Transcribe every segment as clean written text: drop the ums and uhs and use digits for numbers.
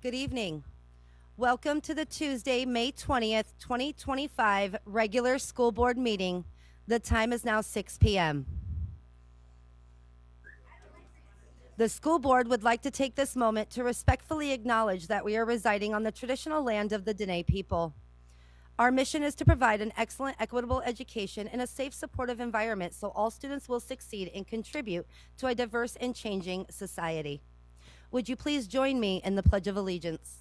Good evening. Welcome to the Tuesday, May 20th, 2025 regular school board meeting. The time is now 6 p.m. The school board would like to take this moment to respectfully acknowledge that we are residing on the traditional land of the Dene people. Our mission is to provide an excellent, equitable education in a safe, supportive environment so all students will succeed and contribute to a diverse and changing society. Would you please join me in the Pledge of Allegiance?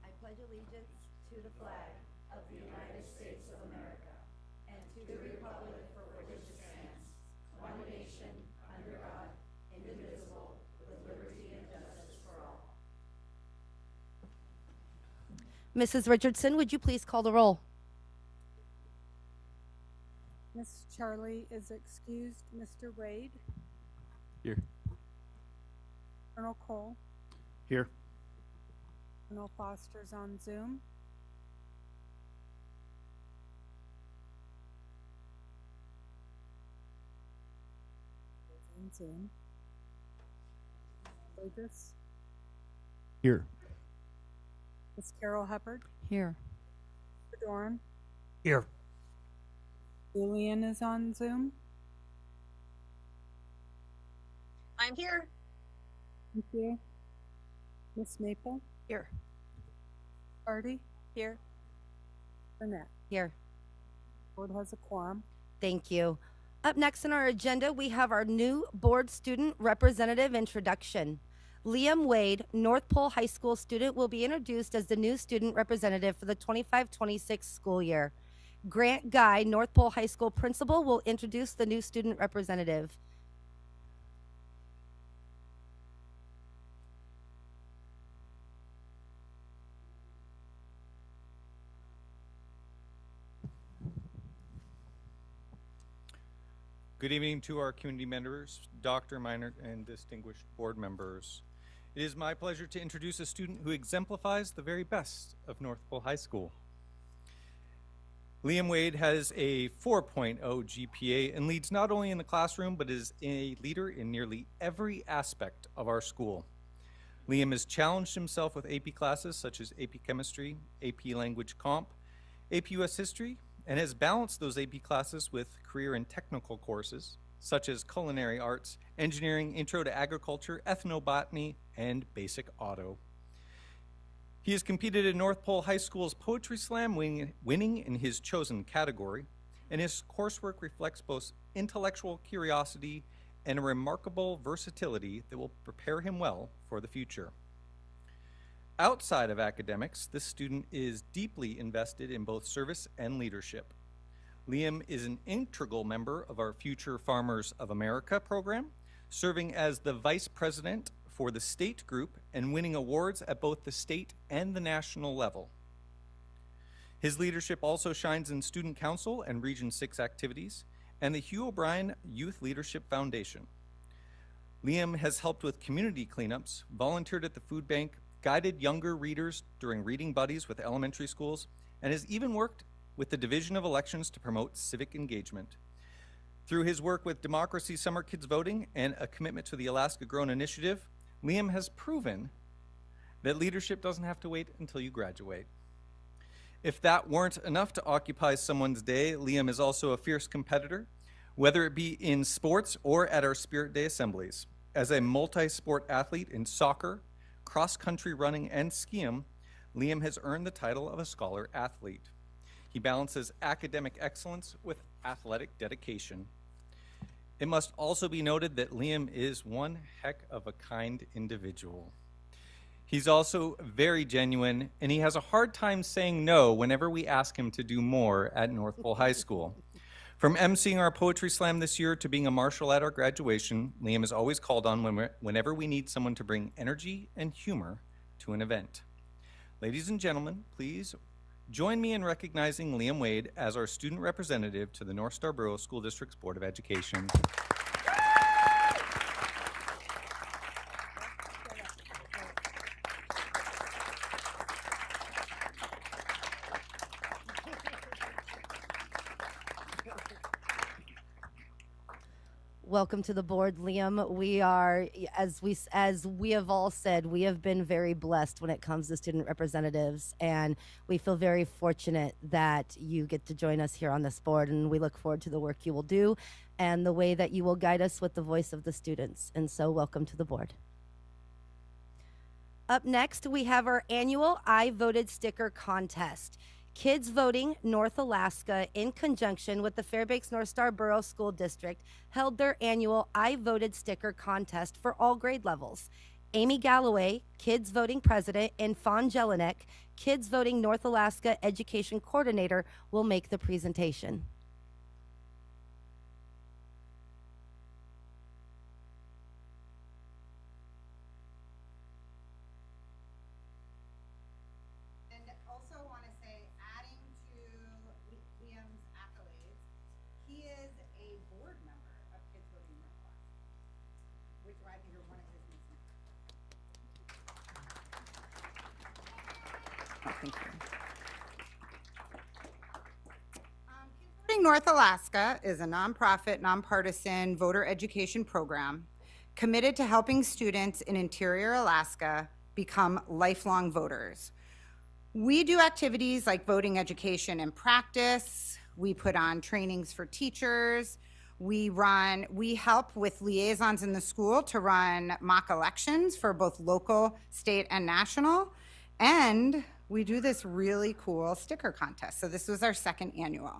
I pledge allegiance to the flag of the United States of America and to the republic for which it stands, one nation, under God, indivisible, with liberty and justice for all. Mrs. Richardson, would you please call the roll? Miss Charlie is excused. Mr. Wade, Here. Colonel Cole, Here. Colonel Foster's on Zoom. On Zoom. Burgess, Here. Miss Carol Hubbard, Here. Mr. Doran, Here. Julian is on Zoom. I'm here. Thank you. Miss Maple, Here. Hardy, Here. Burnett. Here. Board has a quorum. Thank you. Up next on our agenda, we have our new board student representative introduction. Liam Wade, North Pole High School student, will be introduced as the new student representative for the 25-26 school year. Grant Guy, North Pole High School principal, will introduce the new student representative. Good evening to our community members, Dr. Minor, and distinguished board members. It is my pleasure to introduce a student who exemplifies the very best of North Pole High School. Liam Wade has a 4.0 GPA and leads not only in the classroom, but is a leader in nearly every aspect of our school. Liam has challenged himself with AP classes such as AP Chemistry, AP Language Comp, AP US History, and has balanced those AP classes with career and technical courses such as culinary arts, engineering, intro to agriculture, ethnobotany, and basic auto. He has competed in North Pole High School's Poetry Slam, winning in his chosen category, and his coursework reflects both intellectual curiosity and a remarkable versatility that will prepare him well for the future. Outside of academics, this student is deeply invested in both service and leadership. Liam is an integral member of our Future Farmers of America program, serving as the vice president for the state group and winning awards at both the state and the national level. His leadership also shines in student council and Region 6 activities and the Hugh O'Brien Youth Leadership Foundation. Liam has helped with community cleanups, volunteered at the food bank, guided younger readers during reading buddies with elementary schools, and has even worked with the Division of Elections to promote civic engagement. Through his work with Democracy Summer Kids Voting and a commitment to the Alaska Grown Initiative, Liam has proven that leadership doesn't have to wait until you graduate. If that weren't enough to occupy someone's day, Liam is also a fierce competitor, whether it be in sports or at our Spirit Day assemblies. As a multi-sport athlete in soccer, cross-country running, and skiing, Liam has earned the title of a scholar athlete. He balances academic excellence with athletic dedication. It must also be noted that Liam is one heck of a kind individual. He's also very genuine, and he has a hard time saying no whenever we ask him to do more at North Pole High School. From emceeing our Poetry Slam this year to being a marshal at our graduation, Liam is always called on whenever we need someone to bring energy and humor to an event. Ladies and gentlemen, please join me in recognizing Liam Wade as our student representative to the North Star Borough School District's Board of Education. Welcome to the board, Liam. We are, as we have all said, we have been very blessed when it comes to student representatives, and we feel very fortunate that you get to join us here on this board, and we look forward to the work you will do and the way that you will guide us with the voice of the students. And so welcome to the board. Up next, we have our annual I Voted sticker contest. Kids Voting North Alaska, in conjunction with the Fairbanks North Star Borough School District, held their annual I Voted sticker contest for all grade levels. Amy Galloway, Kids Voting President, and Fawn Jelinek, Kids Voting North Alaska Education Coordinator, will make the presentation. Thank you. Kids Voting North Alaska is a nonprofit, nonpartisan voter education program committed to helping students in interior Alaska become lifelong voters. We do activities like voting education and practice. We put on trainings for teachers. We help with liaisons in the school to run mock elections for both local, state, and national. And we do this really cool sticker contest. So this was our second annual.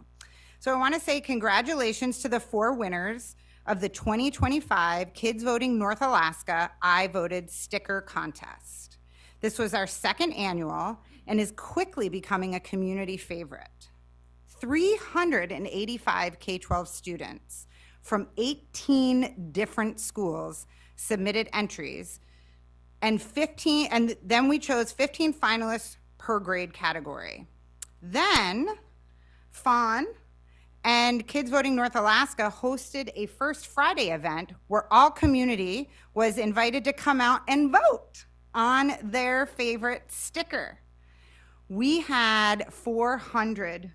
So I want to say congratulations to the 4 winners of the 2025 Kids Voting North Alaska I Voted sticker contest. This was our second annual and is quickly becoming a community favorite. 385 K-12 students from 18 different schools submitted entries, and then we chose 15 finalists per grade category. Then Fawn and Kids Voting North Alaska hosted a First Friday event where all community was invited to come out and vote on their favorite sticker. We had 400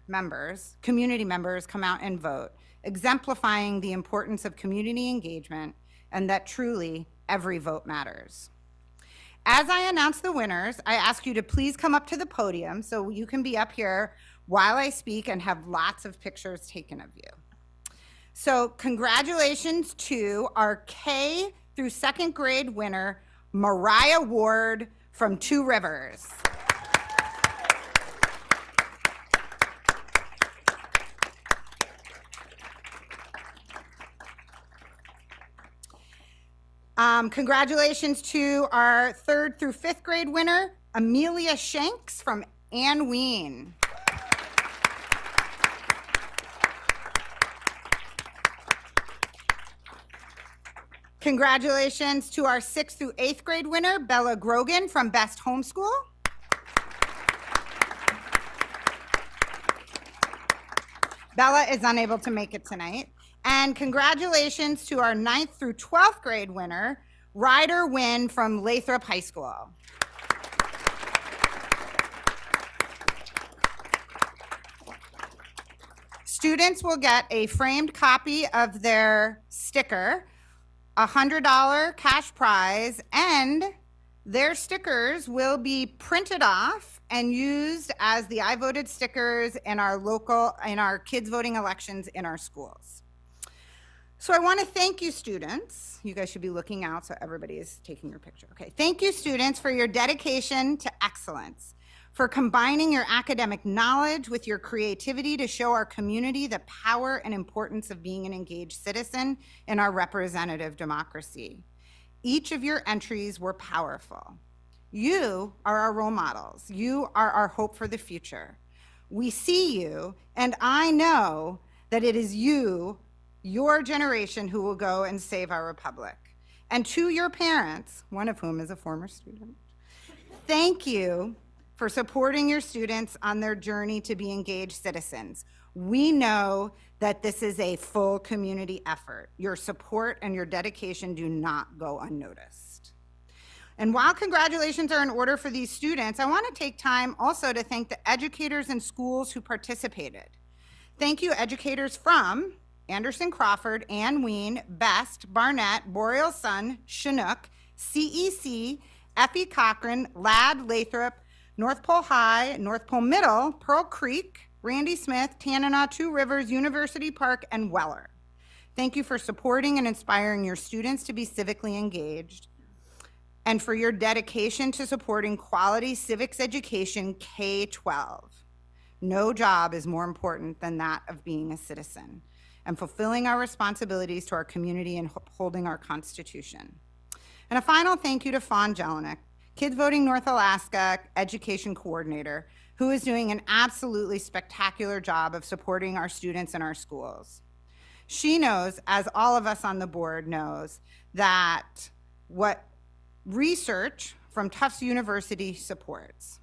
community members come out and vote, exemplifying the importance of community engagement and that truly every vote matters. As I announce the winners, I ask you to please come up to the podium so you can be up here while I speak and have lots of pictures taken of you. So congratulations to our K through 2nd grade winner, Mariah Ward from Two Rivers. Congratulations to our 3rd through 5th grade winner, Amelia Shanks from Ann Ween. Congratulations to our 6th through 8th grade winner, Bella Grogan from Best Homeschool. Bella is unable to make it tonight. And congratulations to our 9th through 12th grade winner, Ryder Wynn from Lathrop High School. Students will get a framed copy of their sticker, a $100 cash prize, and their stickers will be printed off and used as the I Voted stickers in our kids voting elections in our schools. So I want to thank you, students. You guys should be looking out so everybody is taking your picture. Okay. Thank you, students, for your dedication to excellence, for combining your academic knowledge with your creativity to show our community the power and importance of being an engaged citizen in our representative democracy. Each of your entries were powerful. You are our role models. You are our hope for the future. We see you, and I know that it is you, your generation, who will go and save our republic. And to your parents, one of whom is a former student, thank you for supporting your students on their journey to be engaged citizens. We know that this is a full community effort. Your support and your dedication do not go unnoticed. And while congratulations are in order for these students, I want to take time also to thank the educators and schools who participated. Thank you, educators from Anderson Crawford, Ann Ween, Best, Barnett, Boreal Sun, Chinook, CEC, Effie Cochran, Ladd, Lathrop, North Pole High, North Pole Middle, Pearl Creek, Randy Smith, Tanana, Two Rivers, University Park, and Weller. Thank you for supporting and inspiring your students to be civically engaged, and for your dedication to supporting quality civics education K-12. No job is more important than that of being a citizen and fulfilling our responsibilities to our community and upholding our Constitution. And a final thank you to Fawn Jelinek, Kids Voting North Alaska Education Coordinator, who is doing an absolutely spectacular job of supporting our students in our schools. She knows, as all of us on the board knows, that what research from Tufts University supports,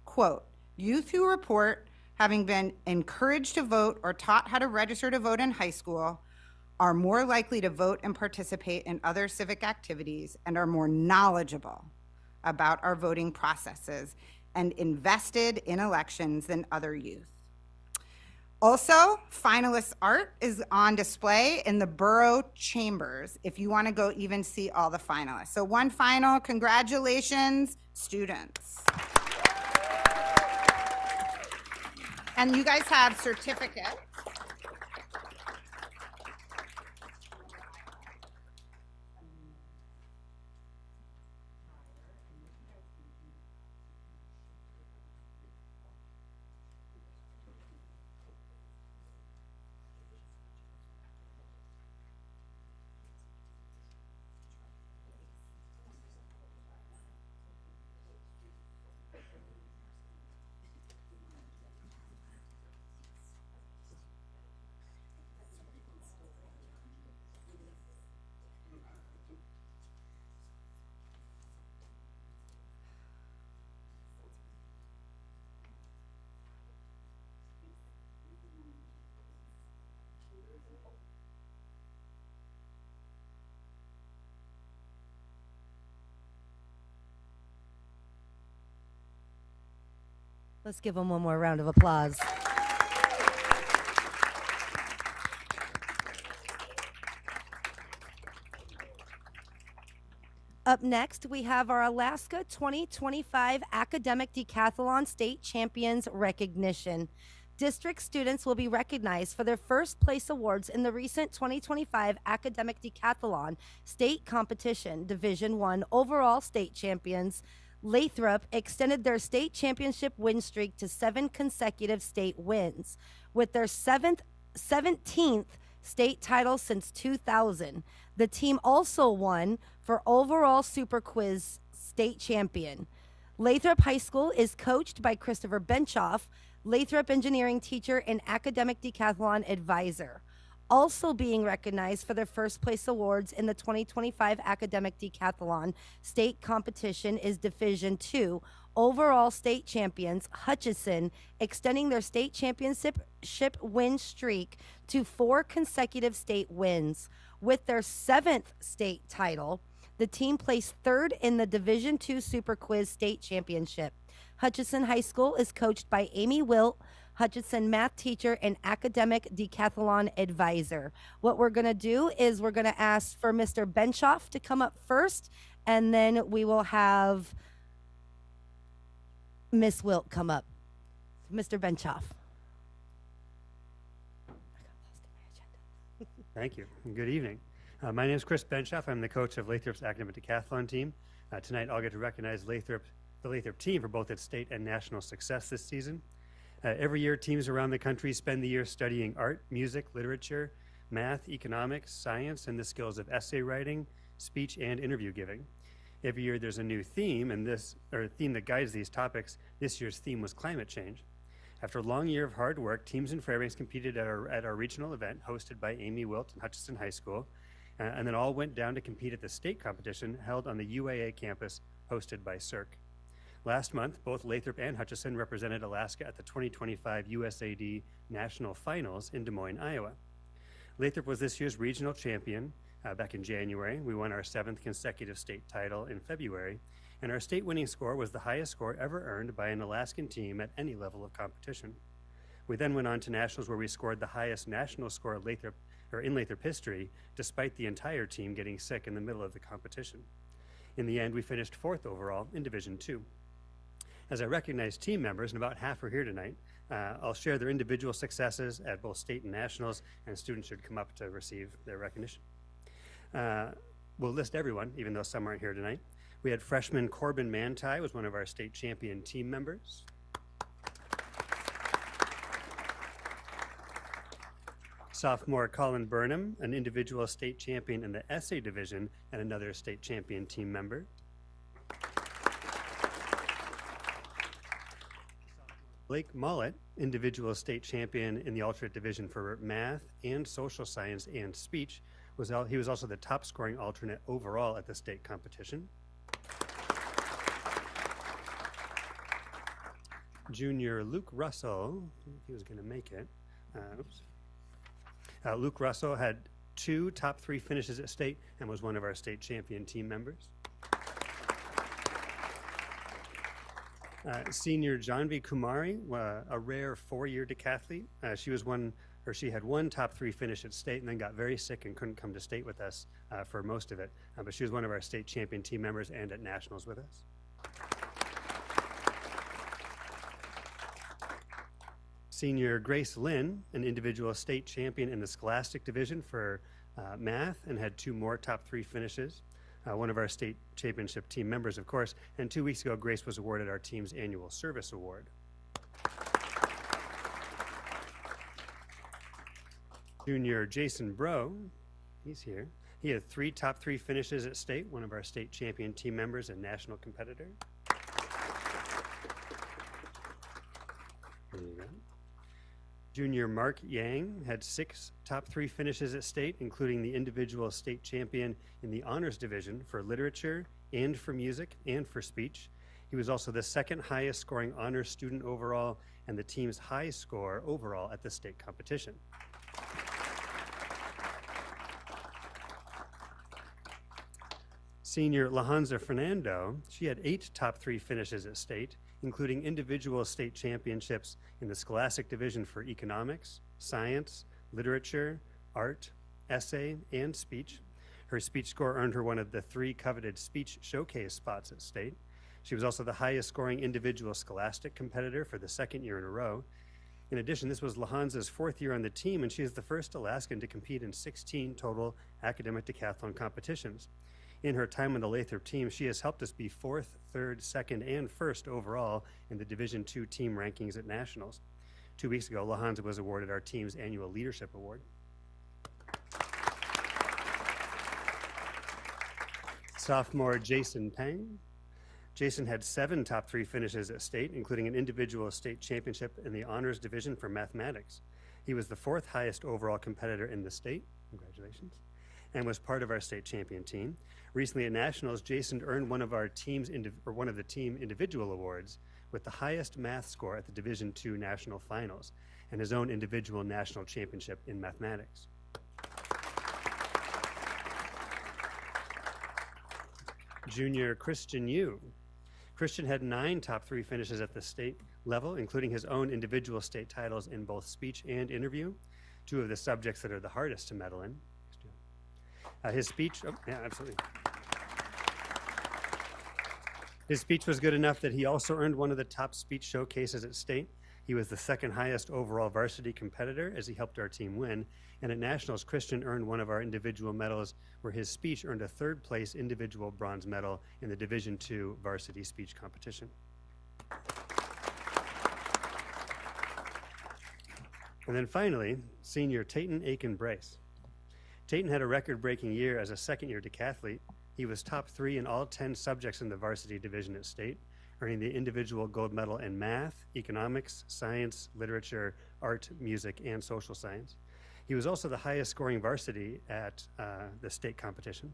quote, youth who report having been encouraged to vote or taught how to register to vote in high school are more likely to vote and participate in other civic activities and are more knowledgeable about our voting processes and invested in elections than other youth. Also, finalist art is on display in the borough chambers if you want to go even see all the finalists. So one final, congratulations, students. And you guys have certificates. Let's give them one more round of applause. Up next, we have our Alaska 2025 Academic Decathlon State Champions recognition. District students will be recognized for their first place awards in the recent 2025 Academic Decathlon State Competition, Division I overall state champions. Lathrop extended their state championship win streak to 7 consecutive state wins, with their 17th state title since 2000. The team also won for overall Super Quiz state champion. Lathrop High School is coached by Christopher Benchoff, Lathrop engineering teacher and academic decathlon advisor. Also being recognized for their first place awards in the 2025 Academic Decathlon State Competition is Division II overall state champions Hutchison, extending their state championship win streak to 4 consecutive state wins. With their 7th state title, the team placed 3rd in the Division II Super Quiz State Championship. Hutchison High School is coached by Amy Wilt, Hutchison math teacher and academic decathlon advisor. What we're going to do is we're going to ask for Mr. Benchoff to come up first, and then we will have Miss Wilt come up. Mr. Benchoff. Thank you, and good evening. My name is Chris Benchoff. I'm the coach of Lathrop's academic decathlon team. Tonight, I'll get to recognize the Lathrop team for both its state and national success this season. Every year, teams around the country spend the year studying art, music, literature, math, economics, science, and the skills of essay writing, speech, and interview giving. Every year, there's a new theme, and theme that guides these topics. This year's theme was climate change. After a long year of hard work, teams in Fairbanks competed at our regional event hosted by Amy Wilt and Hutchison High School, and then all went down to compete at the state competition held on the UAA campus hosted by CERC. Last month, both Lathrop and Hutchison represented Alaska at the 2025 USAD National Finals in Des Moines, Iowa. Lathrop was this year's regional champion back in January. We won our 7th consecutive state title in February, and our state winning score was the highest score ever earned by an Alaskan team at any level of competition. We then went on to nationals where we scored the highest national score Lathrop in Lathrop history, despite the entire team getting sick in the middle of the competition. In the end, we finished 4th overall in Division II. As I recognize team members, and about half are here tonight, I'll share their individual successes at both state and nationals, and students should come up to receive their recognition. We'll list everyone, even though some aren't here tonight. We had freshman Corbin Manti was one of our state champion team members. Sophomore Colin Burnham, an individual state champion in the essay division and another state champion team member. Blake Mollett, individual state champion in the alternate division for math and social science and speech. He was also the top scoring alternate overall at the state competition. Junior Luke Russell, if he was going to make it. Luke Russell had 2 top 3 finishes at state and was one of our state champion team members. Senior Janvi Kumari, a rare 4-year decathlete. She had 1 top 3 finish at state and then got very sick and couldn't come to state with us for most of it. But she was one of our state champion team members and at nationals with us. Senior Grace Lynn, an individual state champion in the scholastic division for math and had 2 more top 3 finishes. One of our state championship team members, of course, and 2 weeks ago, Grace was awarded our team's annual service award. Junior Jason Bro, he's here. He had 3 top 3 finishes at state, one of our state champion team members and national competitor. There you go. Junior Mark Yang had 6 top 3 finishes at state, including the individual state champion in the honors division for literature and for music and for speech. He was also the 2nd highest scoring honors student overall and the team's high score overall at the state competition. Senior Lahanza Fernando, she had 8 top 3 finishes at state, including individual state championships in the scholastic division for economics, science, literature, art, essay, and speech. Her speech score earned her one of the 3 coveted speech showcase spots at state. She was also the highest scoring individual scholastic competitor for the 2nd year in a row. In addition, this was Lahanza's 4th year on the team, and she is the first Alaskan to compete in 16 total academic decathlon competitions. In her time on the Lathrop team, she has helped us be 4th, 3rd, 2nd, and 1st overall in the Division II team rankings at nationals. 2 weeks ago, Lahanza was awarded our team's annual leadership award. Sophomore Jason Pang. Jason had 7 top 3 finishes at state, including an individual state championship in the honors division for mathematics. He was the 4th highest overall competitor in the state. Congratulations. And was part of our state champion team. Recently at nationals, Jason earned one of our team's one of the team individual awards with the highest math score at the Division II national finals and his own individual national championship in mathematics. Junior Christian Yu. Christian had 9 top 3 finishes at the state level, including his own individual state titles in both speech and interview, 2 of the subjects that are the hardest to medal in. His speech, absolutely. His speech was good enough that he also earned one of the top speech showcases at state. He was the 2nd highest overall varsity competitor as he helped our team win. And at nationals, Christian earned one of our individual medals where his speech earned a 3rd place individual bronze medal in the Division II varsity speech competition. And then finally, senior Tayton Aiken-Brace. Tayton had a record-breaking year as a 2nd-year decathlete. He was top 3 in all 10 subjects in the varsity division at state, earning the individual gold medal in math, economics, science, literature, art, music, and social science. He was also the highest scoring varsity at the state competition.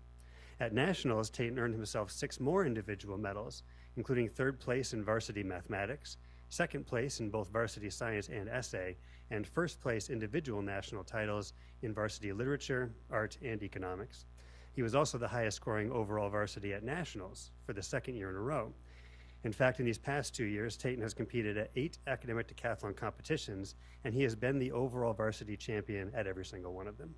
At nationals, Tayton earned himself 6 more individual medals, including 3rd place in varsity mathematics, 2nd place in both varsity science and essay, and 1st place individual national titles in varsity literature, art, and economics. He was also the highest scoring overall varsity at nationals for the 2nd year in a row. In fact, in these past 2 years, Tayton has competed at 8 academic decathlon competitions, and he has been the overall varsity champion at every single one of them.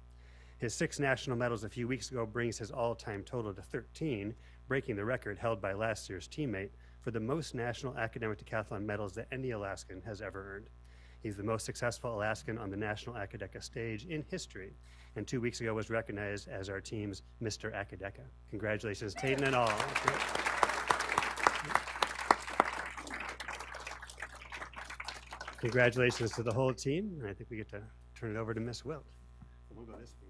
His 6 national medals a few weeks ago brings his all-time total to 13, breaking the record held by last year's teammate for the most national academic decathlon medals that any Alaskan has ever earned. He's the most successful Alaskan on the National Academic stage in history, and 2 weeks ago was recognized as our team's Mr. Academic. Congratulations, Tayden and all. Congratulations to the whole team, and I think we get to turn it over to Miss Wilt. We'll go this way.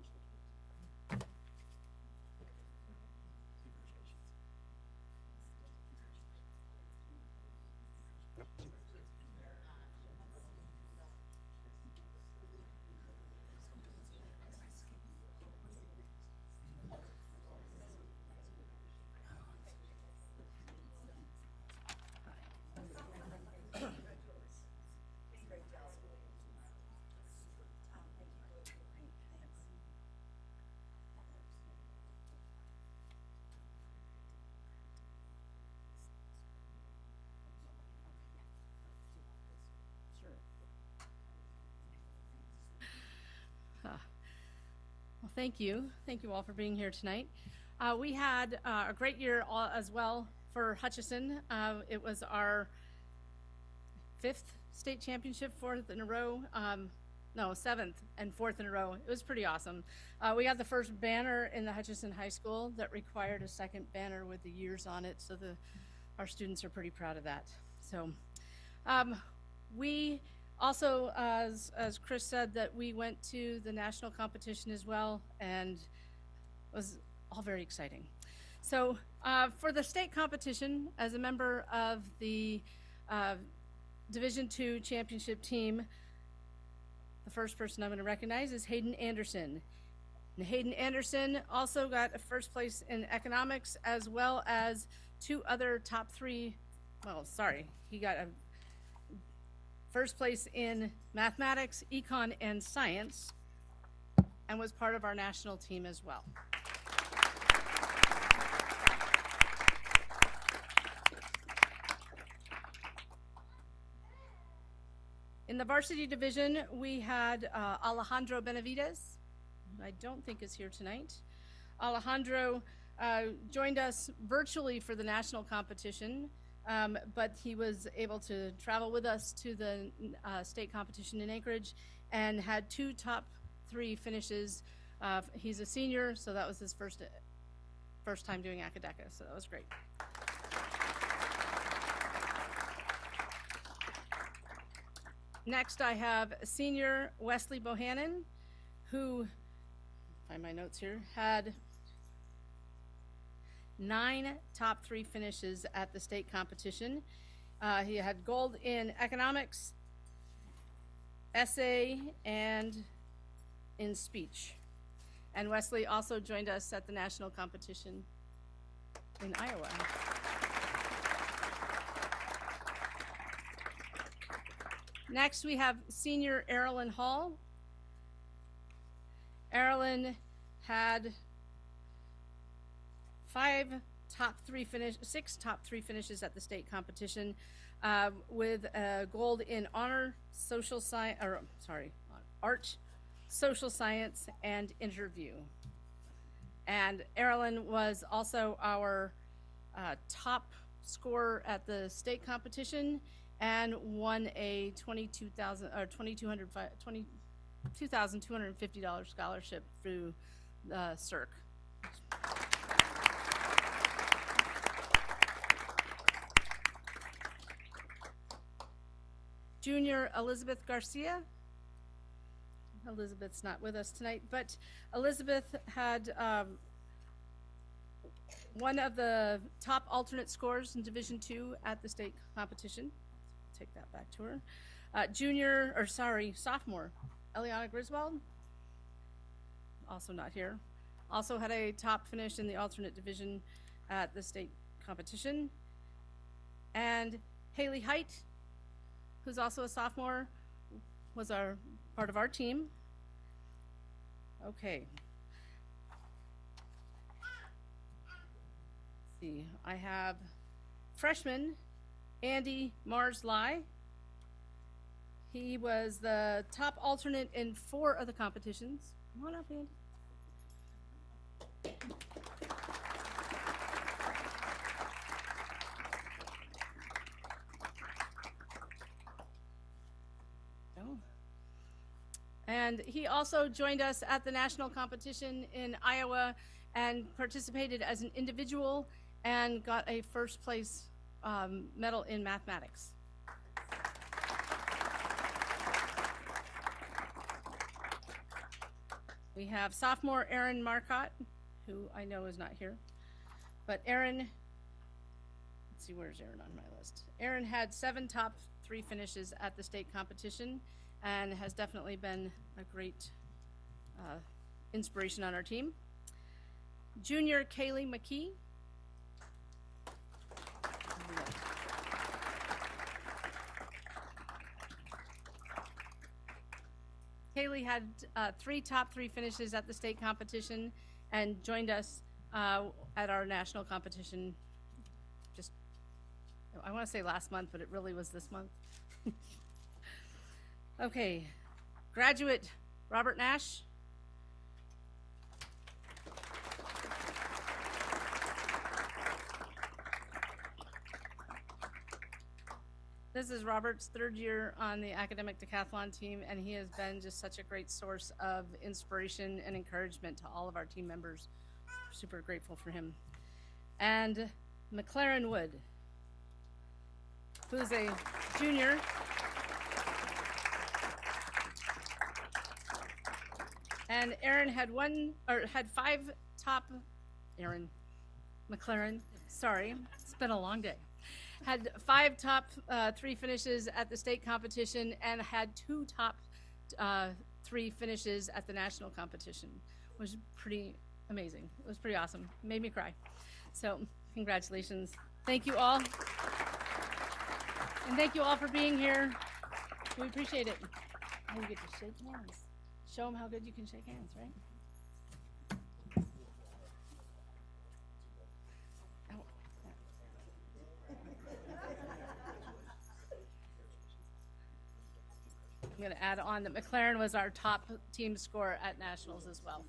Well, thank you. Thank you all for being here tonight. We had a great year as well for Hutchison. It was our 5th state championship, 4th in a row. No, 7th and 4th in a row. It was pretty awesome. We got the first banner in the Hutchison High School that required a second banner with the years on it, so our students are pretty proud of that. So we also, as Chris said, that we went to the national competition as well, and it was all very exciting. So for the state competition, as a member of the Division II championship team, the first person I'm going to recognize is Hayden Anderson. And Hayden Anderson also got a first place in economics, as well as 2 other top 3, well, sorry, he got a first place in mathematics, econ, and science, and was part of our national team as well. In the varsity division, we had Alejandro Benavides, who I don't think is here tonight. Alejandro joined us virtually for the national competition, but he was able to travel with us to the state competition in Anchorage and had 2 top 3 finishes. He's a senior, so that was his first time doing Academic, so that was great. Next, I have senior Wesley Bohannon, who, find my notes here, had 9 top 3 finishes at the state competition. He had gold in economics, essay, and in speech. And Wesley also joined us at the national competition in Iowa. Next, we have senior Erilyn Hall. Erilyn had 6 top 3 finishes at the state competition, with gold in art, social science, and interview. And Erilyn was also our top scorer at the state competition and won a $2,250 scholarship through CIRC. Junior Elizabeth Garcia. Elizabeth's not with us tonight, but Elizabeth had one of the top alternate scores in Division II at the state competition. Take that back to her. Sophomore, Eliana Griswold, also not here. Also had a top finish in the alternate division at the state competition. And Haley Height, who's also a sophomore, was part of our team. Okay. Let's see, I have freshman Andy Mars-Lai. He was the top alternate in 4 of the competitions. Come on up, Andy. And he also joined us at the national competition in Iowa and participated as an individual and got a first place medal in mathematics. We have sophomore Aaron Marcotte, who I know is not here, but Aaron, let's see, where's Aaron on my list? Aaron had 7 top 3 finishes at the state competition and has definitely been a great inspiration on our team. Junior Kaylee McKee. Kaylee had 3 top 3 finishes at the state competition and joined us at our national competition just, I want to say last month, but it really was this month. Okay, graduate Robert Nash. This is Robert's 3rd year on the academic decathlon team, and he has been just such a great source of inspiration and encouragement to all of our team members. Super grateful for him. And McLaren Wood, who's a junior. And Aaron had 5 top, Aaron McLaren, sorry, it's been a long day. Had 5 top 3 finishes at the state competition and had 2 top 3 finishes at the national competition. It was pretty amazing. It was pretty awesome. It made me cry. So congratulations. Thank you all. And thank you all for being here. We appreciate it. Now you get to shake hands. Show them how good you can shake hands, right? I'm going to add on that McLaren was our top team scorer at nationals as well.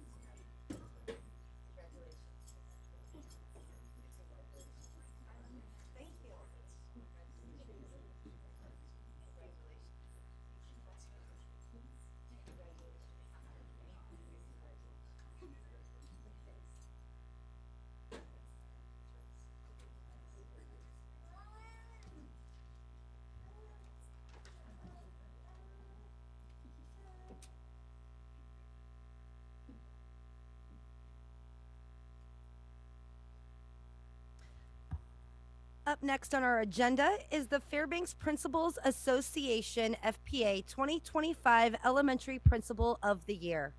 Up next on our agenda is the Fairbanks Principals Association FPA 2025 Elementary Principal of the Year.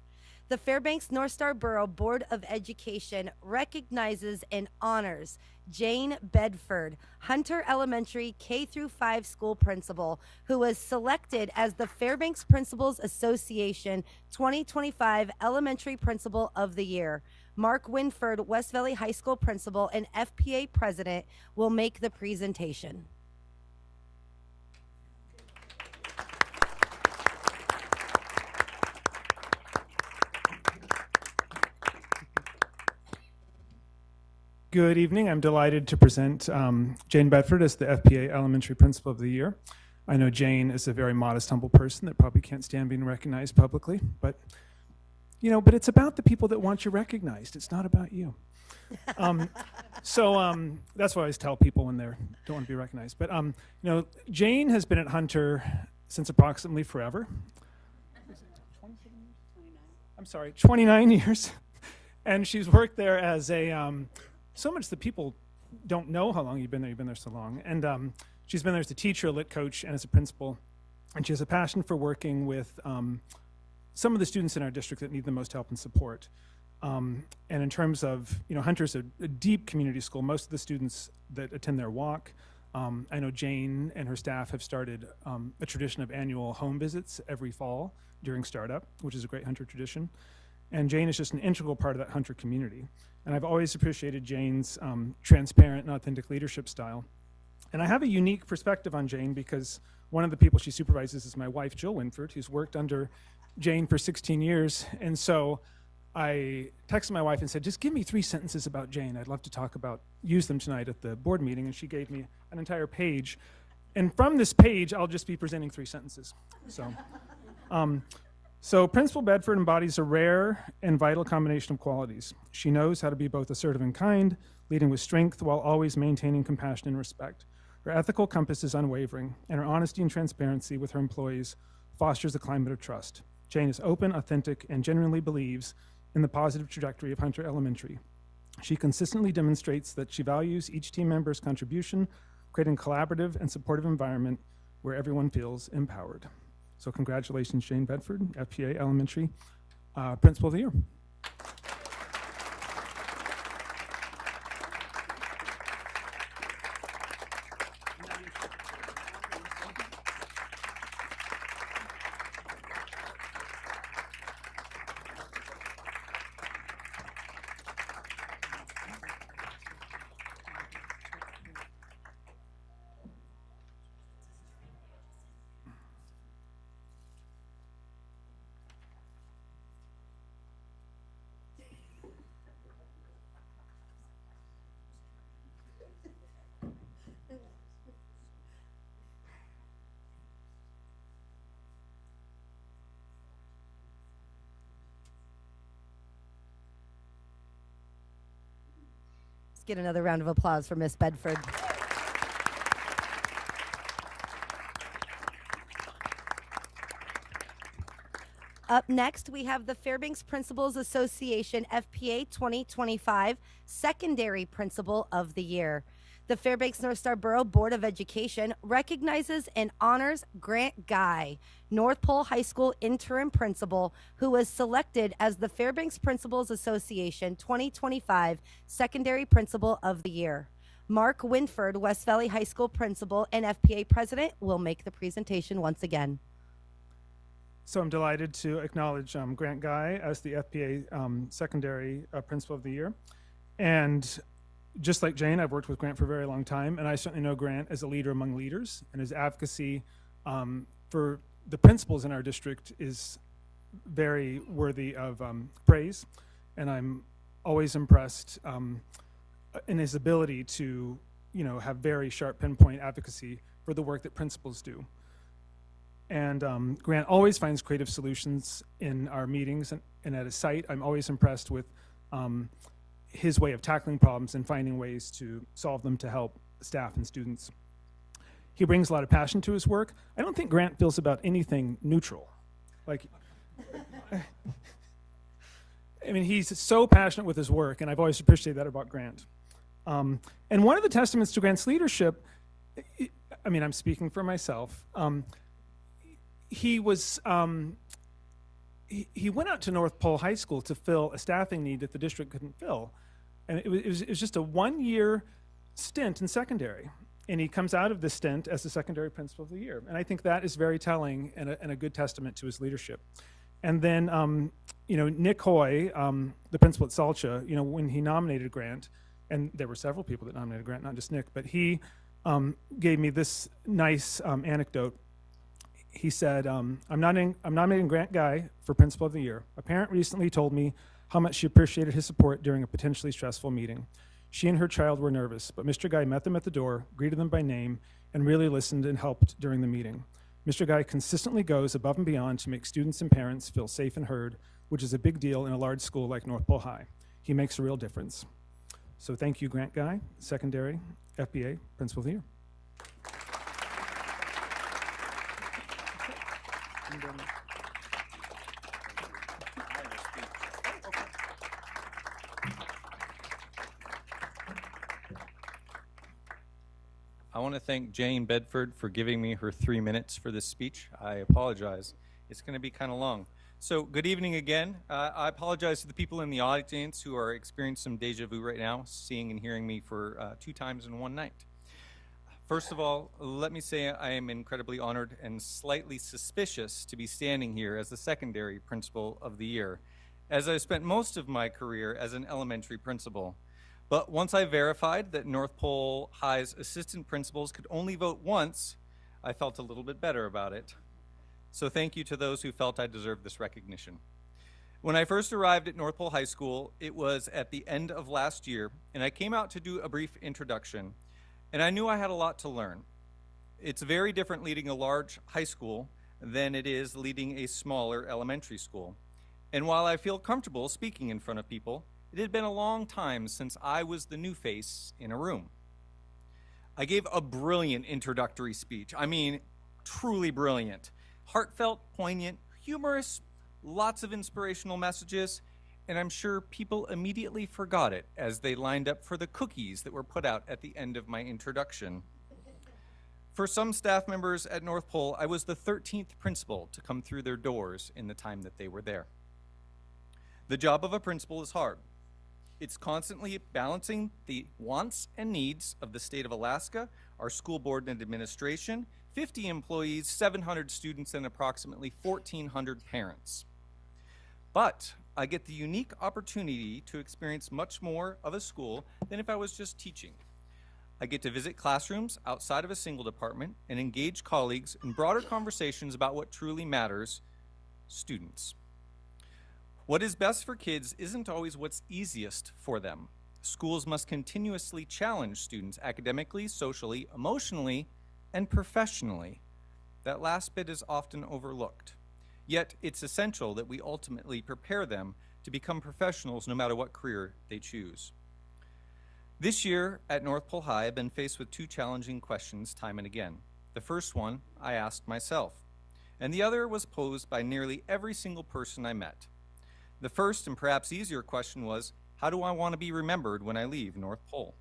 The Fairbanks North Star Borough Board of Education recognizes and honors Jane Bedford, Hunter Elementary K-5 school principal, who was selected as the Fairbanks Principals Association 2025 Elementary Principal of the Year. Mark Winford, West Valley High School principal and FPA president, will make the presentation. Good evening. I'm delighted to present Jane Bedford as the FPA Elementary Principal of the Year. I know Jane is a very modest, humble person that probably can't stand being recognized publicly, but it's about the people that want you recognized. It's not about you. So that's what I always tell people when they don't want to be recognized. But Jane has been at Hunter since approximately forever. 29 years. And she's worked there as a, so much that people don't know how long you've been there. You've been there so long. And she's been there as a teacher, a lit coach, and as a principal. And she has a passion for working with some of the students in our district that need the most help and support. And in terms of, Hunter's a deep community school. Most of the students that attend there walk. I know Jane and her staff have started a tradition of annual home visits every fall during startup, which is a great Hunter tradition. And Jane is just an integral part of that Hunter community. And I've always appreciated Jane's transparent and authentic leadership style. And I have a unique perspective on Jane because one of the people she supervises is my wife, Jill Winford, who's worked under Jane for 16 years. And so I texted my wife and said, just give me 3 sentences about Jane. I'd love to use them tonight at the board meeting. And she gave me an entire page. And from this page, I'll just be presenting 3 sentences. So Principal Bedford embodies a rare and vital combination of qualities. She knows how to be both assertive and kind, leading with strength while always maintaining compassion and respect. Her ethical compass is unwavering, and her honesty and transparency with her employees fosters a climate of trust. Jane is open, authentic, and genuinely believes in the positive trajectory of Hunter Elementary. She consistently demonstrates that she values each team member's contribution, creating a collaborative and supportive environment where everyone feels empowered. So congratulations, Jane Bedford, FPA Elementary Principal of the Year. Let's get another round of applause for Miss Bedford. Up next, we have the Fairbanks Principals Association FPA 2025 Secondary Principal of the Year. The Fairbanks North Star Borough Board of Education recognizes and honors Grant Guy, North Pole High School interim principal, who was selected as the Fairbanks Principals Association 2025 Secondary Principal of the Year. Mark Winford, West Valley High School principal and FPA president, will make the presentation once again. So I'm delighted to acknowledge Grant Guy as the FPA Secondary Principal of the Year. And just like Jane, I've worked with Grant for a very long time, and I certainly know Grant as a leader among leaders, and his advocacy for the principals in our district is very worthy of praise. And I'm always impressed in his ability to, have very sharp pinpoint advocacy for the work that principals do. And Grant always finds creative solutions in our meetings and at his site. I'm always impressed with his way of tackling problems and finding ways to solve them to help staff and students. He brings a lot of passion to his work. I don't think Grant feels about anything neutral. He's so passionate with his work, and I've always appreciated that about Grant. And one of the testaments to Grant's leadership, I'm speaking for myself, he was he went out to North Pole High School to fill a staffing need that the district couldn't fill, and it was just a 1-year stint in secondary, and he comes out of this stint as the secondary principal of the year, and I think that is very telling and a good testament to his leadership. And then Nick Hoy, the principal at Salcha, when he nominated Grant, and there were several people that nominated Grant, not just Nick, but he gave me this nice anecdote. He said, I'm nominating Grant Guy for Principal of the Year. A parent recently told me how much she appreciated his support during a potentially stressful meeting. She and her child were nervous, but Mr. Guy met them at the door, greeted them by name, and really listened and helped during the meeting. Mr. Guy consistently goes above and beyond to make students and parents feel safe and heard, which is a big deal in a large school like North Pole High. He makes a real difference. So thank you, Grant Guy, Secondary FBA Principal of the Year. I want to thank Jane Bedford for giving me her 3 minutes for this speech. I apologize. It's going to be kind of long. So good evening again. I apologize to the people in the audience who are experiencing some deja vu right now, seeing and hearing me for 2 times in one night. First of all, let me say I am incredibly honored and slightly suspicious to be standing here as the secondary principal of the year, as I spent most of my career as an elementary principal. But once I verified that North Pole High's assistant principals could only vote once, I felt a little bit better about it. So thank you to those who felt I deserved this recognition. When I first arrived at North Pole High School, it was at the end of last year, and I came out to do a brief introduction, and I knew I had a lot to learn. It's very different leading a large high school than it is leading a smaller elementary school. And while I feel comfortable speaking in front of people, it had been a long time since I was the new face in a room. I gave a brilliant introductory speech. I mean, truly brilliant. Heartfelt, poignant, humorous, lots of inspirational messages, and I'm sure people immediately forgot it as they lined up for the cookies that were put out at the end of my introduction. For some staff members at North Pole, I was the 13th principal to come through their doors in the time that they were there. The job of a principal is hard. It's constantly balancing the wants and needs of the state of Alaska, our school board and administration, 50 employees, 700 students, and approximately 1,400 parents. But I get the unique opportunity to experience much more of a school than if I was just teaching. I get to visit classrooms outside of a single department and engage colleagues in broader conversations about what truly matters, students. What is best for kids isn't always what's easiest for them. Schools must continuously challenge students academically, socially, emotionally, and professionally. That last bit is often overlooked. Yet it's essential that we ultimately prepare them to become professionals no matter what career they choose. This year at North Pole High, I've been faced with two challenging questions time and again. The first one I asked myself, and the other was posed by nearly every single person I met. The first and perhaps easier question was, how do I want to be remembered when I leave North Pole?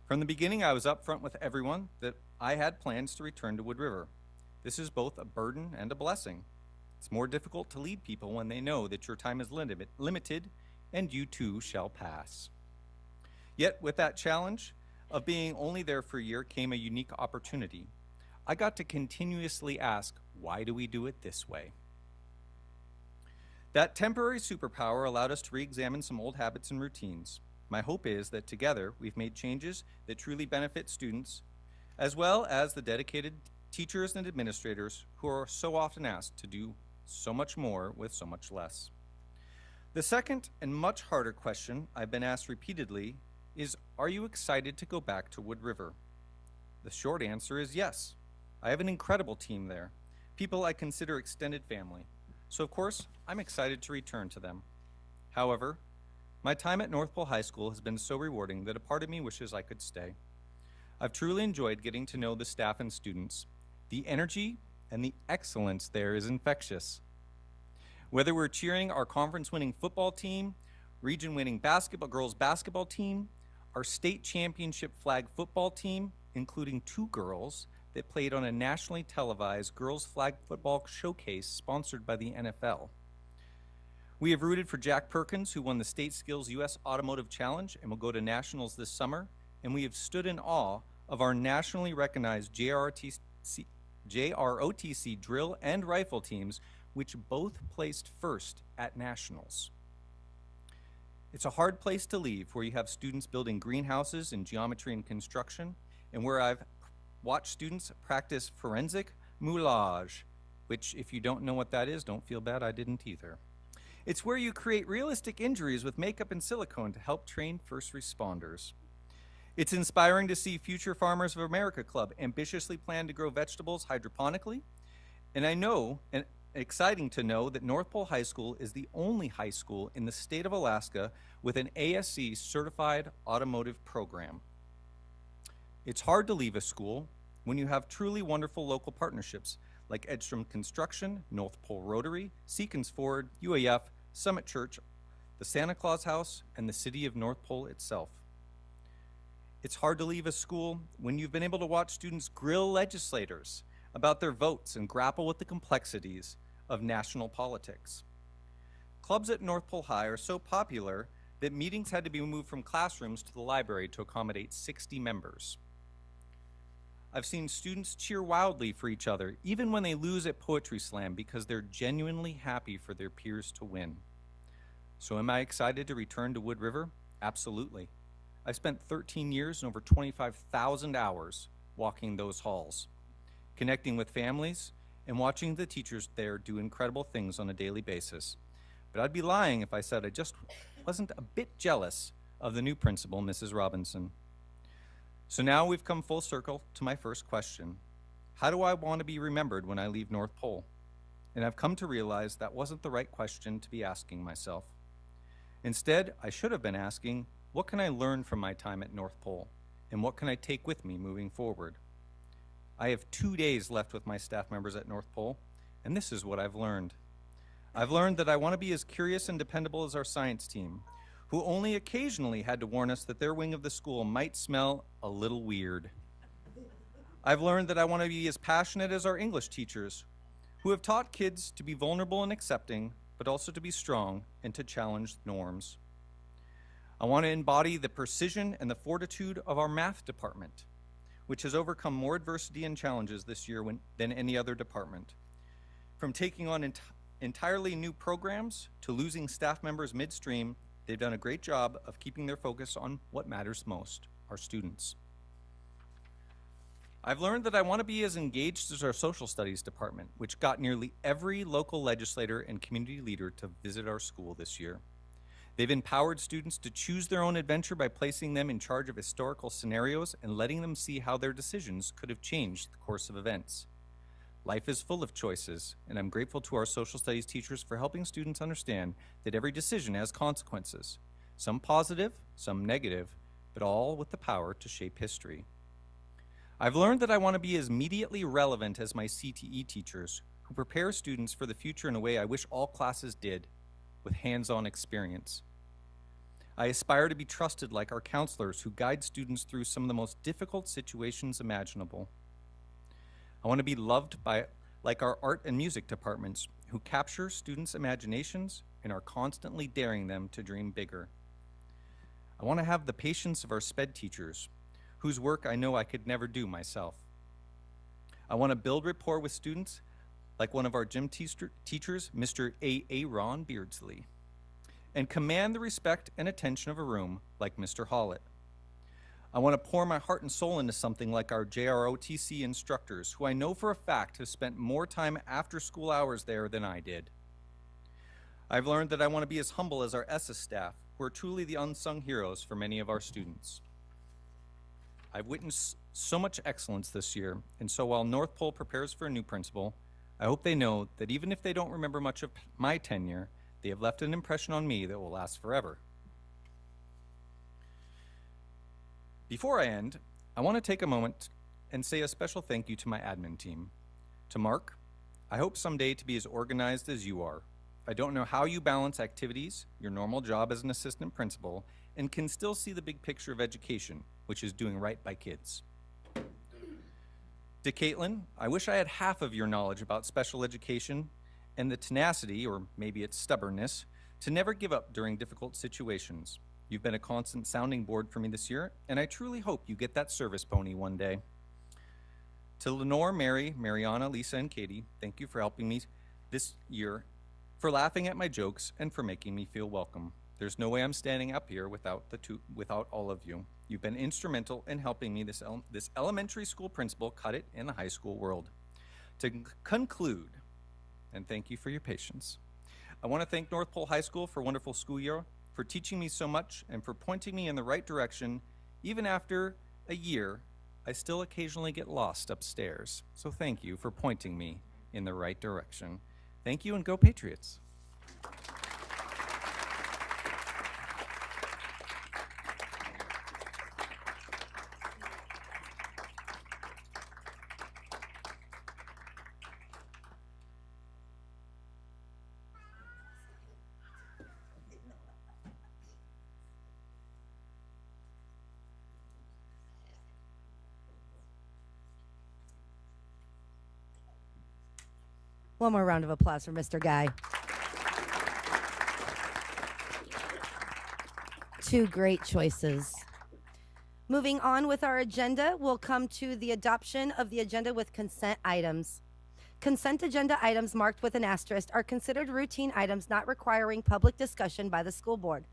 From the beginning, I was upfront with everyone that I had plans to return to Wood River. This is both a burden and a blessing. It's more difficult to lead people when they know that your time is limited and you too shall pass. Yet with that challenge of being only there for a year came a unique opportunity. I got to continuously ask, why do we do it this way? That temporary superpower allowed us to re-examine some old habits and routines. My hope is that together we've made changes that truly benefit students, as well as the dedicated teachers and administrators who are so often asked to do so much more with so much less. The second and much harder question I've been asked repeatedly is, are you excited to go back to Wood River? The short answer is yes. I have an incredible team there, people I consider extended family. So of course, I'm excited to return to them. However, my time at North Pole High School has been so rewarding that a part of me wishes I could stay. I've truly enjoyed getting to know the staff and students. The energy and the excellence there is infectious. Whether we're cheering our conference-winning football team, region-winning girls basketball team, our state championship flag football team, including 2 girls that played on a nationally televised girls flag football showcase sponsored by the NFL. We have rooted for Jack Perkins, who won the State Skills U.S. Automotive Challenge and will go to nationals this summer, and we have stood in awe of our nationally recognized JROTC drill and rifle teams, which both placed first at nationals. It's a hard place to leave, where you have students building greenhouses in geometry and construction, and where I've watched students practice forensic moulage, which if you don't know what that is, don't feel bad, I didn't either. It's where you create realistic injuries with makeup and silicone to help train first responders. It's inspiring to see Future Farmers of America Club ambitiously plan to grow vegetables hydroponically, and I know, and exciting to know, that North Pole High School is the only high school in the state of Alaska with an ASC certified automotive program. It's hard to leave a school when you have truly wonderful local partnerships like Edstrom Construction, North Pole Rotary, Seekins Ford, UAF, Summit Church, the Santa Claus House, and the city of North Pole itself. It's hard to leave a school when you've been able to watch students grill legislators about their votes and grapple with the complexities of national politics. Clubs at North Pole High are so popular that meetings had to be moved from classrooms to the library to accommodate 60 members. I've seen students cheer wildly for each other, even when they lose at Poetry Slam, because they're genuinely happy for their peers to win. So am I excited to return to Wood River? Absolutely. I've spent 13 years and over 25,000 hours walking those halls, connecting with families and watching the teachers there do incredible things on a daily basis. but I'd be lying if I said I just wasn't a bit jealous of the new principal, Mrs. Robinson. So now we've come full circle to my first question. How do I want to be remembered when I leave North Pole? And I've come to realize that wasn't the right question to be asking myself. Instead, I should have been asking, what can I learn from my time at North Pole? And what can I take with me moving forward? I have 2 days left with my staff members at North Pole, and this is what I've learned. I've learned that I want to be as curious and dependable as our science team, who only occasionally had to warn us that their wing of the school might smell a little weird. I've learned that I want to be as passionate as our English teachers, who have taught kids to be vulnerable and accepting, but also to be strong and to challenge norms. I want to embody the precision and the fortitude of our math department, which has overcome more adversity and challenges this year than any other department. From taking on entirely new programs to losing staff members midstream, they've done a great job of keeping their focus on what matters most, our students. I've learned that I want to be as engaged as our social studies department, which got nearly every local legislator and community leader to visit our school this year. They've empowered students to choose their own adventure by placing them in charge of historical scenarios and letting them see how their decisions could have changed the course of events. Life is full of choices, and I'm grateful to our social studies teachers for helping students understand that every decision has consequences, some positive, some negative, but all with the power to shape history. I've learned that I want to be as immediately relevant as my CTE teachers, who prepare students for the future in a way I wish all classes did, with hands-on experience. I aspire to be trusted like our counselors who guide students through some of the most difficult situations imaginable. I want to be loved like our art and music departments who capture students' imaginations and are constantly daring them to dream bigger. I want to have the patience of our SPED teachers, whose work I know I could never do myself. I want to build rapport with students like one of our gym teachers, Mr. A. Ron Beardsley, and command the respect and attention of a room like Mr. Hollett. I want to pour my heart and soul into something like our JROTC instructors, who I know for a fact have spent more time after school hours there than I did. I've learned that I want to be as humble as our ESSA staff, who are truly the unsung heroes for many of our students. I've witnessed so much excellence this year, and so while North Pole prepares for a new principal, I hope they know that even if they don't remember much of my tenure, they have left an impression on me that will last forever. Before I end, I want to take a moment and say a special thank you to my admin team. To Mark, I hope someday to be as organized as you are. I don't know how you balance activities, your normal job as an assistant principal, and can still see the big picture of education, which is doing right by kids. To Caitlin, I wish I had half of your knowledge about special education and the tenacity, or maybe it's stubbornness, to never give up during difficult situations. You've been a constant sounding board for me this year, and I truly hope you get that service pony one day. To Lenore, Mary, Mariana, Lisa, and Katie, thank you for helping me this year, for laughing at my jokes, and for making me feel welcome. There's no way I'm standing up here without all of you. You've been instrumental in helping me, this elementary school principal, cut it in the high school world. To conclude, and thank you for your patience, I want to thank North Pole High School for a wonderful school year, for teaching me so much, and for pointing me in the right direction. Even after a year, I still occasionally get lost upstairs. So thank you for pointing me in the right direction. Thank you, and go Patriots. One more round of applause for Mr. Guy. Two great choices. Moving on with our agenda, we'll come to the adoption of the agenda with consent items. Consent agenda items marked with an asterisk are considered routine items not requiring public discussion by the school board.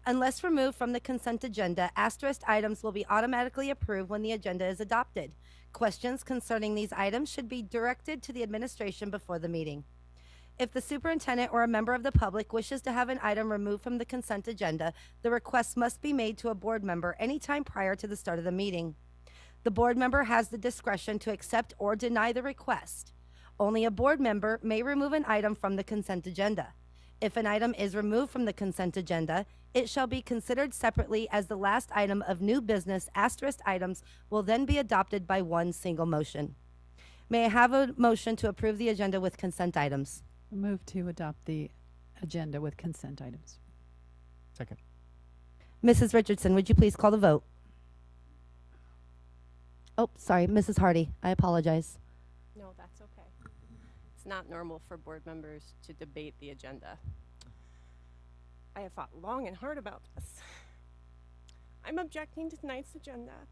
Unless removed from the consent agenda, asterisk items will be automatically approved when the agenda is adopted. Questions concerning these items should be directed to the administration before the meeting. If the superintendent or a member of the public wishes to have an item removed from the consent agenda, the request must be made to a board member anytime prior to the start of the meeting. The board member has the discretion to accept or deny the request. Only a board member may remove an item from the consent agenda. If an item is removed from the consent agenda, it shall be considered separately as the last item of new business. Asterisk items will then be adopted by one single motion. May I have a motion to approve the agenda with consent items? Move to adopt the agenda with consent items. Second. Mrs. Richardson, would you please call the vote? Oh, sorry, Mrs. Hardy. I apologize. No, that's okay. It's not normal for board members to debate the agenda. I have thought long and hard about this. I'm objecting to tonight's agenda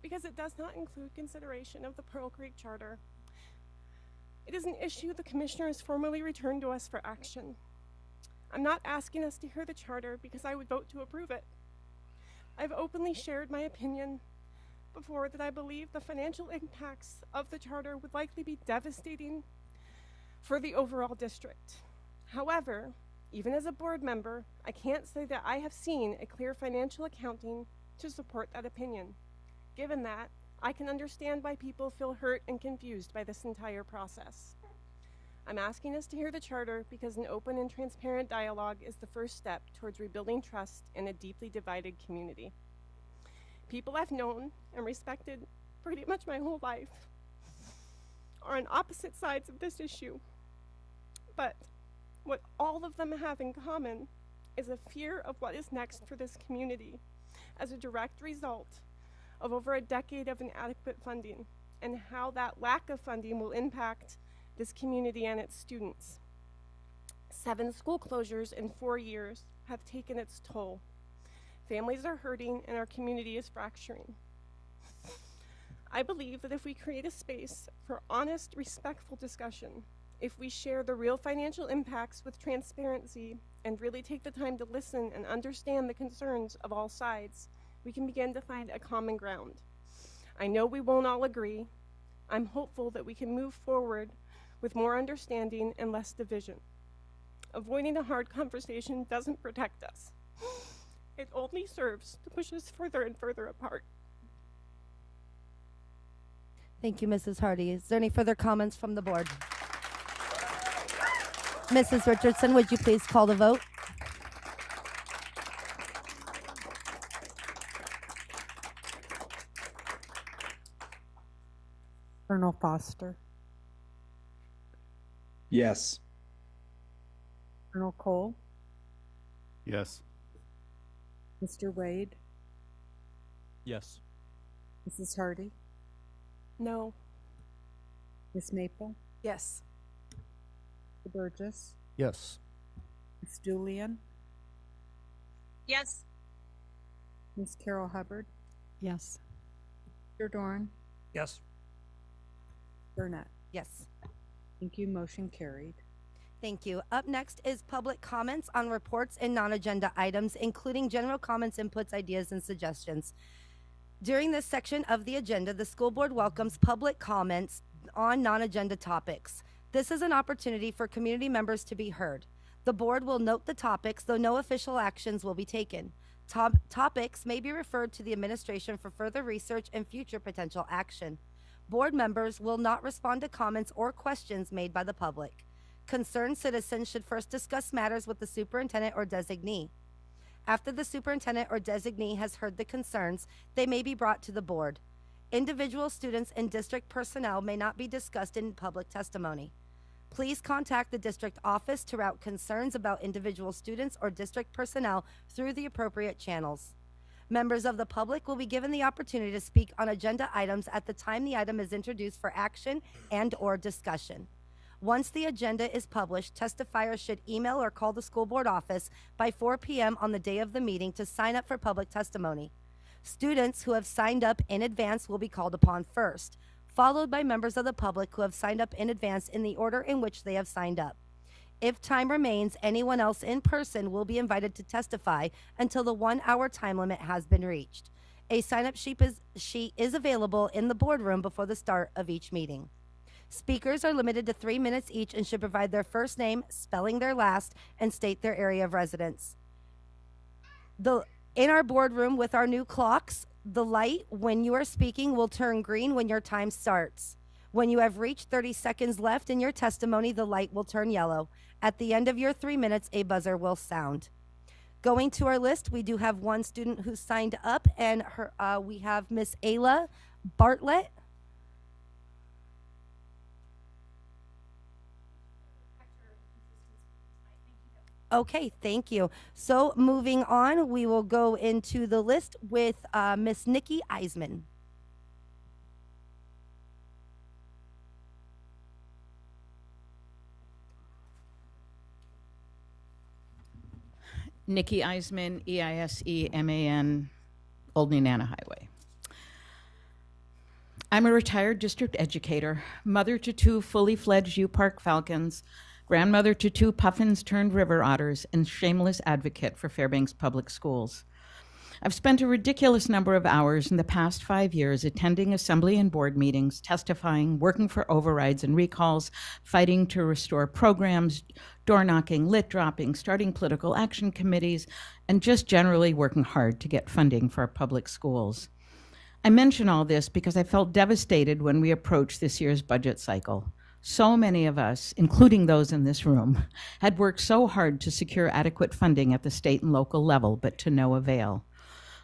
because it does not include consideration of the Pearl Creek Charter. It is an issue the commissioners formally returned to us for action. I'm not asking us to hear the charter because I would vote to approve it. I've openly shared my opinion before that I believe the financial impacts of the charter would likely be devastating for the overall district. However, even as a board member, I can't say that I have seen a clear financial accounting to support that opinion. Given that, I can understand why people feel hurt and confused by this entire process. I'm asking us to hear the charter because an open and transparent dialogue is the first step towards rebuilding trust in a deeply divided community. People I've known and respected pretty much my whole life are on opposite sides of this issue. But what all of them have in common is a fear of what is next for this community as a direct result of over a decade of inadequate funding and how that lack of funding will impact this community and its students. 7 school closures in 4 years have taken its toll. Families are hurting and our community is fracturing. I believe that if we create a space for honest, respectful discussion, if we share the real financial impacts with transparency and really take the time to listen and understand the concerns of all sides, we can begin to find a common ground. I know we won't all agree. I'm hopeful that we can move forward with more understanding and less division. Avoiding a hard conversation doesn't protect us. It only serves to push us further and further apart. Thank you, Mrs. Hardy. Is there any further comments from the board? Mrs. Richardson, would you please call the vote? Colonel Foster, Yes. Colonel Cole, Yes. Mr. Wade, Yes. Mrs. Hardy, No. Miss Maple, Yes. Mr. Burgess, Yes. Miss Julian, Yes. Miss Carol Hubbard, Yes. Mr. Dorn, Yes. Burnett. Yes. Thank you. Motion carried. Thank you. Up next is public comments on reports and non-agenda items, including general comments, inputs, ideas, and suggestions. During this section of the agenda, the school board welcomes public comments on non-agenda topics. This is an opportunity for community members to be heard. The board will note the topics, though no official actions will be taken. Topics may be referred to the administration for further research and future potential action. Board members will not respond to comments or questions made by the public. Concerned citizens should first discuss matters with the superintendent or designee. After the superintendent or designee has heard the concerns, they may be brought to the board. Individual students and district personnel may not be discussed in public testimony. Please contact the district office to route concerns about individual students or district personnel through the appropriate channels. Members of the public will be given the opportunity to speak on agenda items at the time the item is introduced for action and/or discussion. Once the agenda is published, testifiers should email or call the school board office by 4 p.m. on the day of the meeting to sign up for public testimony. Students who have signed up in advance will be called upon first, followed by members of the public who have signed up in advance in the order in which they have signed up. If time remains, anyone else in person will be invited to testify until the 1-hour time limit has been reached. A sign-up sheet is available in the boardroom before the start of each meeting. Speakers are limited to 3 minutes each and should provide their first name, spelling their last, and state their area of residence. In our boardroom with our new clocks, the light when you are speaking will turn green when your time starts. When you have reached 30 seconds left in your testimony, the light will turn yellow. At the end of your 3 minutes, a buzzer will sound. Going to our list, we do have one student who signed up, and we have Miss Ayla Bartlett. Okay, thank you. So moving on, we will go into the list with Miss Nikki Eisman. Nikki Eisman, E-I-S-E-M-A-N, Old Nenana Highway. I'm a retired district educator, mother to 2 fully fledged U-Park Falcons, grandmother to 2 puffins turned river otters, and shameless advocate for Fairbanks Public Schools. I've spent a ridiculous number of hours in the past 5 years attending assembly and board meetings, testifying, working for overrides and recalls, fighting to restore programs, door knocking, lit dropping, starting political action committees, and just generally working hard to get funding for our public schools. I mention all this because I felt devastated when we approached this year's budget cycle. So many of us, including those in this room, had worked so hard to secure adequate funding at the state and local level, but to no avail.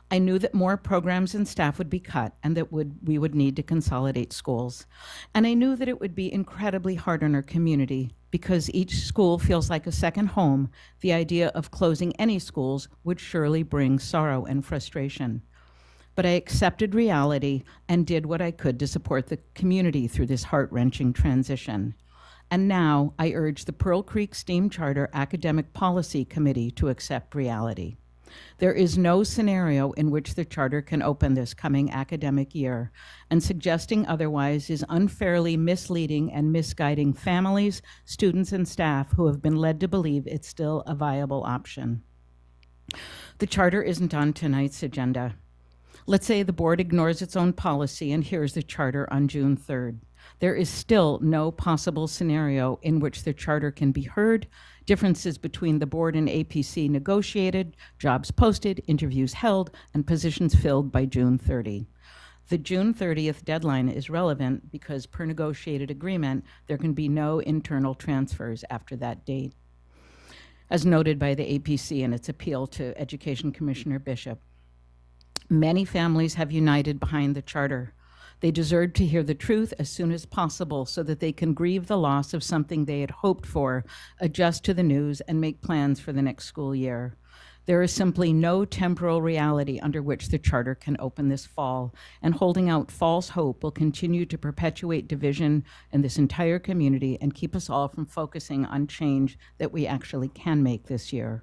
I knew that more programs and staff would be cut and that we would need to consolidate schools. And I knew that it would be incredibly hard on our community because each school feels like a second home. The idea of closing any schools would surely bring sorrow and frustration. But I accepted reality and did what I could to support the community through this heart-wrenching transition. And now I urge the Pearl Creek STEAM Charter Academic Policy Committee to accept reality. There is no scenario in which the charter can open this coming academic year, and suggesting otherwise is unfairly misleading and misguiding families, students, and staff who have been led to believe it's still a viable option. The charter isn't on tonight's agenda. Let's say the board ignores its own policy and hears the charter on June 3rd. There is still no possible scenario in which the charter can be heard, differences between the board and APC negotiated, jobs posted, interviews held, and positions filled by June 30. The June 30th deadline is relevant because per negotiated agreement, there can be no internal transfers after that date, as noted by the APC in its appeal to Education Commissioner Bishop. Many families have united behind the charter. They deserve to hear the truth as soon as possible so that they can grieve the loss of something they had hoped for, adjust to the news, and make plans for the next school year. There is simply no temporal reality under which the charter can open this fall, and holding out false hope will continue to perpetuate division in this entire community and keep us all from focusing on change that we actually can make this year.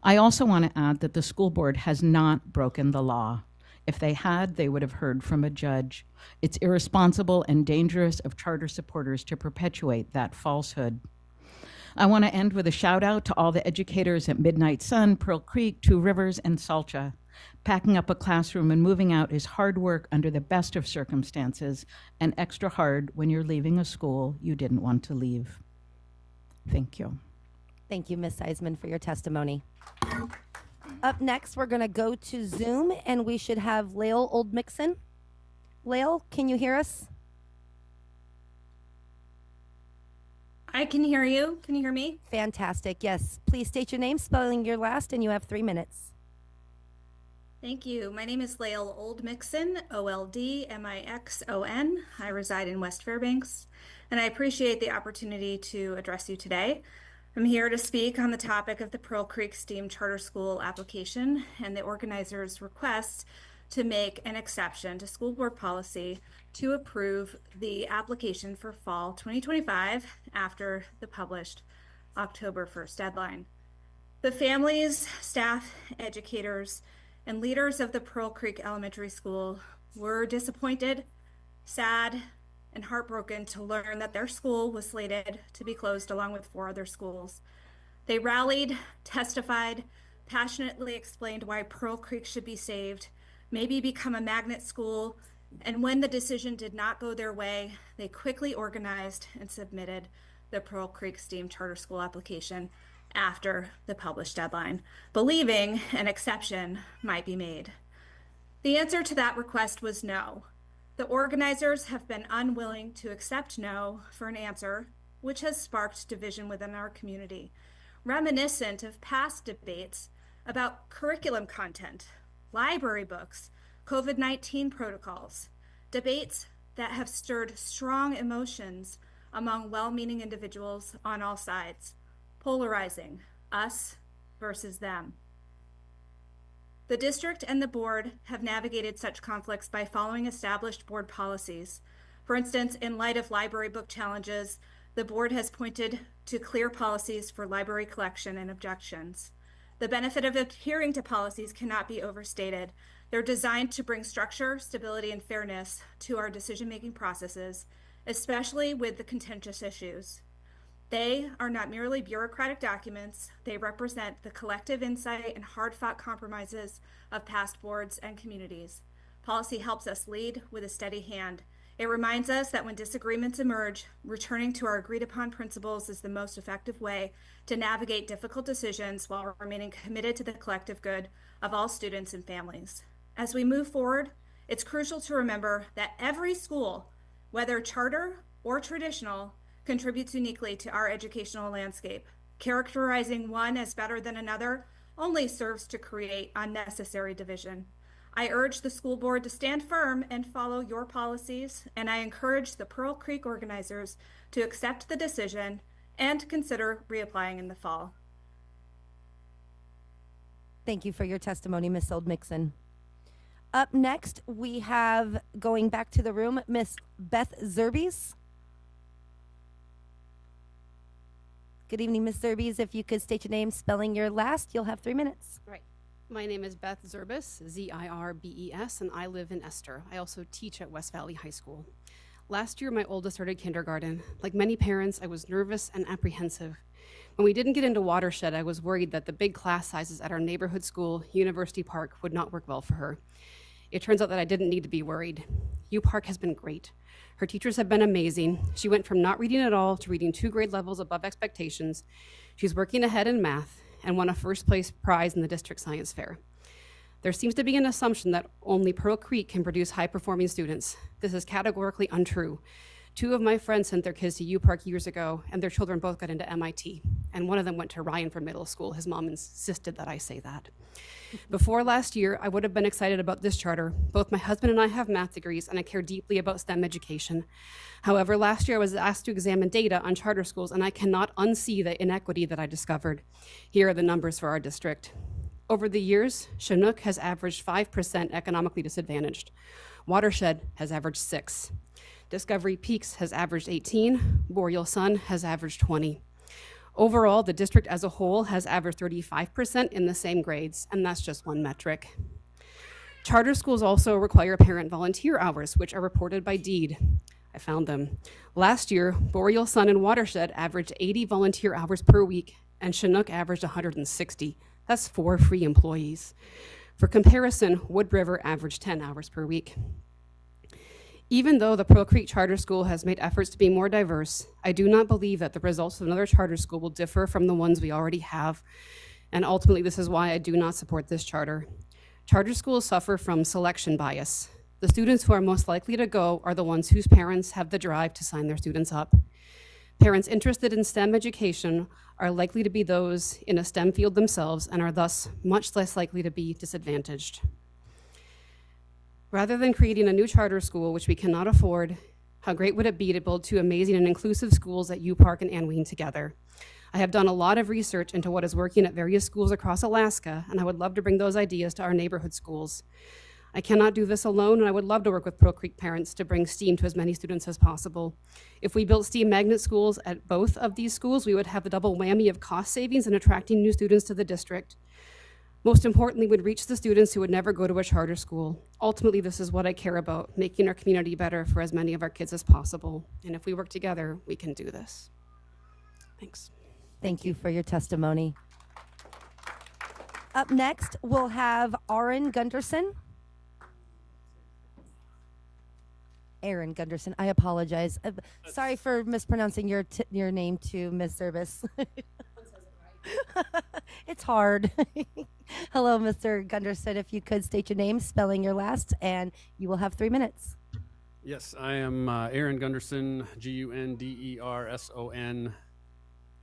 I also want to add that the school board has not broken the law. If they had, they would have heard from a judge. It's irresponsible and dangerous of charter supporters to perpetuate that falsehood. I want to end with a shout out to all the educators at Midnight Sun, Pearl Creek, Two Rivers, and Salcha. Packing up a classroom and moving out is hard work under the best of circumstances and extra hard when you're leaving a school you didn't want to leave. Thank you. Thank you, Ms. Eisman, for your testimony. Up next, we're going to go to Zoom, and we should have Lael Oldmixon. Lael, can you hear us? I can hear you. Can you hear me? Fantastic, yes. Please state your name, spelling your last, and you have 3 minutes. Thank you. My name is Lael Oldmixon, Oldmixon. I reside in West Fairbanks, and I appreciate the opportunity to address you today. I'm here to speak on the topic of the Pearl Creek STEAM Charter School application and the organizers' request to make an exception to school board policy to approve the application for fall 2025 after the published October 1st deadline. The families, staff, educators, and leaders of the Pearl Creek Elementary School were disappointed, sad, and heartbroken to learn that their school was slated to be closed along with 4 other schools. They rallied, testified, passionately explained why Pearl Creek should be saved, maybe become a magnet school, And when the decision did not go their way, they quickly organized and submitted the Pearl Creek STEAM Charter School application after the published deadline, believing an exception might be made. The answer to that request was no. The organizers have been unwilling to accept no for an answer, which has sparked division within our community, reminiscent of past debates about curriculum content, library books, COVID-19 protocols, debates that have stirred strong emotions among well-meaning individuals on all sides, polarizing us versus them. The district and the board have navigated such conflicts by following established board policies. For instance, in light of library book challenges, the board has pointed to clear policies for library collection and objections. The benefit of adhering to policies cannot be overstated. They're designed to bring structure, stability, and fairness to our decision-making processes, especially with the contentious issues. They are not merely bureaucratic documents. They represent the collective insight and hard-fought compromises of past boards and communities. Policy helps us lead with a steady hand. It reminds us that when disagreements emerge, returning to our agreed-upon principles is the most effective way to navigate difficult decisions while remaining committed to the collective good of all students and families. As we move forward, it's crucial to remember that every school, whether charter or traditional, contributes uniquely to our educational landscape. Characterizing one as better than another only serves to create unnecessary division. I urge the school board to stand firm and follow your policies, and I encourage the Pearl Creek organizers to accept the decision and consider reapplying in the fall. Thank you for your testimony, Ms. Oldmixon. Up next, we have, going back to the room, Miss Beth Zerbies. Good evening, Ms. Zerbies. If you could state your name, spelling your last, you'll have 3 minutes. Right. My name is Beth Zerbes, Z-I-R-B-E-S, and I live in Esther. I also teach at West Valley High School. Last year, my oldest started kindergarten. Like many parents, I was nervous and apprehensive. When we didn't get into Watershed, I was worried that the big class sizes at our neighborhood school, University Park, would not work well for her. It turns out that I didn't need to be worried. U Park has been great. Her teachers have been amazing. She went from not reading at all to reading 2 grade levels above expectations. She's working ahead in math and won a first place prize in the district science fair. There seems to be an assumption that only Pearl Creek can produce high-performing students. This is categorically untrue. 2 of my friends sent their kids to U Park years ago, and their children both got into MIT. And one of them went to Ryan for middle school. His mom insisted that I say that. Before last year, I would have been excited about this charter. Both my husband and I have math degrees, and I care deeply about STEM education. However, last year I was asked to examine data on charter schools, and I cannot unsee the inequity that I discovered. Here are the numbers for our district. Over the years, Chinook has averaged 5% economically disadvantaged. Watershed has averaged 6. Discovery Peaks has averaged 18. Boreal Sun has averaged 20. Overall, the district as a whole has averaged 35% in the same grades, and that's just one metric. Charter schools also require parent volunteer hours, which are reported by deed. I found them. Last year, Boreal Sun and Watershed averaged 80 volunteer hours per week, and Chinook averaged 160. That's 4 free employees. For comparison, Wood River averaged 10 hours per week. Even though the Pearl Creek Charter School has made efforts to be more diverse, I do not believe that the results of another charter school will differ from the ones we already have. And ultimately, this is why I do not support this charter. Charter schools suffer from selection bias. The students who are most likely to go are the ones whose parents have the drive to sign their students up. Parents interested in STEM education are likely to be those in a STEM field themselves and are thus much less likely to be disadvantaged. Rather than creating a new charter school, which we cannot afford, how great would it be to build 2 amazing and inclusive schools at U Park and Anween together? I have done a lot of research into what is working at various schools across Alaska, and I would love to bring those ideas to our neighborhood schools. I cannot do this alone, and I would love to work with Pearl Creek parents to bring STEAM to as many students as possible. If we built STEAM magnet schools at both of these schools, we would have the double whammy of cost savings and attracting new students to the district. Most importantly, we'd reach the students who would never go to a charter school. Ultimately, this is what I care about, making our community better for as many of our kids as possible. And if we work together, we can do this. Thanks. Thank you for your testimony. Up next, we'll have Aaron Gunderson. Aaron Gunderson. I apologize. Sorry for mispronouncing your name too, Ms. Zerbis. It's hard. Hello, Mr. Gunderson. If you could state your name, spelling your last, and you will have 3 minutes. Yes, I am Aaron Gunderson, Gunderson.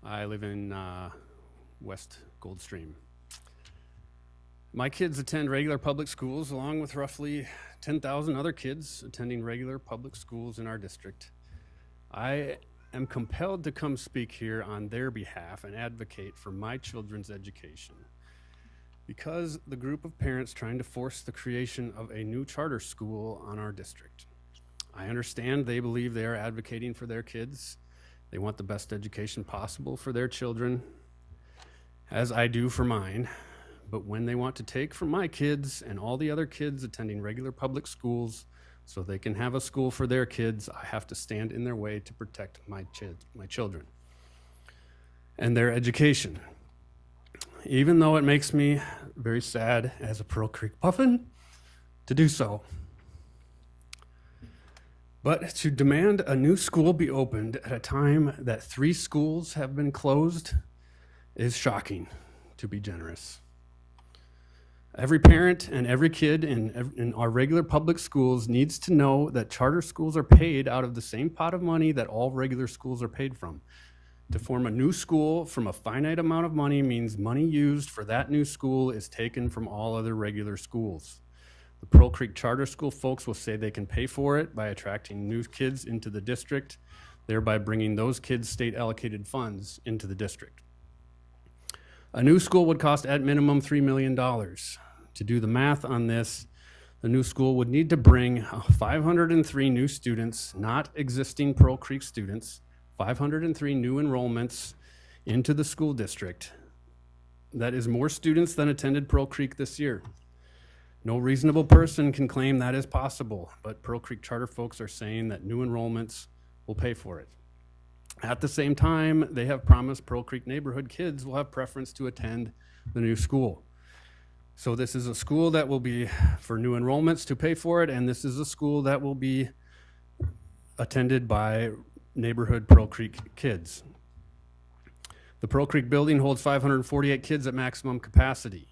I live in West Goldstream. My kids attend regular public schools along with roughly 10,000 other kids attending regular public schools in our district. I am compelled to come speak here on their behalf and advocate for my children's education. Because the group of parents trying to force the creation of a new charter school on our district. I understand they believe they are advocating for their kids. They want the best education possible for their children, as I do for mine. But when they want to take from my kids and all the other kids attending regular public schools so they can have a school for their kids, I have to stand in their way to protect my children and their education. Even though it makes me very sad as a Pearl Creek Puffin to do so. But to demand a new school be opened at a time that 3 schools have been closed is shocking, to be generous. Every parent and every kid in our regular public schools needs to know that charter schools are paid out of the same pot of money that all regular schools are paid from. To form a new school from a finite amount of money means money used for that new school is taken from all other regular schools. The Pearl Creek Charter School folks will say they can pay for it by attracting new kids into the district, thereby bringing those kids' state allocated funds into the district. A new school would cost at minimum $3 million. To do the math on this, the new school would need to bring 503 new students, not existing Pearl Creek students, 503 new enrollments into the school district. That is more students than attended Pearl Creek this year. No reasonable person can claim that is possible, but Pearl Creek charter folks are saying that new enrollments will pay for it. At the same time, they have promised Pearl Creek neighborhood kids will have preference to attend the new school. So this is a school that will be for new enrollments to pay for it, and this is a school that will be attended by neighborhood Pearl Creek kids. The Pearl Creek building holds 548 kids at maximum capacity.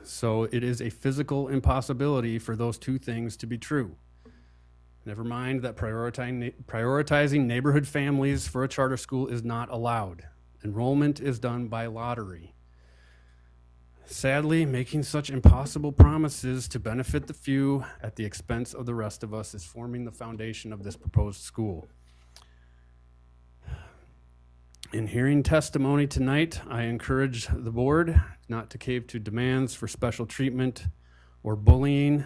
So it is a physical impossibility for those 2 things to be true. Never mind that prioritizing neighborhood families for a charter school is not allowed. Enrollment is done by lottery. Sadly, making such impossible promises to benefit the few at the expense of the rest of us is forming the foundation of this proposed school. In hearing testimony tonight, I encourage the board not to cave to demands for special treatment or bullying.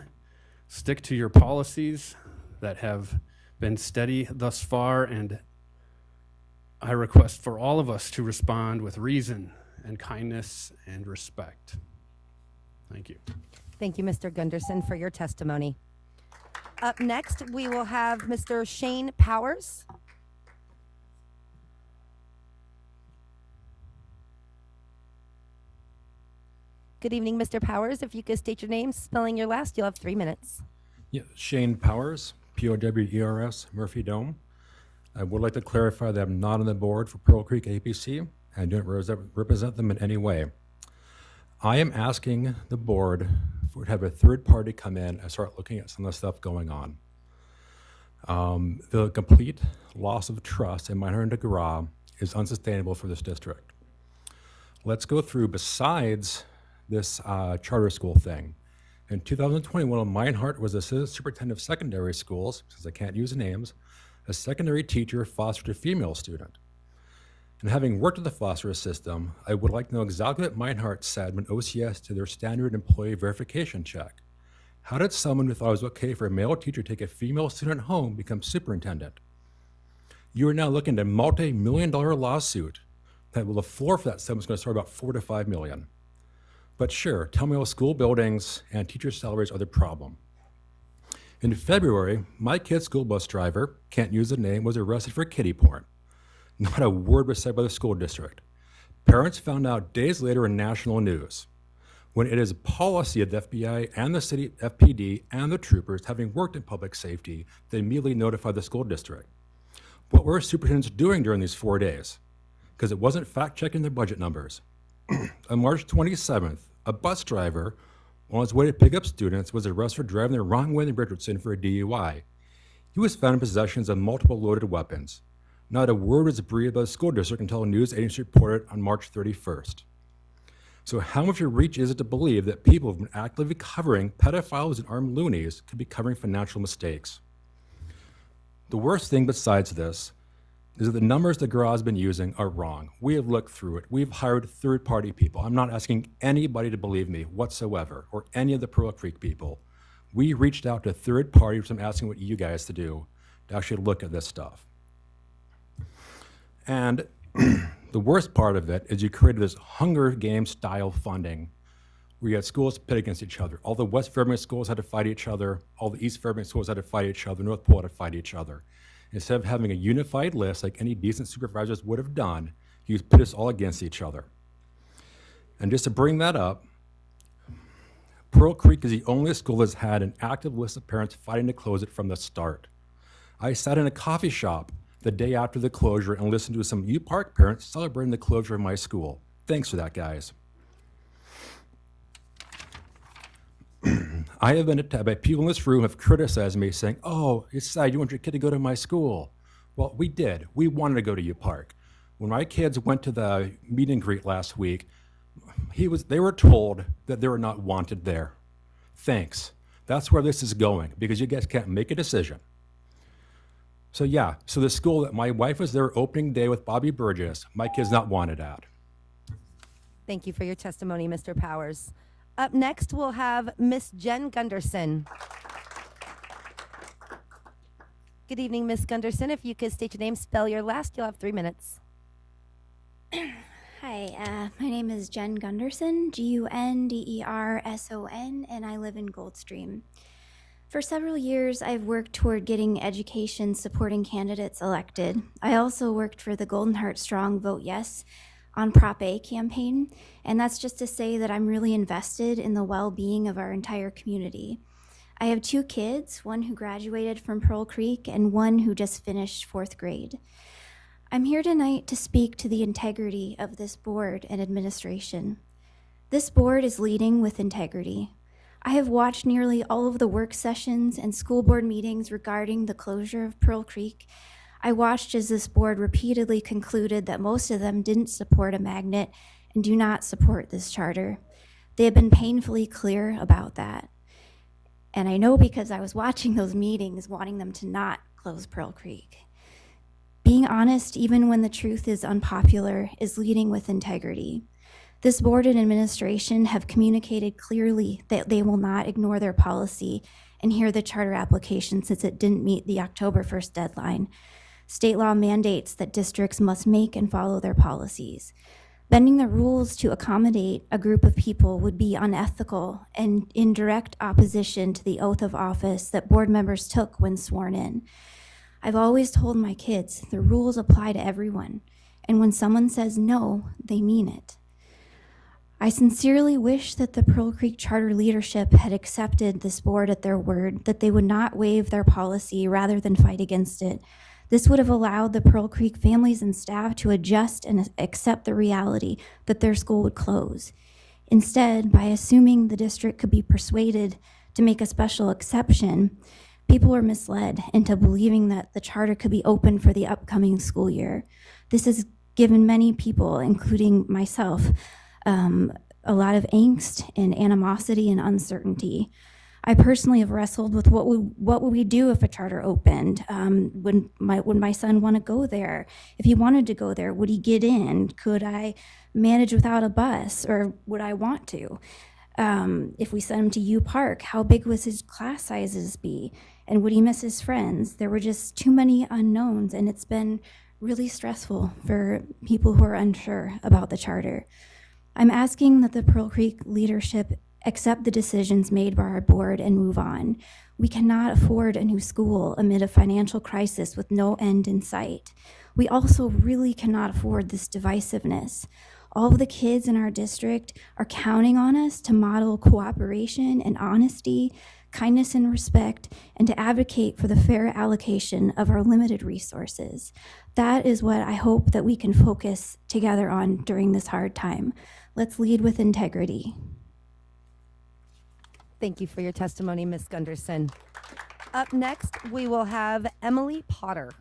Stick to your policies that have been steady thus far, and I request for all of us to respond with reason and kindness and respect. Thank you. Thank you, Mr. Gunderson, for your testimony. Up next, we will have Mr. Shane Powers. Good evening, Mr. Powers. If you could state your name, spelling your last, you'll have 3 minutes. Yeah, Shane Powers, P-O-W-E-R-S, Murphy Dome. I would like to clarify that I'm not on the board for Pearl Creek APC. I don't represent them in any way. I am asking the board to have a third party come in and start looking at some of the stuff going on. The complete loss of trust in Minehart and DeGraw is unsustainable for this district. Let's go through, besides this charter school thing. In 2021, Minehart was assistant superintendent of secondary schools, since I can't use names, a secondary teacher fostered a female student. And having worked with the foster system, I would like to know exactly what Minehart said when OCS did their standard employee verification check. How did someone who thought it was okay for a male teacher to take a female student home become superintendent? You are now looking at a multi-million-dollar lawsuit that the floor for that sum is going to start about $4 to $5 million. But sure, tell me how school buildings and teacher salaries are the problem. In February, my kid's school bus driver, can't use the name, was arrested for kiddie porn. Not a word was said by the school district. Parents found out days later in national news. when it is a policy of the FBI and the city FPD and the troopers, having worked in public safety, they immediately notify the school district. What were superintendents doing during these 4 days? Because it wasn't fact-checking their budget numbers. On March 27th, a bus driver on his way to pick up students was arrested for driving the wrong way in Richardson for a DUI. He was found in possession of multiple loaded weapons. Not a word was breathed by the school district until a news agency reported on March 31st. So how much of a reach is it to believe that people who've been actively covering pedophiles and armed loonies could be covering financial mistakes? The worst thing besides this is that the numbers that GRA's been using are wrong. We have looked through it. We've hired third-party people. I'm not asking anybody to believe me whatsoever, or any of the Pearl Creek people. We reached out to third parties, which I'm asking what you guys to do, to actually look at this stuff. And the worst part of it is you created this Hunger Games style funding where you had schools pit against each other. All the West Fairbanks schools had to fight each other. All the East Fairbanks schools had to fight each other. North Pole had to fight each other. Instead of having a unified list like any decent supervisors would have done, you put us all against each other. And just to bring that up, Pearl Creek is the only school that's had an active list of parents fighting to close it from the start. I sat in a coffee shop the day after the closure and listened to some U Park parents celebrating the closure of my school. Thanks for that, guys. I have been attacked by people in this room who have criticized me saying, oh, it's sad you want your kid to go to my school. Well, we did. We wanted to go to U Park. When my kids went to the meet and greet last week, they were told that they were not wanted there. Thanks. That's where this is going, because you guys can't make a decision. So yeah, so the school that my wife was there opening day with Bobby Burgess, my kid's not wanted at. Thank you for your testimony, Mr. Powers. Up next, we'll have Miss Jen Gunderson. Good evening, Miss Gunderson. If you could state your name, spell your last, you'll have 3 minutes. Hi, my name is Jen Gunderson, Gunderson, and I live in Goldstream. For several years, I've worked toward getting education supporting candidates elected. I also worked for the Golden Heart Strong Vote Yes on Prop A campaign, and that's just to say that I'm really invested in the well-being of our entire community. I have 2 kids, one who graduated from Pearl Creek and one who just finished 4th grade. I'm here tonight to speak to the integrity of this board and administration. This board is leading with integrity. I have watched nearly all of the work sessions and school board meetings regarding the closure of Pearl Creek. I watched as this board repeatedly concluded that most of them didn't support a magnet and do not support this charter. They have been painfully clear about that. And I know because I was watching those meetings wanting them to not close Pearl Creek. Being honest, even when the truth is unpopular, is leading with integrity. This board and administration have communicated clearly that they will not ignore their policy and hear the charter application since it didn't meet the October 1st deadline. State law mandates that districts must make and follow their policies. Bending the rules to accommodate a group of people would be unethical and in direct opposition to the oath of office that board members took when sworn in. I've always told my kids the rules apply to everyone, and when someone says no, they mean it. I sincerely wish that the Pearl Creek Charter leadership had accepted this board at their word, that they would not waive their policy rather than fight against it. This would have allowed the Pearl Creek families and staff to adjust and accept the reality that their school would close. Instead, by assuming the district could be persuaded to make a special exception, people were misled into believing that the charter could be open for the upcoming school year. This has given many people, including myself, a lot of angst and animosity and uncertainty. I personally have wrestled with what would we do if a charter opened? Would my son want to go there? If he wanted to go there, would he get in? Could I manage without a bus, or would I want to? If we sent him to U Park, how big would his class sizes be? And would he miss his friends? There were just too many unknowns, and it's been really stressful for people who are unsure about the charter. I'm asking that the Pearl Creek leadership accept the decisions made by our board and move on. We cannot afford a new school amid a financial crisis with no end in sight. We also really cannot afford this divisiveness. All of the kids in our district are counting on us to model cooperation and honesty, kindness and respect, and to advocate for the fair allocation of our limited resources. That is what I hope that we can focus together on during this hard time. Let's lead with integrity. Thank you for your testimony, Ms. Gunderson. Up next, we will have Emily Potter.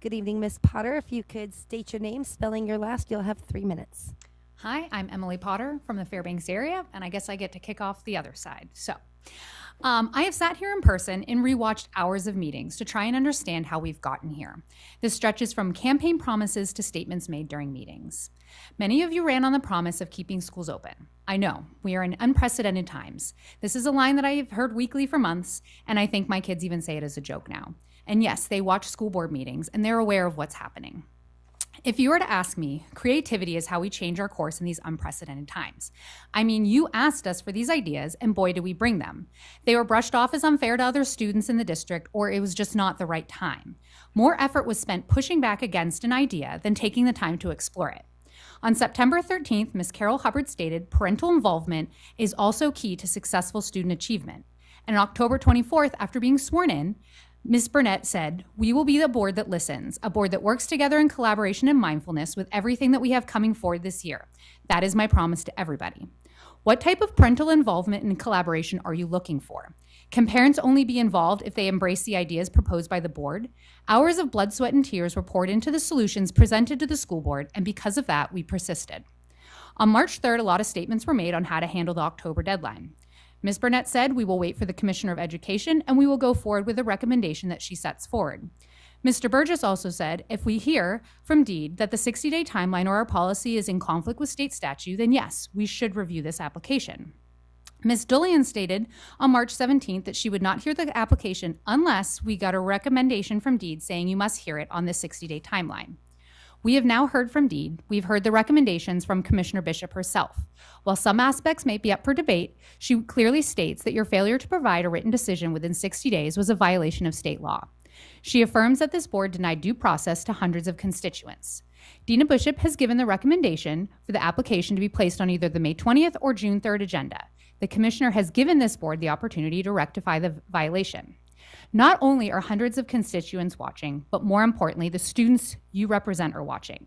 Good evening, Ms. Potter. If you could state your name, spelling your last, you'll have 3 minutes. Hi, I'm Emily Potter from the Fairbanks area, and I guess I get to kick off the other side. So, I have sat here in person and rewatched hours of meetings to try and understand how we've gotten here. This stretches from campaign promises to statements made during meetings. Many of you ran on the promise of keeping schools open. I know, we are in unprecedented times. This is a line that I have heard weekly for months, and I think my kids even say it as a joke now. And yes, they watch school board meetings, and they're aware of what's happening. If you were to ask me, creativity is how we change our course in these unprecedented times. I mean, you asked us for these ideas, and boy, did we bring them. They were brushed off as unfair to other students in the district, or it was just not the right time. More effort was spent pushing back against an idea than taking the time to explore it. On September 13th, Ms. Carol Hubbard stated, parental involvement is also key to successful student achievement. And on October 24th, after being sworn in, Ms. Burnett said, we will be the board that listens, a board that works together in collaboration and mindfulness with everything that we have coming forward this year. That is my promise to everybody. What type of parental involvement and collaboration are you looking for? Can parents only be involved if they embrace the ideas proposed by the board? Hours of blood, sweat, and tears were poured into the solutions presented to the school board, and because of that, we persisted. On March 3rd, a lot of statements were made on how to handle the October deadline. Ms. Burnett said, we will wait for the Commissioner of Education and we will go forward with the recommendation that she sets forward. Mr. Burgess also said, if we hear from DEED that the 60-day timeline or our policy is in conflict with state statute, then yes, we should review this application. Ms. Dullian stated on March 17th that she would not hear the application unless we got a recommendation from DEED saying you must hear it on the 60-day timeline. We have now heard from DEED. We've heard the recommendations from Commissioner Bishop herself. While some aspects may be up for debate, she clearly states that your failure to provide a written decision within 60 days was a violation of state law. She affirms that this board denied due process to hundreds of constituents. Dina Bishop has given the recommendation for the application to be placed on either the May 20th or June 3rd agenda. The Commissioner has given this board the opportunity to rectify the violation. Not only are hundreds of constituents watching, but more importantly, the students you represent are watching.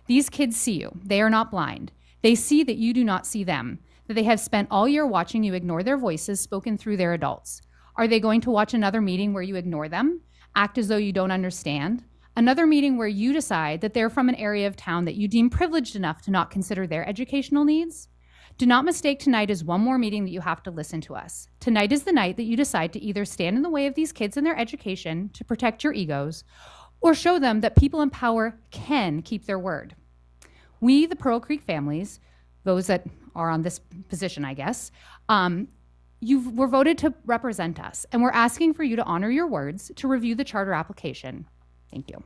These kids see you. They are not blind. They see that you do not see them, that they have spent all year watching you ignore their voices spoken through their adults. Are they going to watch another meeting where you ignore them, act as though you don't understand? Another meeting where you decide that they're from an area of town that you deem privileged enough to not consider their educational needs? Do not mistake tonight as one more meeting that you have to listen to us. Tonight is the night that you decide to either stand in the way of these kids and their education to protect your egos, or show them that people in power can keep their word. We, the Pearl Creek families, those that are on this position, I guess, you were voted to represent us, and we're asking for you to honor your words to review the charter application. Thank you.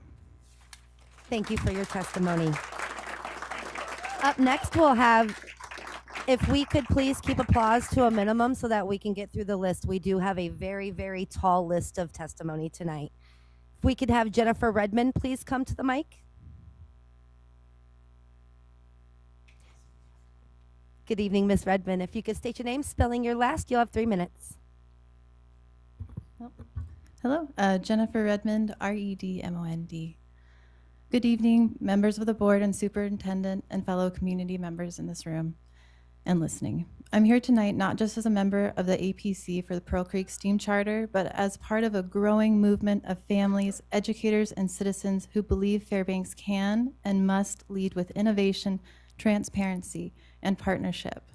Thank you for your testimony. Up next, we'll have, if we could please keep applause to a minimum so that we can get through the list. We do have a very, very tall list of testimony tonight. If we could have Jennifer Redmond please come to the mic. Good evening, Ms. Redmond. If you could state your name, spelling your last, you'll have 3 minutes. Hello, Jennifer Redmond, R-E-D-M-O-N-D. Good evening, members of the board and superintendent and fellow community members in this room and listening. I'm here tonight not just as a member of the APC for the Pearl Creek STEAM Charter, but as part of a growing movement of families, educators, and citizens who believe Fairbanks can and must lead with innovation, transparency, and partnership.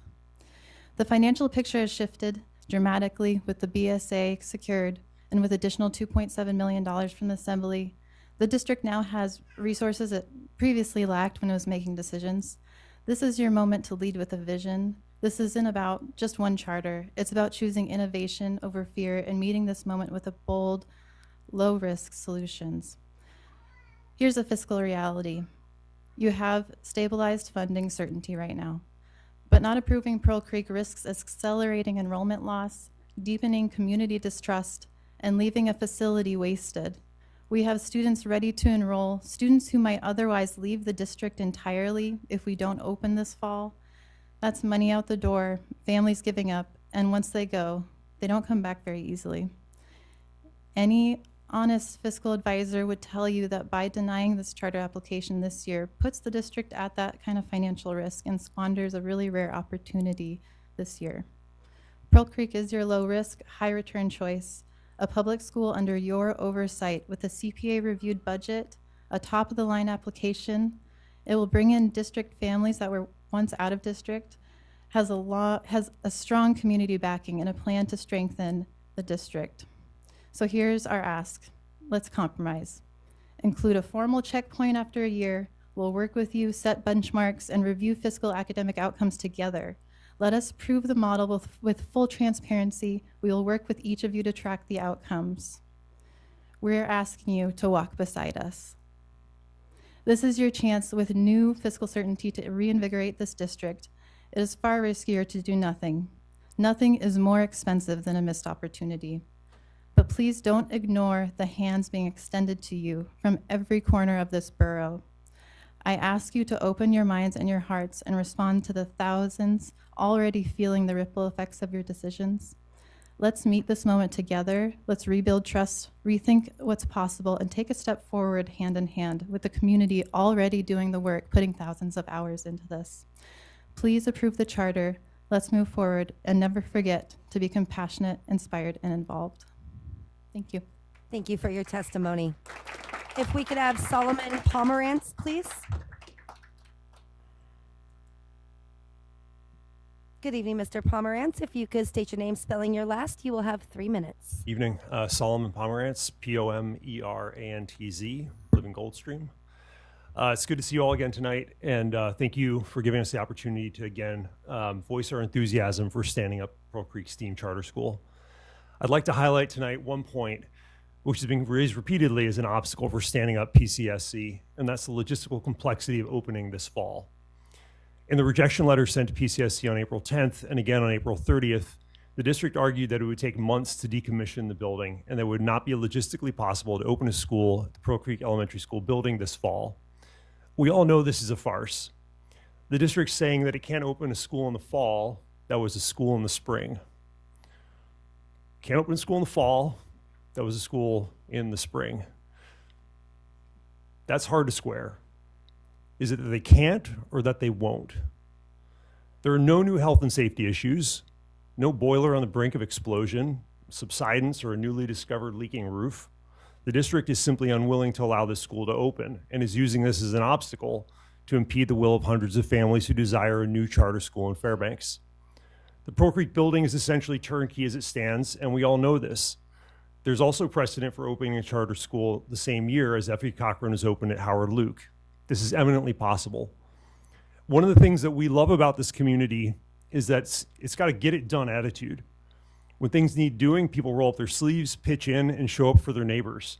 The financial picture has shifted dramatically with the BSA secured and with additional $2.7 million from the Assembly. The district now has resources it previously lacked when it was making decisions. This is your moment to lead with a vision. This isn't about just one charter. It's about choosing innovation over fear and meeting this moment with a bold, low-risk solutions. Here's a fiscal reality. You have stabilized funding certainty right now, but not approving Pearl Creek risks accelerating enrollment loss, deepening community distrust, and leaving a facility wasted. We have students ready to enroll, students who might otherwise leave the district entirely if we don't open this fall. That's money out the door, families giving up, and once they go, they don't come back very easily. Any honest fiscal advisor would tell you that by denying this charter application this year puts the district at that kind of financial risk and squanders a really rare opportunity this year. Pearl Creek is your low risk, high return choice, a public school under your oversight with a CPA reviewed budget, a top of the line application. It will bring in district families that were once out of district, has a strong community backing and a plan to strengthen the district. So here's our ask. Let's compromise. Include a formal checkpoint after a year. We'll work with you, set benchmarks, and review fiscal academic outcomes together. Let us prove the model with full transparency. We will work with each of you to track the outcomes. We're asking you to walk beside us. This is your chance with new fiscal certainty to reinvigorate this district. It is far riskier to do nothing. Nothing is more expensive than a missed opportunity. But please don't ignore the hands being extended to you from every corner of this borough. I ask you to open your minds and your hearts and respond to the thousands already feeling the ripple effects of your decisions. Let's meet this moment together. Let's rebuild trust, rethink what's possible, and take a step forward hand in hand with the community already doing the work, putting thousands of hours into this. Please approve the charter. Let's move forward and never forget to be compassionate, inspired, and involved. Thank you. Thank you for your testimony. If we could have Solomon Pomerantz, please. Good evening, Mr. Pomerantz. If you could state your name, spelling your last, you will have 3 minutes. Evening. Solomon Pomerantz, Pomerantz, live in Goldstream. It's good to see you all again tonight, and thank you for giving us the opportunity to again voice our enthusiasm for standing up Pearl Creek STEAM Charter School. I'd like to highlight tonight one point which has been raised repeatedly as an obstacle for standing up PCSC, and that's the logistical complexity of opening this fall. In the rejection letter sent to PCSC on April 10th and again on April 30th, the district argued that it would take months to decommission the building and that it would not be logistically possible to open a school at the Pearl Creek Elementary School building this fall. We all know this is a farce. The district's saying that it can't open a school in the fall that was a school in the spring. Can't open a school in the fall that was a school in the spring. That's hard to square. Is it that they can't or that they won't? There are no new health and safety issues, no boiler on the brink of explosion, subsidence, or a newly discovered leaking roof. The district is simply unwilling to allow this school to open and is using this as an obstacle to impede the will of hundreds of families who desire a new charter school in Fairbanks. The Pearl Creek building is essentially turnkey as it stands, and we all know this. There's also precedent for opening a charter school the same year as Effie Cochran is opened at Howard Luke. This is eminently possible. One of the things that we love about this community is that it's got a get it done attitude. When things need doing, people roll up their sleeves, pitch in, and show up for their neighbors.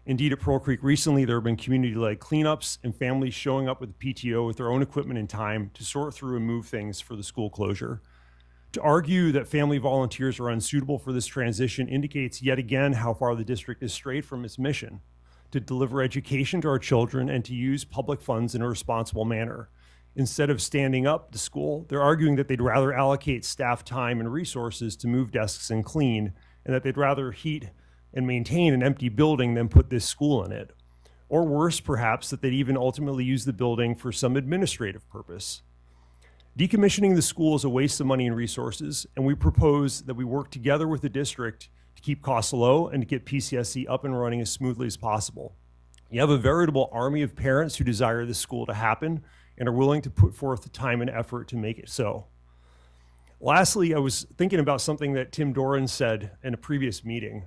Indeed, at Pearl Creek recently, there have been community-led cleanups and families showing up with the PTO with their own equipment and time to sort through and move things for the school closure. To argue that family volunteers are unsuitable for this transition indicates yet again how far the district is strayed from its mission to deliver education to our children and to use public funds in a responsible manner. Instead of standing up the school, they're arguing that they'd rather allocate staff time and resources to move desks and clean, and that they'd rather heat and maintain an empty building than put this school in it. Or worse, perhaps, that they'd even ultimately use the building for some administrative purpose. Decommissioning the school is a waste of money and resources, and we propose that we work together with the district to keep costs low and to get PCSC up and running as smoothly as possible. You have a veritable army of parents who desire this school to happen and are willing to put forth the time and effort to make it so. Lastly, I was thinking about something that Tim Doran said in a previous meeting.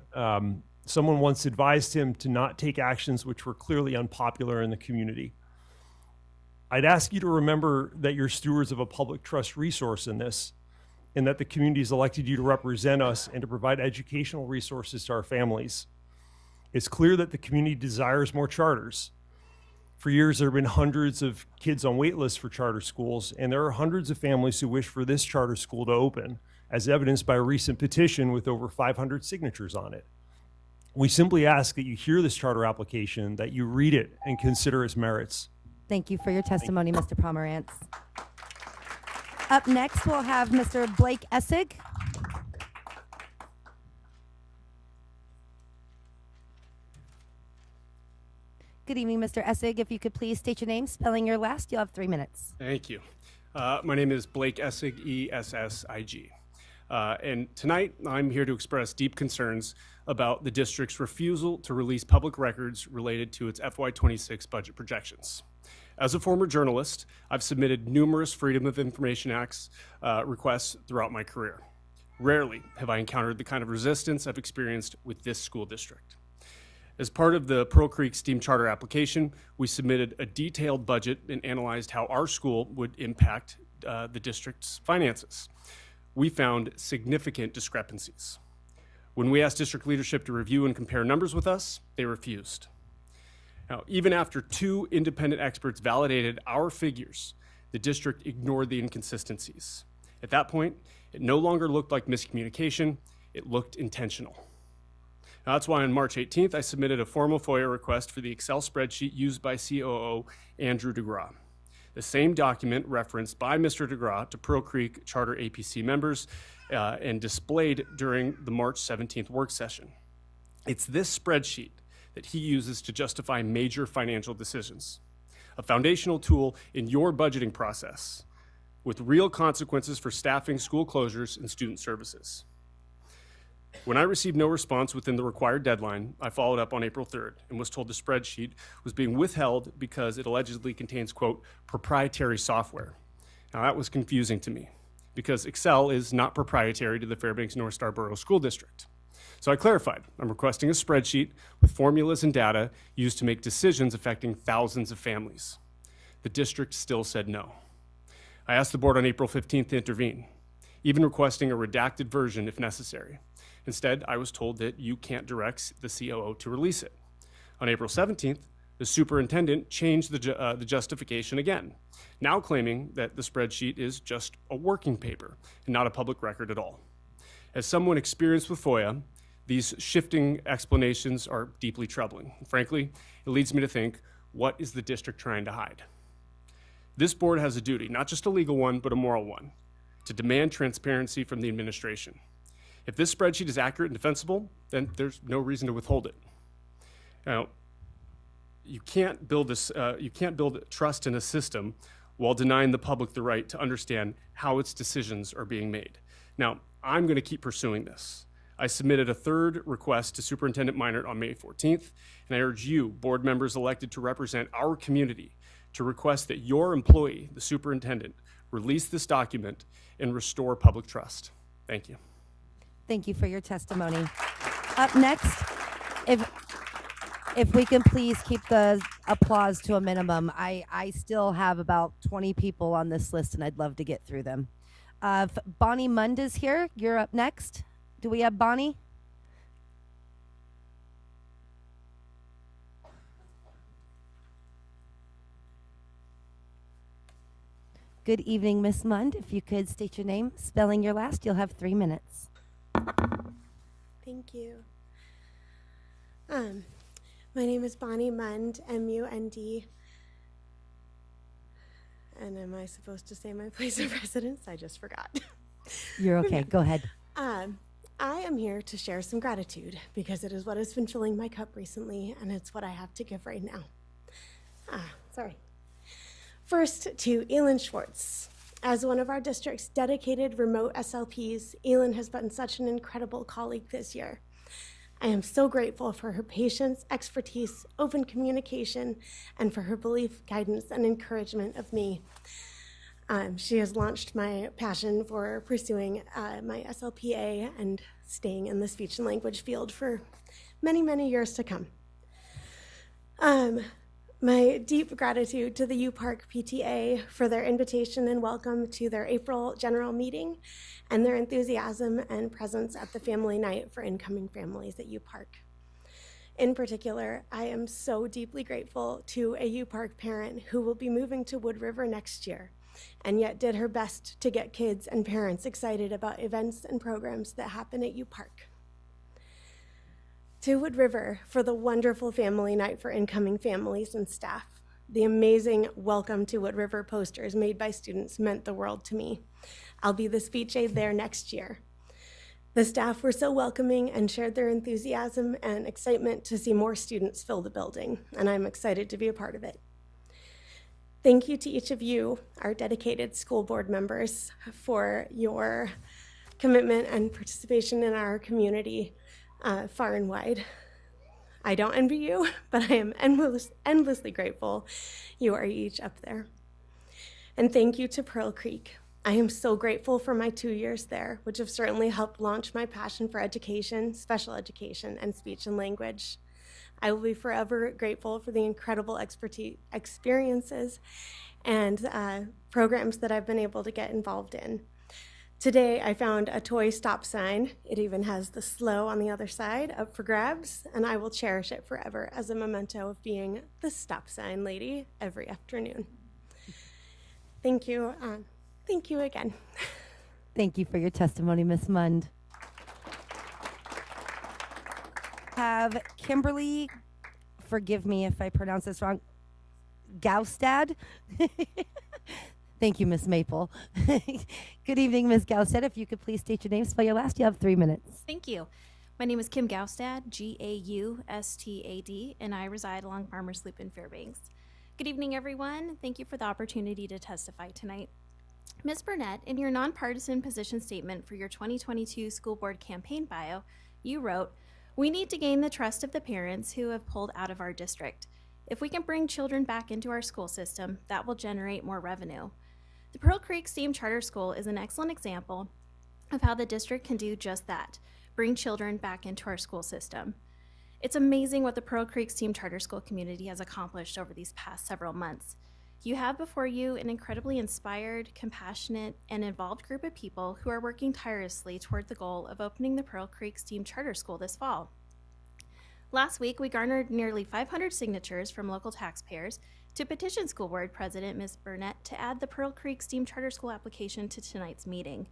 Someone once advised him to not take actions which were clearly unpopular in the community. I'd ask you to remember that you're stewards of a public trust resource in this, and that the community has elected you to represent us and to provide educational resources to our families. It's clear that the community desires more charters. For years, there have been hundreds of kids on wait lists for charter schools, and there are hundreds of families who wish for this charter school to open, as evidenced by a recent petition with over 500 signatures on it. We simply ask that you hear this charter application, that you read it and consider its merits. Thank you for your testimony, Mr. Pomerantz. Up next, we'll have Mr. Blake Essig. Good evening, Mr. Essig. If you could please state your name, spelling your last, you'll have 3 minutes. Thank you. My name is Blake Essig, E-S-S-I-G. And tonight, I'm here to express deep concerns about the district's refusal to release public records related to its FY26 budget projections. As a former journalist, I've submitted numerous Freedom of Information Act requests throughout my career. Rarely have I encountered the kind of resistance I've experienced with this school district. As part of the Pearl Creek STEAM Charter application, we submitted a detailed budget and analyzed how our school would impact the district's finances. We found significant discrepancies. When we asked district leadership to review and compare numbers with us, they refused. Now, even after 2 independent experts validated our figures, the district ignored the inconsistencies. At that point, it no longer looked like miscommunication, it looked intentional. Now, that's why on March 18th, I submitted a formal FOIA request for the Excel spreadsheet used by COO Andrew DeGraw. The same document referenced by Mr. DeGraw to Pearl Creek Charter APC members and displayed during the March 17th work session. It's this spreadsheet that he uses to justify major financial decisions, a foundational tool in your budgeting process with real consequences for staffing, school closures, and student services. When I received no response within the required deadline, I followed up on April 3rd and was told the spreadsheet was being withheld because it allegedly contains, quote, proprietary software. Now that was confusing to me because Excel is not proprietary to the Fairbanks North Star Borough School District. So I clarified, I'm requesting a spreadsheet with formulas and data used to make decisions affecting thousands of families. The district still said no. I asked the board on April 15th to intervene, even requesting a redacted version if necessary. Instead, I was told that you can't direct the COO to release it. On April 17th, the superintendent changed the justification again, now claiming that the spreadsheet is just a working paper and not a public record at all. As someone experienced with FOIA, these shifting explanations are deeply troubling. Frankly, it leads me to think, what is the district trying to hide? This board has a duty, not just a legal one, but a moral one, to demand transparency from the administration. If this spreadsheet is accurate and defensible, then there's no reason to withhold it. Now, you can't build trust in a system while denying the public the right to understand how its decisions are being made. Now, I'm going to keep pursuing this. I submitted a 3rd request to Superintendent Meinert on May 14th, and I urge you, board members elected to represent our community, to request that your employee, the superintendent, release this document and restore public trust. Thank you. Thank you for your testimony. Up next, if we can please keep the applause to a minimum. I still have about 20 people on this list, and I'd love to get through them. Bonnie Mund is here. You're up next. Do we have Bonnie? Good evening, Miss Mund. If you could state your name, spelling your last, you'll have 3 minutes. Thank you. My name is Bonnie Mund, M-U-N-D. And am I supposed to say my place of residence? I just forgot. You're okay. Go ahead. I am here to share some gratitude because it is what has been filling my cup recently, and it's what I have to give right now. Sorry. First, to Elin Schwartz. As one of our district's dedicated remote SLPs, Elin has been such an incredible colleague this year. I am so grateful for her patience, expertise, open communication, and for her belief, guidance, and encouragement of me. She has launched my passion for pursuing my SLPA and staying in the speech and language field for many, many years to come. My deep gratitude to the U Park PTA for their invitation and welcome to their April general meeting and their enthusiasm and presence at the family night for incoming families at U Park. In particular, I am so deeply grateful to a U Park parent who will be moving to Wood River next year and yet did her best to get kids and parents excited about events and programs that happen at U Park. To Wood River for the wonderful family night for incoming families and staff. The amazing Welcome to Wood River posters made by students meant the world to me. I'll be the speech aide there next year. The staff were so welcoming and shared their enthusiasm and excitement to see more students fill the building, and I'm excited to be a part of it. Thank you to each of you, our dedicated school board members, for your commitment and participation in our community far and wide. I don't envy you, but I am endlessly grateful you are each up there. And thank you to Pearl Creek. I am so grateful for my 2 years there, which have certainly helped launch my passion for education, special education, and speech and language. I will be forever grateful for the incredible experiences and programs that I've been able to get involved in. Today, I found a toy stop sign. It even has the slow on the other side up for grabs, and I will cherish it forever as a memento of being the stop sign lady every afternoon. Thank you. Thank you again. Thank you for your testimony, Ms. Mund. Have Kimberly, forgive me if I pronounce this wrong, Gaustad? Thank you, Ms. Maple. Good evening, Ms. Gaustad. If you could please state your name, spell your last. You have 3 minutes. Thank you. My name is Kim Gaustad, Gaustad, and I reside along Farmers Loop in Fairbanks. Good evening, everyone. Thank you for the opportunity to testify tonight. Ms. Burnett, in your nonpartisan position statement for your 2022 school board campaign bio, you wrote, "We need to gain the trust of the parents who have pulled out of our district. If we can bring children back into our school system, that will generate more revenue." The Pearl Creek STEAM Charter School is an excellent example of how the district can do just that, bring children back into our school system. It's amazing what the Pearl Creek STEAM Charter School community has accomplished over these past several months. You have before you an incredibly inspired, compassionate, and involved group of people who are working tirelessly toward the goal of opening the Pearl Creek STEAM Charter School this fall. Last week, we garnered nearly 500 signatures from local taxpayers to petition School Board President Ms. Burnett to add the Pearl Creek STEAM Charter School application to tonight's meeting.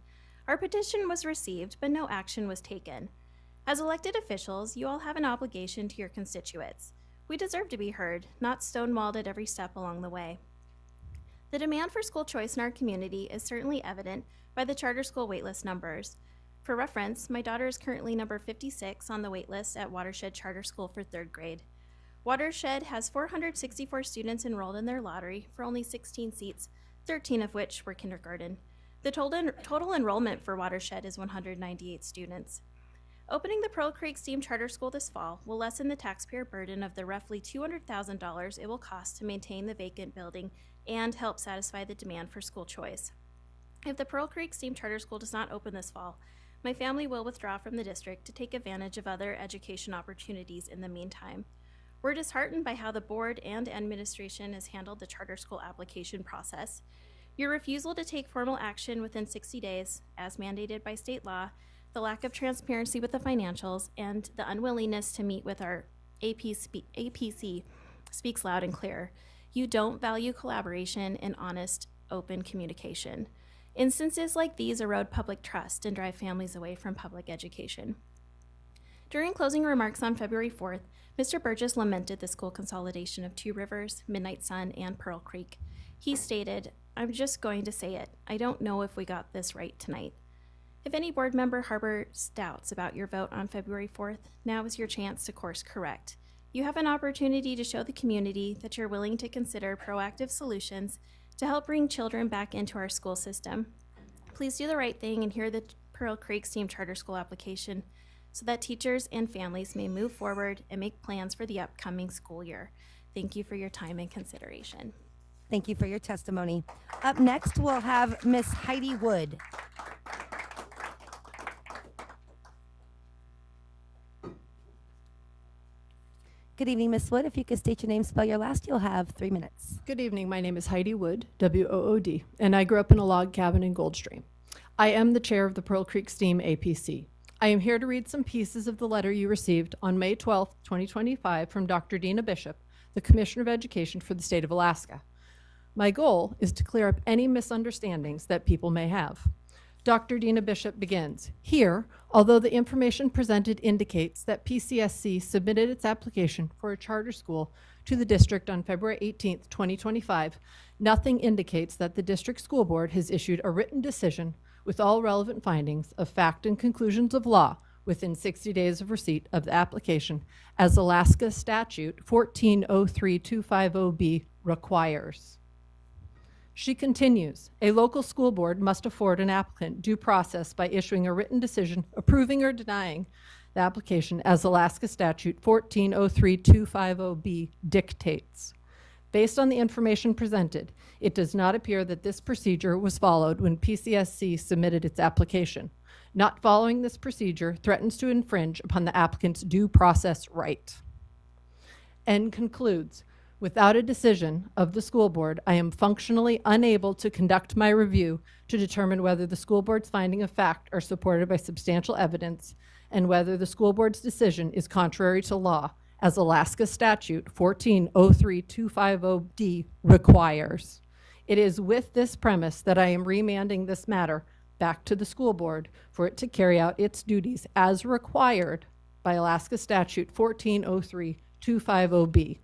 Our petition was received, but no action was taken. As elected officials, you all have an obligation to your constituents. We deserve to be heard, not stonewalled at every step along the way. The demand for school choice in our community is certainly evident by the charter school waitlist numbers. For reference, my daughter is currently number 56 on the waitlist at Watershed Charter School for 3rd grade. Watershed has 464 students enrolled in their lottery for only 16 seats, 13 of which were kindergarten. The total enrollment for Watershed is 198 students. Opening the Pearl Creek STEAM Charter School this fall will lessen the taxpayer burden of the roughly $200,000 it will cost to maintain the vacant building and help satisfy the demand for school choice. If the Pearl Creek STEAM Charter School does not open this fall, my family will withdraw from the district to take advantage of other education opportunities in the meantime. We're disheartened by how the board and administration has handled the charter school application process. Your refusal to take formal action within 60 days, as mandated by state law, the lack of transparency with the financials, and the unwillingness to meet with our APC speaks loud and clear. You don't value collaboration and honest, open communication. Instances like these erode public trust and drive families away from public education. During closing remarks on February 4th, Mr. Burgess lamented the school consolidation of Two Rivers, Midnight Sun, and Pearl Creek. He stated, "I'm just going to say it. I don't know if we got this right tonight." If any board member harbors doubts about your vote on February 4th, now is your chance to course correct. You have an opportunity to show the community that you're willing to consider proactive solutions to help bring children back into our school system. Please do the right thing and hear the Pearl Creek STEAM Charter School application so that teachers and families may move forward and make plans for the upcoming school year. Thank you for your time and consideration. Thank you for your testimony. Up next, we'll have Miss Heidi Wood. Good evening, Ms. Wood. If you could state your name, spell your last, you'll have 3 minutes. Good evening. My name is Heidi Wood, W-O-O-D, and I grew up in a log cabin in Goldstream. I am the chair of the Pearl Creek STEAM APC. I am here to read some pieces of the letter you received on May 12, 2025 from Dr. Dina Bishop, the Commissioner of Education for the state of Alaska. My goal is to clear up any misunderstandings that people may have. Dr. Dina Bishop begins. Here, although the information presented indicates that PCSC submitted its application for a charter school to the district on February 18th, 2025, nothing indicates that the district school board has issued a written decision with all relevant findings of fact and conclusions of law within 60 days of receipt of the application, as Alaska Statute 1403250B requires. She continues, a local school board must afford an applicant due process by issuing a written decision approving or denying the application as Alaska Statute 1403250B dictates. Based on the information presented, it does not appear that this procedure was followed when PCSC submitted its application. Not following this procedure threatens to infringe upon the applicant's due process right. And concludes, without a decision of the school board, I am functionally unable to conduct my review to determine whether the school board's finding of fact are supported by substantial evidence and whether the school board's decision is contrary to law, as Alaska Statute 1403250D requires. It is with this premise that I am remanding this matter back to the school board for it to carry out its duties as required by Alaska Statute 1403250B.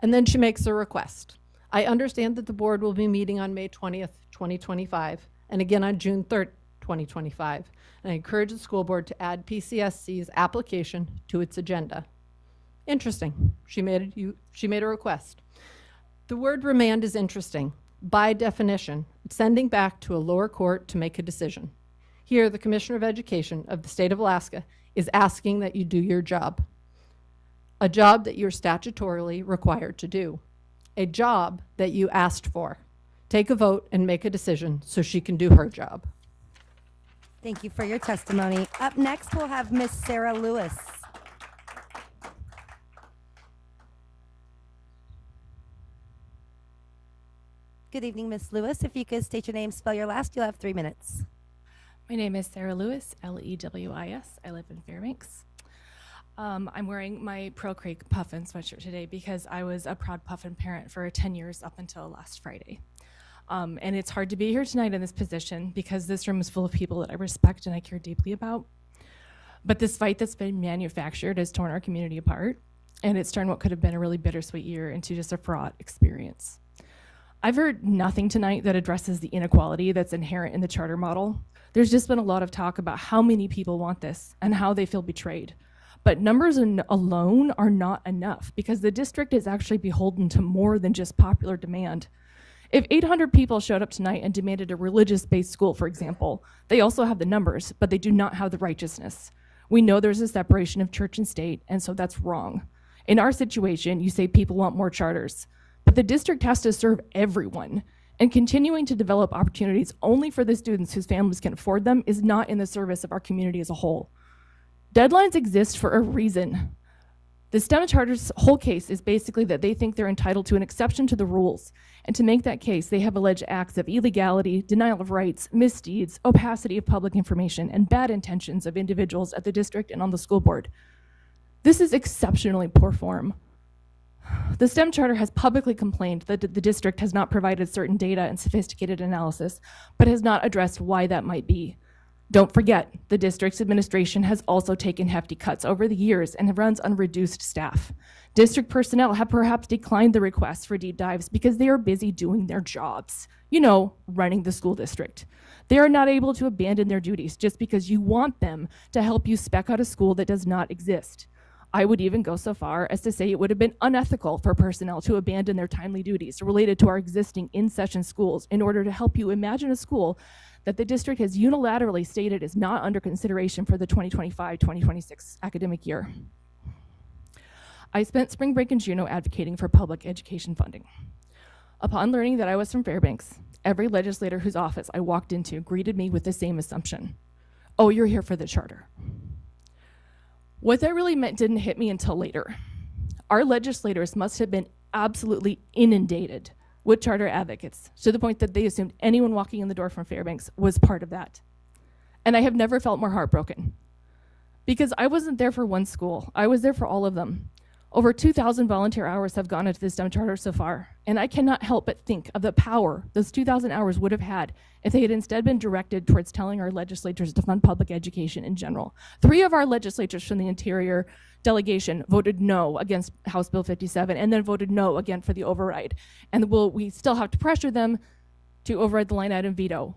And then she makes a request. I understand that the board will be meeting on May 20th, 2025, and again on June 3rd, 2025. And I encourage the school board to add PCSC's application to its agenda. Interesting. She made a request. The word remand is interesting. By definition, it's sending back to a lower court to make a decision. Here, the Commissioner of Education of the state of Alaska is asking that you do your job. A job that you're statutorily required to do. A job that you asked for. Take a vote and make a decision so she can do her job. Thank you for your testimony. Up next, we'll have Miss Sarah Lewis. Good evening, Miss Lewis. If you could state your name, spell your last, you'll have 3 minutes. My name is Sarah Lewis, Lewis. I live in Fairbanks. I'm wearing my Pearl Creek Puffin sweatshirt today because I was a proud Puffin parent for 10 years up until last Friday. And it's hard to be here tonight in this position because this room is full of people that I respect and I care deeply about. But this fight that's been manufactured has torn our community apart, and it's turned what could have been a really bittersweet year into just a fraught experience. I've heard nothing tonight that addresses the inequality that's inherent in the charter model. There's just been a lot of talk about how many people want this and how they feel betrayed. But numbers alone are not enough because the district is actually beholden to more than just popular demand. If 800 people showed up tonight and demanded a religious-based school, for example, they also have the numbers, but they do not have the righteousness. We know there's a separation of church and state, and so that's wrong. In our situation, you say people want more charters, but the district has to serve everyone, and continuing to develop opportunities only for the students whose families can afford them is not in the service of our community as a whole. Deadlines exist for a reason. The STEM charter's whole case is basically that they think they're entitled to an exception to the rules, and to make that case, they have alleged acts of illegality, denial of rights, misdeeds, opacity of public information, and bad intentions of individuals at the district and on the school board. This is exceptionally poor form. The STEM charter has publicly complained that the district has not provided certain data and sophisticated analysis, but has not addressed why that might be. Don't forget, the district's administration has also taken hefty cuts over the years and runs on reduced staff. District personnel have perhaps declined the requests for deep dives because they are busy doing their jobs. You know, running the school district. They are not able to abandon their duties just because you want them to help you spec out a school that does not exist. I would even go so far as to say it would have been unethical for personnel to abandon their timely duties related to our existing in-session schools in order to help you imagine a school that the district has unilaterally stated is not under consideration for the 2025-2026 academic year. I spent spring break in Juneau advocating for public education funding. Upon learning that I was from Fairbanks, every legislator whose office I walked into greeted me with the same assumption. Oh, you're here for the charter. What that really meant didn't hit me until later. Our legislators must have been absolutely inundated with charter advocates to the point that they assumed anyone walking in the door from Fairbanks was part of that. And I have never felt more heartbroken because I wasn't there for one school. I was there for all of them. Over 2,000 volunteer hours have gone into the STEM charter so far, and I cannot help but think of the power those 2,000 hours would have had if they had instead been directed towards telling our legislators to fund public education in general. 3 of our legislators from the Interior delegation voted no against House Bill 57 and then voted no again for the override. And we still have to pressure them to override the line item veto.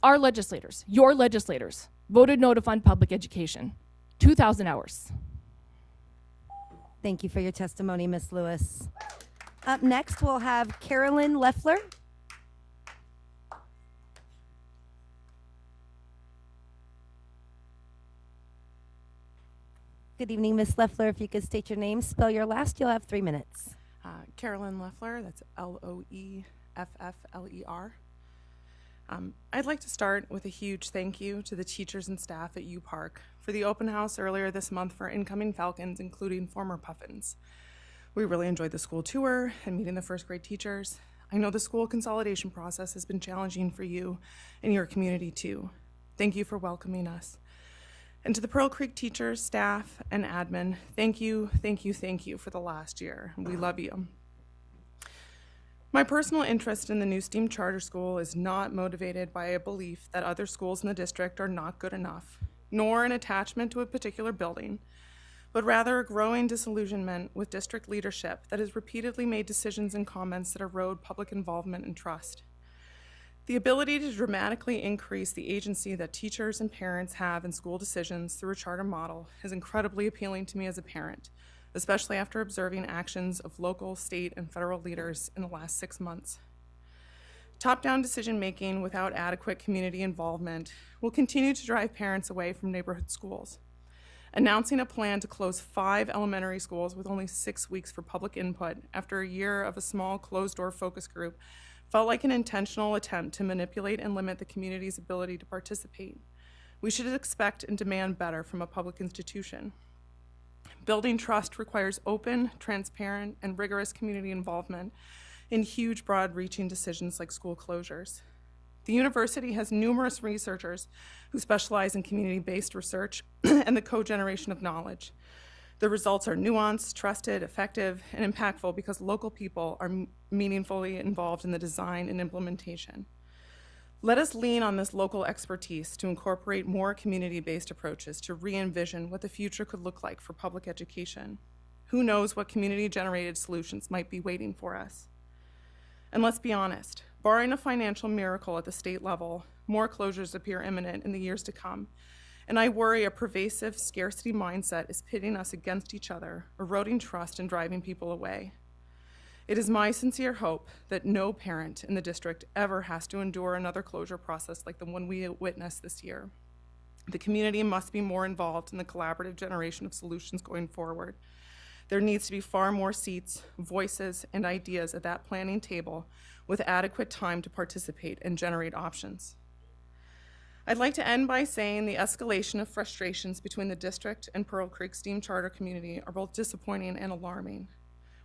Our legislators, your legislators, voted no to fund public education. 2,000 hours. Thank you for your testimony, Ms. Lewis. Up next, we'll have Carolyn Leffler. Good evening, Ms. Leffler. If you could state your name, spell your last, you'll have 3 minutes. Carolyn Leffler, that's Loeffler. I'd like to start with a huge thank you to the teachers and staff at U Park for the open house earlier this month for incoming Falcons, including former Puffins. We really enjoyed the school tour and meeting the first grade teachers. I know the school consolidation process has been challenging for you and your community too. Thank you for welcoming us. And to the Pearl Creek teachers, staff, and admin, thank you for the last year. We love you. My personal interest in the new STEAM charter school is not motivated by a belief that other schools in the district are not good enough, nor an attachment to a particular building, but rather a growing disillusionment with district leadership that has repeatedly made decisions and comments that erode public involvement and trust. The ability to dramatically increase the agency that teachers and parents have in school decisions through a charter model is incredibly appealing to me as a parent, especially after observing actions of local, state, and federal leaders in the last 6 months. Top-down decision-making without adequate community involvement will continue to drive parents away from neighborhood schools. Announcing a plan to close 5 elementary schools with only 6 weeks for public input after a year of a small closed-door focus group felt like an intentional attempt to manipulate and limit the community's ability to participate. We should expect and demand better from a public institution. Building trust requires open, transparent, and rigorous community involvement in huge, broad-reaching decisions like school closures. The university has numerous researchers who specialize in community-based research and the co-generation of knowledge. The results are nuanced, trusted, effective, and impactful because local people are meaningfully involved in the design and implementation. Let us lean on this local expertise to incorporate more community-based approaches to re-envision what the future could look like for public education. Who knows what community-generated solutions might be waiting for us? And let's be honest, barring a financial miracle at the state level, more closures appear imminent in the years to come. And I worry a pervasive scarcity mindset is pitting us against each other, eroding trust and driving people away. It is my sincere hope that no parent in the district ever has to endure another closure process like the one we witnessed this year. The community must be more involved in the collaborative generation of solutions going forward. There needs to be far more seats, voices, and ideas at that planning table with adequate time to participate and generate options. I'd like to end by saying the escalation of frustrations between the district and Pearl Creek STEAM Charter community are both disappointing and alarming.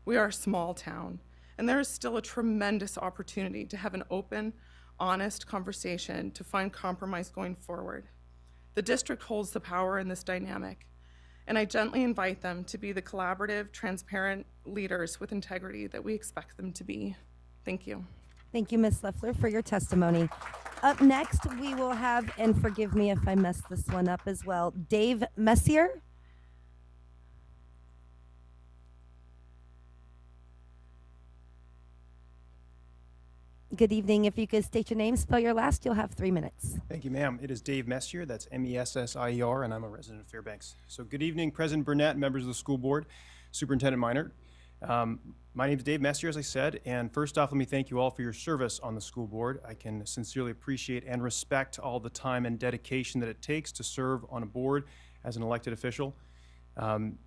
We are a small town, and there is still a tremendous opportunity to have an open, honest conversation to find compromise going forward. The district holds the power in this dynamic, and I gently invite them to be the collaborative, transparent leaders with integrity that we expect them to be. Thank you. Thank you, Ms. Leffler, for your testimony. Up next, we will have, and forgive me if I messed this one up as well, Dave Messier. Good evening. If you could state your name, spell your last, you'll have 3 minutes. Thank you, ma'am. It is Dave Messier, that's Messier, and I'm a resident of Fairbanks. So good evening, President Burnett, members of the school board, Superintendent Minert. My name is Dave Messier, as I said, and first off, let me thank you all for your service on the school board. I can sincerely appreciate and respect all the time and dedication that it takes to serve on a board as an elected official, and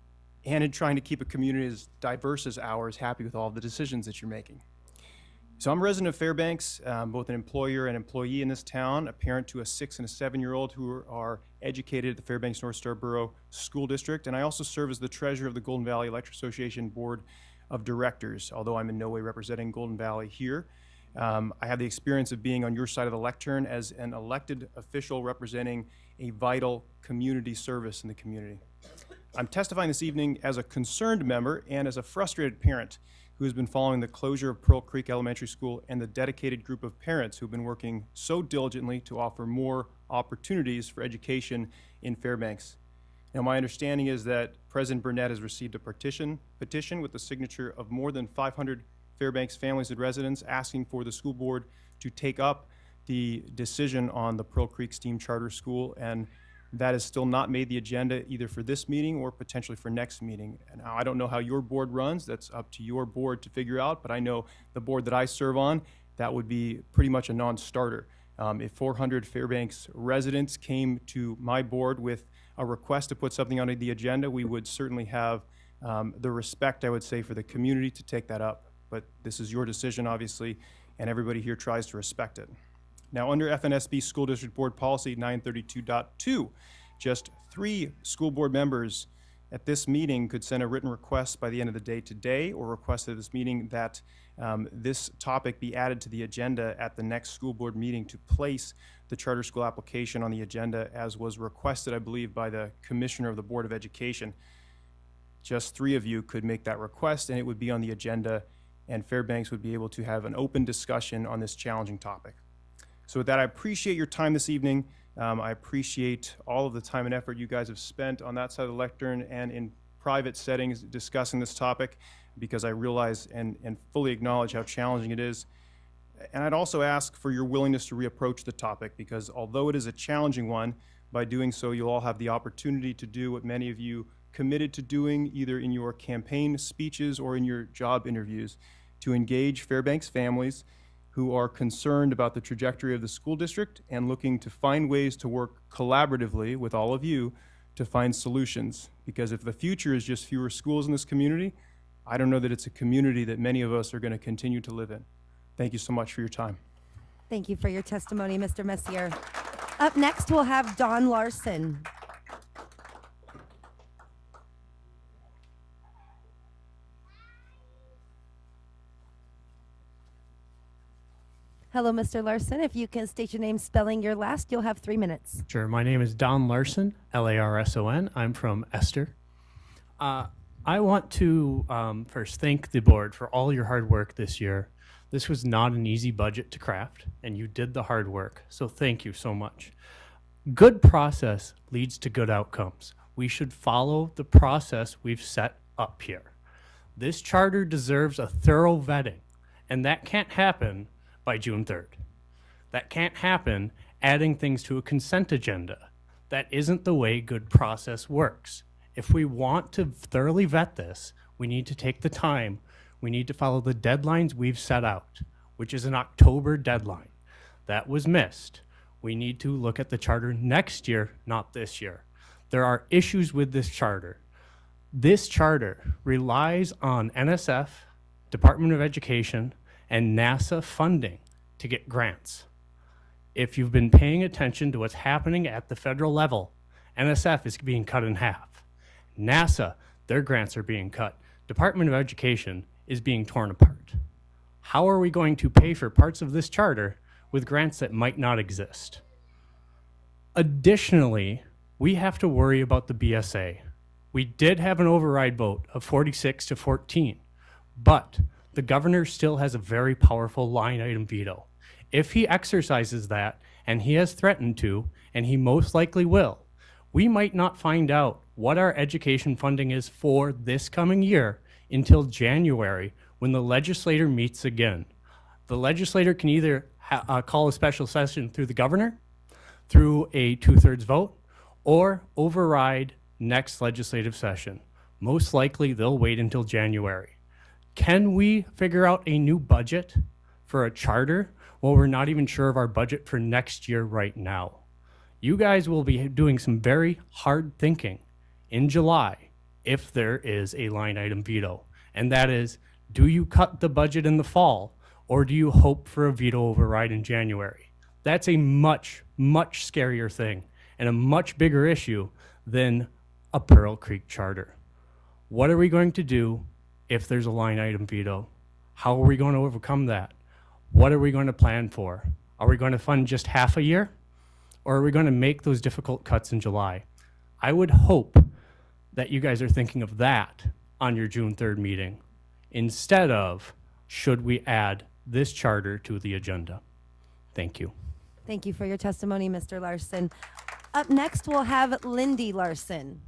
in trying to keep a community as diverse as ours happy with all of the decisions that you're making. So I'm a resident of Fairbanks, both an employer and employee in this town, a parent to a 6- and 7-year-old who are educated at the Fairbanks North Star Borough School District, and I also serve as the treasurer of the Golden Valley Electric Association Board of Directors, although I'm in no way representing Golden Valley here. I have the experience of being on your side of the lectern as an elected official representing a vital community service in the community. I'm testifying this evening as a concerned member and as a frustrated parent who has been following the closure of Pearl Creek Elementary School and the dedicated group of parents who've been working so diligently to offer more opportunities for education in Fairbanks. Now, my understanding is that President Burnett has received a petition with the signature of more than 500 Fairbanks families and residents asking for the school board to take up the decision on the Pearl Creek STEAM Charter School, and that has still not made the agenda either for this meeting or potentially for next meeting. And now, I don't know how your board runs. That's up to your board to figure out, but I know the board that I serve on, that would be pretty much a non-starter. If 400 Fairbanks residents came to my board with a request to put something on the agenda, we would certainly have the respect, I would say, for the community to take that up. But this is your decision, obviously, and everybody here tries to respect it. Now, under FNSB School District Board Policy 932.2, just 3 school board members at this meeting could send a written request by the end of the day today, or request at this meeting that this topic be added to the agenda at the next school board meeting to place the charter school application on the agenda as was requested, I believe, by the Commissioner of the Board of Education. Just 3 of you could make that request and it would be on the agenda, and Fairbanks would be able to have an open discussion on this challenging topic. So with that, I appreciate your time this evening. I appreciate all of the time and effort you guys have spent on that side of the lectern and in private settings discussing this topic, because I realize and fully acknowledge how challenging it is. And I'd also ask for your willingness to reapproach the topic, because although it is a challenging one, by doing so, you'll all have the opportunity to do what many of you committed to doing either in your campaign speeches or in your job interviews, to engage Fairbanks families who are concerned about the trajectory of the school district and looking to find ways to work collaboratively with all of you to find solutions. Because if the future is just fewer schools in this community, I don't know that it's a community that many of us are going to continue to live in. Thank you so much for your time. Thank you for your testimony, Mr. Messier. Up next, we'll have Don Larson. Hello, Mr. Larson. If you can state your name spelling your last, you'll have 3 minutes. Sure. My name is Don Larson, Larson. I'm from Esther. I want to first thank the board for all your hard work this year. This was not an easy budget to craft, and you did the hard work, so thank you so much. Good process leads to good outcomes. We should follow the process we've set up here. This charter deserves a thorough vetting, and that can't happen by June 3rd. That can't happen adding things to a consent agenda. That isn't the way good process works. If we want to thoroughly vet this, we need to take the time. We need to follow the deadlines we've set out, which is an October deadline. That was missed. We need to look at the charter next year, not this year. There are issues with this charter. This charter relies on NSF, Department of Education, and NASA funding to get grants. If you've been paying attention to what's happening at the federal level, NSF is being cut in half. NASA, their grants are being cut. Department of Education is being torn apart. How are we going to pay for parts of this charter with grants that might not exist? Additionally, we have to worry about the BSA. We did have an override vote of 46 to 14, but the governor still has a very powerful line item veto. If he exercises that, and he has threatened to, and he most likely will, we might not find out what our education funding is for this coming year until January, when the legislature meets again. The legislature can either call a special session through the governor, through a 2/3 vote, or override next legislative session. Most likely, they'll wait until January. Can we figure out a new budget for a charter? Well, we're not even sure of our budget for next year right now. You guys will be doing some very hard thinking in July if there is a line item veto. And that is, do you cut the budget in the fall, or do you hope for a veto override in January? That's a much, much scarier thing and a much bigger issue than a Pearl Creek charter. What are we going to do if there's a line item veto? How are we going to overcome that? What are we going to plan for? Are we going to fund just half a year? Or are we going to make those difficult cuts in July? I would hope that you guys are thinking of that on your June 3rd meeting instead of should we add this charter to the agenda. Thank you. Thank you for your testimony, Mr. Larson. Up next, we'll have Lindy Larson.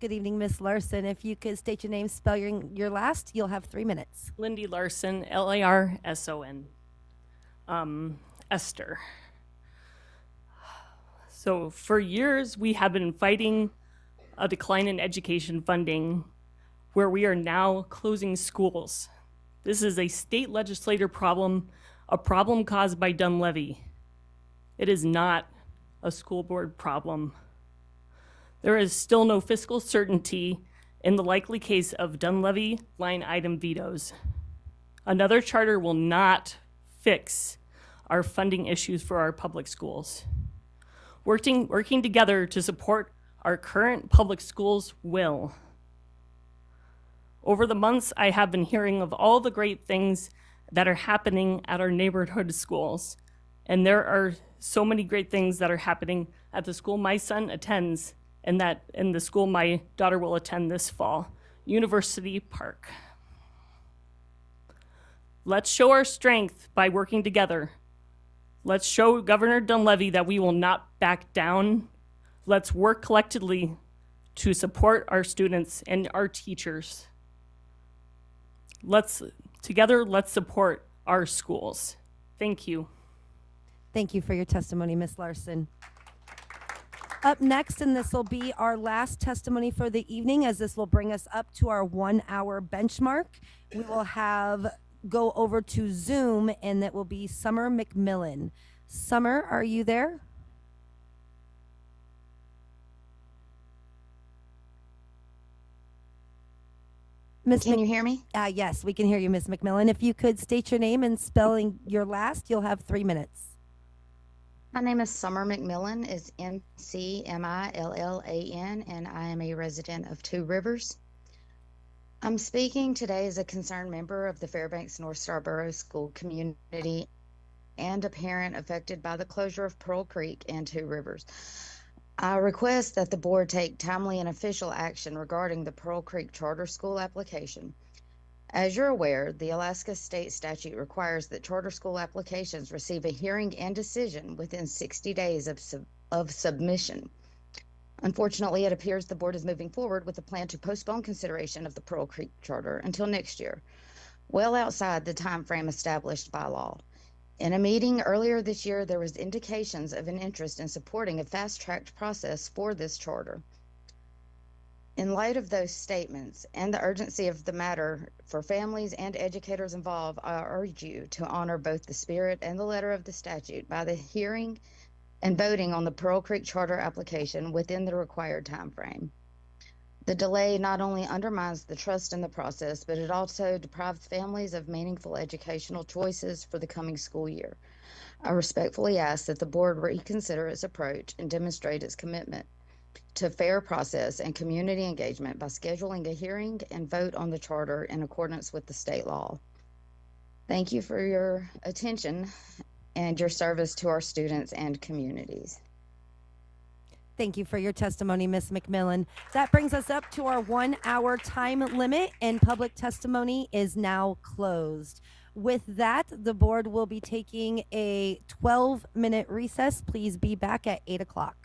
Good evening, Miss Larson. If you could state your name, spell your last, you'll have 3 minutes. Lindy Larson, Larson. Esther. So for years, we have been fighting a decline in education funding where we are now closing schools. This is a state legislator problem, a problem caused by Dunleavy. It is not a school board problem. There is still no fiscal certainty in the likely case of Dunleavy line item vetoes. Another charter will not fix our funding issues for our public schools. Working together to support our current public schools will. Over the months, I have been hearing of all the great things that are happening at our neighborhood schools. And there are so many great things that are happening at the school my son attends and the school my daughter will attend this fall, University Park. Let's show our strength by working together. Let's show Governor Dunleavy that we will not back down. Let's work collectively to support our students and our teachers. Let's support our schools. Thank you. Thank you for your testimony, Ms. Larson. Up next, and this will be our last testimony for the evening, as this will bring us up to our 1 hour benchmark. We will go over to Zoom, and that will be Summer McMillan. Summer, are you there? Can you hear me? Yes, we can hear you, Ms. McMillan. If you could state your name and spelling your last, you'll have 3 minutes. My name is Summer McMillan, is McMillan, and I am a resident of Two Rivers. I'm speaking today as a concerned member of the Fairbanks North Starborough School community and a parent affected by the closure of Pearl Creek and Two Rivers. I request that the board take timely and official action regarding the Pearl Creek Charter School application. As you're aware, the Alaska state statute requires that charter school applications receive a hearing and decision within 60 days of submission. Unfortunately, it appears the board is moving forward with a plan to postpone consideration of the Pearl Creek Charter until next year, well outside the time frame established by law. In a meeting earlier this year, there was indications of an interest in supporting a fast-tracked process for this charter. In light of those statements and the urgency of the matter for families and educators involved, I urge you to honor both the spirit and the letter of the statute by the hearing and voting on the Pearl Creek Charter application within the required time frame. The delay not only undermines the trust in the process, but it also deprives families of meaningful educational choices for the coming school year. I respectfully ask that the board reconsider its approach and demonstrate its commitment to fair process and community engagement by scheduling a hearing and vote on the charter in accordance with the state law. Thank you for your attention and your service to our students and communities. Thank you for your testimony, Ms. McMillan. That brings us up to our 1 hour time limit, and public testimony is now closed. With that, the board will be taking a 12-minute recess. Please be back at 8 o'clock.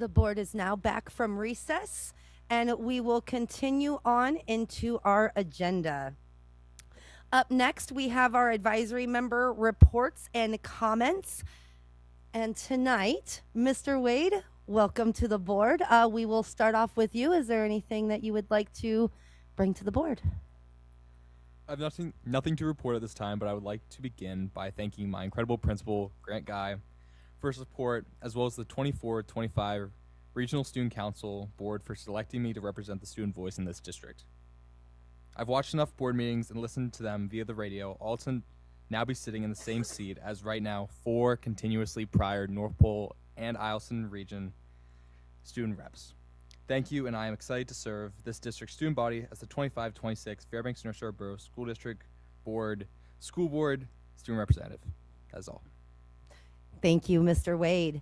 The board is now back from recess, and we will continue on into our agenda. Up next, we have our advisory member reports and comments. And tonight, Mr. Wade, welcome to the board. We will start off with you. Is there anything that you would like to bring to the board? I have nothing to report at this time, but I would like to begin by thanking my incredible principal, Grant Guy, for support, as well as the 24-25 Regional Student Council Board for selecting me to represent the student voice in this district. I've watched enough board meetings and listened to them via the radio, all to now be sitting in the same seat as right now 4 continuously prior North Pole and Eielson region student reps. Thank you, and I am excited to serve this district's student body as the 25-26 Fairbanks North Shore Borough School District Board, School Board Student Representative. That is all. Thank you, Mr. Wade.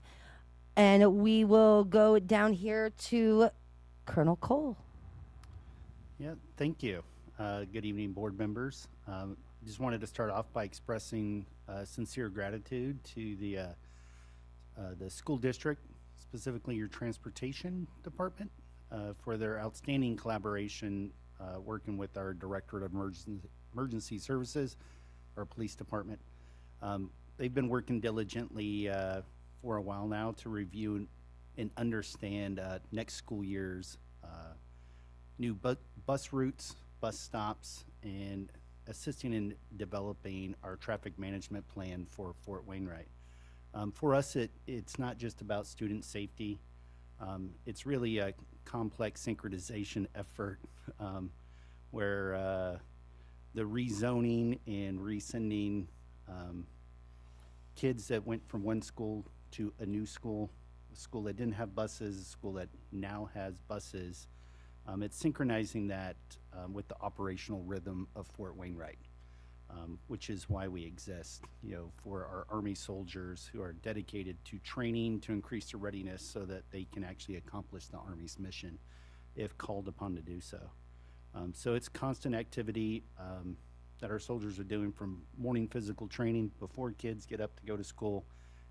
And we will go down here to Colonel Cole. Yeah, thank you. Good evening, board members. Just wanted to start off by expressing sincere gratitude to the school district, specifically your transportation department, for their outstanding collaboration working with our Directorate of Emergency Services, our police department. They've been working diligently for a while now to review and understand next school year's new bus routes, bus stops, and assisting in developing our traffic management plan for Fort Wainwright. For us, it's not just about student safety. It's really a complex synchronization effort where the rezoning and resending kids that went from one school to a new school, a school that didn't have buses, a school that now has buses. It's synchronizing that with the operational rhythm of Fort Wainwright, which is why we exist, for our Army soldiers who are dedicated to training to increase their readiness so that they can actually accomplish the Army's mission if called upon to do so. So it's constant activity that our soldiers are doing, from morning physical training before kids get up to go to school,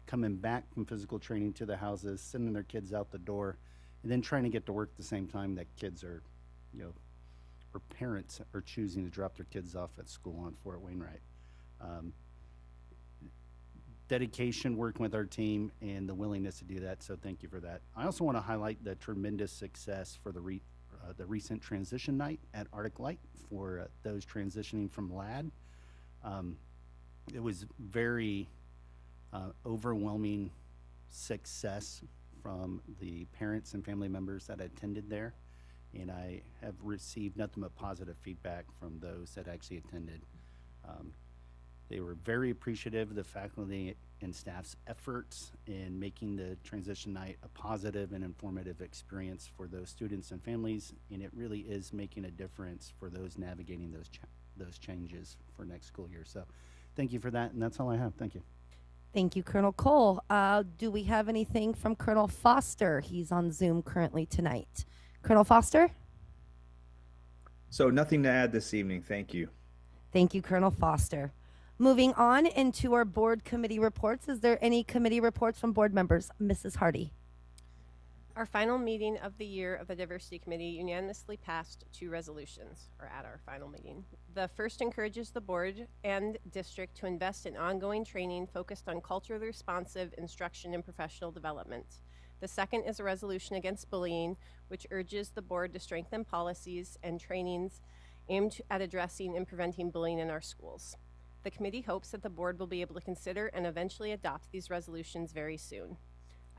coming back from physical training to the houses, sending their kids out the door, and then trying to get to work at the same time that kids are, or parents are choosing to drop their kids off at school on Fort Wainwright. Dedication, working with our team, and the willingness to do that, so thank you for that. I also want to highlight the tremendous success for the recent transition night at Arctic Light for those transitioning from LAD. It was very overwhelming success from the parents and family members that attended there, and I have received nothing but positive feedback from those that actually attended. They were very appreciative of the faculty and staff's efforts in making the transition night a positive and informative experience for those students and families, and it really is making a difference for those navigating those changes for next school year. So thank you for that, and that's all I have. Thank you. Thank you, Colonel Cole. Do we have anything from Colonel Foster? He's on Zoom currently tonight. Colonel Foster? So nothing to add this evening. Thank you. Thank you, Colonel Foster. Moving on into our board committee reports. Is there any committee reports from board members? Mrs. Hardy. Our final meeting of the year of the Diversity Committee unanimously passed 2 resolutions, or at our final meeting. The first encourages the board and district to invest in ongoing training focused on culturally responsive instruction and professional development. The second is a resolution against bullying, which urges the board to strengthen policies and trainings aimed at addressing and preventing bullying in our schools. The committee hopes that the board will be able to consider and eventually adopt these resolutions very soon.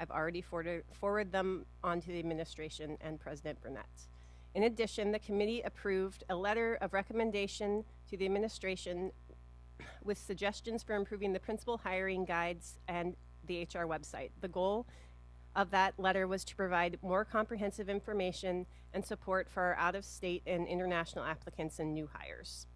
I've already forwarded them on to the administration and President Burnett. In addition, the committee approved a letter of recommendation to the administration with suggestions for improving the principal hiring guides and the HR website. The goal of that letter was to provide more comprehensive information and support for our out-of-state and international applicants and new hires.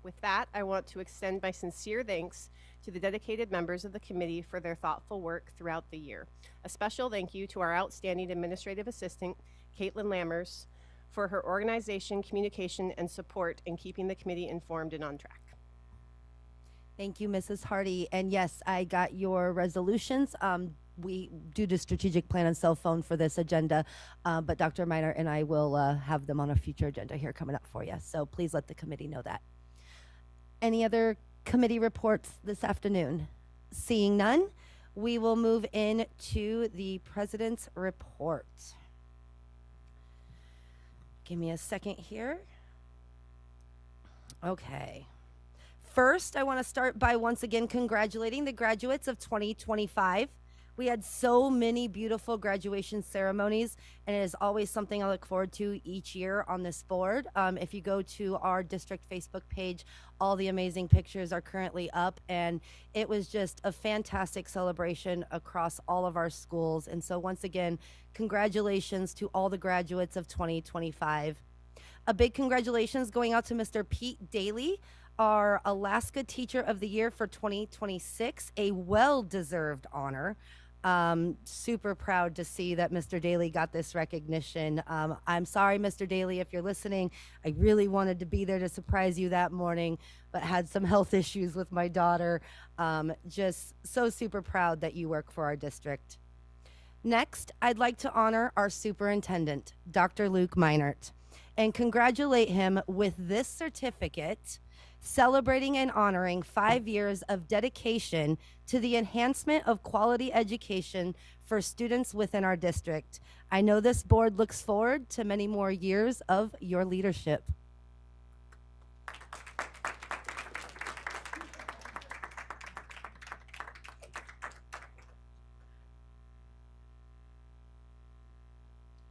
With that, I want to extend my sincere thanks to the dedicated members of the committee for their thoughtful work throughout the year. A special thank you to our outstanding administrative assistant, Caitlin Lammers, for her organization, communication, and support in keeping the committee informed and on track. Thank you, Mrs. Hardy. And yes, I got your resolutions. we, due to strategic plan and cell phone for this agenda, but Dr. Miner and I will have them on a future agenda here coming up for you. So please let the committee know that. Any other committee reports this afternoon? Seeing none, we will move in to the president's report. Give me a second here. Okay. First, I want to start by once again congratulating the graduates of 2025. We had so many beautiful graduation ceremonies, and it is always something I look forward to each year on this board. If you go to our district Facebook page, all the amazing pictures are currently up, and it was just a fantastic celebration across all of our schools. And so once again, congratulations to all the graduates of 2025. A big congratulations going out to Mr. Pete Daly, our Alaska Teacher of the Year for 2026, a well-deserved honor. Super proud to see that Mr. Daly got this recognition. I'm sorry, Mr. Daly, if you're listening. I really wanted to be there to surprise you that morning, but had some health issues with my daughter. Just so super proud that you work for our district. Next, I'd like to honor our superintendent, Dr. Luke Meinert, and congratulate him with this certificate celebrating and honoring 5 years of dedication to the enhancement of quality education for students within our district. I know this board looks forward to many more years of your leadership.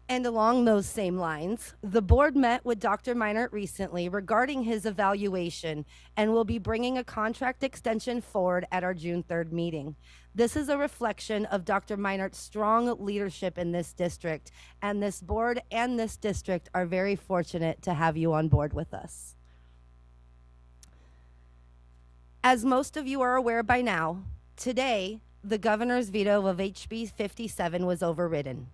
And along those same lines, the board met with Dr. Meinert recently regarding his evaluation and will be bringing a contract extension forward at our June 3rd meeting. This is a reflection of Dr. Meinert's strong leadership in this district, and this board and this district are very fortunate to have you on board with us. As most of you are aware by now, today, the governor's veto of HB 57 was overridden.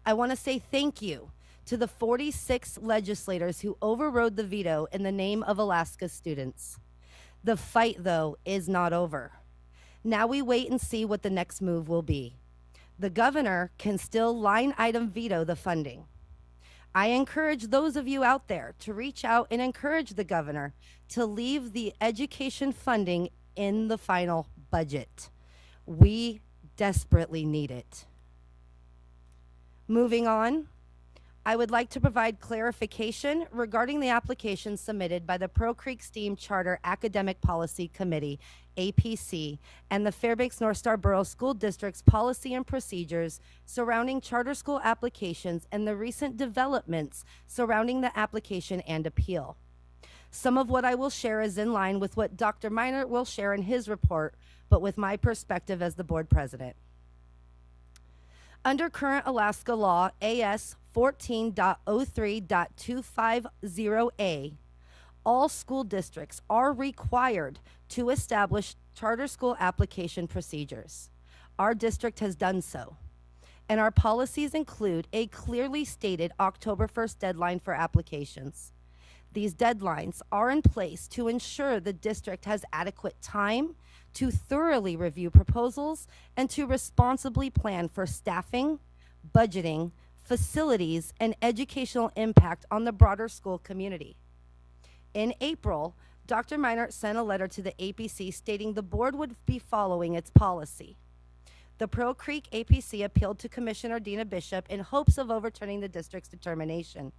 I want to say thank you to the 46 legislators who overrode the veto in the name of Alaska students. The fight, though, is not over. Now we wait and see what the next move will be. The governor can still line item veto the funding. I encourage those of you out there to reach out and encourage the governor to leave the education funding in the final budget. We desperately need it. Moving on, I would like to provide clarification regarding the application submitted by the Pearl Creek STEAM Charter Academic Policy Committee, APC, and the Fairbanks North Star Borough School District's policy and procedures surrounding charter school applications and the recent developments surrounding the application and appeal. Some of what I will share is in line with what Dr. Meinert will share in his report, but with my perspective as the board president. Under current Alaska law, AS 14.03.250A, all school districts are required to establish charter school application procedures. Our district has done so, and our policies include a clearly stated October 1st deadline for applications. These deadlines are in place to ensure the district has adequate time to thoroughly review proposals and to responsibly plan for staffing, budgeting, facilities, and educational impact on the broader school community. In April, Dr. Meinert sent a letter to the APC stating the board would be following its policy. The Pearl Creek APC appealed to Commissioner Dina Bishop in hopes of overturning the district's determination.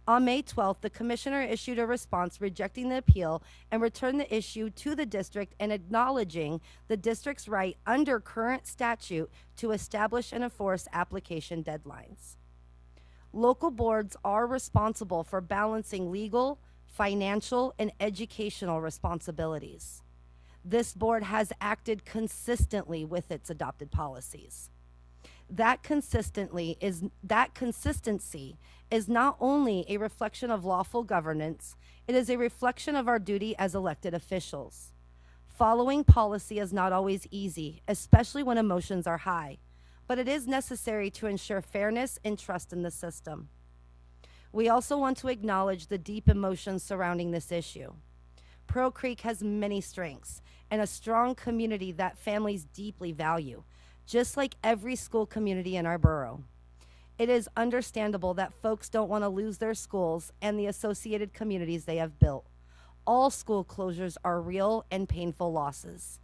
On May 12th, the commissioner issued a response rejecting the appeal and returned the issue to the district and acknowledging the district's right under current statute to establish and enforce application deadlines. Local boards are responsible for balancing legal, financial, and educational responsibilities. This board has acted consistently with its adopted policies. That consistency is not only a reflection of lawful governance, it is a reflection of our duty as elected officials. Following policy is not always easy, especially when emotions are high, but it is necessary to ensure fairness and trust in the system. We also want to acknowledge the deep emotions surrounding this issue. Pearl Creek has many strengths and a strong community that families deeply value. just like every school community in our borough. It is understandable that folks don't want to lose their schools and the associated communities they have built. All school closures are real and painful losses.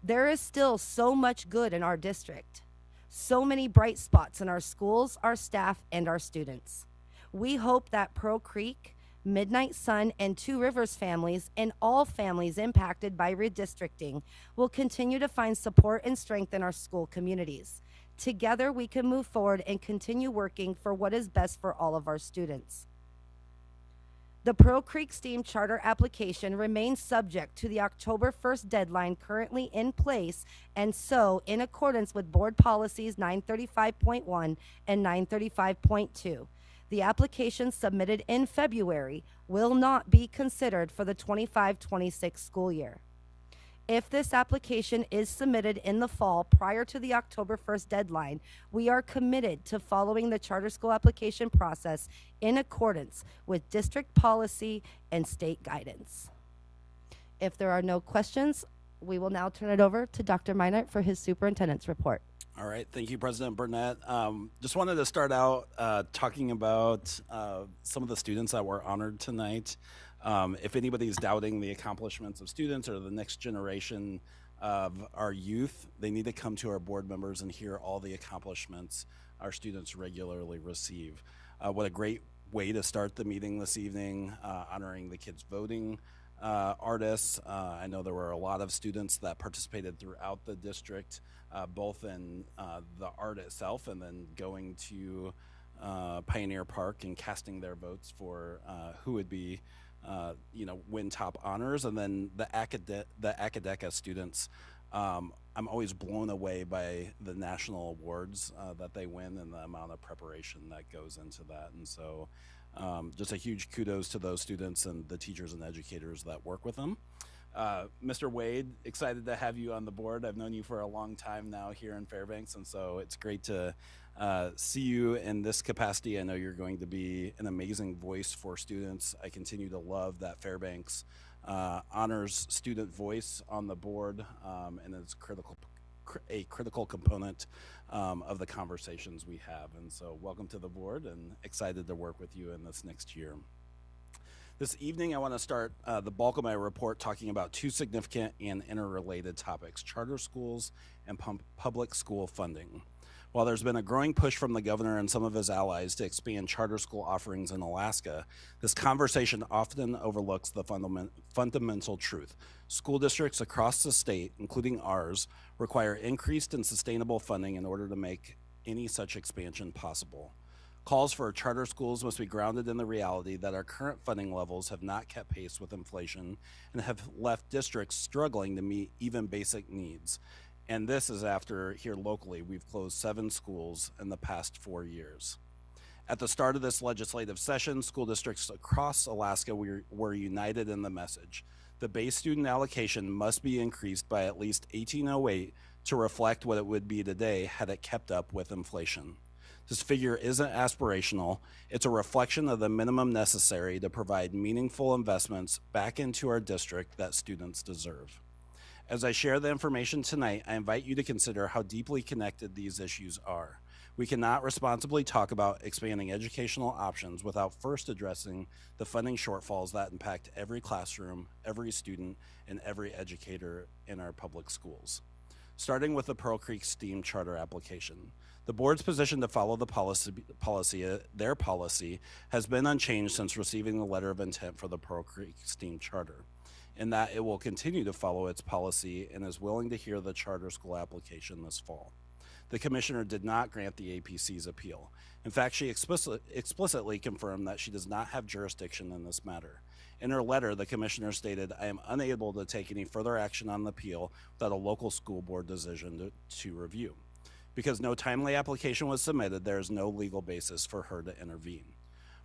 There is still so much good in our district, so many bright spots in our schools, our staff, and our students. We hope that Pearl Creek, Midnight Sun, and Two Rivers families and all families impacted by redistricting will continue to find support and strength in our school communities. Together, we can move forward and continue working for what is best for all of our students. The Pearl Creek STEAM Charter application remains subject to the October 1st deadline currently in place, and so, in accordance with Board Policies 935.1 and 935.2, the application submitted in February will not be considered for the 25-26 school year. If this application is submitted in the fall prior to the October 1st deadline, we are committed to following the charter school application process in accordance with district policy and state guidance. If there are no questions, we will now turn it over to Dr. Meinert for his superintendent's report. All right, thank you, President Burnett. Just wanted to start out talking about some of the students that were honored tonight. If anybody's doubting the accomplishments of students or the next generation of our youth, they need to come to our board members and hear all the accomplishments our students regularly receive. What a great way to start the meeting this evening, honoring the kids voting artists. I know there were a lot of students that participated throughout the district, both in the art itself and then going to Pioneer Park and casting their votes for who would be win top honors. And then the Academic students, I'm always blown away by the national awards that they win and the amount of preparation that goes into that. And so just a huge kudos to those students and the teachers and educators that work with them. Mr. Wade, excited to have you on the board. I've known you for a long time now here in Fairbanks, and so it's great to see you in this capacity. I know you're going to be an amazing voice for students. I continue to love that Fairbanks honors student voice on the board, and it's a critical component of the conversations we have. And so welcome to the board and excited to work with you in this next year. This evening, I want to start the bulk of my report talking about two significant and interrelated topics: charter schools and public school funding. While there's been a growing push from the governor and some of his allies to expand charter school offerings in Alaska, this conversation often overlooks the fundamental truth. School districts across the state, including ours, require increased and sustainable funding in order to make any such expansion possible. Calls for charter schools must be grounded in the reality that our current funding levels have not kept pace with inflation and have left districts struggling to meet even basic needs. And this is after, here locally, we've closed 7 schools in the past 4 years. At the start of this legislative session, school districts across Alaska were united in the message: the base student allocation must be increased by at least $1,808 to reflect what it would be today had it kept up with inflation. This figure isn't aspirational. It's a reflection of the minimum necessary to provide meaningful investments back into our district that students deserve. As I share the information tonight, I invite you to consider how deeply connected these issues are. We cannot responsibly talk about expanding educational options without first addressing the funding shortfalls that impact every classroom, every student, and every educator in our public schools. Starting with the Pearl Creek STEAM Charter application. The board's position to follow the their policy has been unchanged since receiving the letter of intent for the Pearl Creek STEAM Charter, in that it will continue to follow its policy and is willing to hear the charter school application this fall. The commissioner did not grant the APC's appeal. In fact, she explicitly confirmed that she does not have jurisdiction in this matter. In her letter, the commissioner stated, "I am unable to take any further action on the appeal without a local school board decision to review. Because no timely application was submitted, there is no legal basis for her to intervene."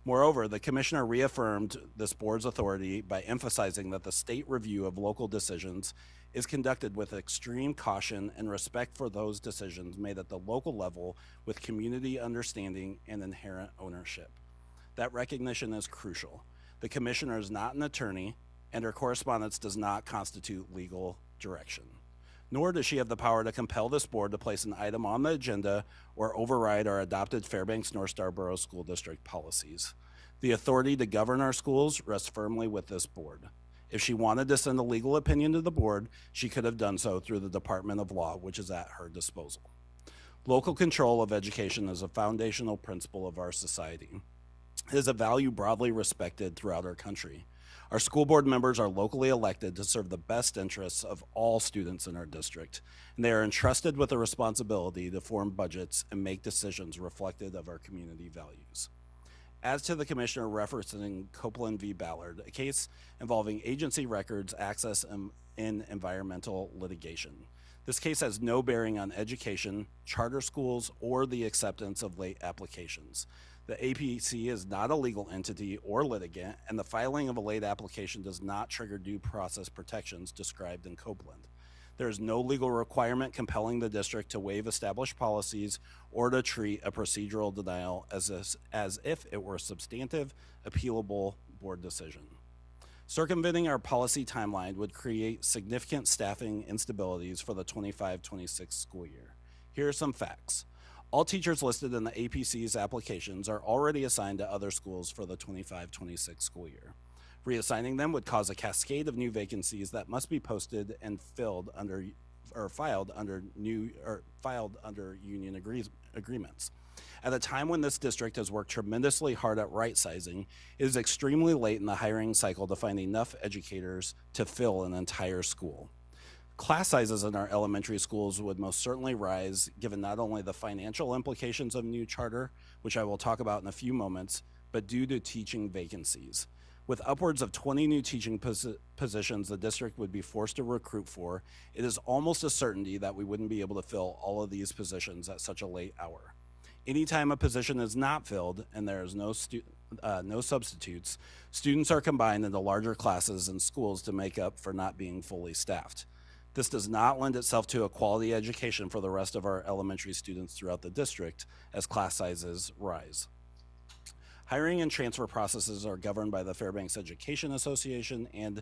Moreover, the commissioner reaffirmed this board's authority by emphasizing that the state review of local decisions is conducted with extreme caution and respect for those decisions made at the local level with community understanding and inherent ownership. That recognition is crucial. The commissioner is not an attorney, and her correspondence does not constitute legal direction. Nor does she have the power to compel this board to place an item on the agenda or override our adopted Fairbanks North Star Borough School District policies. The authority to govern our schools rests firmly with this board. If she wanted to send a legal opinion to the board, she could have done so through the Department of Law, which is at her disposal. Local control of education is a foundational principle of our society. It is a value broadly respected throughout our country. Our school board members are locally elected to serve the best interests of all students in our district, and they are entrusted with the responsibility to form budgets and make decisions reflective of our community values. As to the commissioner referencing Copeland v. Ballard, a case involving agency records access in environmental litigation. This case has no bearing on education, charter schools, or the acceptance of late applications. The APC is not a legal entity or litigant, and the filing of a late application does not trigger due process protections described in Copeland. There is no legal requirement compelling the district to waive established policies or to treat a procedural denial as if it were a substantive, appealable board decision. Circumventing our policy timeline would create significant staffing instabilities for the 25-26 school year. Here are some facts. All teachers listed in the APC's applications are already assigned to other schools for the 25-26 school year. Reassigning them would cause a cascade of new vacancies that must be posted and filed under union agreements. At a time when this district has worked tremendously hard at right sizing, it is extremely late in the hiring cycle to find enough educators to fill an entire school. Class sizes in our elementary schools would most certainly rise, given not only the financial implications of new charter, which I will talk about in a few moments, but due to teaching vacancies. With upwards of 20 new teaching positions the district would be forced to recruit for, it is almost a certainty that we wouldn't be able to fill all of these positions at such a late hour. Anytime a position is not filled and there is no substitutes, students are combined into larger classes in schools to make up for not being fully staffed. This does not lend itself to a quality education for the rest of our elementary students throughout the district as class sizes rise. Hiring and transfer processes are governed by the Fairbanks Education Association and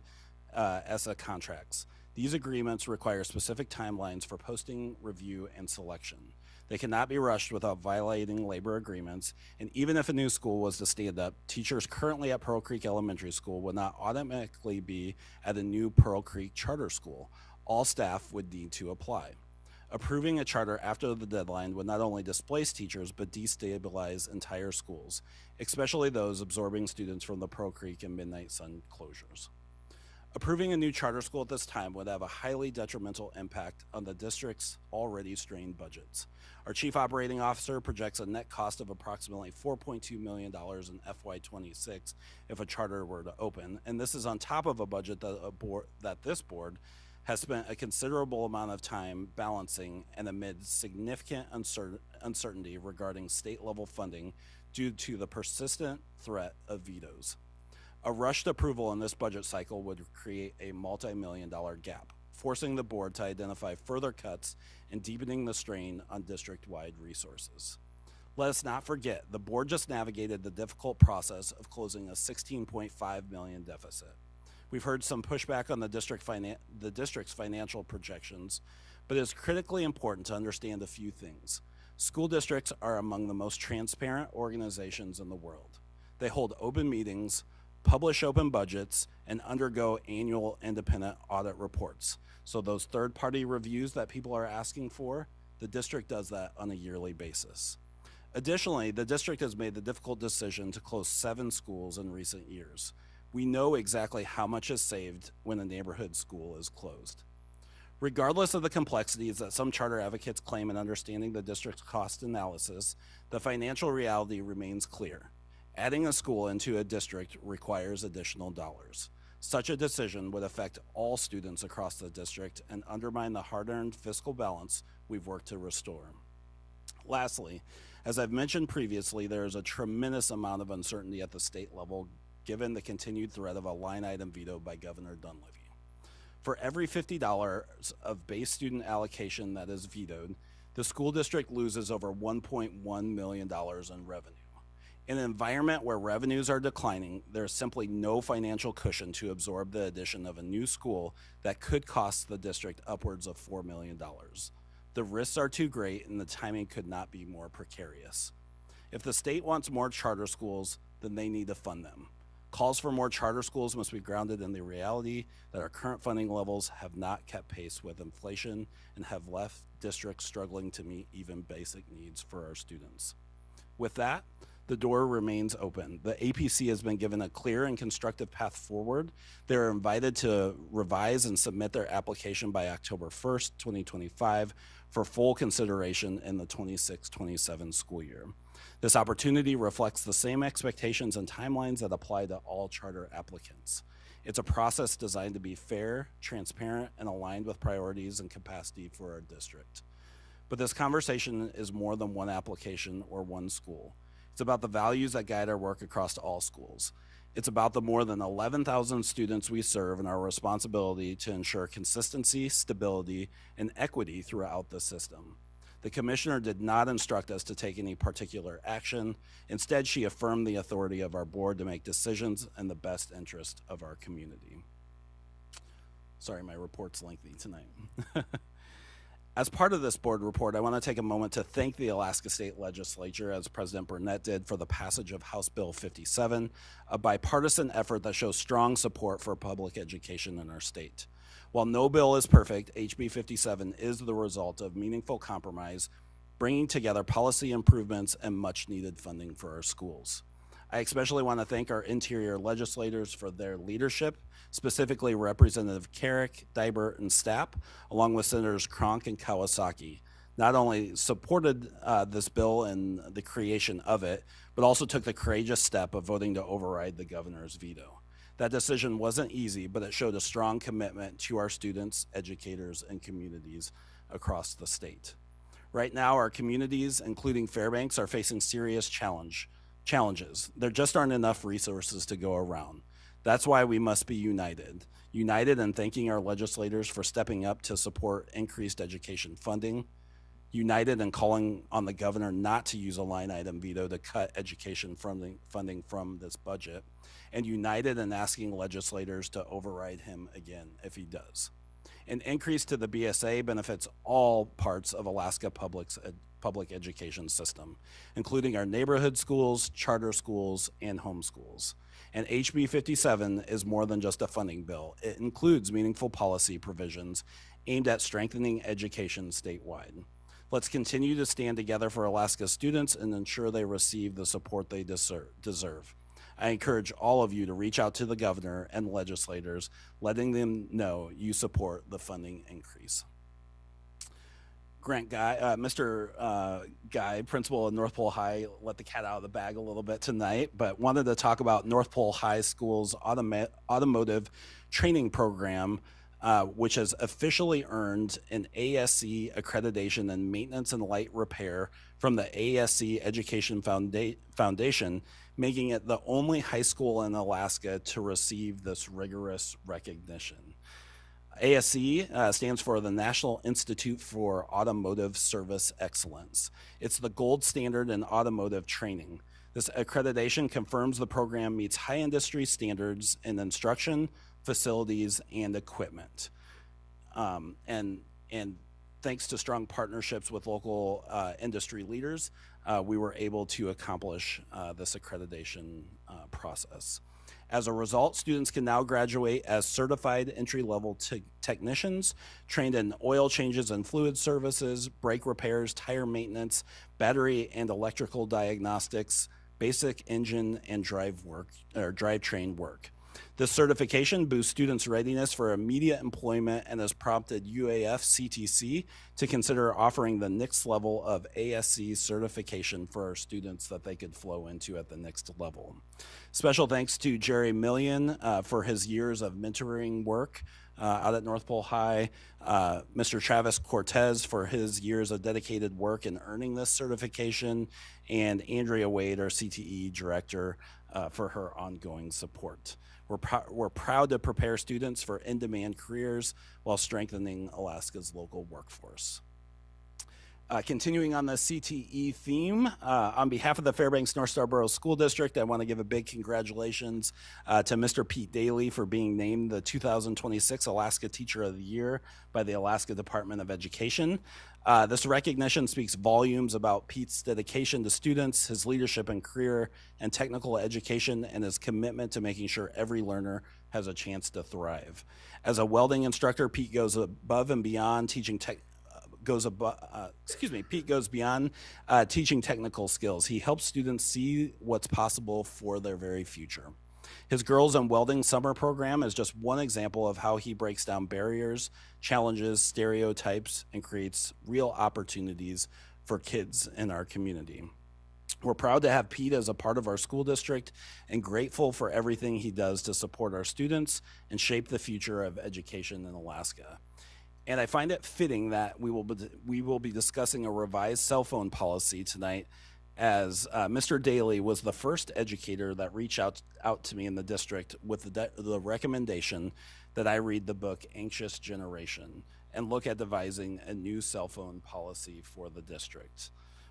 ESSA contracts. These agreements require specific timelines for posting, review, and selection. They cannot be rushed without violating labor agreements, and even if a new school was to stand up, teachers currently at Pearl Creek Elementary School would not automatically be at a new Pearl Creek charter school. All staff would need to apply. Approving a charter after the deadline would not only displace teachers, but destabilize entire schools, especially those absorbing students from the Pearl Creek and Midnight Sun closures. Approving a new charter school at this time would have a highly detrimental impact on the district's already strained budgets. Our chief operating officer projects a net cost of approximately $4.2 million in FY26 if a charter were to open, and this is on top of a budget that this board has spent a considerable amount of time balancing and amid significant uncertainty regarding state-level funding due to the persistent threat of vetoes. A rushed approval in this budget cycle would create a multi-million-dollar gap, forcing the board to identify further cuts and deepening the strain on district-wide resources. Let us not forget, the board just navigated the difficult process of closing a $16.5 million deficit. We've heard some pushback on the district's financial projections, but it is critically important to understand a few things. School districts are among the most transparent organizations in the world. They hold open meetings, publish open budgets, and undergo annual independent audit reports. So those third-party reviews that people are asking for, the district does that on a yearly basis. Additionally, the district has made the difficult decision to close 7 schools in recent years. We know exactly how much is saved when a neighborhood school is closed. Regardless of the complexities that some charter advocates claim in understanding the district's cost analysis, the financial reality remains clear. Adding a school into a district requires additional dollars. Such a decision would affect all students across the district and undermine the hard-earned fiscal balance we've worked to restore. Lastly, as I've mentioned previously, there is a tremendous amount of uncertainty at the state level given the continued threat of a line item veto by Governor Dunleavy. For every $50 of base student allocation that is vetoed, the school district loses over $1.1 million in revenue. In an environment where revenues are declining, there is simply no financial cushion to absorb the addition of a new school that could cost the district upwards of $4 million. The risks are too great and the timing could not be more precarious. If the state wants more charter schools, then they need to fund them. Calls for more charter schools must be grounded in the reality that our current funding levels have not kept pace with inflation and have left districts struggling to meet even basic needs for our students. With that, the door remains open. The APC has been given a clear and constructive path forward. They're invited to revise and submit their application by October 1st, 2025 for full consideration in the 26-27 school year. This opportunity reflects the same expectations and timelines that apply to all charter applicants. It's a process designed to be fair, transparent, and aligned with priorities and capacity for our district. But this conversation is more than one application or one school. It's about the values that guide our work across all schools. It's about the more than 11,000 students we serve and our responsibility to ensure consistency, stability, and equity throughout the system. The commissioner did not instruct us to take any particular action. Instead, she affirmed the authority of our board to make decisions in the best interest of our community. Sorry, my report's lengthy tonight. As part of this board report, I want to take a moment to thank the Alaska State Legislature, as President Burnett did, for the passage of House Bill 57, a bipartisan effort that shows strong support for public education in our state. While no bill is perfect, HB 57 is the result of meaningful compromise, bringing together policy improvements and much needed funding for our schools. I especially want to thank our interior legislators for their leadership, specifically Representative Carrick, Dibert, and Stapp, along with Senators Cronk and Kawasaki. Not only supported this bill and the creation of it, but also took the courageous step of voting to override the governor's veto. That decision wasn't easy, but it showed a strong commitment to our students, educators, and communities across the state. Right now, our communities, including Fairbanks, are facing serious challenges. There just aren't enough resources to go around. That's why we must be united. United in thanking our legislators for stepping up to support increased education funding. United in calling on the governor not to use a line item veto to cut education funding from this budget. And united in asking legislators to override him again if he does. An increase to the BSA benefits all parts of Alaska public education system, including our neighborhood schools, charter schools, and homeschools. And HB 57 is more than just a funding bill. It includes meaningful policy provisions aimed at strengthening education statewide. Let's continue to stand together for Alaska students and ensure they receive the support they deserve. I encourage all of you to reach out to the governor and legislators, letting them know you support the funding increase. Grant Guy, Mr. Guy, principal of North Pole High, let the cat out of the bag a little bit tonight, but wanted to talk about North Pole High School's automotive training program, which has officially earned an ASC accreditation in maintenance and light repair from the ASC Education Foundation, making it the only high school in Alaska to receive this rigorous recognition. ASC stands for the National Institute for Automotive Service Excellence. It's the gold standard in automotive training. This accreditation confirms the program meets high industry standards in instruction, facilities, and equipment. And thanks to strong partnerships with local industry leaders, we were able to accomplish this accreditation process. As a result, students can now graduate as certified entry-level technicians, trained in oil changes and fluid services, brake repairs, tire maintenance, battery and electrical diagnostics, basic engine and drivetrain work. This certification boosts students' readiness for immediate employment and has prompted UAF CTC to consider offering the next level of ASC certification for our students that they could flow into at the next level. Special thanks to Jerry Million for his years of mentoring work out at North Pole High, Mr. Travis Cortez for his years of dedicated work in earning this certification, and Andrea Wade, our CTE director, for her ongoing support. We're proud to prepare students for in-demand careers while strengthening Alaska's local workforce. Continuing on the CTE theme, on behalf of the Fairbanks North Starborough School District, I want to give a big congratulations to Mr. Pete Daly for being named the 2026 Alaska Teacher of the Year by the Alaska Department of Education. This recognition speaks volumes about Pete's dedication to students, his leadership in career and technical education, and his commitment to making sure every learner has a chance to thrive. As a welding instructor, Pete goes above and beyond teaching Pete goes beyond teaching technical skills. He helps students see what's possible for their very future. His Girls in Welding summer program is just one example of how he breaks down barriers, challenges, stereotypes, and creates real opportunities for kids in our community. We're proud to have Pete as a part of our school district and grateful for everything he does to support our students and shape the future of education in Alaska. And I find it fitting that we will be discussing a revised cell phone policy tonight, as Mr. Daly was the first educator that reached out to me in the district with the recommendation that I read the book Anxious Generation and look at devising a new cell phone policy for the district.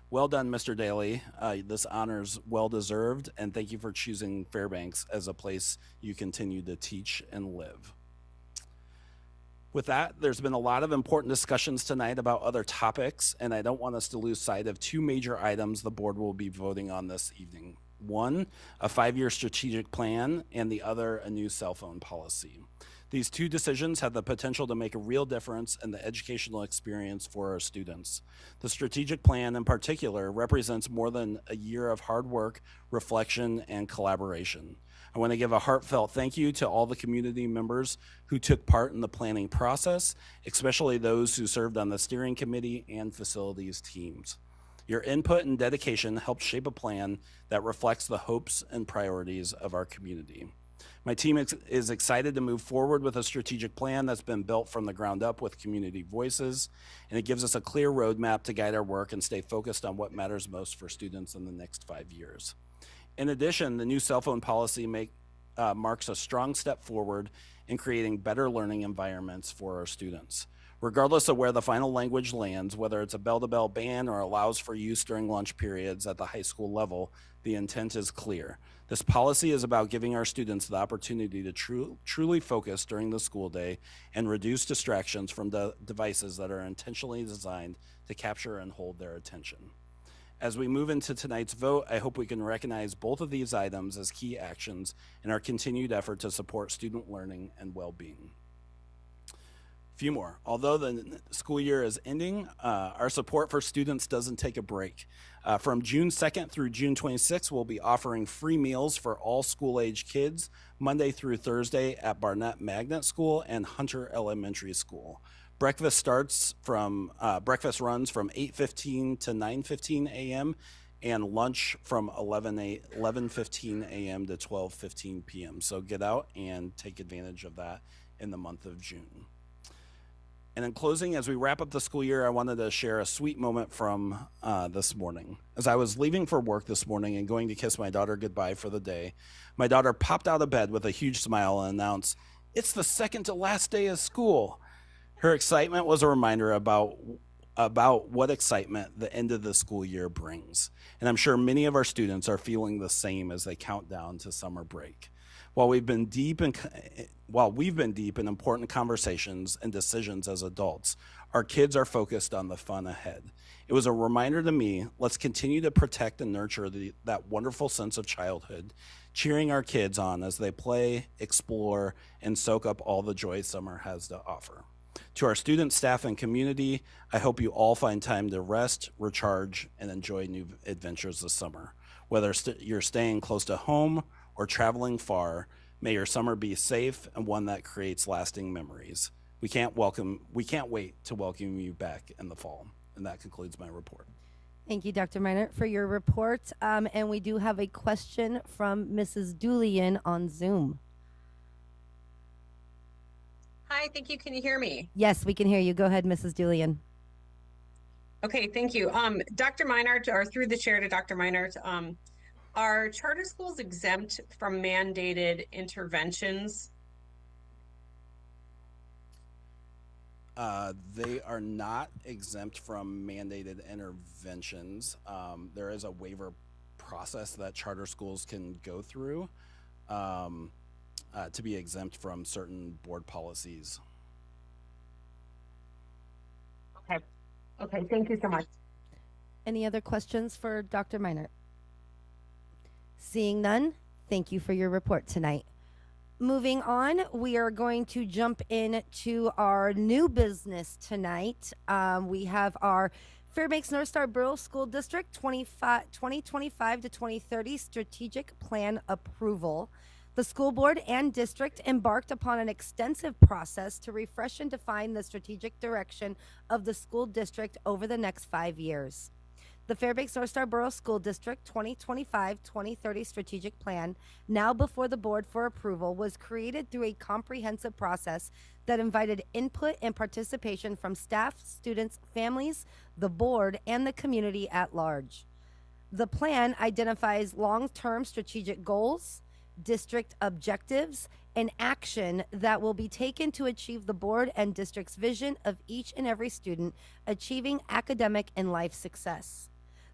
Well done, Mr. Daly. This honor's well-deserved, and thank you for choosing Fairbanks as a place you continue to teach and live. With that, there's been a lot of important discussions tonight about other topics, and I don't want us to lose sight of two major items the board will be voting on this evening. One, a 5-year strategic plan, and the other, a new cell phone policy. These two decisions have the potential to make a real difference in the educational experience for our students. The strategic plan in particular represents more than a year of hard work, reflection, and collaboration. I want to give a heartfelt thank you to all the community members who took part in the planning process, especially those who served on the steering committee and facilities teams. Your input and dedication helped shape a plan that reflects the hopes and priorities of our community. My team is excited to move forward with a strategic plan that's been built from the ground up with community voices, and it gives us a clear roadmap to guide our work and stay focused on what matters most for students in the next 5 years. In addition, the new cell phone policy marks a strong step forward in creating better learning environments for our students. Regardless of where the final language lands, whether it's a bell-to-bell ban or allows for use during lunch periods at the high school level, the intent is clear. This policy is about giving our students the opportunity to truly focus during the school day and reduce distractions from the devices that are intentionally designed to capture and hold their attention. As we move into tonight's vote, I hope we can recognize both of these items as key actions in our continued effort to support student learning and well-being. Few more. Although the school year is ending, our support for students doesn't take a break. From June 2nd through June 26th, we'll be offering free meals for all school-age kids Monday through Thursday at Barnett Magnet School and Hunter Elementary School. Breakfast runs from 8:15 to 9:15 a.m. and lunch from 11:15 a.m. to 12:15 p.m. So get out and take advantage of that in the month of June. And in closing, as we wrap up the school year, I wanted to share a sweet moment from this morning. As I was leaving for work this morning and going to kiss my daughter goodbye for the day, my daughter popped out of bed with a huge smile and announced, "It's the second to last day of school." Her excitement was a reminder about what excitement the end of the school year brings. And I'm sure many of our students are feeling the same as they count down to summer break. While we've been deep in important conversations and decisions as adults, our kids are focused on the fun ahead. It was a reminder to me, let's continue to protect and nurture that wonderful sense of childhood, cheering our kids on as they play, explore, and soak up all the joy summer has to offer. To our students, staff, and community, I hope you all find time to rest, recharge, and enjoy new adventures this summer. Whether you're staying close to home or traveling far, may your summer be safe and one that creates lasting memories. We can't wait to welcome you back in the fall. And that concludes my report. Thank you, Dr. Meinert, for your report. And we do have a question from Mrs. Julian on Zoom. Hi, thank you. Can you hear me? Yes, we can hear you. Go ahead, Mrs. Julian. Okay, thank you. Dr. Meinert, or through the chair to Dr. Meinert, are charter schools exempt from mandated interventions? They are not exempt from mandated interventions. There is a waiver process that charter schools can go through to be exempt from certain board policies. Okay. Okay, thank you so much. Any other questions for Dr. Minor? Seeing none, thank you for your report tonight. Moving on, we are going to jump into our new business tonight. We have our Fairbanks North Star Borough School District 2025 to 2030 strategic plan approval. The school board and district embarked upon an extensive process to refresh and define the strategic direction of the school district over the next 5 years. The Fairbanks North Star Borough School District 2025-2030 strategic plan, now before the board for approval, was created through a comprehensive process that invited input and participation from staff, students, families, the board, and the community at large. The plan identifies long-term strategic goals, district objectives, and action that will be taken to achieve the board and district's vision of each and every student achieving academic and life success.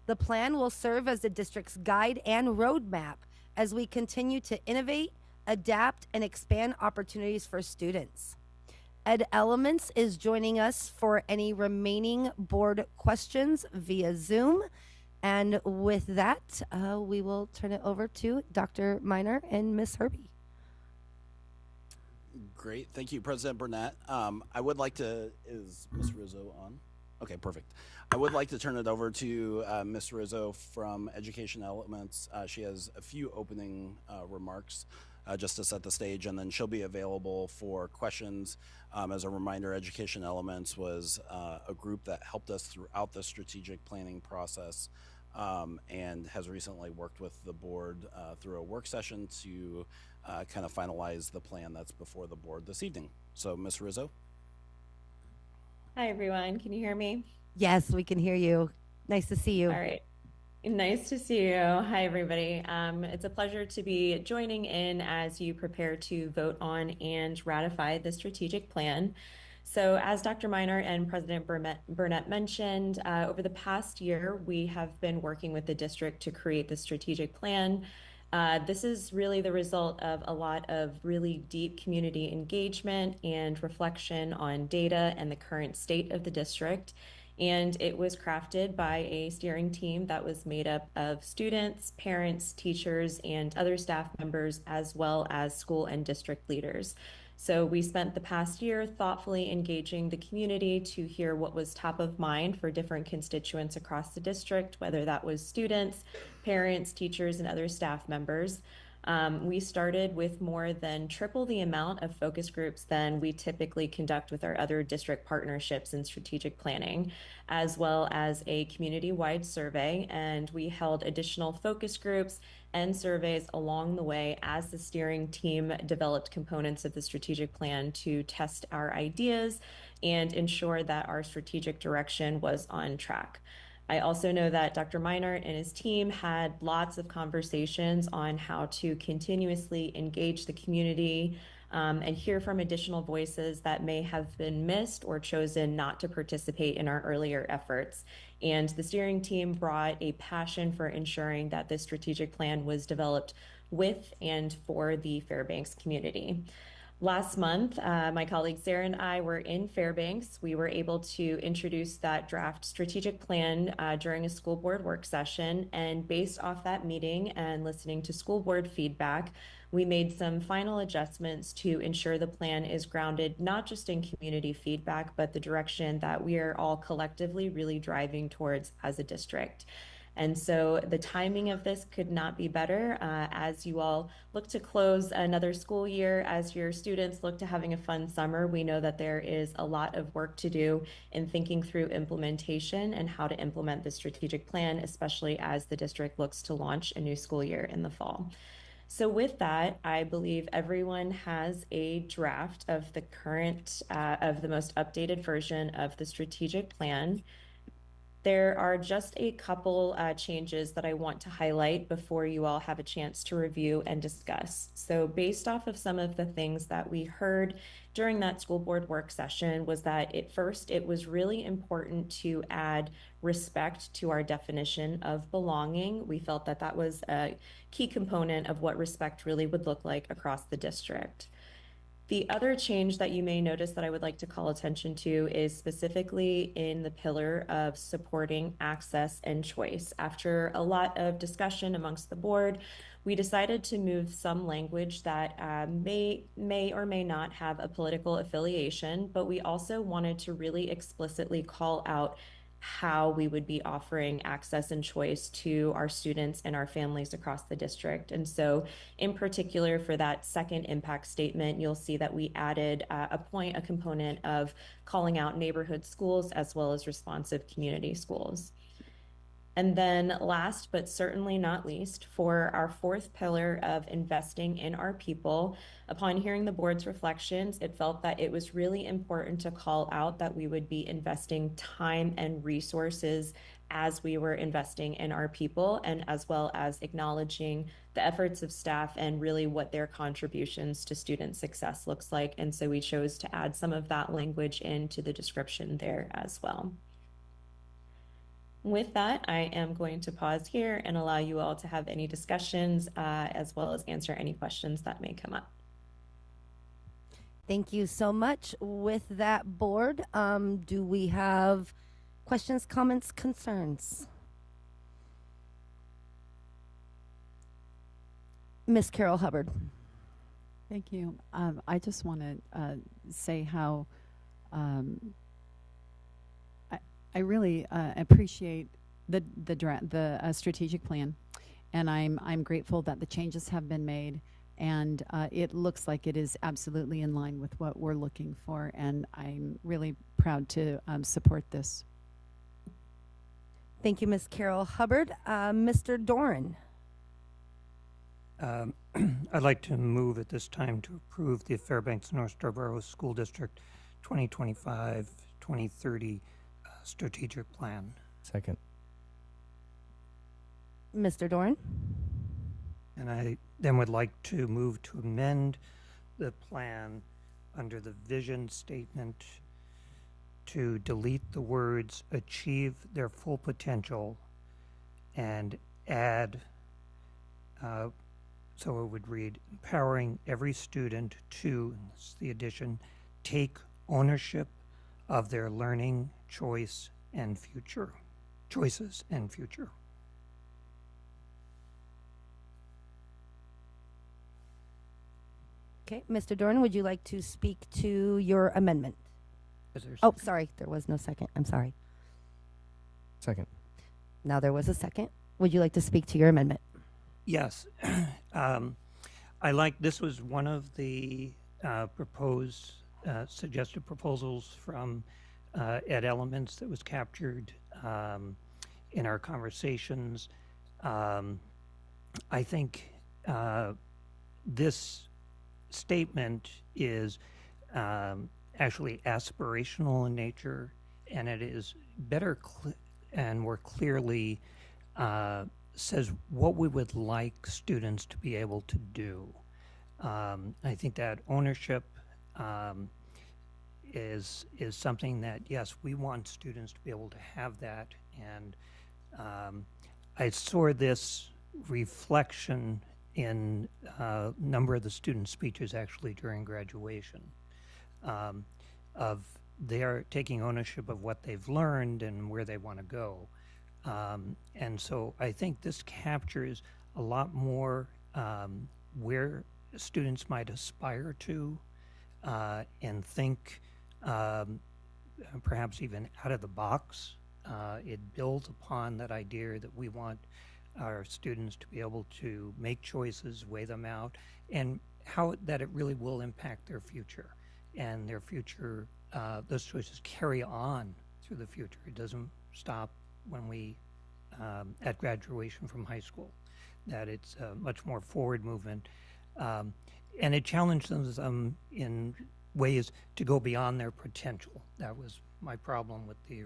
The plan will serve as the district's guide and roadmap as we continue to innovate, adapt, and expand opportunities for students. Ed Elements is joining us for any remaining board questions via Zoom. And with that, we will turn it over to Dr. Minor and Ms. Herbie. Great, thank you, President Burnett. I would like to, is Ms. Rizzo on? Okay, perfect. I would like to turn it over to Ms. Rizzo from Education Elements. She has a few opening remarks just to set the stage, and then she'll be available for questions. As a reminder, Education Elements was a group that helped us throughout the strategic planning process and has recently worked with the board through a work session to kind of finalize the plan that's before the board this evening. So, Ms. Rizzo. Hi, everyone. Can you hear me? Yes, we can hear you. Nice to see you. All right. Nice to see you. Hi, everybody. It's a pleasure to be joining in as you prepare to vote on and ratify the strategic plan. So as Dr. Minor and President Burnett mentioned, over the past year, we have been working with the district to create the strategic plan. This is really the result of a lot of really deep community engagement and reflection on data and the current state of the district. And it was crafted by a steering team that was made up of students, parents, teachers, and other staff members, as well as school and district leaders. So we spent the past year thoughtfully engaging the community to hear what was top of mind for different constituents across the district, whether that was students, parents, teachers, and other staff members. We started with more than triple the amount of focus groups than we typically conduct with our other district partnerships in strategic planning, as well as a community-wide survey. And we held additional focus groups and surveys along the way as the steering team developed components of the strategic plan to test our ideas and ensure that our strategic direction was on track. I also know that Dr. Minor and his team had lots of conversations on how to continuously engage the community and hear from additional voices that may have been missed or chosen not to participate in our earlier efforts. And the steering team brought a passion for ensuring that this strategic plan was developed with and for the Fairbanks community. Last month, my colleague Sarah and I were in Fairbanks. We were able to introduce that draft strategic plan during a school board work session. And based off that meeting and listening to school board feedback, we made some final adjustments to ensure the plan is grounded not just in community feedback, but the direction that we are all collectively really driving towards as a district. And so the timing of this could not be better as you all look to close another school year, as your students look to having a fun summer. We know that there is a lot of work to do in thinking through implementation and how to implement the strategic plan, especially as the district looks to launch a new school year in the fall. So with that, I believe everyone has a draft of the current, of the most updated version of the strategic plan. There are just a couple changes that I want to highlight before you all have a chance to review and discuss. So based off of some of the things that we heard during that school board work session was that at first it was really important to add respect to our definition of belonging. We felt that that was a key component of what respect really would look like across the district. The other change that you may notice that I would like to call attention to is specifically in the pillar of supporting access and choice. After a lot of discussion amongst the board, we decided to move some language that may or may not have a political affiliation, but we also wanted to really explicitly call out how we would be offering access and choice to our students and our families across the district. And so in particular for that second impact statement, you'll see that we added a component of calling out neighborhood schools as well as responsive community schools. And then last, but certainly not least, for our fourth pillar of investing in our people, upon hearing the board's reflections, it felt that it was really important to call out that we would be investing time and resources as we were investing in our people, and as well as acknowledging the efforts of staff and really what their contributions to student success looks like. And so we chose to add some of that language into the description there as well. With that, I am going to pause here and allow you all to have any discussions as well as answer any questions that may come up. Thank you so much. With that, board, do we have questions, comments, concerns? Miss Carol Hubbard. Thank you. I just want to say how I really appreciate the strategic plan, and I'm grateful that the changes have been made, and it looks like it is absolutely in line with what we're looking for, and I'm really proud to support this. Thank you, Miss Carol Hubbard. Mr. Doran. I'd like to move at this time to approve the Fairbanks North Starborough School District 2025-2030 strategic plan. Second. Mr. Doran. And I then would like to move to amend the plan under the vision statement to delete the words achieve their full potential and add, so it would read, empowering every student to, and this is the addition, take ownership of their learning choices and future. Okay, Mr. Doran, would you like to speak to your amendment? Is there a Oh, second? sorry, there was no second. I'm sorry. Second. Now there was a second. Would you like to speak to your amendment? Yes. This was one of the proposed suggested proposals from Ed Elements that was captured in our conversations. I think this statement is actually aspirational in nature, and it is better and more clearly says what we would like students to be able to do. I think that ownership is something that, yes, we want students to be able to have that, and I saw this reflection in a number of the student speeches actually during graduation, of their taking ownership of what they've learned and where they want to go. And so I think this captures a lot more where students might aspire to and think perhaps even out of the box. It builds upon that idea that we want our students to be able to make choices, weigh them out, and how that it really will impact their future. And their future, those choices carry on through the future. It doesn't stop when we, at graduation from high school, that it's a much more forward movement. And it challenged them in ways to go beyond their potential. That was my problem with the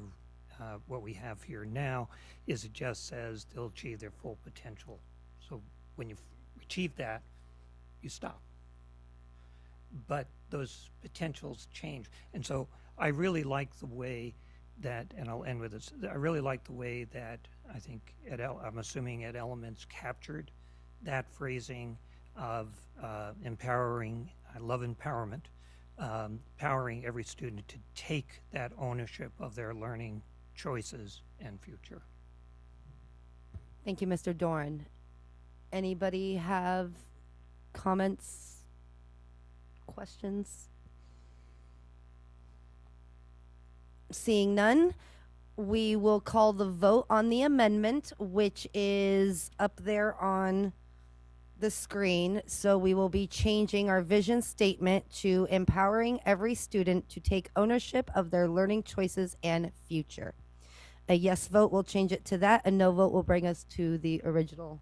what we have here now is it just says they'll achieve their full potential. So when you achieve that, you stop. But those potentials change. And so I really like the way that, and I'll end with this, I really like the way that I think I'm assuming Ed Elements captured that phrasing of empowering, I love empowerment, empowering every student to take that ownership of their learning choices and future. Thank you, Mr. Dorn. Anybody have comments, questions? Seeing none, we will call the vote on the amendment, which is up there on the screen. So we will be changing our vision statement to empowering every student to take ownership of their learning choices and future. A yes vote will change it to that. A no vote will bring us to the original.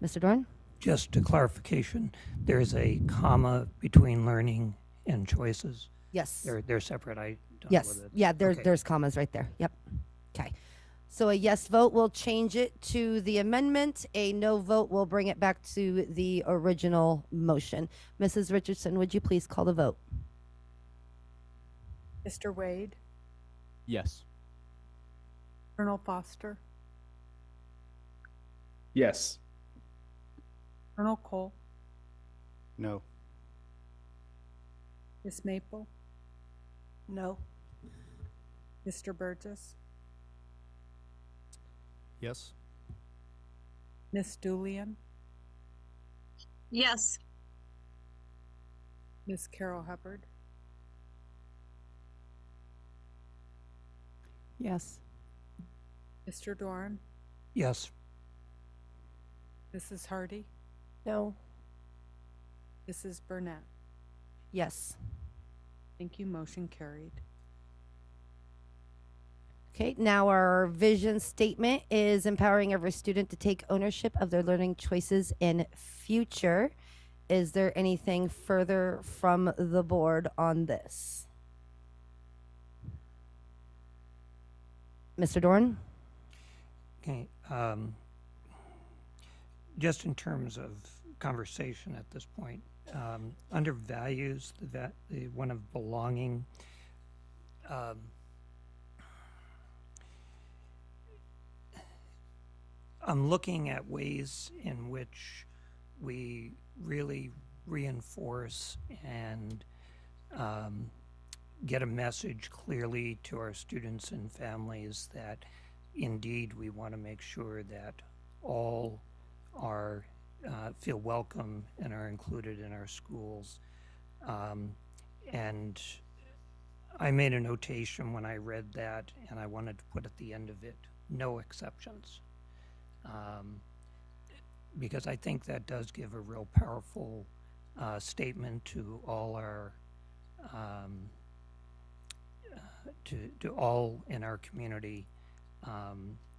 Mr. Dorn? Just a clarification, there's a comma between learning and choices. Yes. They're separate. I don't know Yes. whether Yeah, okay. there's commas right there. Yep. Okay. So a yes vote will change it to the amendment. A no vote will bring it back to the original motion. Mrs. Richardson, would you please call the vote? Mr. Wade, Yes. Colonel Foster, Yes. Colonel Cole, No. Miss Maple, No. Mr. Burgess, Yes. Miss Julian, Yes. Miss Carol Hubbard, Yes. Mr. Dorn, Yes. Mrs. Hardy, No. Mrs. Burnett. Yes. Thank you. Motion carried. Okay, now our vision statement is empowering every student to take ownership of their learning choices in future. Is there anything further from the board on this? Mr. Dorn? Okay. Just in terms of conversation at this point, under values, the one of belonging, I'm looking at ways in which we really reinforce and get a message clearly to our students and families that indeed we want to make sure that all are feel welcome and are included in our schools. And I made a notation when I read that, and I wanted to put at the end of it, no exceptions. Because I think that does give a real powerful statement to all our to all in our community,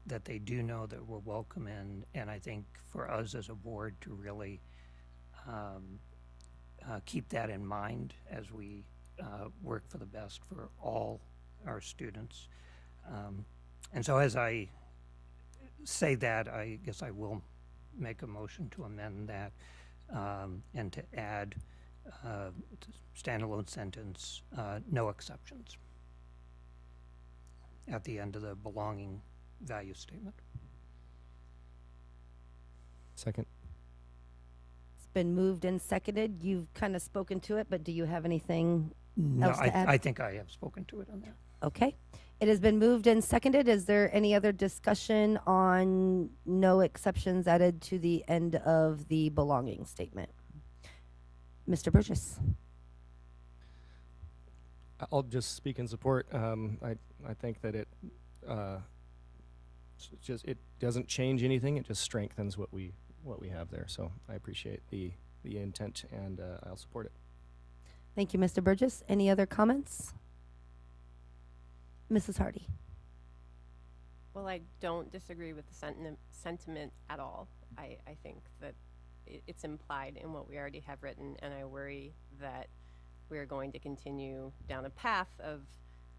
that they do know that we're welcome in, and I think for us as a board to really keep that in mind as we work for the best for all our students. And so as I say that, I guess I will make a motion to amend that and to add standalone sentence, no exceptions, at the end of the belonging value statement. Second. It's been moved and seconded. You've kind of spoken to it, but do you have anything No, else to add? I think I have spoken to it on that. Okay. It has been moved and seconded. Is there any other discussion on no exceptions added to the end of the belonging statement? Mr. Burgess? I'll just speak in support. I think that it doesn't change anything. It just strengthens what we have there. So I appreciate the intent, and I'll support it. Thank you, Mr. Burgess. Any other comments? Mrs. Hardy? Well, I don't disagree with the sentiment at all. I think that it's implied in what we already have written, and I worry that we're going to continue down a path of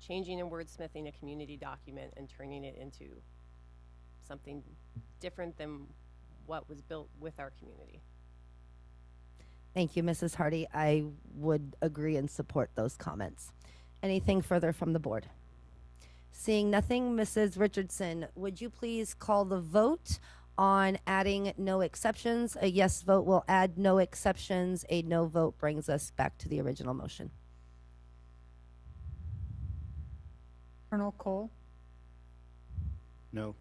changing and wordsmithing a community document and turning it into something different than what was built with our community. Thank you, Mrs. Hardy. I would agree and support those comments. Anything further from the board? Seeing nothing, Mrs. Richardson, would you please call the vote on adding no exceptions? A yes vote will add no exceptions. A no vote brings us back to the original motion. Colonel Cole, No.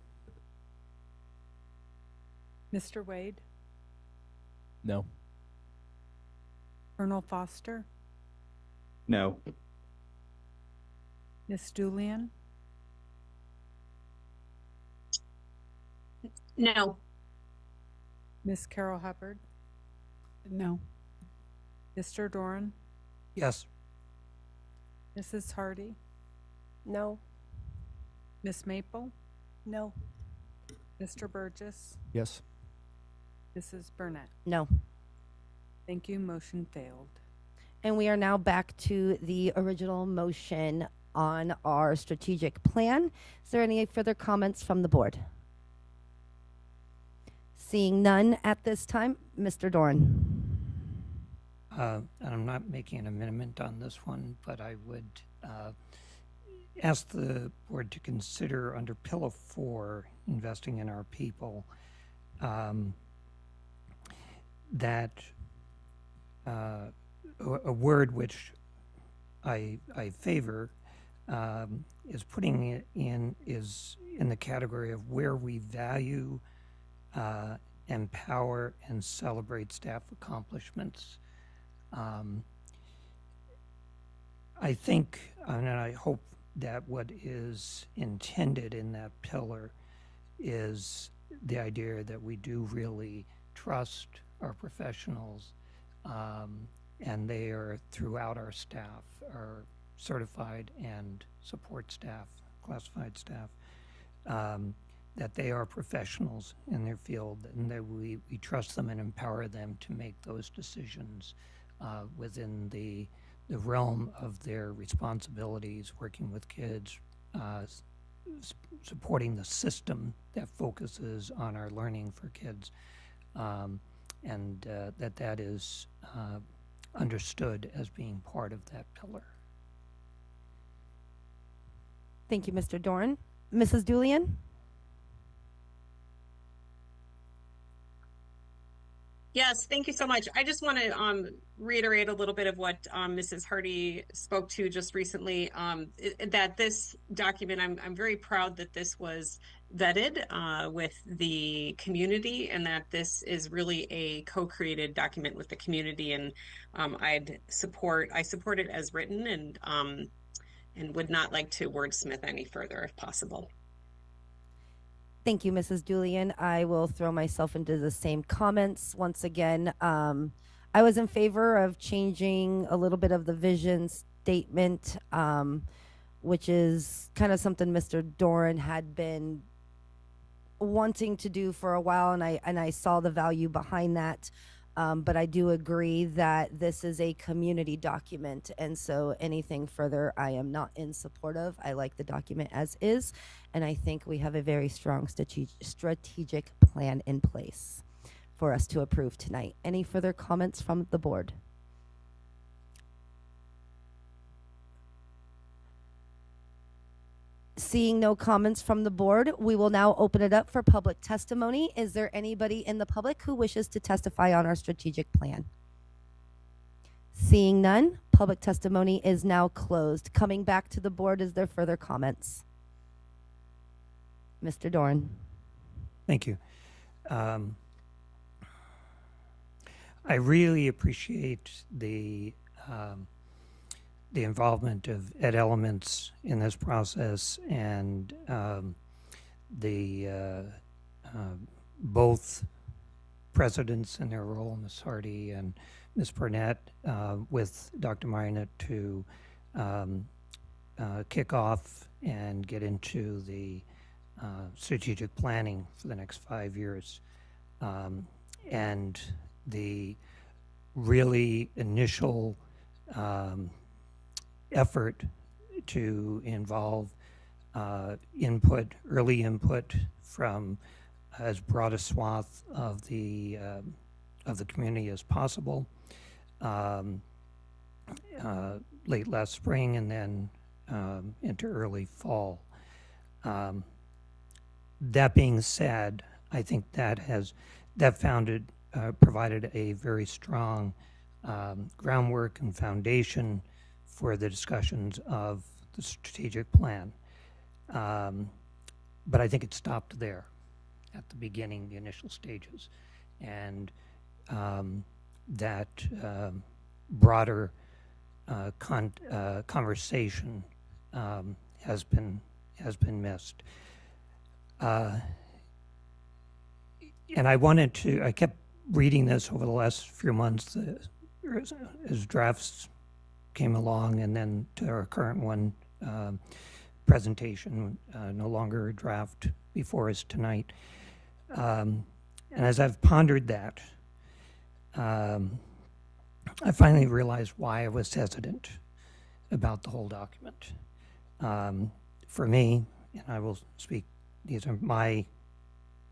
Mr. Wade, No. Colonel Foster, No. Miss Julian, No. Miss Carol Hubbard, No. Mr. Doran, Yes. Mrs. Hardy, No. Miss Maple, No. Mr. Burgess, Yes. Mrs. Burnett. No. Thank you. Motion failed. And we are now back to the original motion on our strategic plan. Is there any further comments from the board? Seeing none at this time, Mr. Doran. And I'm not making an amendment on this one, but I would ask the board to consider under Pillar 4, investing in our people, that a word which I favor is putting it is in the category of where we value, empower, and celebrate staff accomplishments. I think, and I hope that what is intended in that pillar is the idea that we do really trust our professionals, and they are throughout our staff, our certified and support staff, classified staff, that they are professionals in their field, and that we trust them and empower them to make those decisions within the realm of their responsibilities, working with kids, supporting the system that focuses on our learning for kids, and that is understood as being part of that pillar. Thank you, Mr. Doran. Mrs. Julian? Yes, thank you so much. I just want to reiterate a little bit of what Mrs. Hardy spoke to just recently, that this document, I'm very proud that this was vetted with the community, and that this is really a co-created document with the community, and I support it as written, and would not like to wordsmith any further if possible. Thank you, Mrs. Julian. I will throw myself into the same comments. Once again, I was in favor of changing a little bit of the vision statement, which is kind of something Mr. Doran had been wanting to do for a while, and I saw the value behind that. But I do agree that this is a community document, and so anything further I am not in support of. I like the document as is, and I think we have a very strong strategic plan in place for us to approve tonight. Any further comments from the board? Seeing no comments from the board, we will now open it up for public testimony. Is there anybody in the public who wishes to testify on our strategic plan? Seeing none, public testimony is now closed. Coming back to the board, is there further comments? Mr. Doran. Thank you. I really appreciate the involvement of Ed Elements in this process, and both presidents in their role, Ms. Hardy and Ms. Burnett, with Dr. Minot to kick off and get into the strategic planning for the next 5 years. And the really initial effort to involve early input from as broad a swath of the community as possible. Late last spring and then into early fall. That being said, I think that provided a very strong groundwork and foundation for the discussions of the strategic plan. But I think it stopped there at the beginning, the initial stages. And that broader conversation has been missed. And I kept reading this over the last few months as drafts came along, and then to our current one, presentation, no longer a draft before us tonight. And as I've pondered that, I finally realized why I was hesitant about the whole document. For me, and I will speak, these are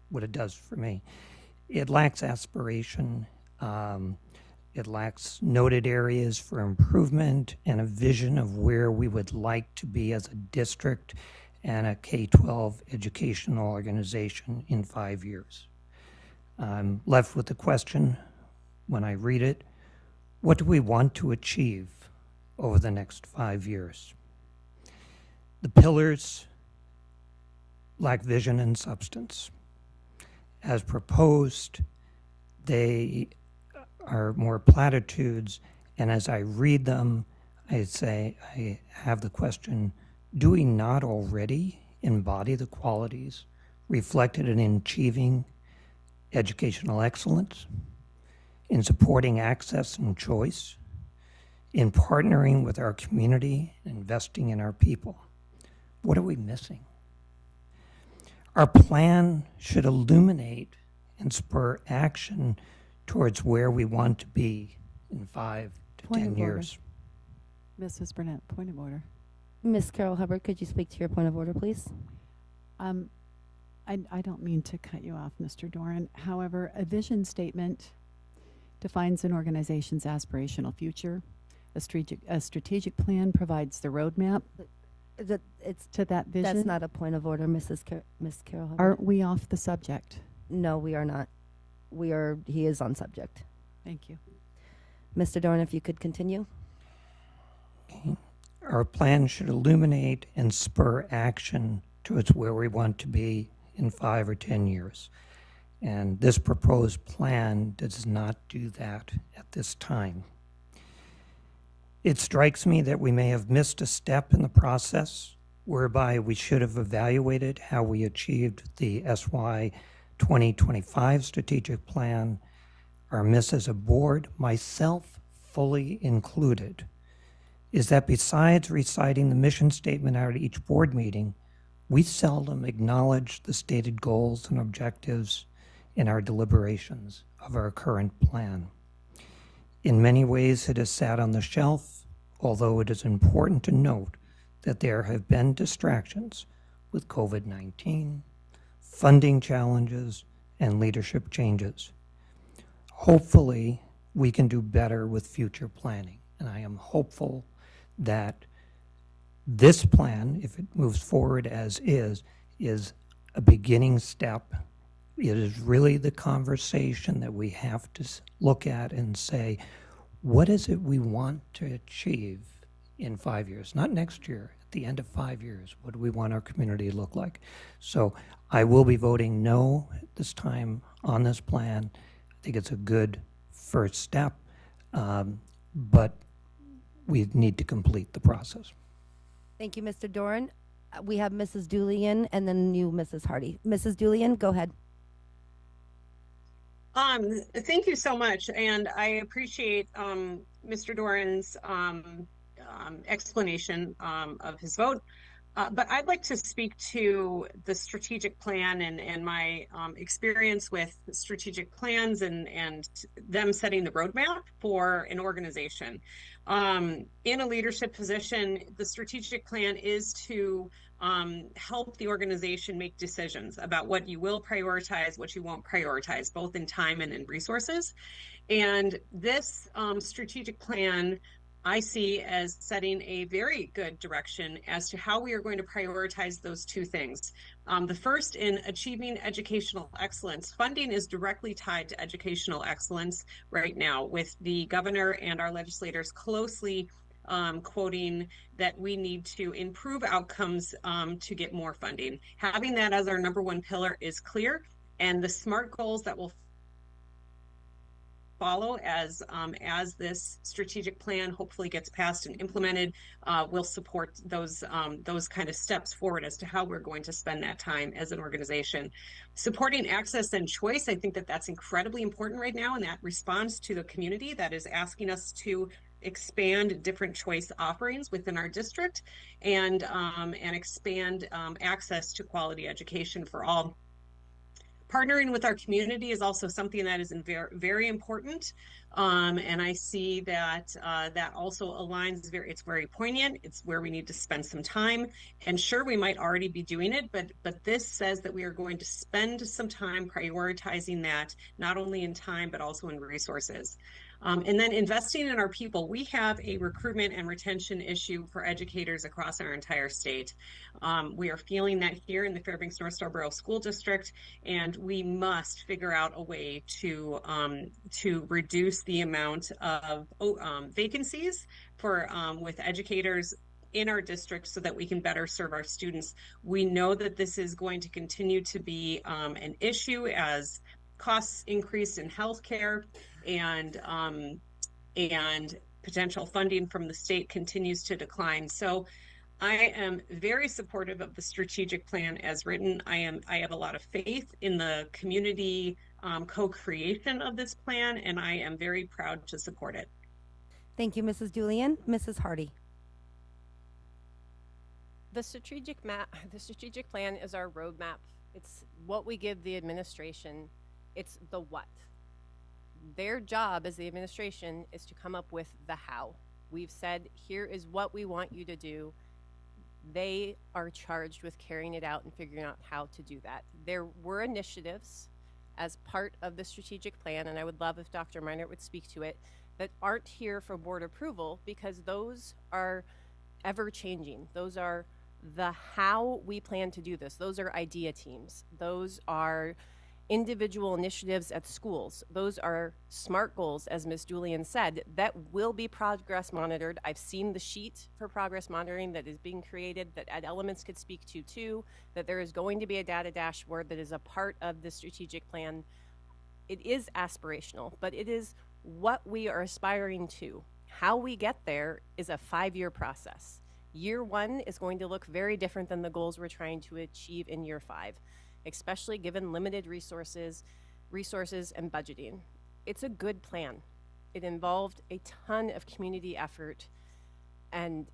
what it does for me. It lacks aspiration. It lacks noted areas for improvement and a vision of where we would like to be as a district and a K-12 educational organization in 5 years. I'm left with the question when I read it, what do we want to achieve over the next 5 years? The pillars lack vision and substance. As proposed, they are more platitudes, and as I read them, I have the question, do we not already embody the qualities reflected in achieving educational excellence, in supporting access and choice, in partnering with our community, investing in our people? What are we missing? Our plan should illuminate and spur action towards where we want to be in 5 to 10 years. Mrs. Burnett, point of order. Ms. Carol Hubbard, could you speak to your point of order, please? I don't mean to cut you off, Mr. Doran. However, a vision statement defines an organization's aspirational future. A strategic plan provides the roadmap It's to that vision. That's not a point of order, Miss Carol Hubbard. Aren't we off the subject? No, we are not. He is on subject. Thank you. Mr. Dorn, if you could continue. Okay. Our plan should illuminate and spur action towards where we want to be in 5 or 10 years. And this proposed plan does not do that at this time. It strikes me that we may have missed a step in the process whereby we should have evaluated how we achieved the SY 2025 strategic plan. Our miss as a board, myself fully included, is that besides reciting the mission statement out at each board meeting, we seldom acknowledge the stated goals and objectives in our deliberations of our current plan. In many ways, it has sat on the shelf, although it is important to note that there have been distractions with COVID-19, funding challenges, and leadership changes. Hopefully, we can do better with future planning, and I am hopeful that this plan, if it moves forward as is a beginning step. It is really the conversation that we have to look at and say, what is it we want to achieve in 5 years? Not next year, at the end of 5 years. What do we want our community to look like? So I will be voting no this time on this plan. I think it's a good first step, but we need to complete the process. Thank you, Mr. Doran. We have Mrs. Julian and then you, Mrs. Hardy. Mrs. Julian, go ahead. Thank you so much, and I appreciate Mr. Doran's explanation of his vote. But I'd like to speak to the strategic plan and my experience with strategic plans and them setting the roadmap for an organization. In a leadership position, the strategic plan is to help the organization make decisions about what you will prioritize, what you won't prioritize, both in time and in resources. And this strategic plan I see as setting a very good direction as to how we are going to prioritize those two things. The first, in achieving educational excellence. Funding is directly tied to educational excellence right now, with the governor and our legislators closely quoting that we need to improve outcomes to get more funding. Having that as our number one pillar is clear, and the SMART goals that will follow as this strategic plan hopefully gets passed and implemented will support those kind of steps forward as to how we're going to spend that time as an organization. Supporting access and choice, I think that that's incredibly important right now, and that responds to the community that is asking us to expand different choice offerings within our district and expand access to quality education for all. Partnering with our community is also something that is very, very important. And I see that that also aligns it's very poignant. It's where we need to spend some time. And sure, we might already be doing it, but this says that we are going to spend some time prioritizing that, not only in time, but also in resources. And then investing in our people. We have a recruitment and retention issue for educators across our entire state. We are feeling that here in the Fairbanks North Star Borough School District, and we must figure out a way to reduce the amount of vacancies for with educators in our district so that we can better serve our students. We know that this is going to continue to be an issue as costs increase in healthcare and potential funding from the state continues to decline. So I am very supportive of the strategic plan as written. I have a lot of faith in the community co-creation of this plan, and I am very proud to support it. Thank you, Mrs. Julian. Mrs. Hardy. The strategic plan is our roadmap. It's what we give the administration. It's the what. Their job as the administration is to come up with the how. We've said, here is what we want you to do. They are charged with carrying it out and figuring out how to do that. There were initiatives as part of the strategic plan, and I would love if Dr. Meinert would speak to it, that aren't here for board approval because those are ever changing. Those are the how we plan to do this. Those are idea teams. Those are individual initiatives at schools. Those are SMART goals, as Ms. Julian said, that will be progress monitored. I've seen the sheet for progress monitoring that is being created that Ed Elements could speak to too, that there is going to be a data dashboard that is a part of the strategic plan. It is aspirational, but it is what we are aspiring to. How we get there is a 5-year process. Year 1 is going to look very different than the goals we're trying to achieve in year 5. Especially given limited resources and budgeting. It's a good plan. It involved a ton of community effort, and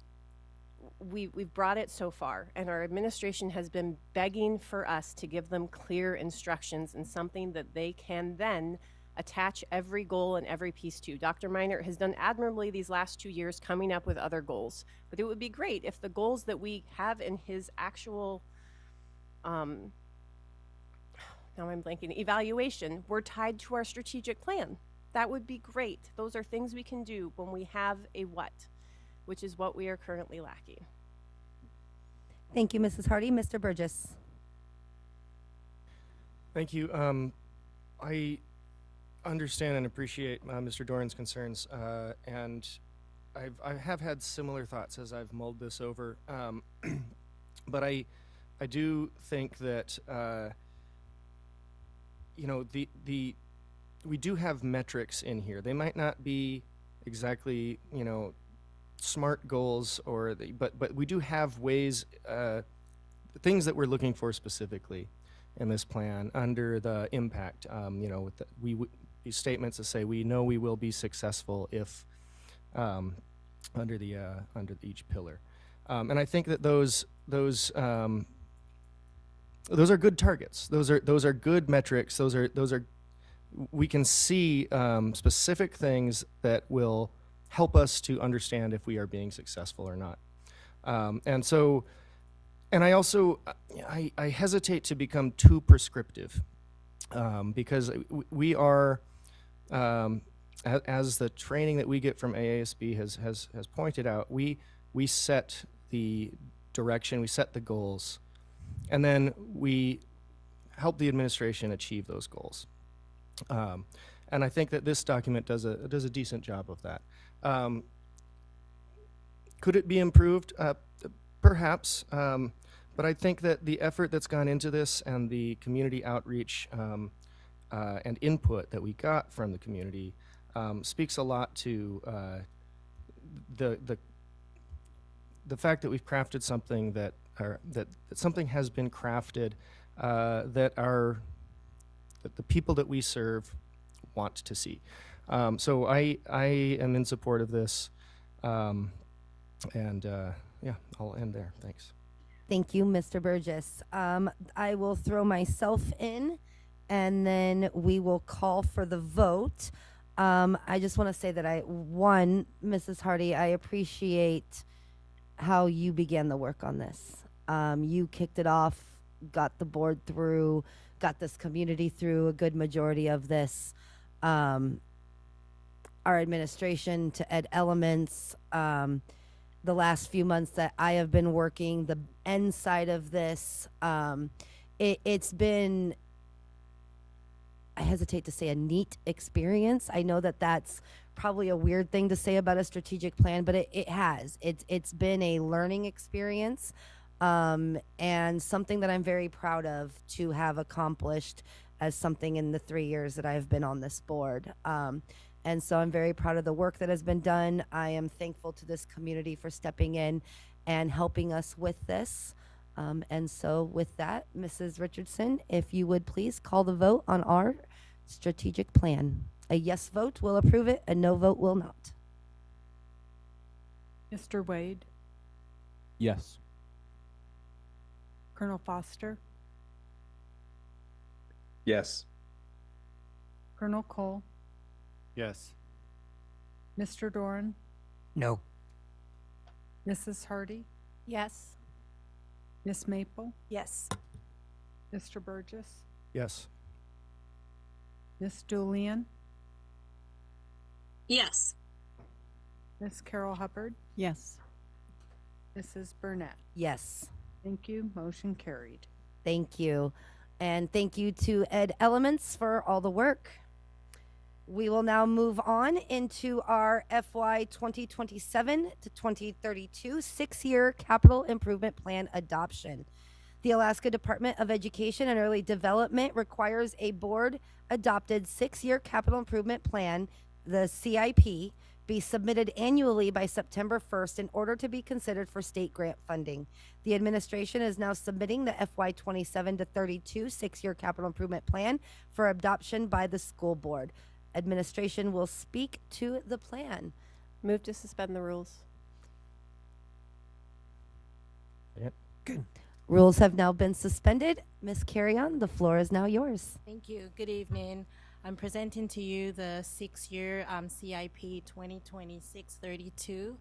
we've brought it so far, and our administration has been begging for us to give them clear instructions and something that they can then attach every goal and every piece to. Dr. Meinert has done admirably these last 2 years coming up with other goals, but it would be great if the goals that we have in his actual now I'm blanking, evaluation were tied to our strategic plan. That would be great. Those are things we can do when we have a what, which is what we are currently lacking. Thank you, Mrs. Hardy. Mr. Burgess. Thank you. I understand and appreciate Mr. Doran's concerns, and I have had similar thoughts as I've mulled this over. But I do think that you know, we do have metrics in here. They might not be exactly, you know, SMART goals but we do have ways, things that we're looking for specifically in this plan under the impact. You know, with these statements that say we know we will be successful if under each pillar. And I think that those are good targets. Those are good metrics. Those are we can see specific things that will help us to understand if we are being successful or not. And I also I hesitate to become too prescriptive because we are, as the training that we get from AASB has pointed out, we set the direction, we set the goals, and then we help the administration achieve those goals. And I think that this document does a decent job of that. Could it be improved? Perhaps. But I think that the effort that's gone into this and the community outreach and input that we got from the community speaks a lot to the fact that we've crafted something that something has been crafted that the people that we serve want to see. So I am in support of this, and yeah, I'll end there. Thanks. Thank you, Mr. Burgess. I will throw myself in, and then we will call for the vote. I just want to say that Mrs. Hardy, I appreciate how you began the work on this. You kicked it off, got the board through, got this community through a good majority of this. Our administration to Ed Elements, the last few months that I have been working, the end side of this, it's been, I hesitate to say, a neat experience. I know that that's probably a weird thing to say about a strategic plan, but it has. It's been a learning experience, and something that I'm very proud of to have accomplished as something in the 3 years that I've been on this board. And so I'm very proud of the work that has been done. I am thankful to this community for stepping in and helping us with this. And so with that, Mrs. Richardson, if you would please call the vote on our strategic plan. A yes vote will approve it, a no vote will not. Mr. Wade, Yes. Colonel Foster, Yes. Colonel Cole, Yes. Mr. Doran, No. Mrs. Hardy, Yes. Miss Maple, Yes. Mr. Burgess, Yes. Miss Julian, Yes. Miss Carol Hubbard, Yes. Mrs. Burnett. Yes. Thank you. Motion carried. Thank you. And thank you to Ed Elements for all the work. We will now move on into our FY 2027 to 2032 6-year capital improvement plan adoption. The Alaska Department of Education and Early Development requires a board adopted 6-year capital improvement plan, the CIP, be submitted annually by September 1st in order to be considered for state grant funding. The administration is now submitting the FY 27 to 32 6-year capital improvement plan for adoption by the school board. Administration will speak to the plan. Move to suspend the rules. Good. Rules have now been suspended. Ms. Carrion, the floor is now yours. Thank you. Good evening. I'm presenting to you the 6-year CIP 2026-32.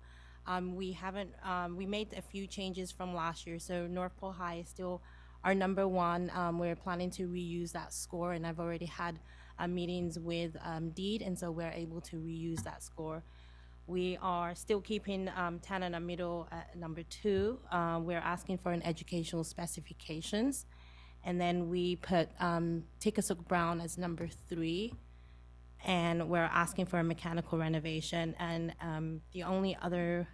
We made a few changes from last year. So North Pole High is still our number one. We're planning to reuse that score, and I've already had meetings with Deed, and so we're able to reuse that score. We are still keeping Tanana Middle at number 2. We're asking for an educational specifications. And then we put Tickasuk Brown as number 3. And we're asking for a mechanical renovation. And the only other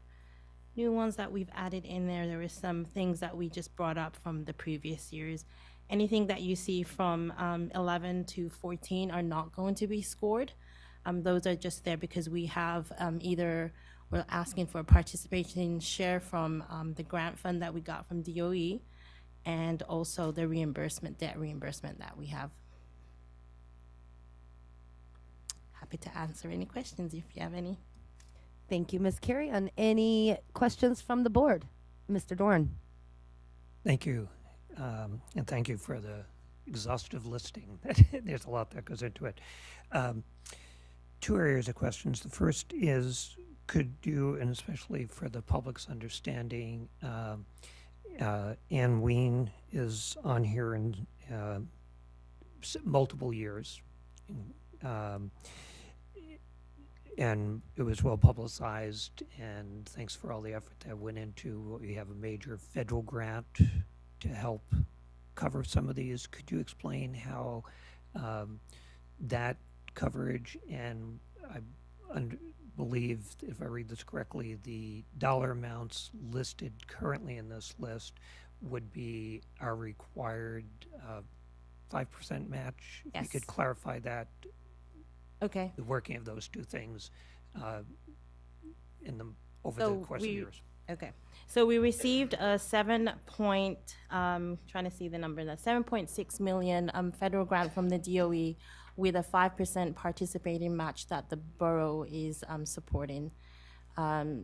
new ones that we've added in there is some things that we just brought up from the previous years. Anything that you see from 11 to 14 are not going to be scored. Those are just there because we have either we're asking for a participation share from the grant fund that we got from DOE, and also the debt reimbursement that we have. Happy to answer any questions if you have any. Thank you, Ms. Carrion. Any questions from the board? Mr. Dorn. Thank you. And thank you for the exhaustive listing. There's a lot that goes into it. Two areas of questions. The first is, could you, and especially for the public's understanding, Ann Ween is on here in multiple years. And it was well publicized, and thanks for all the effort that went into. We have a major federal grant to help cover some of these. Could you explain how that coverage, and I believe, if I read this correctly, the dollar amounts listed currently in this list would be our required 5% match? If you could clarify that. Okay. The working of those two things over the course of years. Okay. So we received a trying to see the number, that 7.6 million federal grant from the DOE with a 5% participating match that the borough is supporting.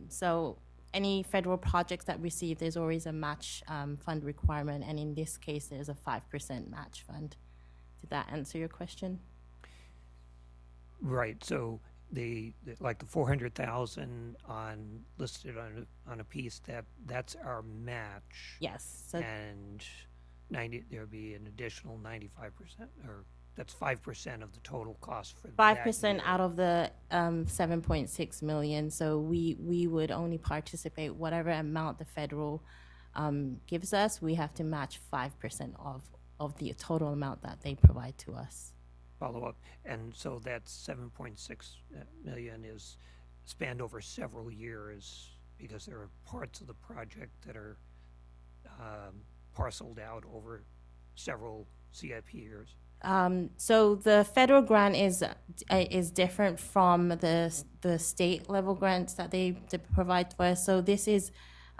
So any federal projects that receive, there's always a match fund requirement, and in this case, there's a 5% match fund. Did that answer your question? Right. So the 400,000 listed on a piece, that's our match. Yes. So and there'll be an additional 95%, or that's 5% of the total cost for 5% out of the 7.6 million. So we would only participate whatever amount the federal gives us. We have to match 5% of the total amount that they provide to us. Follow up. And so that 7.6 million is spanned over several years, because there are parts of the project that are parceled out over several CIP years. So the federal grant is different from the state level grants that they provide for us. So this is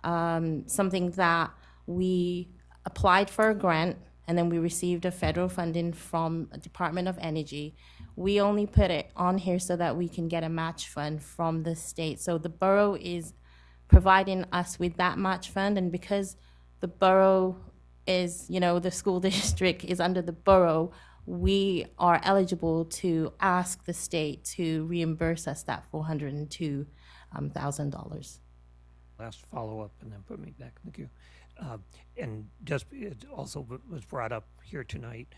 something that we applied for a grant, and then we received a federal funding from the Department of Energy. We only put it on here so that we can get a match fund from the state. So the borough is providing us with that match fund, and because the borough is, the school district is under the borough, we are eligible to ask the state to reimburse us that $402,000. Last follow-up, and then put me back in the queue. And just, it also was brought up here tonight,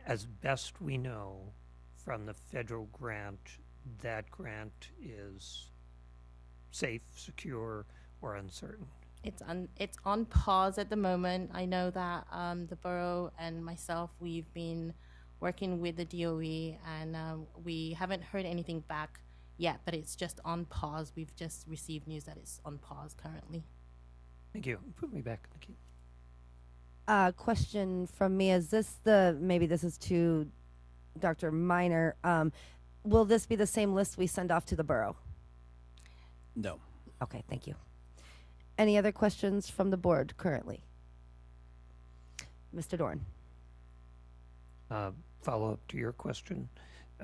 as best we know from the federal grant, that grant is safe, secure, or uncertain. It's on pause at the moment. I know that the borough and myself, we've been working with the DOE, and we haven't heard anything back yet, but it's just on pause. We've just received news that it's on pause currently. Thank you. Put me back in the queue. Question from me, maybe this is to Dr. Miner. Will this be the same list we send off to the borough? No. Okay, thank you. Any other questions from the board currently? Mr. Dorn. Follow up to your question.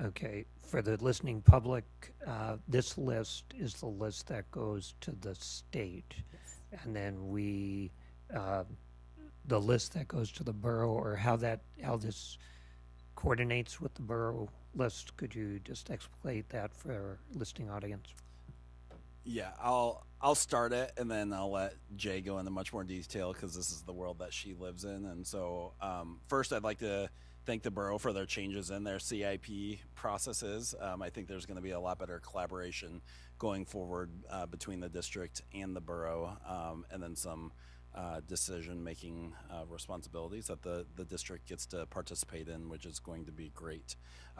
Okay, for the listening public, this list is the list that goes to the state. Yes. And then the list that goes to the borough, or how this coordinates with the borough list, could you just explain that for our listening audience? Yeah, I'll start it, and then I'll let Jay go into much more detail, because this is the world that she lives in. And so first, I'd like to thank the borough for their changes in their CIP processes. I think there's going to be a lot better collaboration going forward between the district and the borough, and then some decision-making responsibilities that the district gets to participate in, which is going to be great.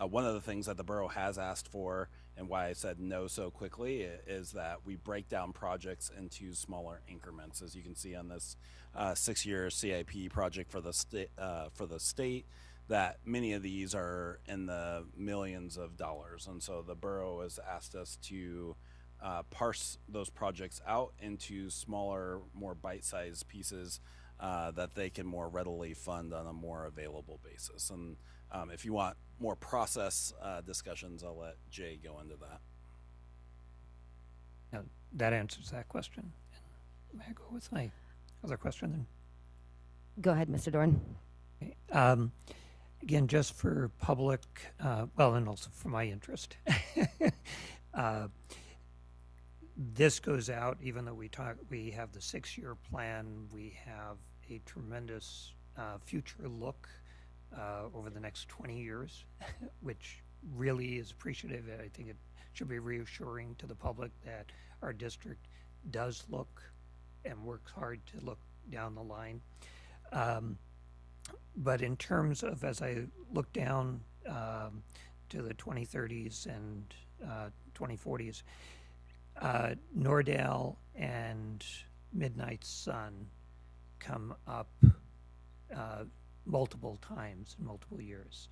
One of the things that the borough has asked for, and why I said no so quickly, is that we break down projects into smaller increments. As you can see on this 6-year CIP project for the state, that many of these are in the millions of dollars, and so the borough has asked us to parse those projects out into smaller, more bite-sized pieces that they can more readily fund on a more available basis. And if you want more process discussions, I'll let Jay go into that. Now, that answers that question. May I go with my other question then? Go ahead, Mr. Dorn. Okay. Again, just for public, well, and also for my interest. This goes out, even though we have the 6-year plan, we have a tremendous future look over the next 20 years, which really is appreciative. I think it should be reassuring to the public that our district does look and works hard to look down the line. But in terms of, as I look down to the 2030s and 2040s, Nordale and Midnight Sun come up multiple times in multiple years.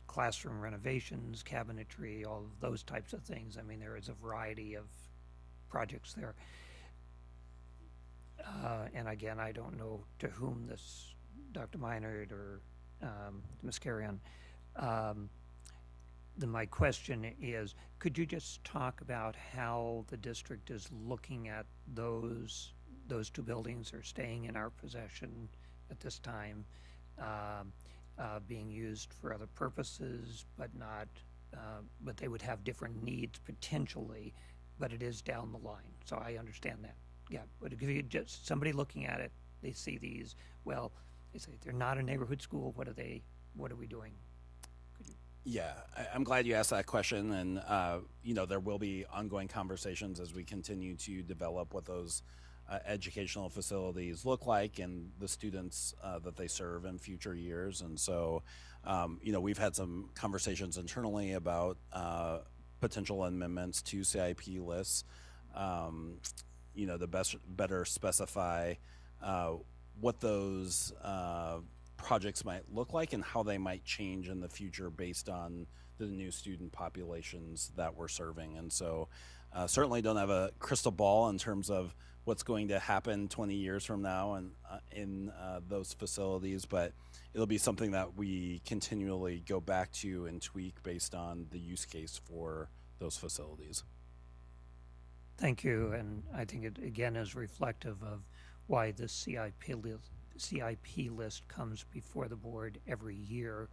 Classroom renovations, cabinetry, all of those types of things. I mean, there is a variety of projects there. And again, I don't know to whom this, Dr. Meinert or Ms. Carrion. My question is, could you just talk about how the district is looking at those two buildings are staying in our possession at this time, being used for other purposes, but not, but they would have different needs potentially, but it is down the line. So I understand that. Yeah, but if you just somebody looking at it, they see these, well, they say they're not a neighborhood school. What are we doing? Yeah, I'm glad you asked that question, and you know, there will be ongoing conversations as we continue to develop what those educational facilities look like and the students that they serve in future years. And so, you know, we've had some conversations internally about potential amendments to CIP lists. You know, better specify what those projects might look like and how they might change in the future based on the new student populations that we're serving. And so certainly don't have a crystal ball in terms of what's going to happen 20 years from now and in those facilities, but it'll be something that we continually go back to and tweak based on the use case for those facilities. Thank you, and I think it again is reflective of why this CIP list comes before the board every year.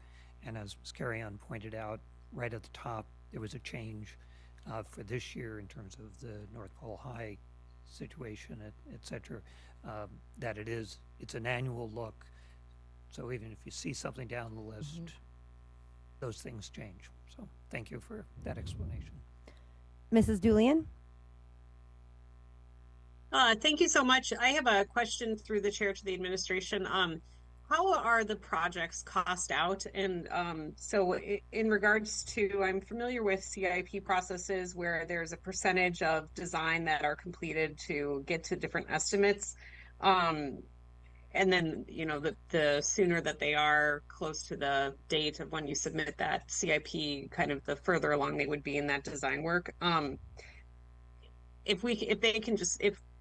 And as Ms. Carrion pointed out, right at the top, there was a change for this year in terms of the North Pole High situation, et cetera, that it's an annual look. So even if you see something down the list, those things change. So thank you for that explanation. Mrs. Julian? Thank you so much. I have a question through the chair to the administration. How are the projects cost out? And so in regards to, I'm familiar with CIP processes where there's a percentage of design that are completed to get to different estimates. And then, you know, the sooner that they are close to the date of when you submit that CIP, kind of the further along they would be in that design work. If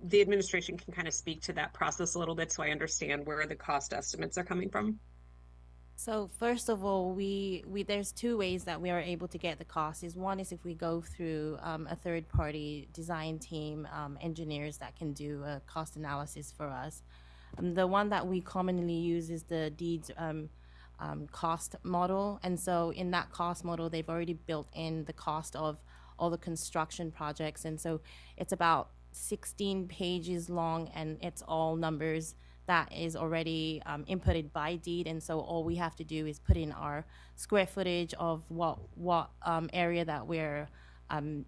the administration can kind of speak to that process a little bit so I understand where the cost estimates are coming from. So first of all, we there's two ways that we are able to get the cost. One is if we go through a third-party design team, engineers that can do a cost analysis for us. The one that we commonly use is the deeds cost model, and so in that cost model, they've already built in the cost of all the construction projects, and so it's about 16 pages long, and it's all numbers that is already inputted by deed. And so all we have to do is put in our square footage of what area that we're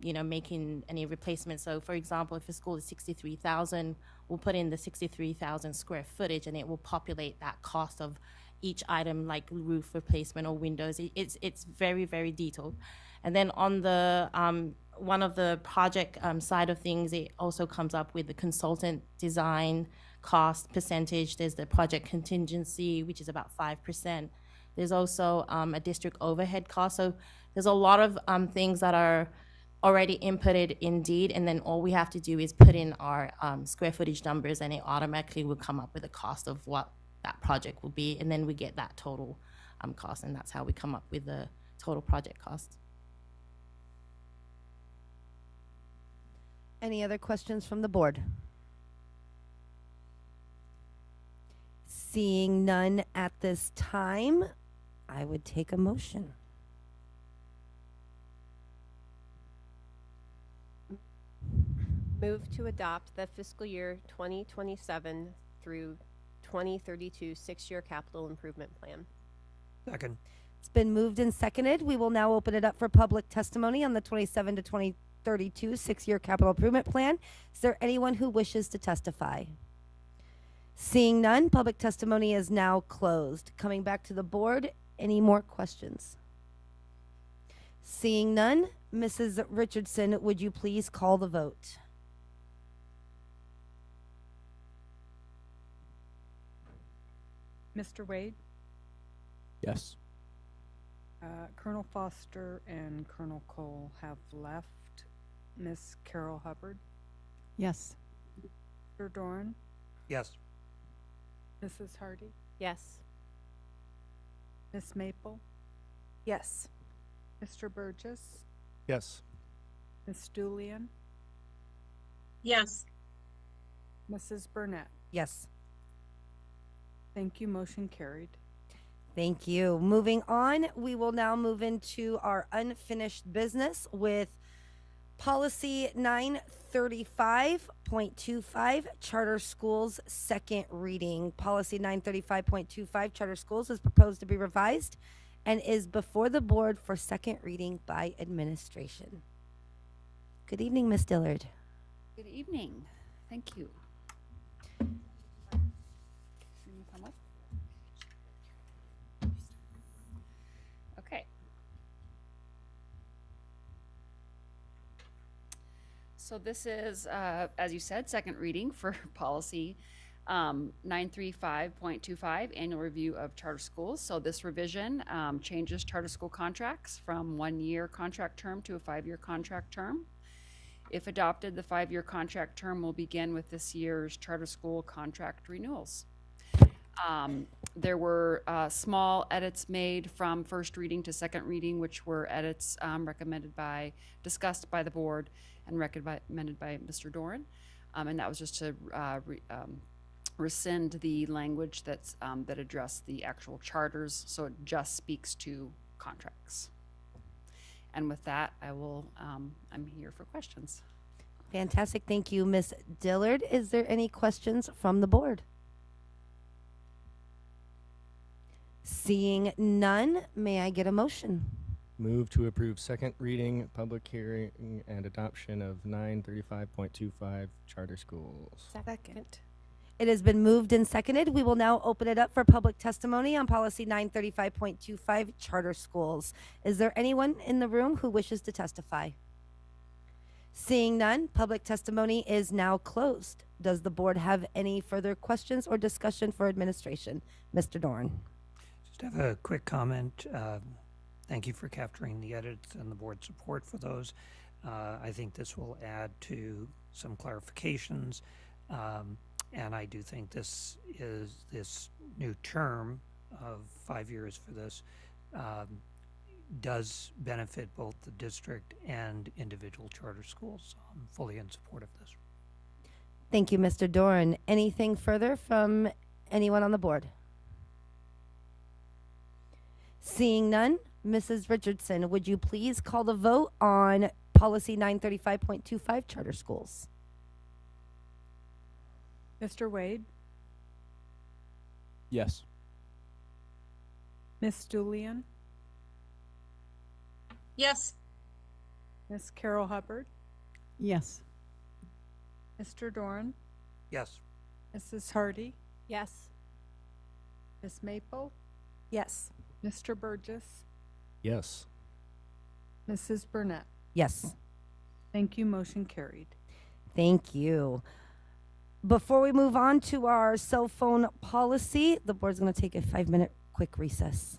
you know, making any replacements. So for example, if a school is 63,000, we'll put in the 63,000 square footage, and it will populate that cost of each item, like roof replacement or windows. It's very, very detailed. And then on the one of the project side of things, it also comes up with the consultant design cost percentage. There's the project contingency, which is about 5%. There's also a district overhead cost. So there's a lot of things that are already inputted in deed, and then all we have to do is put in our square footage numbers, and it automatically will come up with a cost of what that project will be, and then we get that total cost, and that's how we come up with the total project cost. Any other questions from the board? Seeing none at this time, I would take a motion. Move to adopt the fiscal year 2027 through 2032 six-year capital improvement plan. Second. It's been moved and seconded. We will now open it up for public testimony on the 27 to 2032 six-year capital improvement plan. Is there anyone who wishes to testify? Seeing none, public testimony is now closed. Coming back to the board, any more questions? Seeing none, Mrs. Richardson, would you please call the vote? Mr. Wade, Yes. Colonel Foster and Colonel Cole have left. Miss Carol Hubbard, Yes. Mr. Doran, Yes. Mrs. Hardy, Yes. Miss Maple, Yes. Mr. Burgess, Yes. Miss Julian, Yes. Mrs. Burnett. Yes. Thank you. Motion carried. Thank you. Moving on, we will now move into our unfinished business with Policy 935.25, Charter Schools, second reading. Policy 935.25, Charter Schools, is proposed to be revised and is before the board for second reading by administration. Good evening, Ms. Dillard. Good evening. Thank you. Can you come up? Okay. So this is, as you said, second reading for policy 935.25, annual review of charter schools. So this revision changes charter school contracts from 1-year contract term to a 5-year contract term. If adopted, the 5-year contract term will begin with this year's charter school contract renewals. There were small edits made from first reading to second reading, which were edits discussed by the board and recommended by Mr. Doran. And that was just to rescind the language that addressed the actual charters, so it just speaks to contracts. And with that, I'm here for questions. Fantastic. Thank you, Ms. Dillard. Is there any questions from the board? Seeing none, may I get a motion? Move to approve second reading, public hearing, and adoption of 935.25 charter schools. Second. It has been moved and seconded. We will now open it up for public testimony on policy 935.25, charter schools. Is there anyone in the room who wishes to testify? Seeing none, public testimony is now closed. Does the board have any further questions or discussion for administration? Mr. Dorn. Just have a quick comment. Thank you for capturing the edits and the board support for those. I think this will add to some clarifications. And I do think this new term of 5 years for this does benefit both the district and individual charter schools. So I'm fully in support of this. Thank you, Mr. Doran. Anything further from anyone on the board? Seeing none, Mrs. Richardson, would you please call the vote on policy 935.25, charter schools? Mr. Wade, Yes. Miss Julian, Yes. Miss Carol Hubbard, Yes. Mr. Doran, Yes. Mrs. Hardy, Yes. Miss Maple, Yes. Mr. Burgess, Yes. Mrs. Burnett. Yes. Thank you. Motion carried. Thank you. Before we move on to our cell phone policy, the board's going to take a 5-minute quick recess.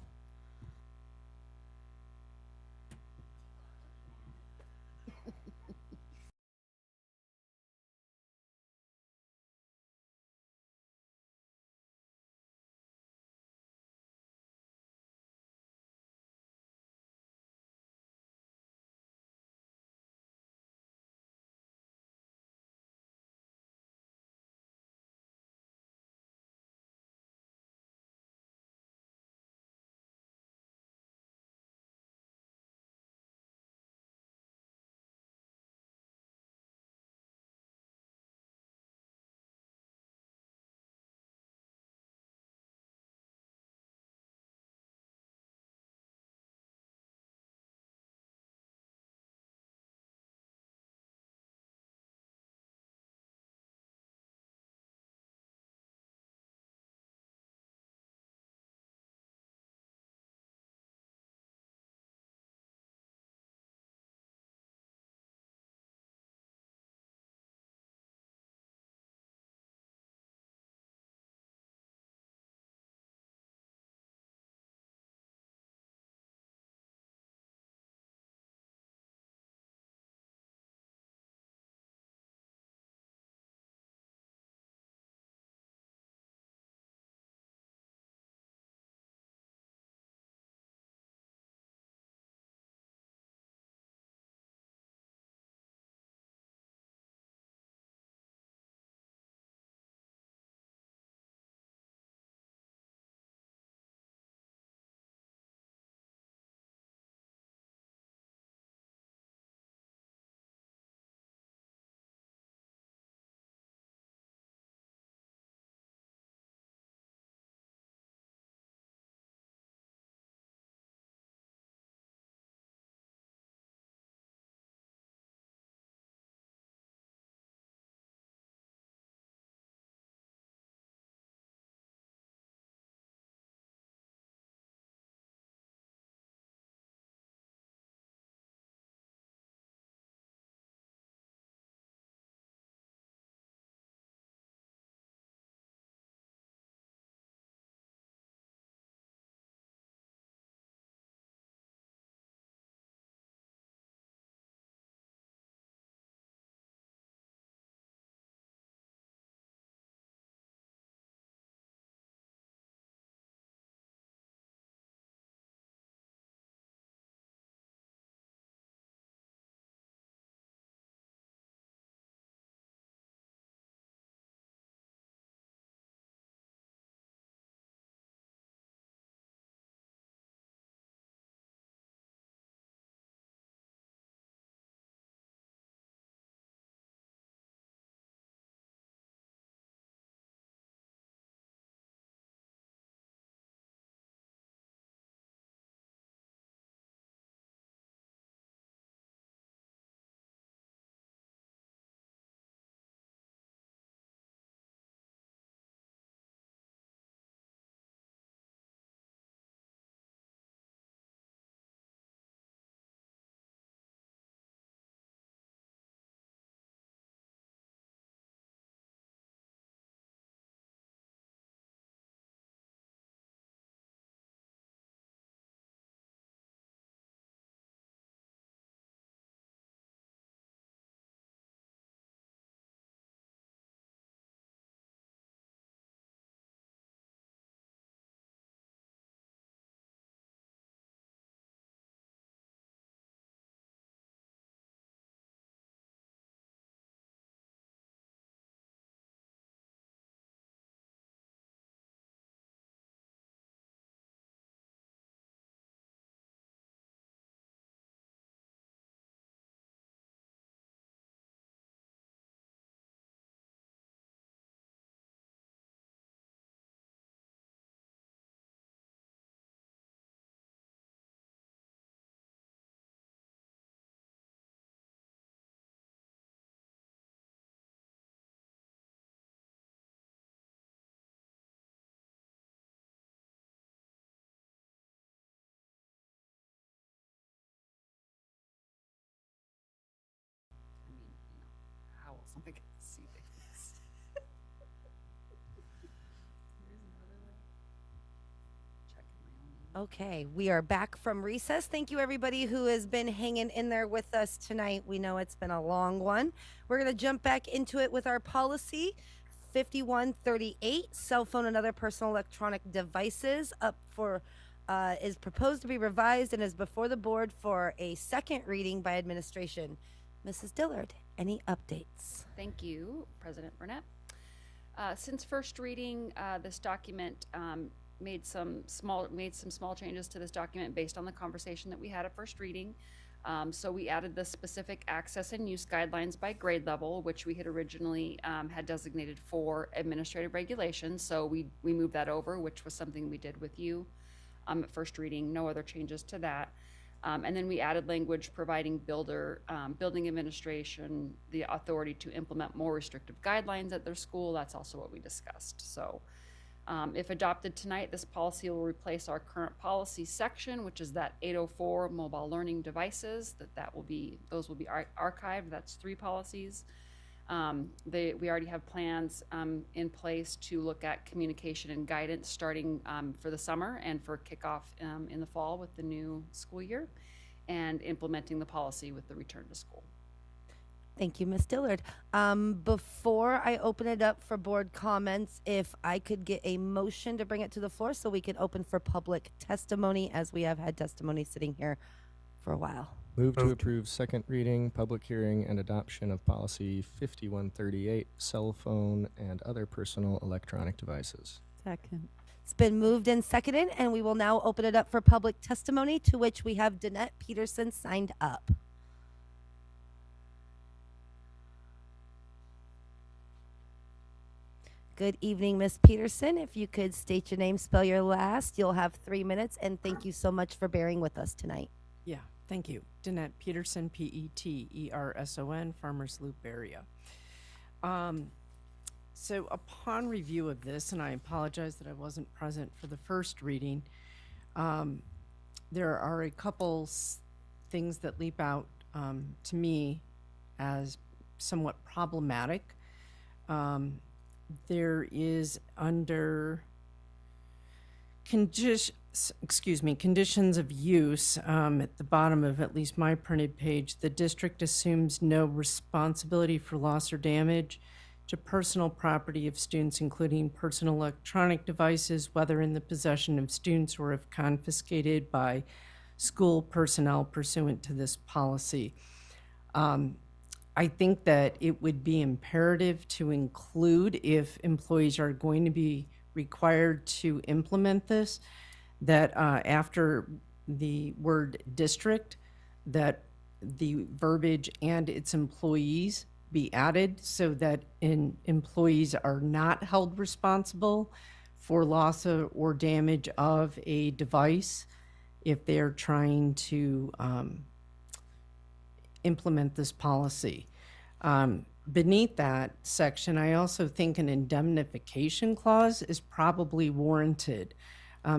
Okay, we are back from recess. Thank you, everybody who has been hanging in there with us tonight. We know it's been a long one. We're going to jump back into it with our policy 5138, cell phone and other personal electronic devices, is proposed to be revised and is before the board for a second reading by administration. Mrs. Dillard, any updates? Thank you, President Burnett. Since first reading, this document made some small changes to this document based on the conversation that we had at first reading. So we added the specific access and use guidelines by grade level, which we had originally had designated for administrative regulations. So we moved that over, which was something we did with you at first reading. No other changes to that. And then we added language providing building administration the authority to implement more restrictive guidelines at their school. That's also what we discussed. So if adopted tonight, this policy will replace our current policy section, which is that 804 mobile learning devices. Those will be archived. That's 3 policies. We already have plans in place to look at communication and guidance starting for the summer and for kickoff in the fall with the new school year, and implementing the policy with the return to school. Thank you, Ms. Dillard. Before I open it up for board comments, if I could get a motion to bring it to the floor so we can open for public testimony, as we have had testimony sitting here for a while. Move to approve second reading, public hearing, and adoption of policy 5138, cell phone and other personal electronic devices. Second. It's been moved and seconded, and we will now open it up for public testimony, to which we have Danette Peterson signed up. Good evening, Ms. Peterson. If you could state your name, spell your last, you'll have 3 minutes, and thank you so much for bearing with us tonight. Yeah, thank you. Danette Peterson, Peterson, Farmers Loop area. So upon review of this, and I apologize that I wasn't present for the first reading, there are a couple things that leap out to me as somewhat problematic. There is under conditions of use at the bottom of at least my printed page, the district assumes no responsibility for loss or damage to personal property of students, including personal electronic devices, whether in the possession of students or if confiscated by school personnel pursuant to this policy. I think that it would be imperative to include, if employees are going to be required to implement this, that after the word district, that the verbiage "and its employees" be added, so that employees are not held responsible for loss or damage of a device if they're trying to implement this policy. Beneath that section, I also think an indemnification clause is probably warranted.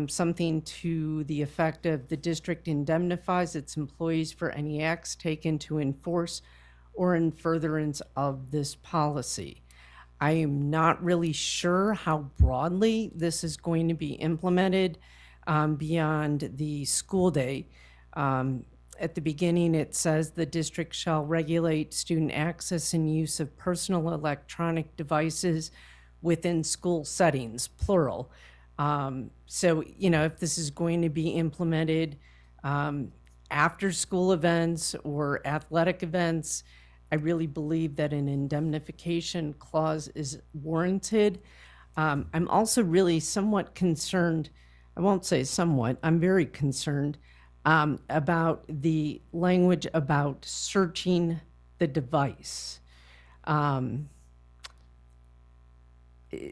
Something to the effect of the district indemnifies its employees for any acts taken to enforce or in furtherance of this policy. I am not really sure how broadly this is going to be implemented beyond the school day. At the beginning, it says the district shall regulate student access and use of personal electronic devices within school settings, plural. So, if this is going to be implemented after school events or athletic events, I really believe that an indemnification clause is warranted. I'm also really somewhat concerned, I won't say somewhat, I'm very concerned about the language about searching the device.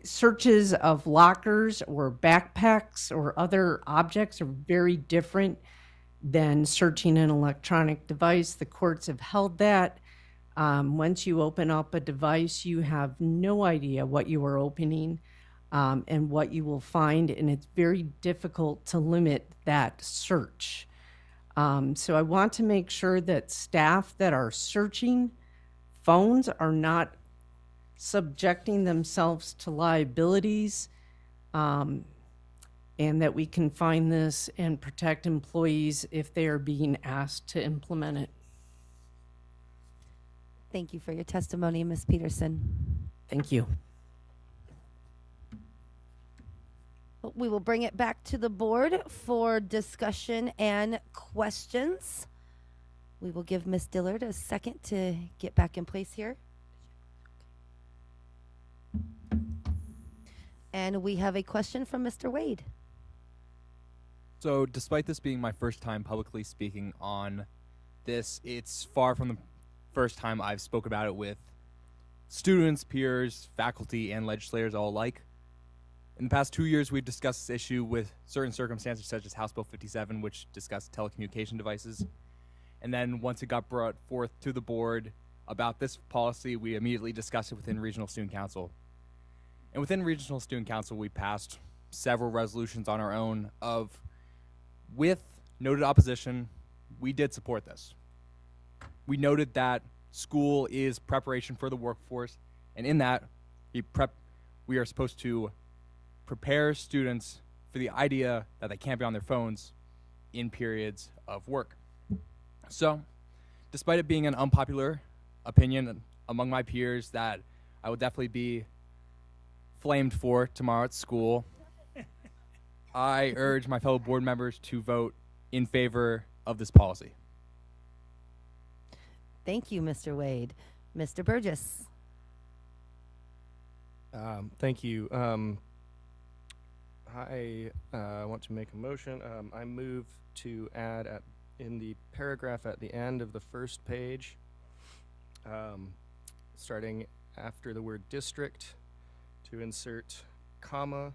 Searches of lockers or backpacks or other objects are very different than searching an electronic device. The courts have held that. Once you open up a device, you have no idea what you are opening and what you will find, and it's very difficult to limit that search. So I want to make sure that staff that are searching phones are not subjecting themselves to liabilities, and that we can find this and protect employees if they are being asked to implement it. Thank you for your testimony, Ms. Peterson. Thank you. We will bring it back to the board for discussion and questions. We will give Ms. Dillard a second to get back in place here. And we have a question from Mr. Wade. So, despite this being my first time publicly speaking on this, it's far from the first time I've spoke about it with students, peers, faculty, and legislators all alike. In the past 2 years, we've discussed this issue with certain circumstances, such as House Bill 57, which discussed telecommunication devices. And then once it got brought forth to the board about this policy, we immediately discussed it within Regional Student Council. And within Regional Student Council, we passed several resolutions on our own of, with noted opposition, we did support this. We noted that school is preparation for the workforce, and in that, we are supposed to prepare students for the idea that they can't be on their phones in periods of work. So, despite it being an unpopular opinion among my peers that I will definitely be flamed for tomorrow at school, I urge my fellow board members to vote in favor of this policy. Thank you, Mr. Wade. Mr. Burgess. Thank you. I want to make a motion. I move to add in the paragraph at the end of the first page, starting after the word district, to insert comma,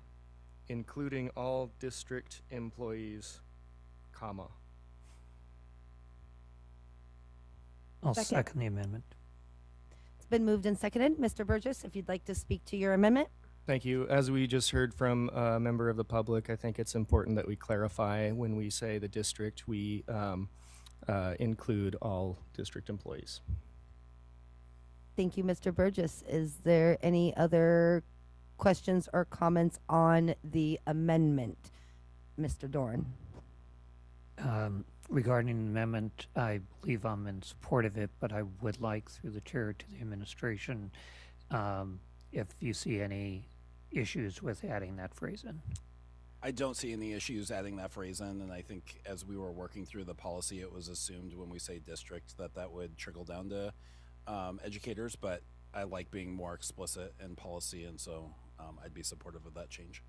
including all district employees, comma. I'll second the amendment. It's been moved and seconded. Mr. Burgess, if you'd like to speak to your amendment. Thank you. As we just heard from a member of the public, I think it's important that we clarify when we say the district, we include all district employees. Thank you, Mr. Burgess. Is there any other questions or comments on the amendment? Mr. Dorn. Regarding the amendment, I believe I'm in support of it, but I would like, through the chair, to the administration, if you see any issues with adding that phrase in. I don't see any issues adding that phrase in, and I think as we were working through the policy, it was assumed when we say district that would trickle down to educators, but I like being more explicit in policy, and so I'd be supportive of that change.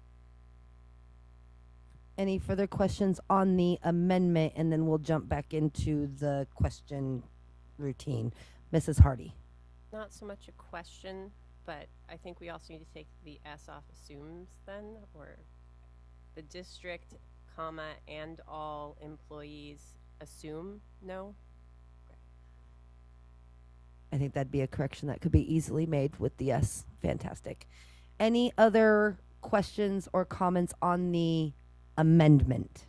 Any further questions on the amendment, and then we'll jump back into the question routine. Mrs. Hardy. Not so much a question, but I think we also need to take the S off assumes then, or the district, comma, and all employees assume no? I think that'd be a correction that could be easily made with the S. Fantastic. Any other questions or comments on the amendment?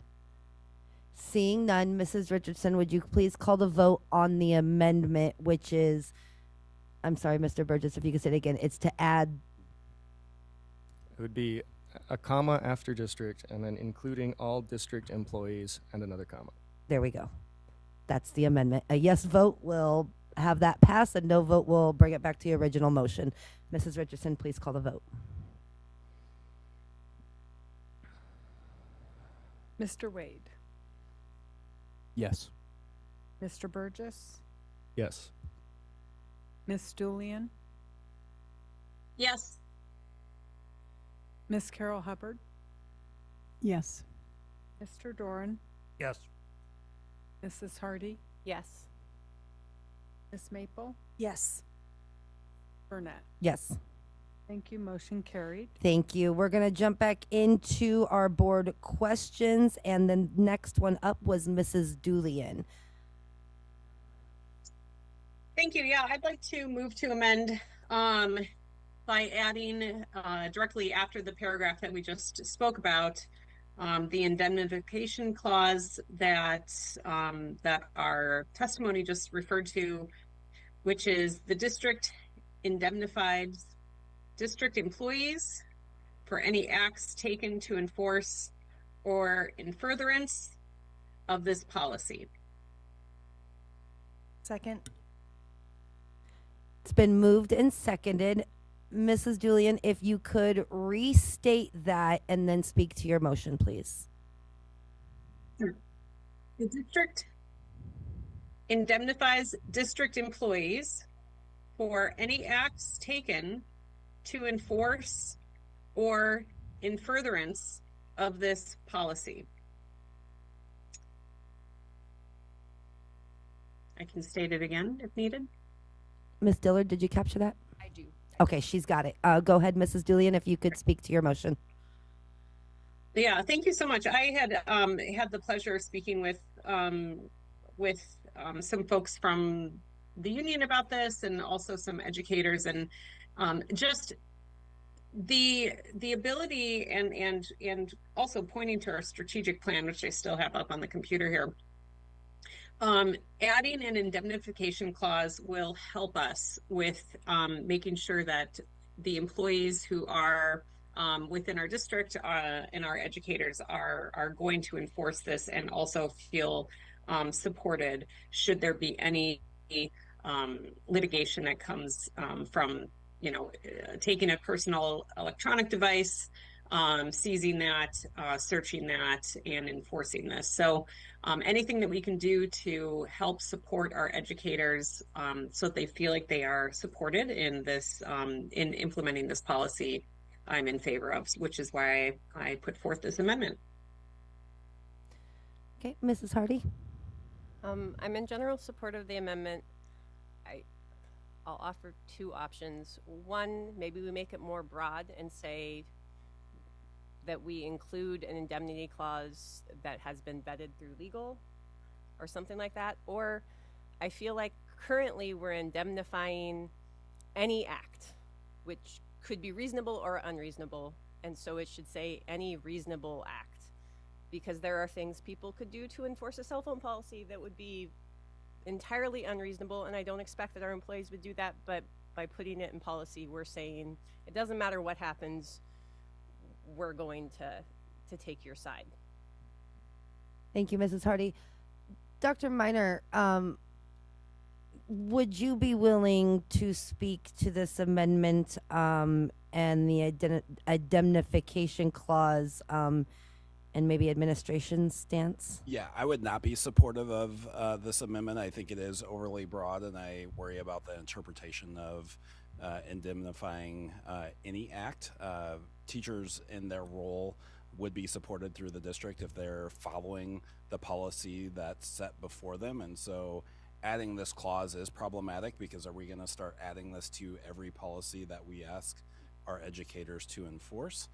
Seeing none, Mrs. Richardson, would you please call the vote on the amendment, which is, I'm sorry, Mr. Burgess, if you could say it again, it's to add. It would be a comma after district, and then including all district employees, and another comma. There we go. That's the amendment. A yes vote will have that pass, and no vote will bring it back to the original motion. Mrs. Richardson, please call the vote. Mr. Wade. Yes. Mr. Burgess. Yes. Ms. Julian. Yes. Ms. Carol Hubbard. Yes. Mr. Doran. Yes. Mrs. Hardy. Yes. Ms. Maple. Yes. Burnett. Yes. Thank you. Motion carried. Thank you. We're going to jump back into our board questions, and the next one up was Mrs. Julian. Thank you. Yeah, I'd like to move to amend by adding directly after the paragraph that we just spoke about, the indemnification clause that our testimony just referred to, which is the district indemnifies district employees for any acts taken to enforce or in furtherance of this policy. Second. It's been moved and seconded. Mrs. Julian, if you could restate that and then speak to your motion, please. The district indemnifies district employees for any acts taken to enforce or in furtherance of this policy. I can state it again if needed. Ms. Dillard, did you capture that? I do. Okay, she's got it. Go ahead, Mrs. Julian, if you could speak to your motion. Yeah, thank you so much. I had had the pleasure of speaking with some folks from the union about this, and also some educators, and just the ability and also pointing to our strategic plan, which I still have up on the computer here. Adding an indemnification clause will help us with making sure that the employees who are within our district and our educators are going to enforce this, and also feel supported should there be any litigation that comes from, you know, taking a personal electronic device, seizing that, searching that, and enforcing this. So anything that we can do to help support our educators so that they feel like they are supported in this, in implementing this policy, I'm in favor of, which is why I put forth this amendment. Okay, Mrs. Hardy. I'm in general support of the amendment. I'll offer two options. One, maybe we make it more broad and say that we include an indemnity clause that has been vetted through legal or something like that. Or I feel like currently we're indemnifying any act, which could be reasonable or unreasonable. And so it should say any reasonable act, because there are things people could do to enforce a cell phone policy that would be entirely unreasonable, and I don't expect that our employees would do that, but by putting it in policy, we're saying it doesn't matter what happens, we're going to take your side. Thank you, Mrs. Hardy. Dr. Miner, would you be willing to speak to this amendment and the indemnification clause and maybe administration's stance? Yeah, I would not be supportive of this amendment. I think it is overly broad, and I worry about the interpretation of indemnifying any act. Teachers in their role would be supported through the district if they're following the policy that's set before them. And so adding this clause is problematic, because are we going to start adding this to every policy that we ask our educators to enforce?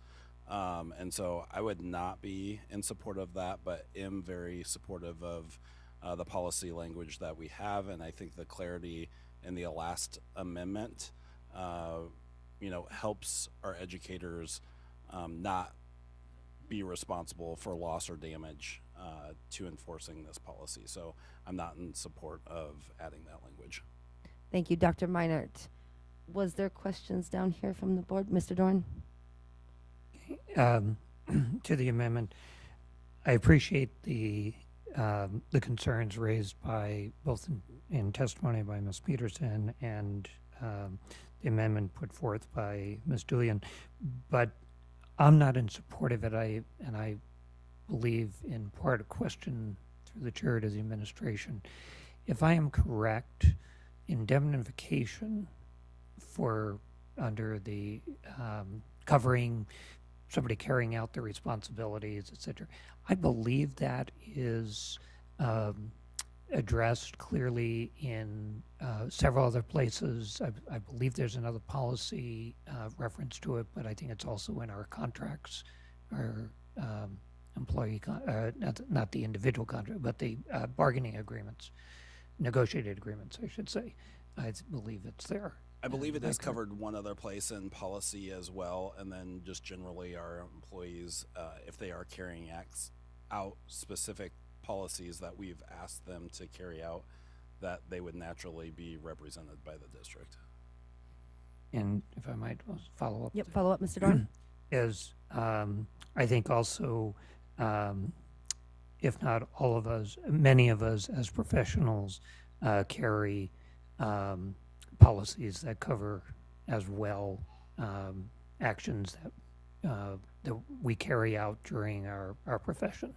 And so I would not be in support of that, but am very supportive of the policy language that we have. And I think the clarity in the last amendment, helps our educators not be responsible for loss or damage to enforcing this policy. So I'm not in support of adding that language. Thank you, Dr. Meinert. Was there questions down here from the board? Mr. Dorn? To the amendment, I appreciate the concerns raised by both in testimony by Ms. Peterson and the amendment put forth by Ms. Julian, but I'm not in support of it. I believe in part a question through the chair to the administration. If I am correct, indemnification for under the covering somebody carrying out their responsibilities, etc. I believe that is addressed clearly in several other places. I believe there's another policy reference to it, but I think it's also in our contracts, our employee, not the individual contract, but the bargaining agreements, negotiated agreements, I should say. I believe it's there. I believe it is covered one other place in policy as well, and then just generally our employees, if they are carrying out specific policies that we've asked them to carry out, that they would naturally be represented by the district. and if I might follow up. Yep, follow up, Mr. Dorn. Is I think also, if not all of us, many of us as professionals carry policies that cover as well actions that we carry out during our profession.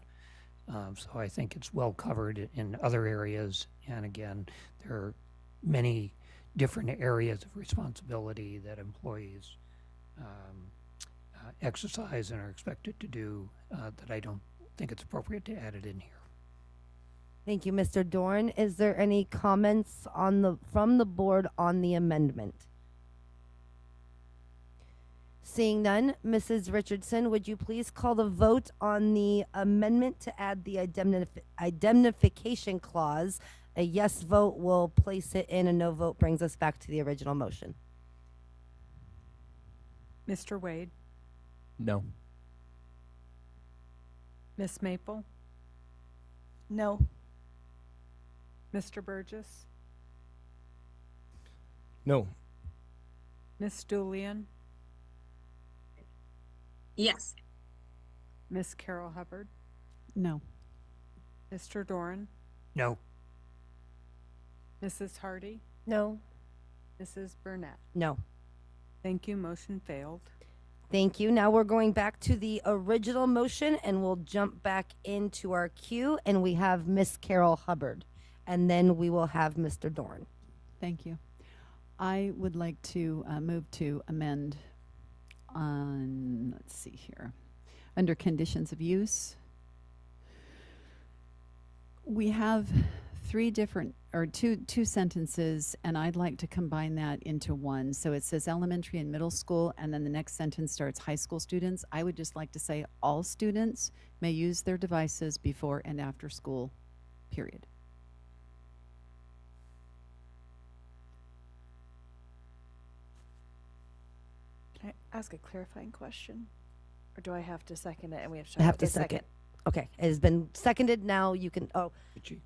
So I think it's well covered in other areas. And again, there are many different areas of responsibility that employees exercise and are expected to do that I don't think it's appropriate to add it in here. Thank you, Mr. Dorn. Is there any comments from the board on the amendment? Seeing none, Mrs. Richardson, would you please call the vote on the amendment to add the indemnification clause? A yes vote will place it in, a no vote brings us back to the original motion. Mr. Wade, No. Miss Maple, No. Mr. Burgess, No. Miss Julian, Yes. Miss Carol Hubbard, No. Mr. Doran, No. Mrs. Hardy, No. Mrs. Burnett. No. Thank you. Motion failed. Thank you. Now we're going back to the original motion and we'll jump back into our queue and we have Miss Carol Hubbard and then we will have Mr. Dorn. Thank you. I would like to move to amend on, let's see here, under conditions of use. We have two sentences, and I'd like to combine that into one. So it says elementary and middle school, and then the next sentence starts high school students. I would just like to say all students may use their devices before and after school, period. Can I ask a clarifying question? Or do I have to second it and we have to I have to second. Okay, it has been seconded. Now you can, Did she?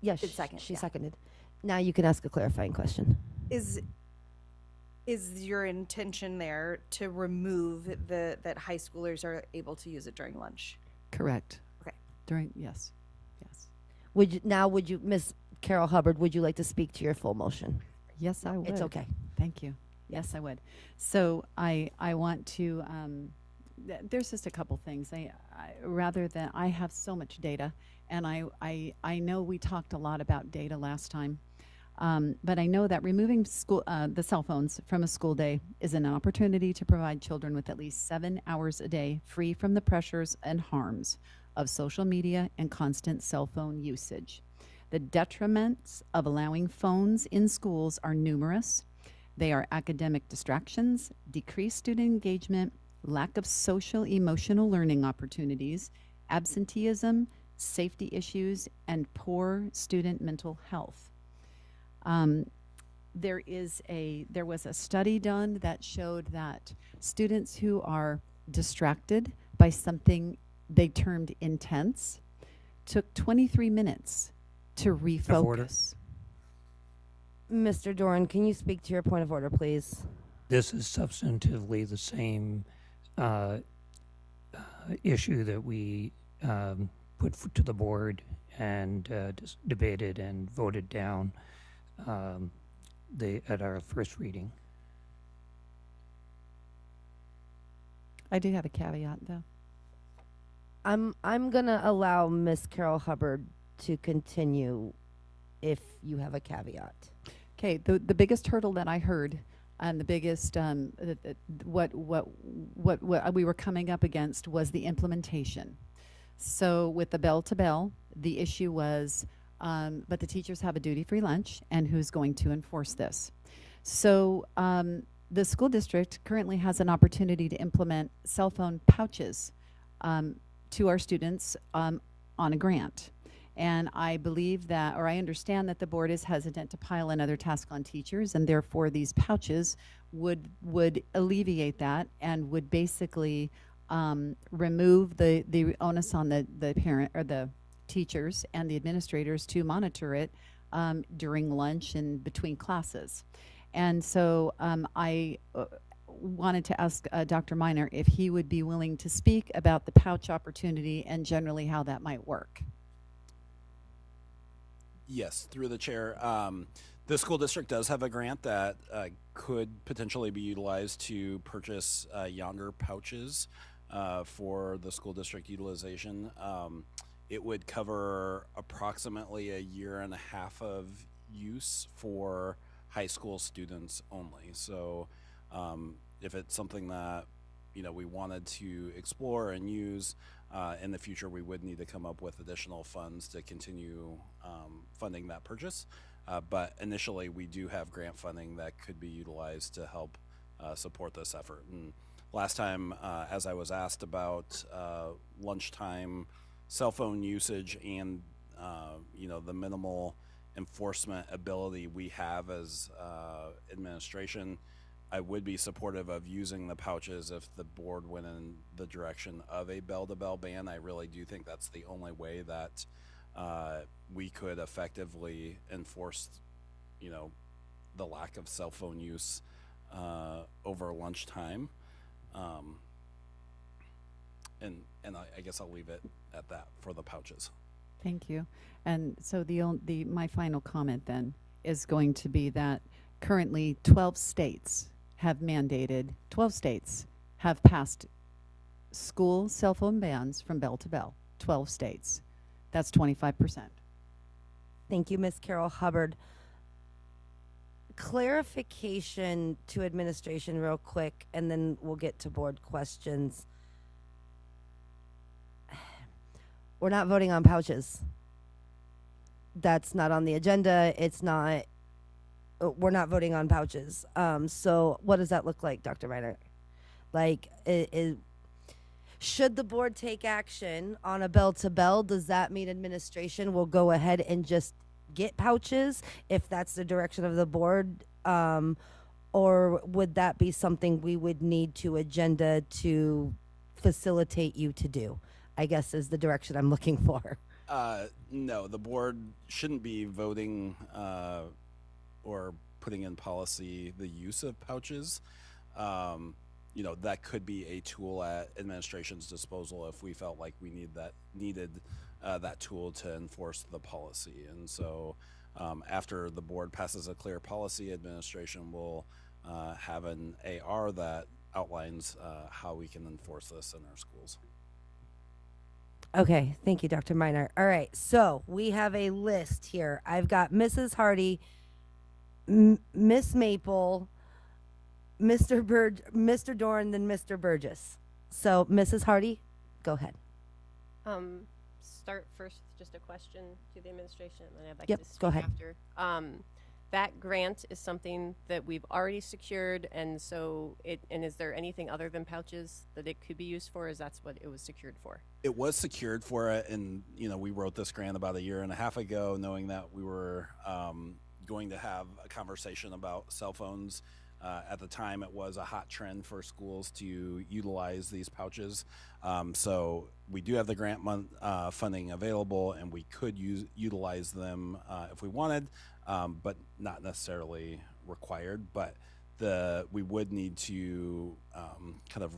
yes, Did second, she yeah. seconded. Now you can ask a clarifying question. Is your intention there to remove that high schoolers are able to use it during lunch? Correct. Okay. Yes. Would you, Miss Carol Hubbard, would you like to speak to your full motion? Yes, I would. It's okay. Thank you. Yes, I would. So I want to, there's just a couple things. Rather than, I have so much data, and I know we talked a lot about data last time, but I know that removing the cell phones from a school day is an opportunity to provide children with at least 7 hours a day free from the pressures and harms of social media and constant cell phone usage. The detriments of allowing phones in schools are numerous. They are academic distractions, decreased student engagement, lack of social emotional learning opportunities, absenteeism, safety issues, and poor student mental health. There was a study done that showed that students who are distracted by something they termed intense took 23 minutes to order. refocus. Mr. Dorn, can you speak to your point of order, please? This is substantively the same issue that we put to the board and debated and voted down at our first reading. I do have a caveat, though. I'm gonna allow Miss Carol Hubbard to continue if you have a caveat. Okay, the biggest hurdle that I heard, and the biggest what we were coming up against was the implementation. So with the bell to bell, the issue was, but the teachers have a duty-free lunch, and who's going to enforce this? So the school district currently has an opportunity to implement cell phone pouches to our students on a grant. And I believe that, or I understand that the board is hesitant to pile another task on teachers, and therefore these pouches would alleviate that and would basically remove the onus on the parent or the teachers and the administrators to monitor it during lunch and between classes. And so I wanted to ask Dr. Miner if he would be willing to speak about the pouch opportunity and generally how that might work. Yes, through the chair. The school district does have a grant that could potentially be utilized to purchase yonder pouches for the school district utilization. It would cover approximately a year and a half of use for high school students only. So if it's something that we wanted to explore and use in the future, we would need to come up with additional funds to continue funding that purchase. But initially, we do have grant funding that could be utilized to help support this effort. And last time, as I was asked about lunchtime cell phone usage and the minimal enforcement ability we have as administration, I would be supportive of using the pouches if the board went in the direction of a bell-to-bell ban. I really do think that's the only way that we could effectively enforce, the lack of cell phone use over lunchtime. And I guess I'll leave it at that for the pouches. Thank you. And so my final comment then is going to be that currently 12 states have passed school cell phone bans from bell to bell. 12 states. That's 25%. Thank you, Ms. Carol Hubbard. Clarification to administration real quick, and then we'll get to board questions. We're not voting on pouches. That's not on the agenda. We're not voting on pouches. So what does that look like, Dr. Reiner? Like, should the board take action on a bell-to-bell, does that mean administration will go ahead and just get pouches if that's the direction of the board? Or would that be something we would need to agenda to facilitate you to do, I guess is the direction I'm looking for. No, the board shouldn't be voting or putting in policy the use of pouches. That could be a tool at administration's disposal if we felt like we needed that tool to enforce the policy. And so after the board passes a clear policy, administration will have an AR that outlines how we can enforce this in our schools. Okay, thank you, Dr. Miner. All right, so we have a list here. I've got Mrs. Hardy, Miss Maple, Mr. Dorn, then Mr. Burgess. So, Mrs. Hardy, go ahead. Start first with just a question to the administration, and then I'd like Yep, to speak go ahead. after. That grant is something that we've already secured, and so is there anything other than pouches that it could be used for? Is that's what it was secured for? It was secured for it, and we wrote this grant about a year and a half ago, knowing that we were going to have a conversation about cell phones. At the time, it was a hot trend for schools to utilize these pouches. So we do have the grant funding available, and we could utilize them if we wanted, but not necessarily required. But we would need to kind of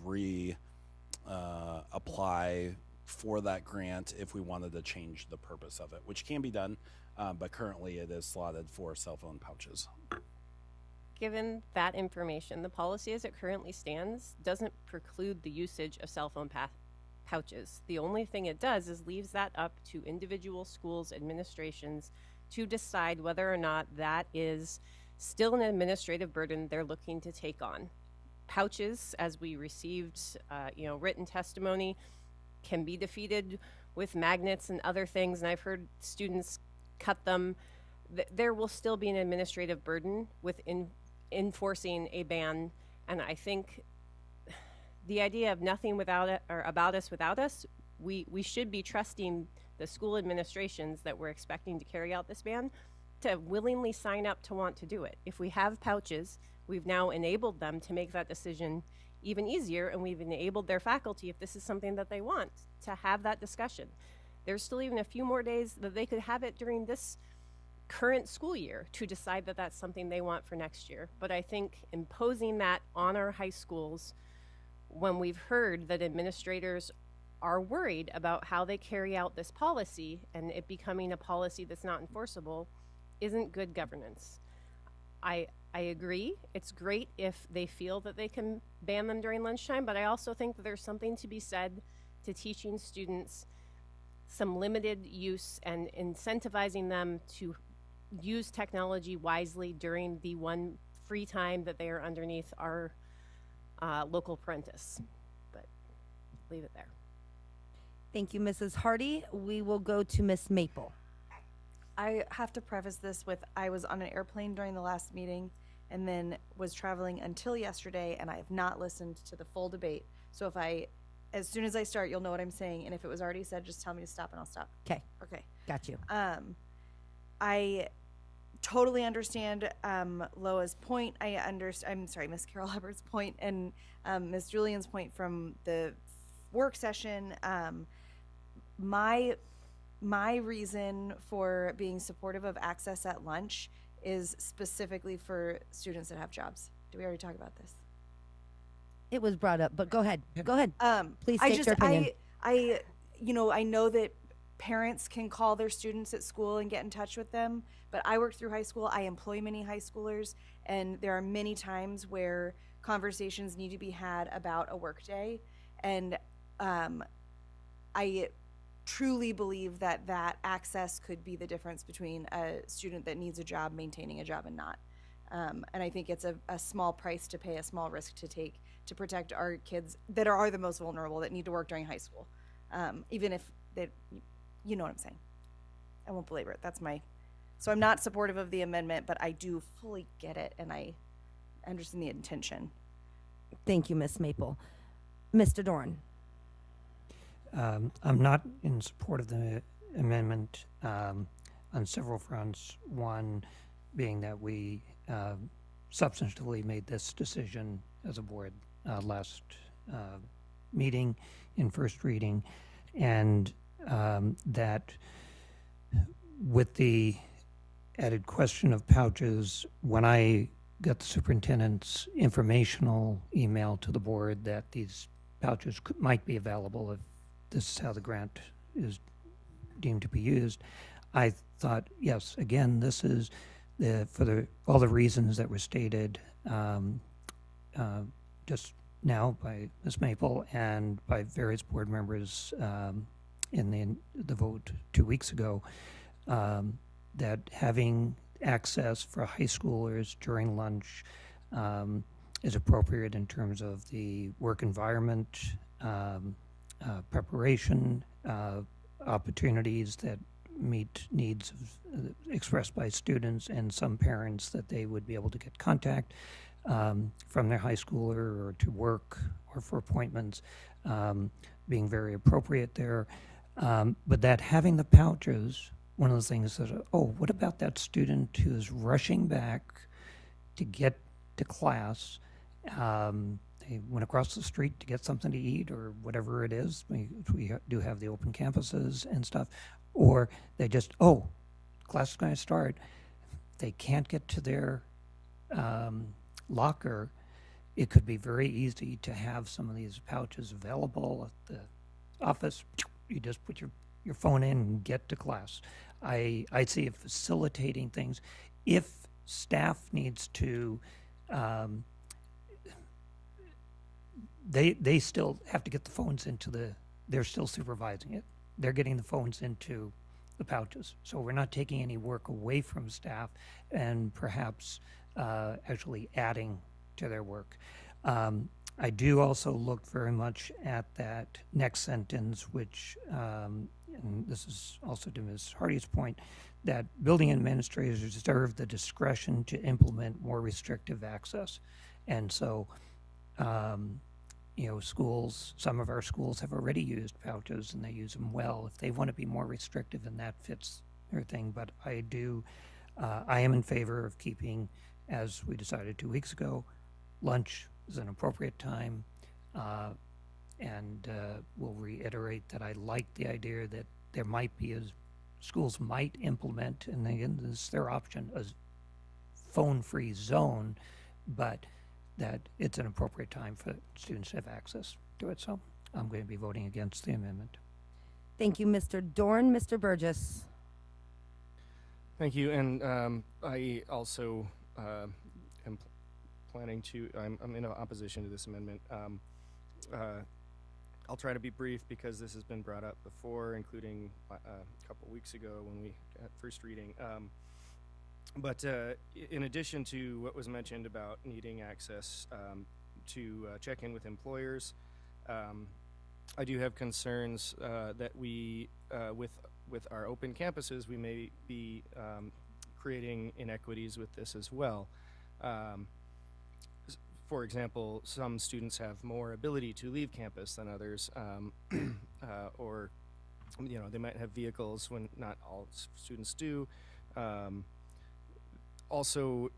apply for that grant if we wanted to change the purpose of it, which can be done, but currently it is slotted for cell phone pouches. Given that information, the policy as it currently stands doesn't preclude the usage of cell phone pouches. The only thing it does is leaves that up to individual schools, administrations to decide whether or not that is still an administrative burden they're looking to take on. Pouches, as we received, written testimony, can be defeated with magnets and other things, and I've heard students cut them. There will still be an administrative burden with enforcing a ban, and I think the idea of nothing without it or about us without us, we should be trusting the school administrations that we're expecting to carry out this ban to willingly sign up to want to do it. If we have pouches, we've now enabled them to make that decision even easier, and we've enabled their faculty, if this is something that they want, to have that discussion. There's still even a few more days that they could have it during this current school year to decide that that's something they want for next year. But I think imposing that on our high schools, when we've heard that administrators are worried about how they carry out this policy and it becoming a policy that's not enforceable, isn't good governance. I agree. It's great if they feel that they can ban them during lunchtime, but I also think that there's something to be said to teaching students some limited use and incentivizing them to use technology wisely during the one free time that they are underneath our local apprentice. But leave it there. Thank you, Mrs. Hardy. We will go to Miss Maple. I have to preface this with I was on an airplane during the last meeting and then was traveling until yesterday, and I have not listened to the full debate. So as soon as I start, you'll know what I'm saying, and if it was already said, just tell me to stop and I'll stop. Okay. Okay. Got you. I totally understand Loa's point. I'm sorry, Miss Carol Hubbard's point and Miss Julian's point from the work session. My reason for being supportive of access at lunch is specifically for students that have jobs. Did we already talk about this? It was brought up, but go ahead. Go ahead. Please I state your opinion. I know that parents can call their students at school and get in touch with them, but I worked through high school. I employ many high schoolers, and there are many times where conversations need to be had about a work day, and I truly believe that access could be the difference between a student that needs a job maintaining a job and not. And I think it's a small price to pay, a small risk to take to protect our kids that are the most vulnerable, that need to work during high school. Even if you know what I'm saying. I won't belabor it. So I'm not supportive of the amendment, but I do fully get it, and I understand the intention. Thank you, Miss Maple. Mr. Dorn. I'm not in support of the amendment on several fronts. One being that we substantively made this decision as a board last meeting in first reading, and that with the added question of pouches, when I got the superintendent's informational email to the board that these pouches might be available if this is how the grant is deemed to be used, I thought, yes, again, this is for all the reasons that were stated just now by Ms. Maple and by various board members in the vote 2 weeks ago, that having access for high schoolers during lunch is appropriate in terms of the work environment, preparation, opportunities that meet needs expressed by students and some parents that they would be able to get contact from their high schooler or to work or for appointments, being very appropriate there. But that having the pouches, one of the things that, what about that student who's rushing back to get to class? They went across the street to get something to eat or whatever it is. We do have the open campuses and stuff. Or they just, class is going to start. They can't get to their locker. It could be very easy to have some of these pouches available at the office. You just put your phone in and get to class. I see it facilitating things. If staff needs to, they still have to get the phones into they're still supervising it. They're getting the phones into the pouches. So we're not taking any work away from staff and perhaps actually adding to their work. I do also look very much at that next sentence, which, and this is also to Ms. Hardy's point, that building administrators reserve the discretion to implement more restrictive access. And so, schools, some of our schools have already used pouches and they use them well. If they want to be more restrictive, and that fits their thing. But I am in favor of keeping, as we decided 2 weeks ago, lunch is an appropriate time. And we'll reiterate that I like the idea that there might be a schools might implement, and again, this is their option, a phone-free zone, but that it's an appropriate time for students to have access to it. So I'm going to be voting against the amendment. Thank you, Mr. Dorn. Mr. Burgess. Thank you, and I also am planning to. I'm in opposition to this amendment. I'll try to be brief because this has been brought up before, including a couple weeks ago when we had first reading. But in addition to what was mentioned about needing access to check in with employers, I do have concerns that we, with our open campuses, we may be creating inequities with this as well. For example, some students have more ability to leave campus than others, or they might have vehicles when not all students do. Also,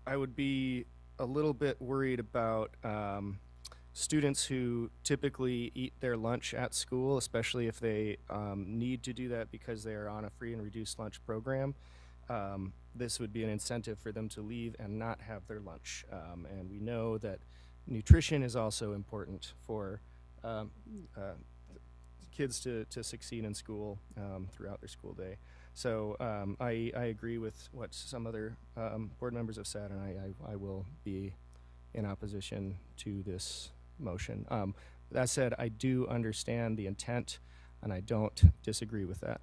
I would be a little bit worried about students who typically eat their lunch at school, especially if they need to do that because they are on a free and reduced lunch program. This would be an incentive for them to leave and not have their lunch. And we know that nutrition is also important for kids to succeed in school throughout their school day. So I agree with what some other board members have said, and I will be in opposition to this motion. That said, I do understand the intent, and I don't disagree with that.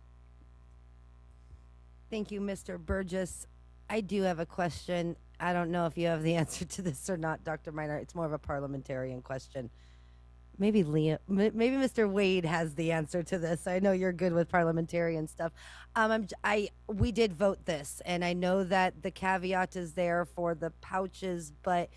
Thank you, Mr. Burgess. I do have a question. I don't know if you have the answer to this or not, Dr. Minor. It's more of a parliamentarian question. Maybe maybe Mr. Wade has the answer to this. I know you're good with parliamentarian stuff. We did vote this, and I know that the caveat is there for the pouches, but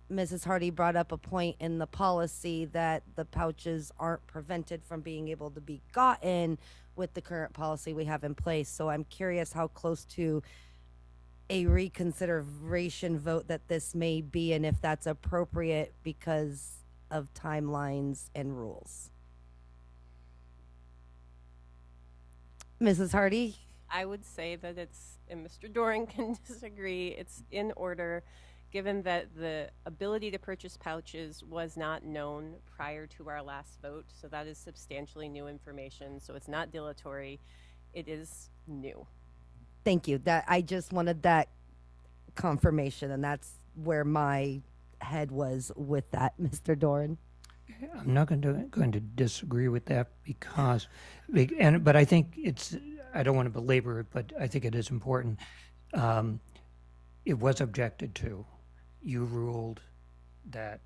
Mrs. Hardy brought up a point in the policy that the pouches aren't prevented from being able to be gotten with the current policy we have in place. So I'm curious how close to a reconsideration vote that this may be, and if that's appropriate because of timelines and rules. Mrs. Hardy? I would say that it's, and Mr. Doran can disagree, it's in order, given that the ability to purchase pouches was not known prior to our last vote. So that is substantially new information. So it's not dilatory. It is new. Thank you. That I just wanted that confirmation, and that's where my head was with that, Mr. Doran. I'm not going to disagree with that because, but I think it's, I don't want to belabor it, but I think it is important. It was objected to. You ruled that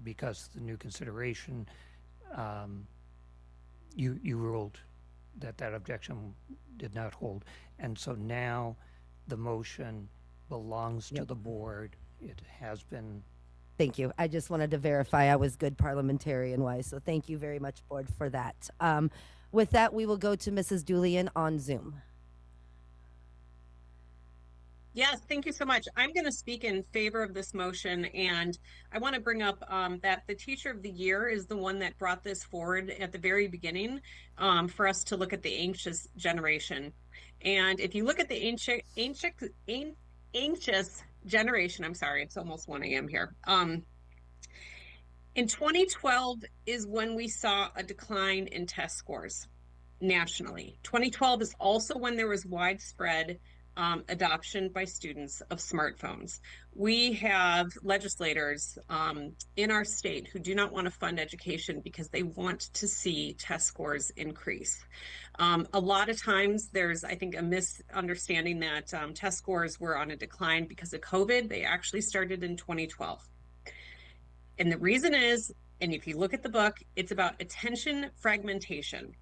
because the new consideration, you ruled that that objection did not hold. And so now the motion belongs to the board. It has been. Thank you. I just wanted to verify I was good parliamentarian-wise, so thank you very much, board, for that. With that, we will go to Mrs. Julian on Zoom. Yes, thank you so much. I'm going to speak in favor of this motion, and I want to bring up that the Teacher of the Year is the one that brought this forward at the very beginning for us to look at the anxious generation. And if you look at the anxious generation, I'm sorry, it's almost 1 a.m. here. In 2012 is when we saw a decline in test scores nationally. 2012 is also when there was widespread adoption by students of smartphones. We have legislators in our state who do not want to fund education because they want to see test scores increase. A lot of times there's, I think, a misunderstanding that test scores were on a decline because of COVID. They actually started in 2012. And the reason is, and if you look at the book, it's about attention fragmentation.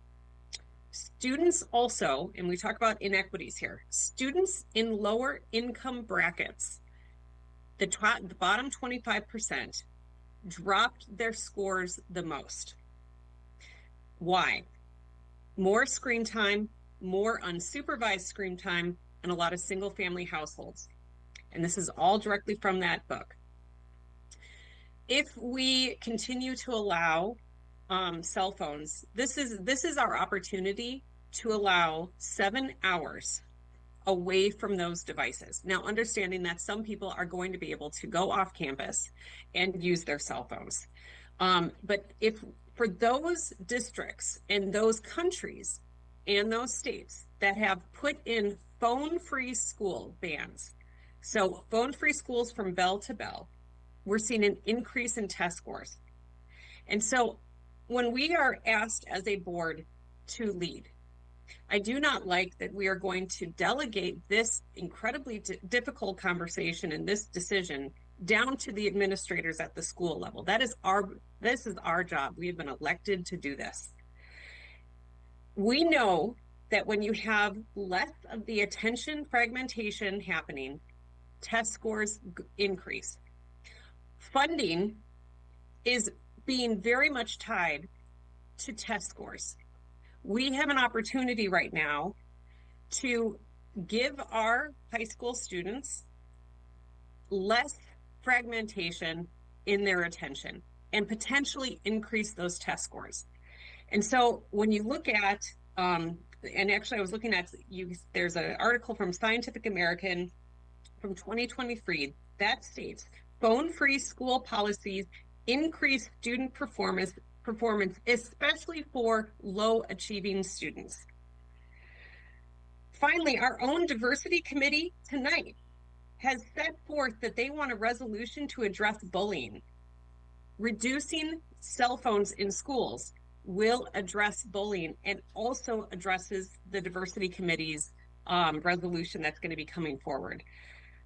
Students also, and we talk about inequities here, students in lower income brackets, the bottom 25% dropped their scores the most. Why? More screen time, more unsupervised screen time, and a lot of single family households. And this is all directly from that book. If we continue to allow cell phones, this is our opportunity to allow 7 hours away from those devices. Now, understanding that some people are going to be able to go off campus and use their cell phones. But if for those districts and those countries and those states that have put in phone-free school bans, so phone-free schools from bell to bell, we're seeing an increase in test scores. And so when we are asked as a board to lead, I do not like that we are going to delegate this incredibly difficult conversation and this decision down to the administrators at the school level. This is our job. We have been elected to do this. We know that when you have less of the attention fragmentation happening, test scores increase. Funding is being very much tied to test scores. We have an opportunity right now to give our high school students less fragmentation in their attention and potentially increase those test scores. And so when you look at, and actually I was looking at, there's an article from Scientific American from 2023 that states phone-free school policies increase student performance, especially for low achieving students. Finally, our own diversity committee tonight has set forth that they want a resolution to address bullying. Reducing cell phones in schools will address bullying and also addresses the diversity committee's resolution that's going to be coming forward.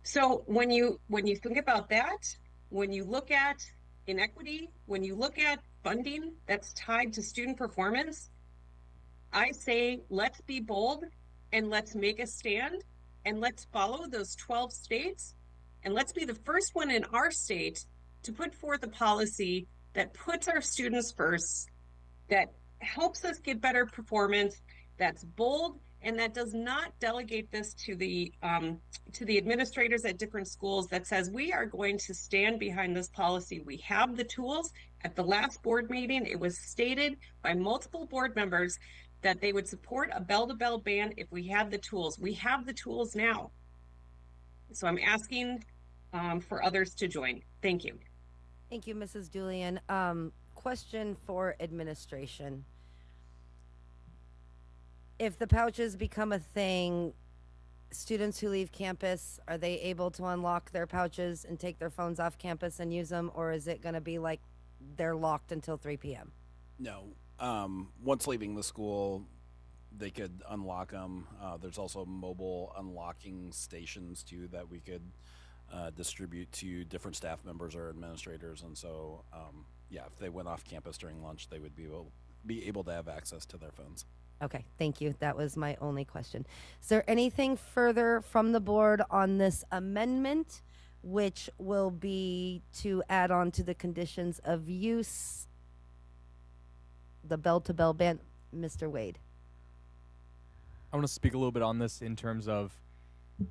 So when you think about that, when you look at inequity, when you look at funding that's tied to student performance, I say let's be bold and let's make a stand and let's follow those 12 states and let's be the first one in our state to put forth a policy that puts our students first, that helps us get better performance, that's bold, and that does not delegate this to the administrators at different schools, that says we are going to stand behind this policy. We have the tools. At the last board meeting, it was stated by multiple board members that they would support a bell-to-bell ban if we had the tools. We have the tools now. So I'm asking for others to join. Thank you. Thank you, Mrs. Julian. Question for administration. If the pouches become a thing, students who leave campus, are they able to unlock their pouches and take their phones off campus and use them, or is it going to be like they're locked until 3 p.m.? No. Once leaving the school, they could unlock them. There's also mobile unlocking stations too that we could distribute to different staff members or administrators. And so, yeah, if they went off campus during lunch, they would be able to have access to their phones. Okay, thank you. That was my only question. Is there anything further from the board on this amendment, which will be to add on to the conditions of use, the bell-to-bell ban? Mr. Wade. I want to speak a little bit on this in terms of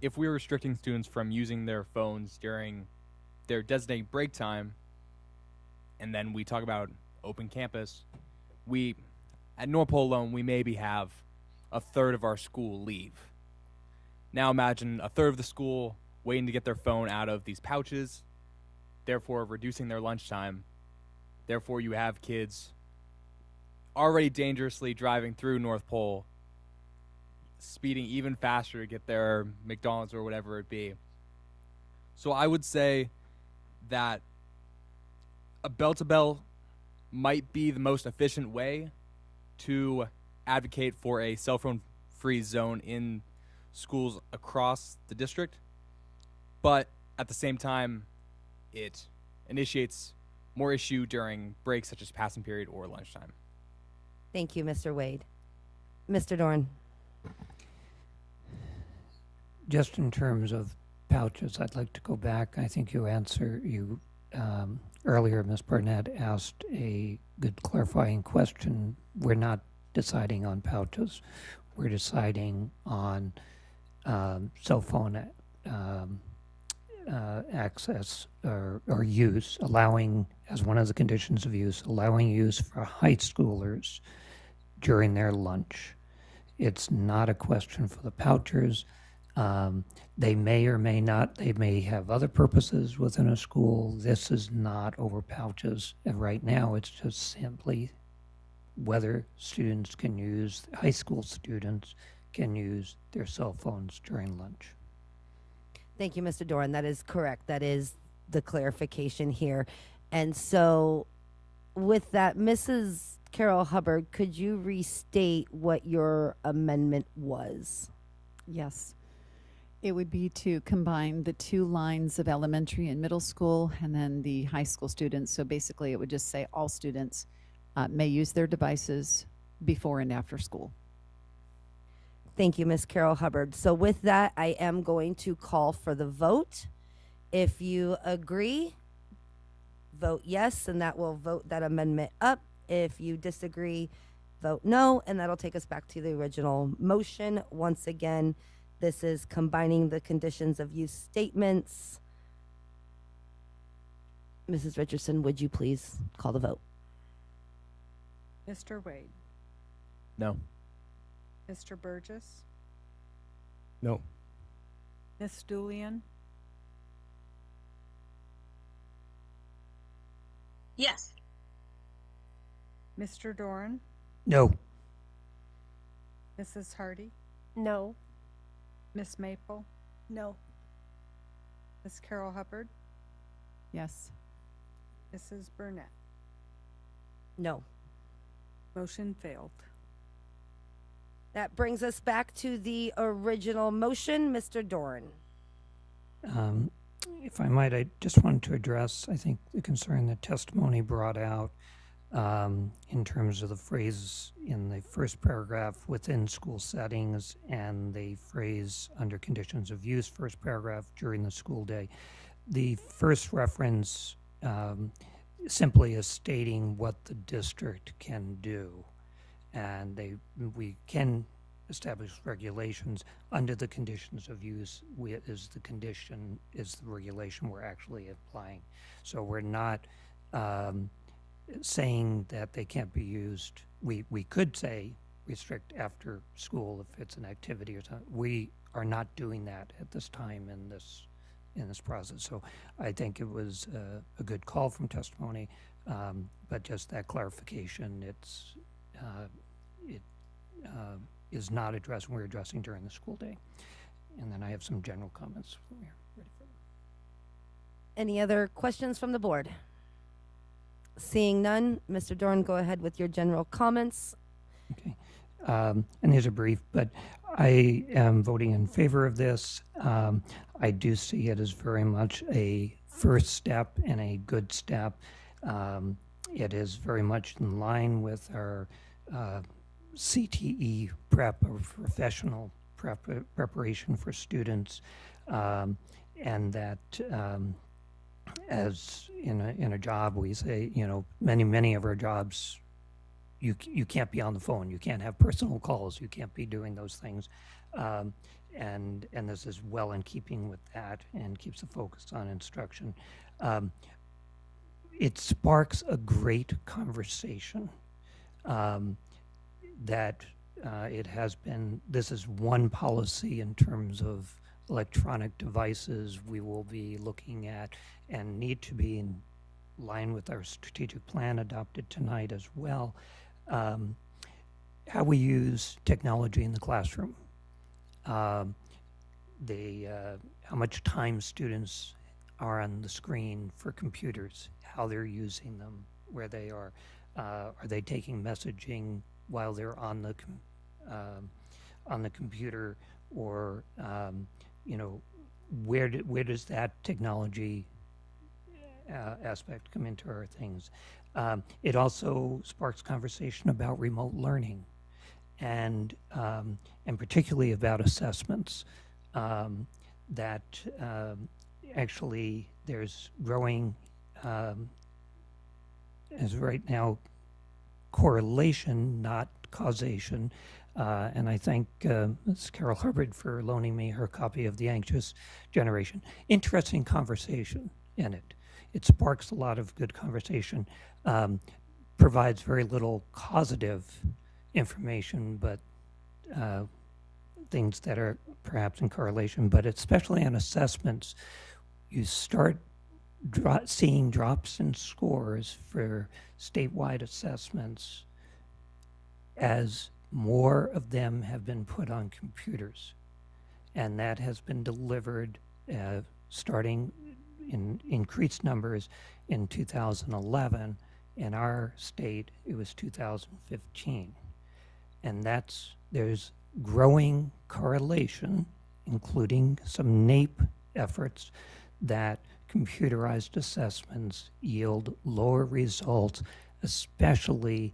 if we're restricting students from using their phones during their designated break time, and then we talk about open campus, at North Pole alone, we maybe have a third of our school leave. Now imagine a third of the school waiting to get their phone out of these pouches, therefore reducing their lunchtime. Therefore, you have kids already dangerously driving through North Pole, speeding even faster to get their McDonald's or whatever it be. So I would say that a bell-to-bell might be the most efficient way to advocate for a cell phone free zone in schools across the district, but at the same time it initiates more issue during breaks such as passing period or lunchtime. Thank you, Mr. Wade. Mr. Dorn. Just in terms of pouches, I'd like to go back. I think you earlier, Ms. Burnett asked a good clarifying question. We're not deciding on pouches. We're deciding on cell phone access or use, allowing, as one of the conditions of use, allowing use for high schoolers during their lunch. It's not a question for the pouchers. They may or may not, they may have other purposes within a school. This is not over pouches. And right now, it's just simply whether students can use, high school students can use their cell phones during lunch. Thank you, Mr. Doran. That is correct. That is the clarification here. And so with that, Mrs. Carol Hubbard, could you restate what your amendment was? Yes. It would be to combine the two lines of elementary and middle school and then the high school students. So basically, it would just say all students may use their devices before and after school. Thank you, Ms. Carol Hubbard. So with that, I am going to call for the vote. If you agree, vote yes, and that will vote that amendment up. If you disagree, vote no, and that'll take us back to the original motion. Once again, this is combining the conditions of use statements. Mrs. Richardson, would you please call the vote? Mr. Wade, No. Mr. Burgess, No. Miss Julian, Yes. Mr. Doran, No. Mrs. Hardy, No. Miss Maple, No. Miss Carol Hubbard, Yes. Mrs. Burnett. No. Motion failed. That brings us back to the original motion. Mr. Doran. If I might, I just wanted to address, I think, the concern that testimony brought out in terms of the phrase in the first paragraph within school settings and the phrase under conditions of use, first paragraph during the school day. The first reference simply is stating what the district can do. And we can establish regulations under the conditions of use is the regulation we're actually applying. So we're not saying that they can't be used. We could say restrict after school if it's an activity or something. We are not doing that at this time in this process. So I think it was a good call from testimony, but just that clarification, it is not addressed when we're addressing during the school day. And then I have some general comments when we're ready for them. Any other questions from the board? Seeing none, Mr. Doran, go ahead with your general comments. Okay. And these are brief, but I am voting in favor of this. I do see it as very much a first step and a good step. It is very much in line with our CTE prep, or professional preparation for students, and that as in a job, we say, many of our jobs, you can't be on the phone, you can't have personal calls, you can't be doing those things, and this is well in keeping with that and keeps the focus on instruction. It sparks a great conversation. That it has been, this is one policy in terms of electronic devices we will be looking at and need to be in line with our strategic plan adopted tonight as well. How we use technology in the classroom. How much time students are on the screen for computers, how they're using them, where they are. Are they taking messaging while they're on the computer, or where does that technology aspect come into our things? It also sparks conversation about remote learning, and particularly about assessments. That actually there's growing, as right now, correlation, not causation. And I thank Ms. Carol Hubbard for loaning me her copy of The Anxious Generation. Interesting conversation in it. It sparks a lot of good conversation, provides very little causative information, but things that are perhaps in correlation, but especially on assessments, you start seeing drops in scores for statewide assessments as more of them have been put on computers. And that has been delivered starting in increased numbers in 2011. In our state, it was 2015. And there's growing correlation, including some NAEP efforts, that computerized assessments yield lower results, especially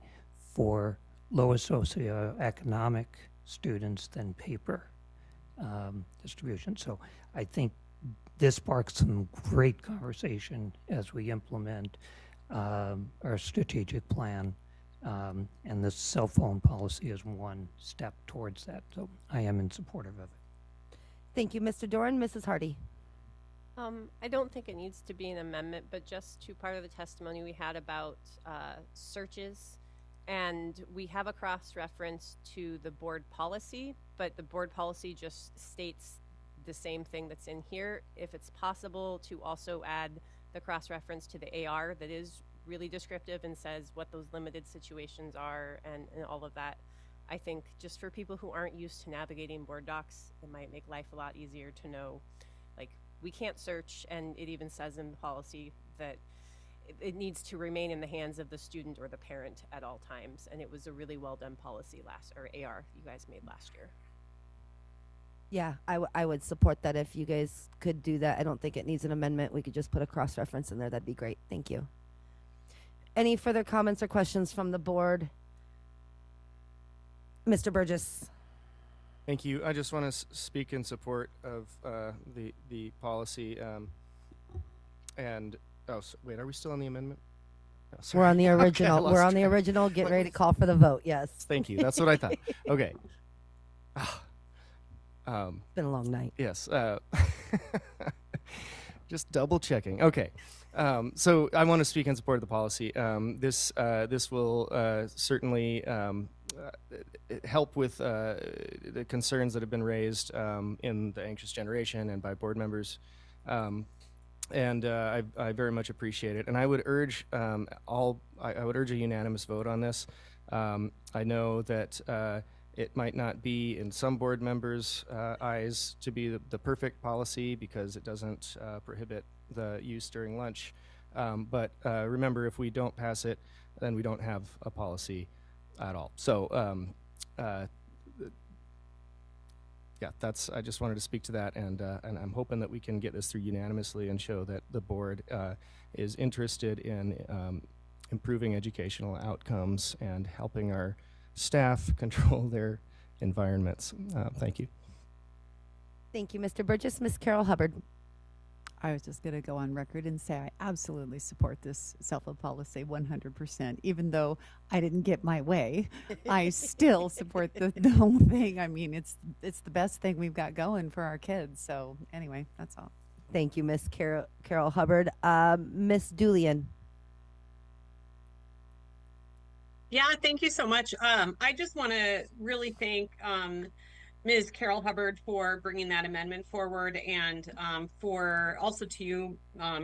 for lower socioeconomic students than paper distribution. So I think this sparks some great conversation as we implement our strategic plan, and the cell phone policy is one step towards that. So I am in support of it. Thank you, Mr. Doran. Mrs. Hardy. I don't think it needs to be an amendment, but just to part of the testimony we had about searches. And we have a cross-reference to the board policy, but the board policy just states the same thing that's in here. If it's possible to also add the cross-reference to the AR that is really descriptive and says what those limited situations are and all of that, I think just for people who aren't used to navigating board docs, it might make life a lot easier to know, like, we can't search, and it even says in the policy that it needs to remain in the hands of the student or the parent at all times. And it was a really well done policy AR you guys made last year. Yeah, I would support that if you guys could do that. I don't think it needs an amendment. We could just put a cross-reference in there. That'd be great. Thank you. Any further comments or questions from the board? Mr. Burgess. Thank you. I just want to speak in support of the policy. Wait, are we still on the amendment? Oh, sorry. We're on the Okay, I original. lost We're on the track. original. Get ready to call for the vote. Yes. Thank you. That's what I thought. Okay. It's been a long night. Yes. Just double checking. Okay. So I want to speak in support of the policy. This will certainly help with the concerns that have been raised in the anxious generation and by board members. And I very much appreciate it. And I would urge I would urge a unanimous vote on this. I know that it might not be in some board members' eyes to be the perfect policy because it doesn't prohibit the use during lunch. But remember, if we don't pass it, then we don't have a policy at all. So yeah, I just wanted to speak to that, and I'm hoping that we can get this through unanimously and show that the board is interested in improving educational outcomes and helping our staff control their environments. Thank you. Thank you, Mr. Burgess. Ms. Carol Hubbard. I was just going to go on record and say I absolutely support this cell phone policy 100%. Even though I didn't get my way, I still support the whole thing. I mean, it's the best thing we've got going for our kids. So anyway, that's all. Thank you, Ms. Carol Hubbard. Ms. Julian. Yeah, thank you so much. I just want to really thank Ms. Carol Hubbard for bringing that amendment forward, and for also to you,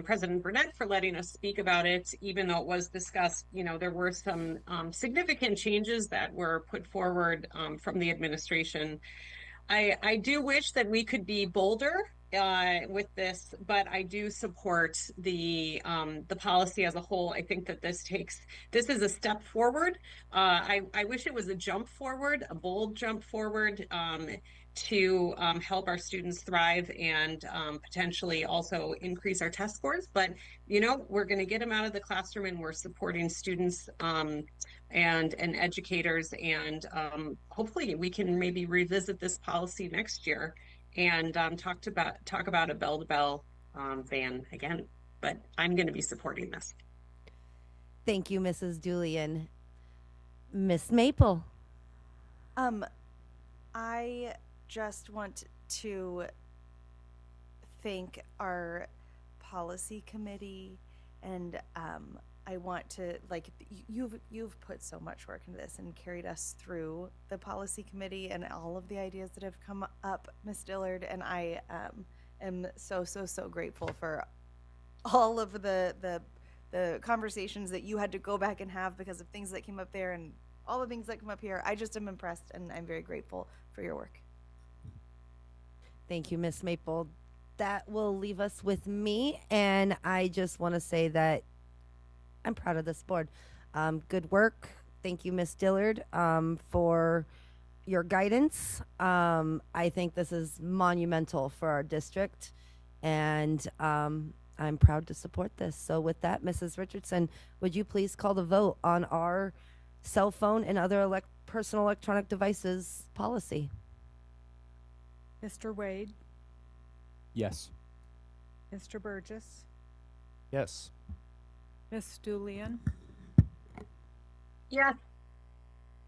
President Burnett, for letting us speak about it, even though it was discussed. You know, there were some significant changes that were put forward from the administration. I do wish that we could be bolder with this, but I do support the policy as a whole. I think that this is a step forward. I wish it was a jump forward, a bold jump forward, to help our students thrive and potentially also increase our test scores. But you know, we're going to get them out of the classroom, and we're supporting students and educators, and hopefully we can maybe revisit this policy next year and talk about a bell-to-bell ban again. But I'm going to be supporting this. Thank you, Mrs. Julian. Miss Maple. I just want to thank our policy committee, and I want to, like, you've put so much work into this and carried us through the policy committee and all of the ideas that have come up, Ms. Dillard, and I am so grateful for all of the conversations that you had to go back and have because of things that came up there and all the things that come up here. I just am impressed, and I'm very grateful for your work. Thank you, Miss Maple. That will leave us with me, and I just want to say that I'm proud of this board. Good work. Thank you, Miss Dillard, for your guidance. I think this is monumental for our district, and I'm proud to support this. So with that, Mrs. Richardson, would you please call the vote on our cell phone and other personal electronic devices policy? Mr. Wade, Yes. Mr. Burgess, Yes. Miss Julian, Yes.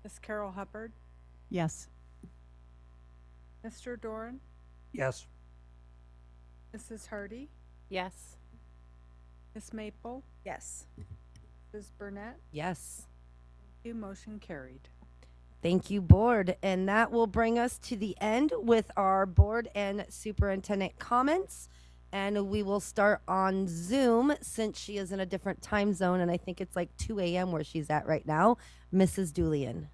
Miss Carol Hubbard, Yes. Mr. Doran, Yes. Mrs. Hardy, Yes. Miss Maple, Yes. Mrs. Burnett. Yes. You motion carried. Thank you, board. And that will bring us to the end with our board and superintendent comments. And we will start on Zoom since she is in a different time zone. And I think it's like 2 a.m. where she's at right now. Mrs. Julian.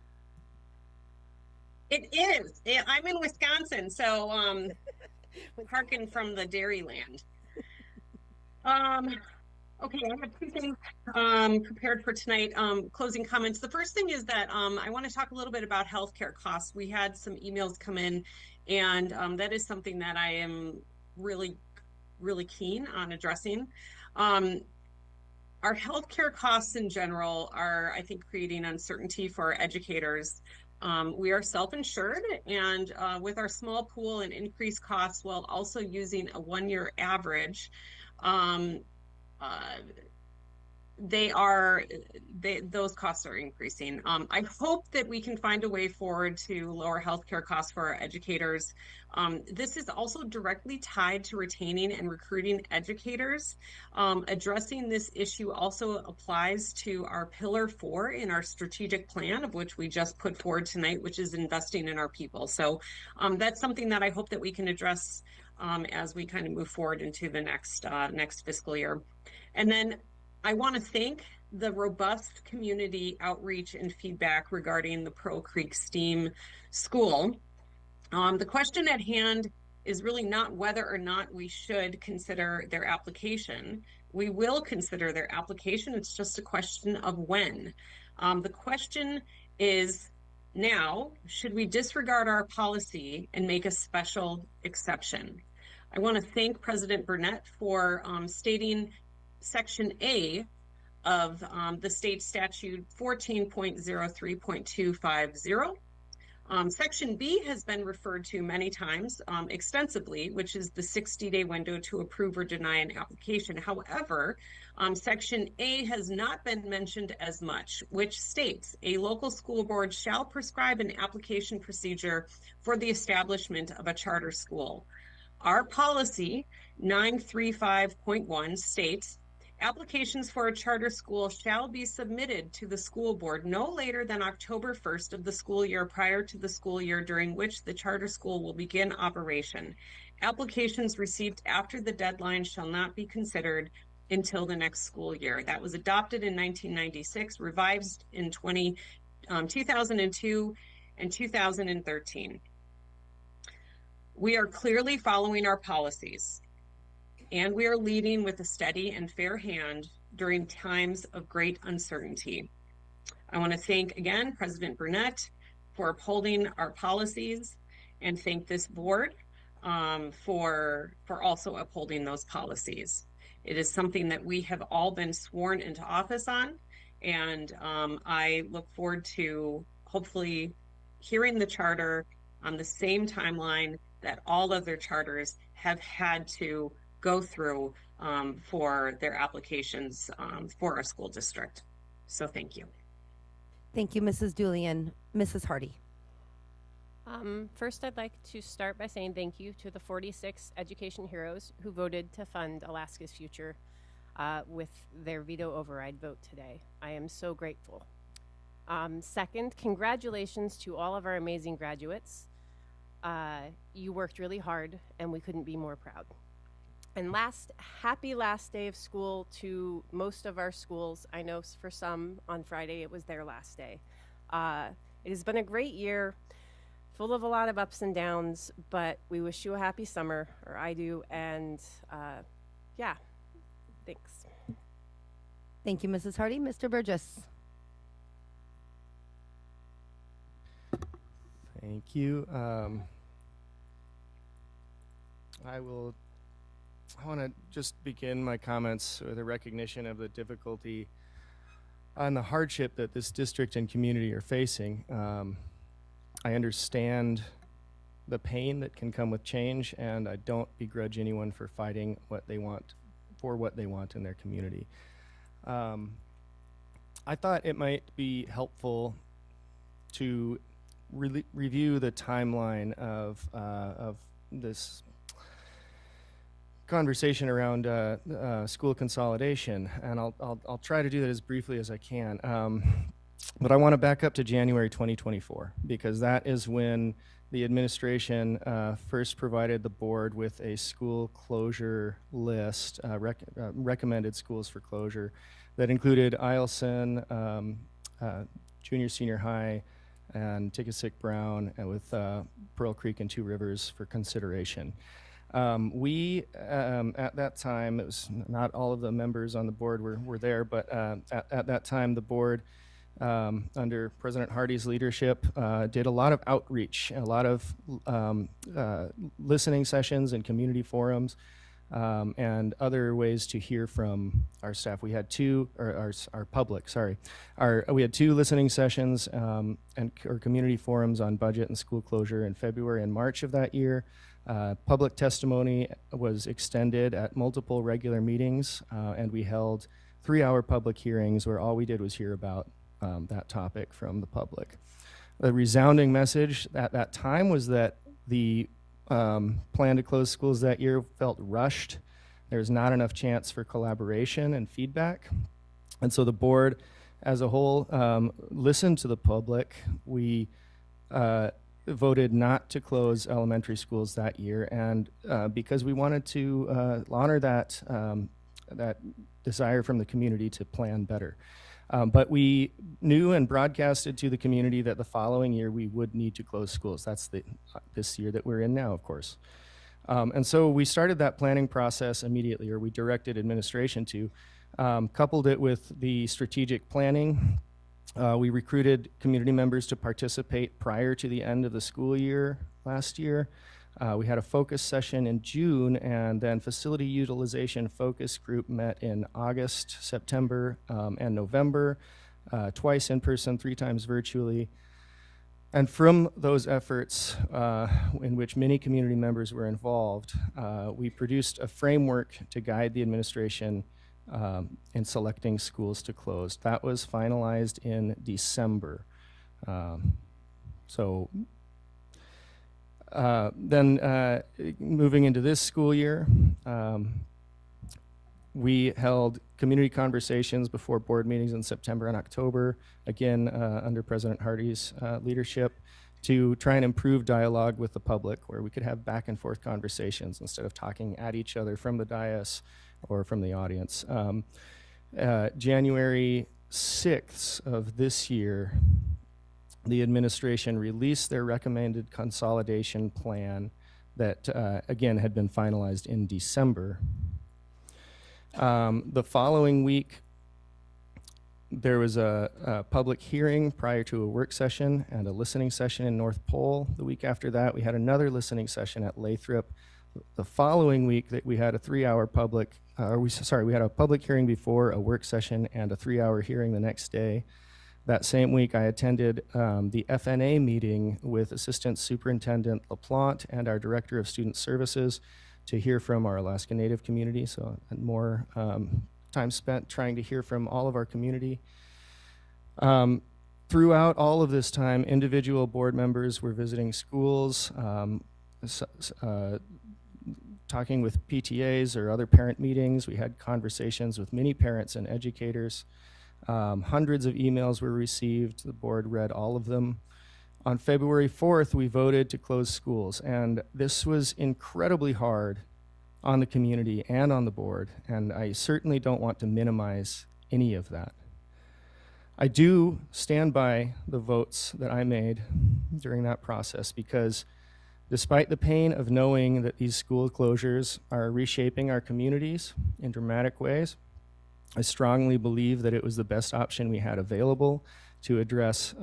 It is. I'm in Wisconsin, so hearken from the Dairyland. Okay, I have two things prepared for tonight. Closing comments. The first thing is that I want to talk a little bit about healthcare costs. We had some emails come in, and that is something that I am really keen on addressing. Our healthcare costs in general are, I think, creating uncertainty for our educators. We are self-insured, and with our small pool and increased costs while also using a one-year average, those costs are increasing. I hope that we can find a way forward to lower healthcare costs for our educators. This is also directly tied to retaining and recruiting educators. Addressing this issue also applies to our Pillar 4 in our strategic plan, of which we just put forward tonight, which is investing in our people. So that's something that I hope that we can address as we kind of move forward into the next fiscal year. And then I want to thank the robust community outreach and feedback regarding the Pearl Creek STEAM school. The question at hand is really not whether or not we should consider their application. We will consider their application. It's just a question of when. The question is now, should we disregard our policy and make a special exception? I want to thank President Burnett for stating Section A of the state statute 14.03.250. Section B has been referred to many times extensively, which is the 60-day window to approve or deny an application. However, Section A has not been mentioned as much, which states a local school board shall prescribe an application procedure for the establishment of a charter school. Our policy 935.1 states applications for a charter school shall be submitted to the school board no later than October 1st of the school year prior to the school year during which the charter school will begin operation. Applications received after the deadline shall not be considered until the next school year. That was adopted in 1996, revised in 2002 and 2013. We are clearly following our policies, and we are leading with a steady and fair hand during times of great uncertainty. I want to thank again President Burnett for upholding our policies, and thank this board for also upholding those policies. It is something that we have all been sworn into office on, and I look forward to hopefully hearing the charter on the same timeline that all other charters have had to go through for their applications for our school district. So thank you. Thank you, Mrs. Julian. Mrs. Hardy. First, I'd like to start by saying thank you to the 46 education heroes who voted to fund Alaska's future. with their veto override vote today. I am so grateful. Second, congratulations to all of our amazing graduates. You worked really hard, and we couldn't be more proud. And last, happy last day of school to most of our schools. I know for some on Friday it was their last day. It has been a great year, full of a lot of ups and downs, but we wish you a happy summer, or I do, and yeah, thanks. Thank you, Mrs. Hardy. Mr. Burgess. Thank you. I want to just begin my comments with a recognition of the difficulty and the hardship that this district and community are facing. I understand the pain that can come with change, and I don't begrudge anyone for fighting what they want in their community. I thought it might be helpful to review the timeline of this conversation around school consolidation, and I'll try to do that as briefly as I can. But I want to back up to January 2024, because that is when the administration first provided the board with a school closure list, recommended schools for closure, that included Eielson, Junior Senior High, and Tickasick Brown, and with Pearl Creek and Two Rivers for consideration. We, at that time, it was not all of the members on the board were there, but at that time, the board, under President Hardy's leadership, did a lot of outreach, a lot of listening sessions and community forums, and other ways to hear from our staff. We had our public, sorry. We had 2 listening sessions or community forums on budget and school closure in February and March of that year. Public testimony was extended at multiple regular meetings, and we held 3-hour public hearings where all we did was hear about that topic from the public. The resounding message at that time was that the plan to close schools that year felt rushed. There was not enough chance for collaboration and feedback. And so the board as a whole listened to the public. We voted not to close elementary schools that year, and because we wanted to honor that desire from the community to plan better. But we knew and broadcasted to the community that the following year we would need to close schools. That's this year that we're in now, of course. And so we started that planning process immediately, or we directed administration to, coupled it with the strategic planning. We recruited community members to participate prior to the end of the school year last year. We had a focus session in June, and then facility utilization focus group met in August, September, and November, twice in person, 3 times virtually. And from those efforts, in which many community members were involved, we produced a framework to guide the administration in selecting schools to close. That was finalized in December. Then moving into this school year, we held community conversations before board meetings in September and October, again under President Hardy's leadership, to try and improve dialogue with the public, where we could have back and forth conversations instead of talking at each other from the dais or from the audience. January 6th of this year, the administration released their recommended consolidation plan that, again, had been finalized in December. The following week, there was a public hearing prior to a work session and a listening session in North Pole. The week after that, we had another listening session at Lathrop. The following week, that we had a 3-hour public, we had a public hearing before a work session and a 3-hour hearing the next day. That same week, I attended the FNA meeting with Assistant Superintendent LaPlante and our Director of Student Services to hear from our Alaska Native community, so more time spent trying to hear from all of our community. Throughout all of this time, individual board members were visiting schools, talking with PTAs or other parent meetings. We had conversations with many parents and educators. Hundreds of emails were received. The board read all of them. On February 4th, we voted to close schools, and this was incredibly hard on the community and on the board, and I certainly don't want to minimize any of that. I do stand by the votes that I made during that process, because despite the pain of knowing that these school closures are reshaping our communities in dramatic ways, I strongly believe that it was the best option we had available to address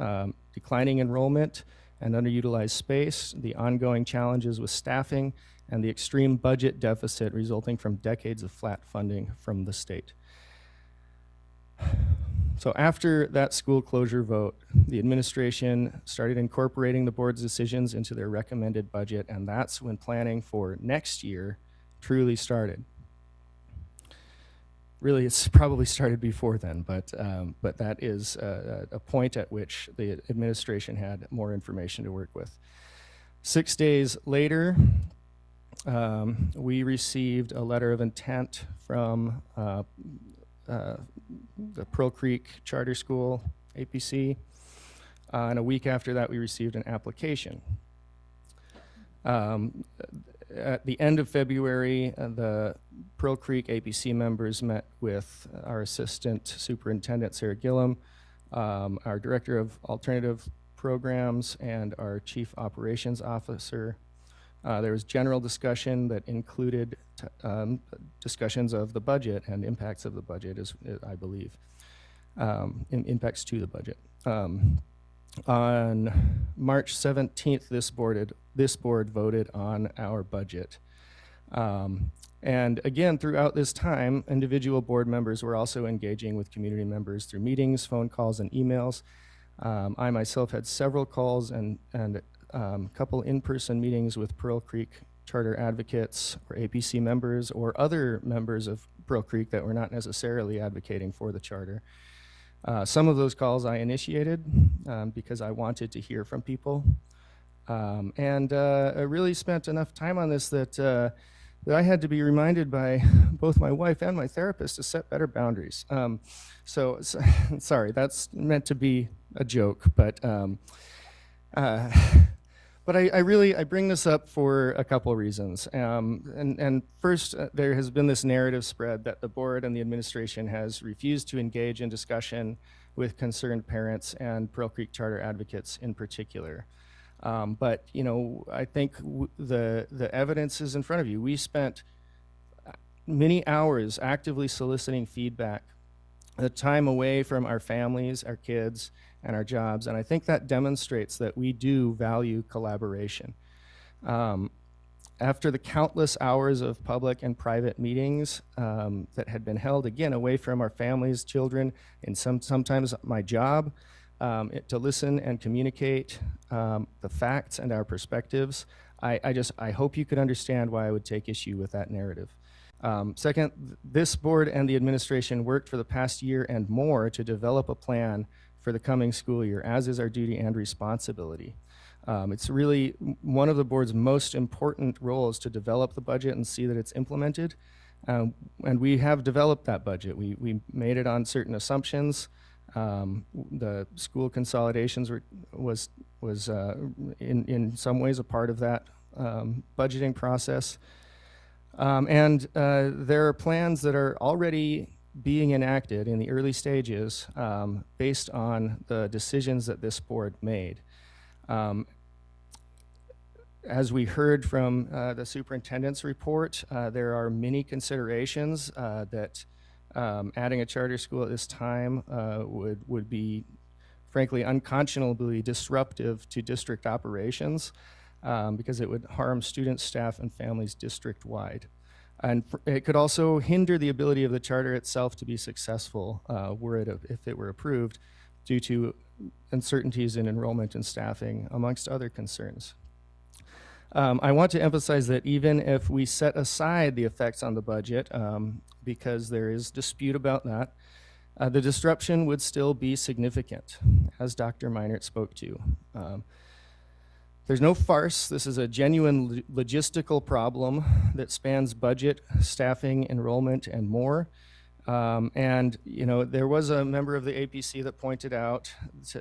declining enrollment and underutilized space, the ongoing challenges with staffing, and the extreme budget deficit resulting from decades of flat funding from the state. So after that school closure vote, the administration started incorporating the board's decisions into their recommended budget, and that's when planning for next year truly started. Really, it's probably started before then, but that is a point at which the administration had more information to work with. 6 days later, we received a letter of intent from the Pearl Creek Charter School, APC, and a week after that we received an application. At the end of February, the Pearl Creek APC members met with our Assistant Superintendent, Sarah Gillum, our Director of Alternative Programs, and our Chief Operations Officer. There was general discussion that included discussions of the budget and impacts of the budget, I believe, impacts to the budget. On March 17th, this board voted on our budget. And again, throughout this time, individual board members were also engaging with community members through meetings, phone calls, and emails. I myself had several calls and a couple in-person meetings with Pearl Creek Charter advocates or APC members or other members of Pearl Creek that were not necessarily advocating for the charter. Some of those calls I initiated because I wanted to hear from people. And I really spent enough time on this that I had to be reminded by both my wife and my therapist to set better boundaries. So sorry, that's meant to be a joke, but I bring this up for a couple of reasons. And first, there has been this narrative spread that the board and the administration has refused to engage in discussion with concerned parents and Pearl Creek Charter advocates in particular. But you know, I think the evidence is in front of you. We spent many hours actively soliciting feedback, the time away from our families, our kids, and our jobs, and I think that demonstrates that we do value collaboration. After the countless hours of public and private meetings that had been held, again, away from our families, children, and sometimes my job, to listen and communicate the facts and our perspectives, I hope you could understand why I would take issue with that narrative. Second, this board and the administration worked for the past year and more to develop a plan for the coming school year, as is our duty and responsibility. It's really one of the board's most important roles to develop the budget and see that it's implemented. And we have developed that budget. We made it on certain assumptions. The school consolidations was in some ways a part of that budgeting process. And there are plans that are already being enacted in the early stages based on the decisions that this board made. As we heard from the superintendent's report, there are many considerations that adding a charter school at this time would be, frankly, unconscionably disruptive to district operations because it would harm students, staff, and families district-wide. And it could also hinder the ability of the charter itself to be successful if it were approved due to uncertainties in enrollment and staffing, amongst other concerns. I want to emphasize that even if we set aside the effects on the budget, because there is dispute about that, the disruption would still be significant, as Dr. Meinert spoke to. There's no farce. This is a genuine logistical problem that spans budget, staffing, enrollment, and more. And there was a member of the APC that pointed out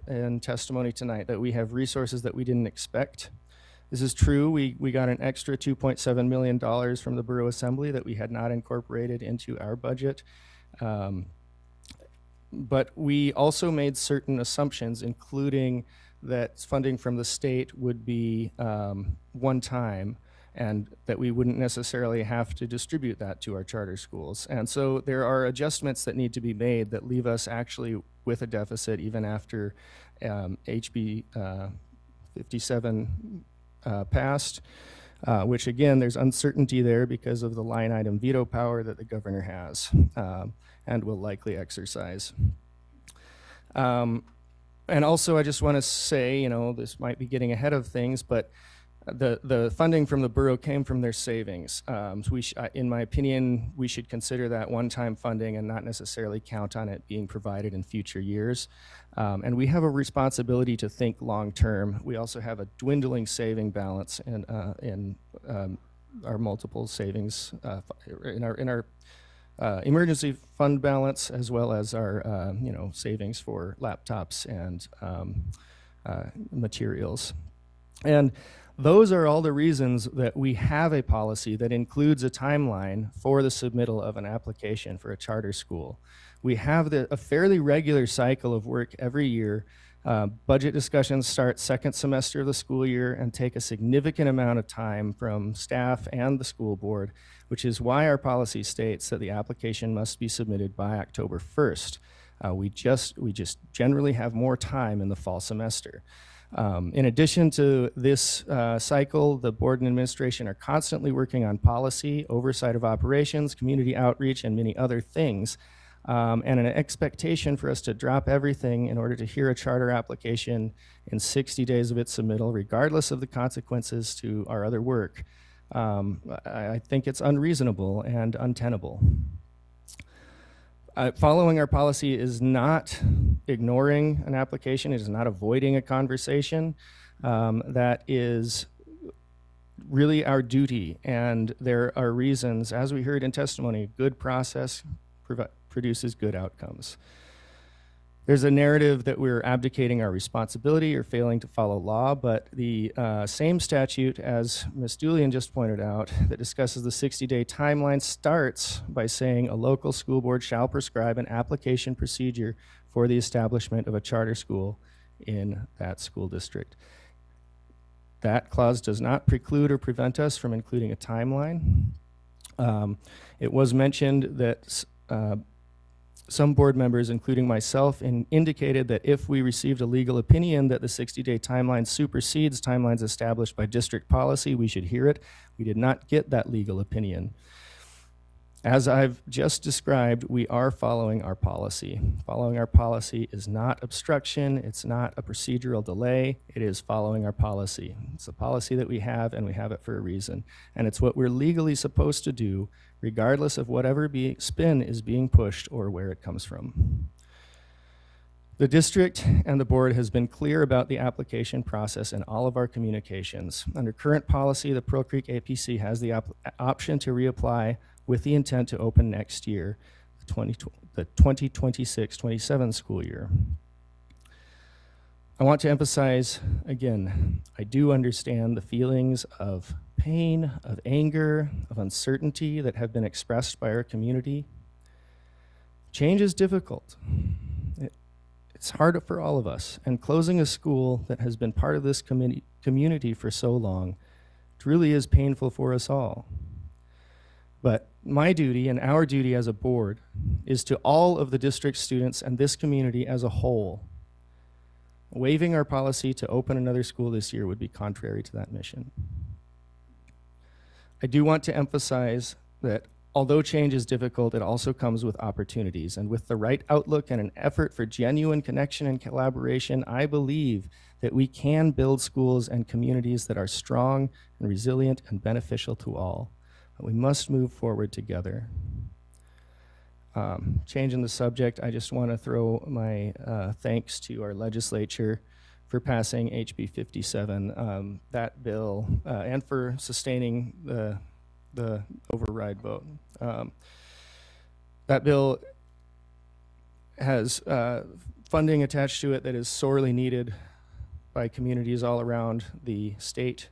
in testimony tonight that we have resources that we didn't expect. This is true. We got an extra $2.7 million from the Borough Assembly that we had not incorporated into our budget. But we also made certain assumptions, including that funding from the state would be one time, and that we wouldn't necessarily have to distribute that to our charter schools. And so there are adjustments that need to be made that leave us actually with a deficit even after HB 57 passed, which again, there's uncertainty there because of the line item veto power that the governor has and will likely exercise. And also, I just want to say, this might be getting ahead of things, but the funding from the borough came from their savings. So in my opinion, we should consider that one-time funding and not necessarily count on it being provided in future years. And we have a responsibility to think long-term. We also have a dwindling saving balance in our multiple savings in our emergency fund balance, as well as our savings for laptops and materials. And those are all the reasons that we have a policy that includes a timeline for the submittal of an application for a charter school. We have a fairly regular cycle of work every year. Budget discussions start second semester of the school year and take a significant amount of time from staff and the school board, which is why our policy states that the application must be submitted by October 1st. We just generally have more time in the fall semester. In addition to this cycle, the board and administration are constantly working on policy, oversight of operations, community outreach, and many other things. And an expectation for us to drop everything in order to hear a charter application in 60 days of its submittal, regardless of the consequences to our other work. I think it's unreasonable and untenable. Following our policy is not ignoring an application. It is not avoiding a conversation. That is really our duty. And there are reasons, as we heard in testimony, good process produces good outcomes. There's a narrative that we're abdicating our responsibility or failing to follow law, but the same statute, as Ms. Julian just pointed out, that discusses the 60-day timeline starts by saying a local school board shall prescribe an application procedure for the establishment of a charter school in that school district. That clause does not preclude or prevent us from including a timeline. It was mentioned that some board members, including myself, indicated that if we received a legal opinion that the 60-day timeline supersedes timelines established by district policy, we should hear it. We did not get that legal opinion. As I've just described, we are following our policy. Following our policy is not obstruction. It's not a procedural delay. It is following our policy. It's a policy that we have, and we have it for a reason. And it's what we're legally supposed to do, regardless of whatever spin is being pushed or where it comes from. The district and the board has been clear about the application process in all of our communications. Under current policy, the Pearl Creek APC has the option to reapply with the intent to open next year, the 2026-27 school year. I want to emphasize, again, I do understand the feelings of pain, of anger, of uncertainty that have been expressed by our community. Change is difficult. It's hard for all of us, and closing a school that has been part of this community for so long truly is painful for us all. But my duty and our duty as a board is to all of the district students and this community as a whole. Waiving our policy to open another school this year would be contrary to that mission. I do want to emphasize that although change is difficult, it also comes with opportunities. And with the right outlook and an effort for genuine connection and collaboration, I believe that we can build schools and communities that are strong and resilient and beneficial to all. But we must move forward together. Changing the subject, I just want to throw my thanks to our legislature for for passing HB 57, that bill, and for sustaining the override vote. That bill has funding attached to it that is sorely needed by communities all around the state.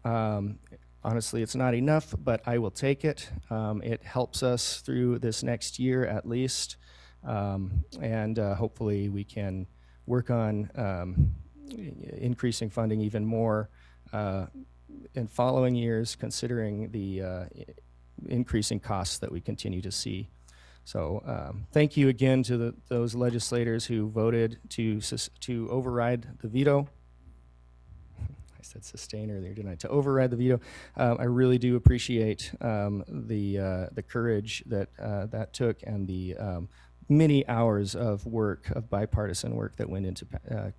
Honestly, it's not enough, but I will take it. It helps us through this next year at least, and hopefully we can work on increasing funding even more in following years, considering the increasing costs that we continue to see. So thank you again to those legislators who voted to override the veto. I said sustain earlier, didn't I? To override the veto. I really do appreciate the courage that that took, and the many hours of work, of bipartisan work that went into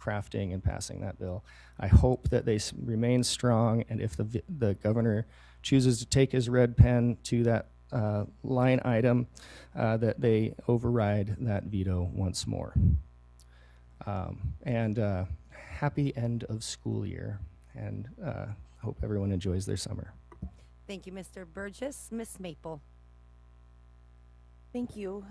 crafting and passing that bill. I hope that they remain strong, and if the governor chooses to take his red pen to that line item, that they override that veto once more. And happy end of school year, and hope everyone enjoys their summer. Thank you, Mr. Burgess. Miss Maple. Thank you.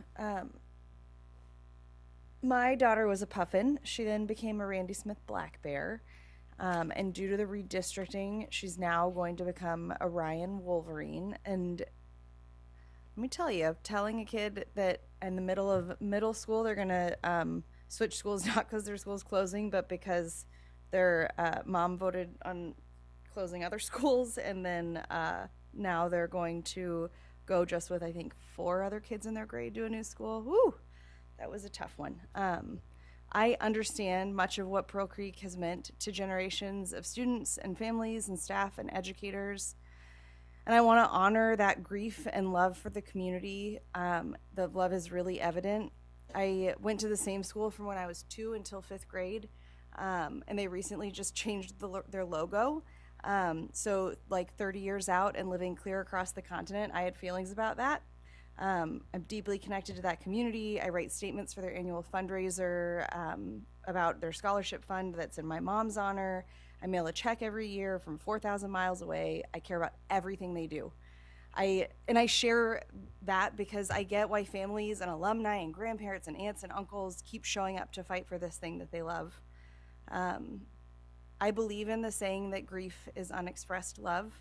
My daughter was a Puffin. She then became a Randy Smith Black Bear. And due to the redistricting, she's now going to become a Ryan Wolverine. And let me tell you, telling a kid that in the middle of middle school they're going to switch schools, not because their school's closing, but because their mom voted on closing other schools, and then now they're going to go just with, I think, 4 other kids in their grade to a new school. Woo! That was a tough one. I understand much of what Pearl Creek has meant to generations of students and families and staff and educators. And I want to honor that grief and love for the community. The love is really evident. I went to the same school from when I was 2 until 5th grade, and they recently just changed their logo. So like 30 years out and living clear across the continent, I had feelings about that. I'm deeply connected to that community. I write statements for their annual fundraiser about their scholarship fund that's in my mom's honor. I mail a check every year from 4,000 miles away. I care about everything they do. I share that because I get why families and alumni and grandparents and aunts and uncles keep showing up to fight for this thing that they love. I believe in the saying that grief is unexpressed love,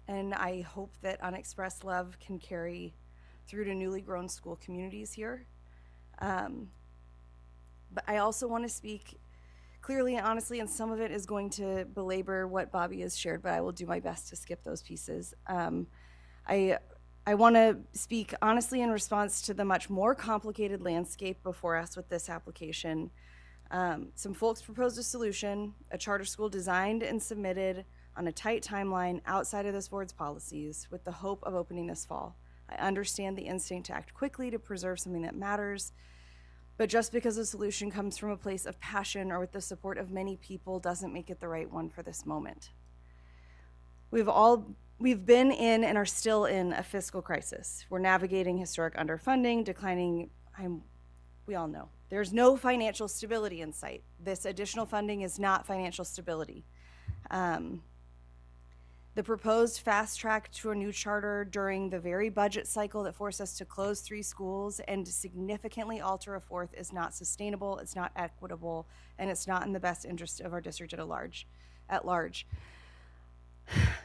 and I hope that unexpressed love can carry through to newly grown school communities here. But I also want to speak clearly and honestly, and some of it is going to belabor what Bobby has shared, but I will do my best to skip those pieces. I want to speak honestly in response to the much more complicated landscape before us with this application. Some folks proposed a solution, a charter school designed and submitted on a tight timeline outside of this board's policies with the hope of opening this fall. I understand the instinct to act quickly to preserve something that matters, but just because a solution comes from a place of passion or with the support of many people doesn't make it the right one for this moment. We've been in and are still in a fiscal crisis. We're navigating historic underfunding, declining, we all know. There's no financial stability in sight. This additional funding is not financial stability. The proposed fast track to a new charter during the very budget cycle that forced us to close 3 schools and significantly alter a 4th is not sustainable, it's not equitable, and it's not in the best interest of our district at large.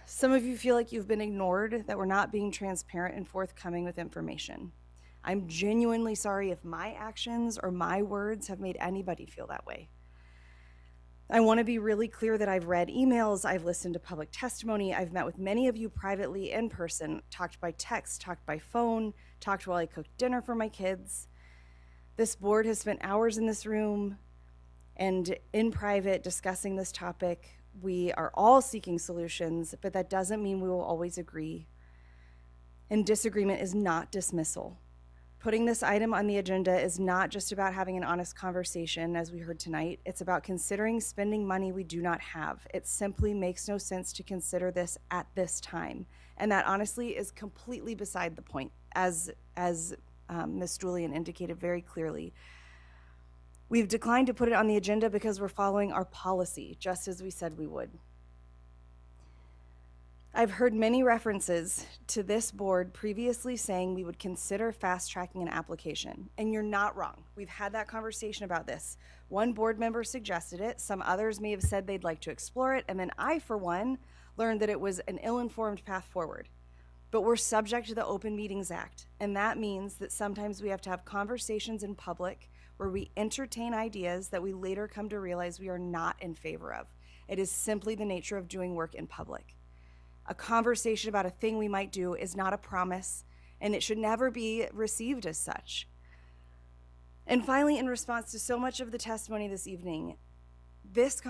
Some of you feel like you've been ignored, that we're not being transparent and forthcoming with information. I'm genuinely sorry if my actions or my words have made anybody feel that way. I want to be really clear that I've read emails, I've listened to public testimony, I've met with many of you privately in person, talked by text, talked by phone, talked while I cooked dinner for my kids. This board has spent hours in this room and in private discussing this topic. We are all seeking solutions, but that doesn't mean we will always agree. And disagreement is not dismissal. Putting this item on the agenda is not just about having an honest conversation, as we heard tonight. It's about considering spending money we do not have. It simply makes no sense to consider this at this time. And that honestly is completely beside the point, as Ms. Julian indicated very clearly. We've declined to put it on the agenda because we're following our policy, just as we said we would. I've heard many references to this board previously saying we would consider fast-tracking an application, and you're not wrong. We've had that conversation about this. One board member suggested it, some others may have said they'd like to explore it, and then I, for one, learned that it was an ill-informed path forward. But we're subject to the Open Meetings Act, and that means that sometimes we have to have conversations in public where we entertain ideas that we later come to realize we are not in favor of. It is simply the nature of doing work in public. A conversation about a thing we might do is not a promise, and it should never be received as such. And finally, in response to so much of the testimony this evening, this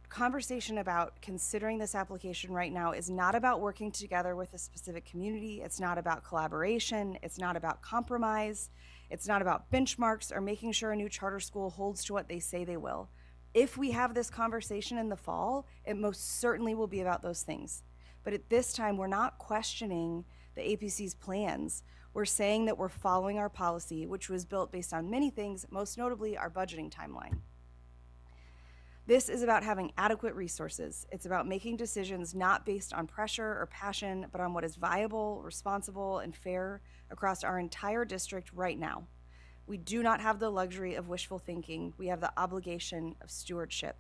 conversation about considering this application right now is not about working together with a specific community. It's not about collaboration. It's not about compromise. It's not about benchmarks or making sure a new charter school holds to what they say they will. If we have this conversation in the fall, it most certainly will be about those things. But at this time, we're not questioning the APC's plans. We're saying that we're following our policy, which was built based on many things, most notably our budgeting timeline. This is about having adequate resources. It's about making decisions not based on pressure or passion, but on what is viable, responsible, and fair across our entire district right now. We do not have the luxury of wishful thinking. We have the obligation of stewardship.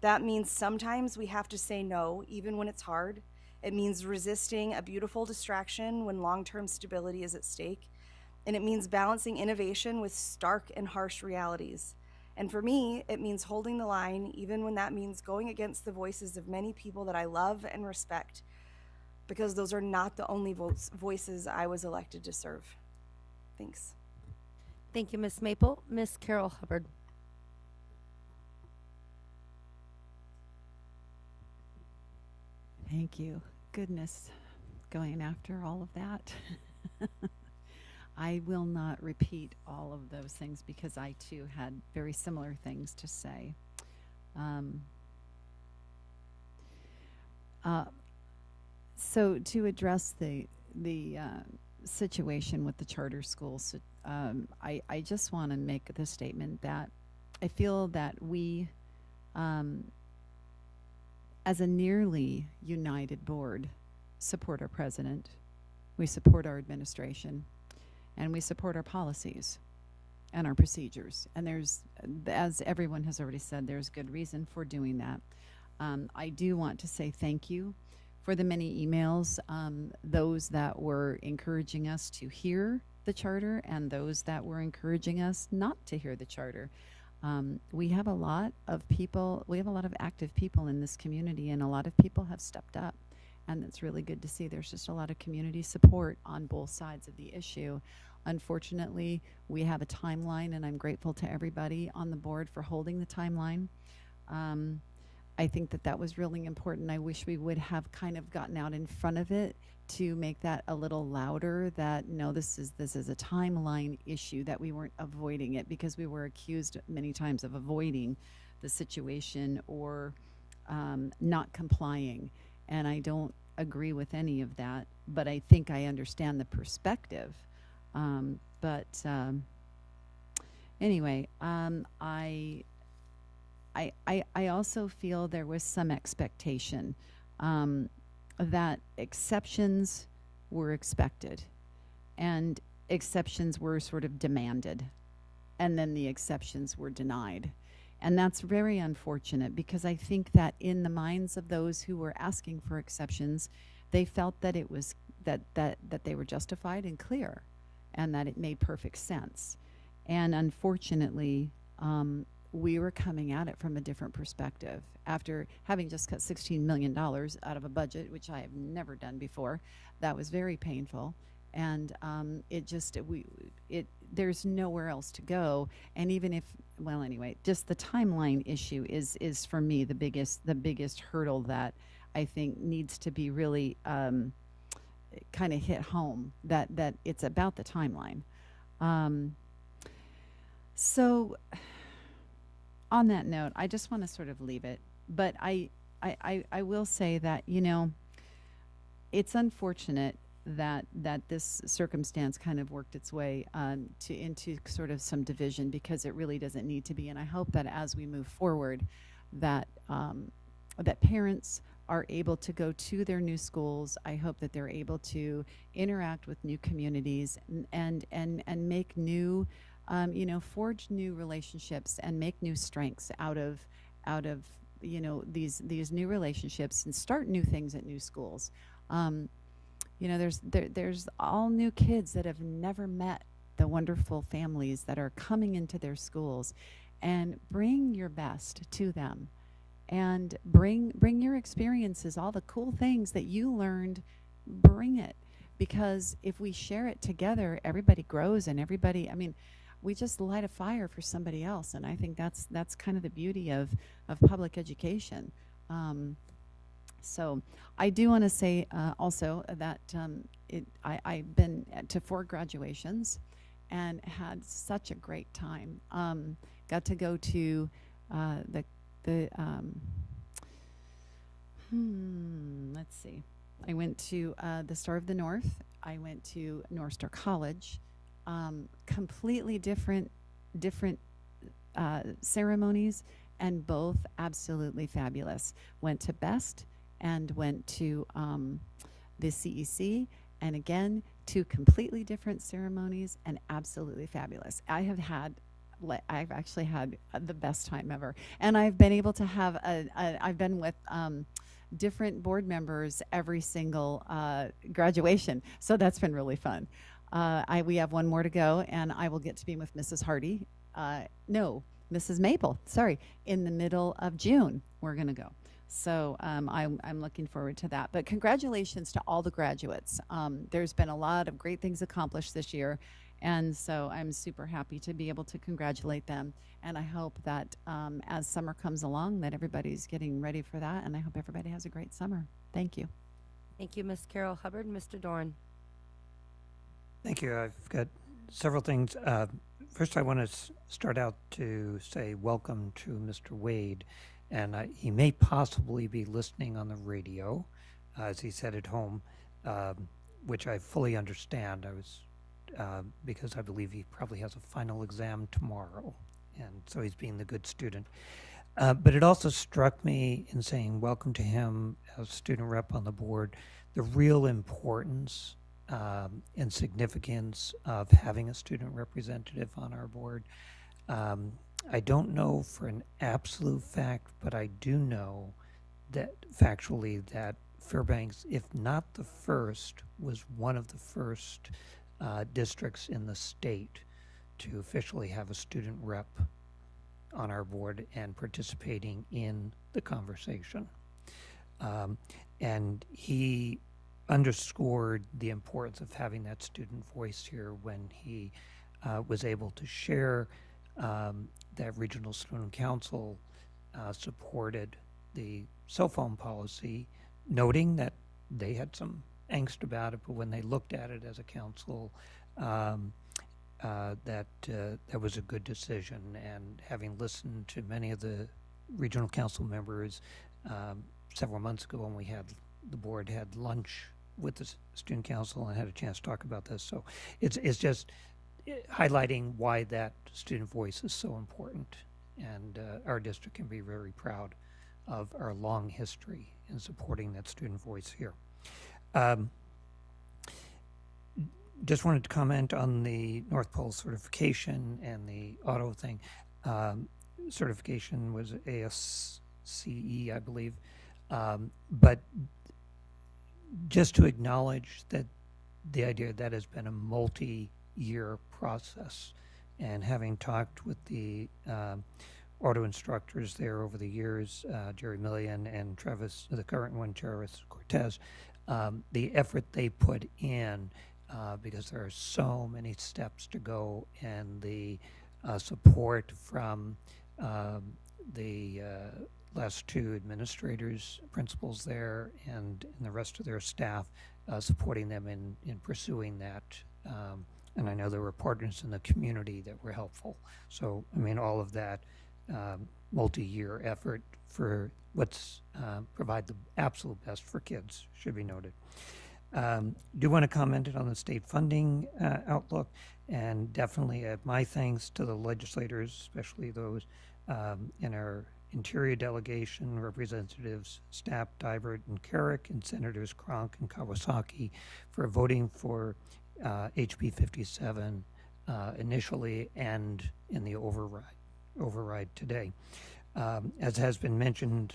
That means sometimes we have to say no, even when it's hard. It means resisting a beautiful distraction when long-term stability is at stake. And it means balancing innovation with stark and harsh realities. And for me, it means holding the line, even when that means going against the voices of many people that I love and respect, because those are not the only voices I was elected to serve. Thanks. Thank you, Ms. Maple. Ms. Carol Hubbard. Thank you. Goodness, going after all of that. I will not repeat all of those things because I too had very similar things to say. So to address the situation with the charter schools, I just want to make the statement that I feel that we, as a nearly united board, support our president, we support our administration, and we support our policies and our procedures. And there's, as everyone has already said, there's good reason for doing that. I do want to say thank you for the many emails, those that were encouraging us to hear the charter and those that were encouraging us not to hear the charter. We have a lot of people, we have a lot of active people in this community, and a lot of people have stepped up. And it's really good to see. There's just a lot of community support on both sides of the issue. Unfortunately, we have a timeline, and I'm grateful to everybody on the board for holding the timeline. I think that that was really important. I wish we would have kind of gotten out in front of it to make that a little louder, that no, this is a timeline issue, that we weren't avoiding it, because we were accused many times of avoiding the situation or not complying. And I don't agree with any of that, but I think I understand the perspective. Anyway, I also feel there was some expectation that exceptions were expected and exceptions were sort of demanded, and then the exceptions were denied. And that's very unfortunate, because I think that in the minds of those who were asking for exceptions, they felt that it was that they were justified and clear, and that it made perfect sense. And unfortunately, we were coming at it from a different perspective. After having just cut $16 million out of a budget, which I have never done before, that was very painful. And there's nowhere else to go. And even if, well, anyway, just the timeline issue is for me the biggest hurdle that I think needs to be really kind of hit home, that it's about the timeline. So on that note, I just want to sort of leave it. But I will say that, you know, it's unfortunate that this circumstance kind of worked its way into sort of some division, because it really doesn't need to be. And I hope that as we move forward, that that parents are able to go to their new schools. I hope that they're able to interact with new communities and make new, forge new relationships and make new strengths out of these new relationships and start new things at new schools. There's all new kids that have never met the wonderful families that are coming into their schools, and bring your best to them, and bring your experiences, all the cool things that you learned. Bring it, because if we share it together, everybody grows, and everybody, we just light a fire for somebody else. And I think that's kind of the beauty of public education. So I do want to say also that I've been to 4 graduations and had such a great time. Got to go to let's see. I went to the Star of the North. I went to North Star College. Completely different ceremonies, and both absolutely fabulous. Went to Best and went to the CEC, and again, 2 completely different ceremonies and absolutely fabulous. I've actually had the best time ever, and I've been able to have I've been with different board members every single graduation, so that's been really fun. We have 1 more to go, and I will get to be with Mrs. Hardy. No, Mrs. Maple, sorry, in the middle of June, we're going to go. So I'm looking forward to that. But congratulations to all the graduates. There's been a lot of great things accomplished this year, and so I'm super happy to be able to congratulate them. And I hope that as summer comes along, that everybody's getting ready for that, and I hope everybody has a great summer. Thank you. Thank you, Ms. Carol Hubbard. Mr. Dorn. Thank you. I've got several things. First, I want to start out to say welcome to Mr. Wade. And he may possibly be listening on the radio, as he said at home, which I fully understand. Because I believe he probably has a final exam tomorrow, and so he's being the good student. But it also struck me in saying welcome to him as student rep on the board, the real importance and significance of having a student representative on our board. I don't know for an absolute fact, but I do know that factually that Fairbanks, if not the first, was one of the first districts in the state to officially have a student rep on our board and participating in the conversation. And he underscored the importance of having that student voice here when he was able to share that Regional Student Council supported the cell phone policy, noting that they had some angst about it, but when they looked at it as a council, that was a good decision. And having listened to many of the regional council members several months ago when the board had lunch with the student council and had a chance to talk about this, so it's just highlighting why that student voice is so important, and our district can be very proud of our long history in supporting that student voice here. Just wanted to comment on the North Pole certification and the auto thing. Certification was ASCE, I believe, but just to acknowledge that the idea that has been a multi-year process, and having talked with the auto instructors there over the years, Jerry Millian and Travis, the current one, Travis Cortez, the effort they put in, because there are so many steps to go, and the support from the last 2 administrators, principals there, and the rest of their staff, supporting them in pursuing that. And I know there were partners in the community that were helpful. So, I mean, all of that multi-year effort for what's provide the absolute best for kids should be noted. Do want to comment on the state funding outlook, and definitely add my thanks to the legislators, especially those in our Interior delegation, Representatives Stapp, Dybert, and Carrick, and Senators Kronk and Kawasaki for voting for HB 57 initially and in the override today. As has been mentioned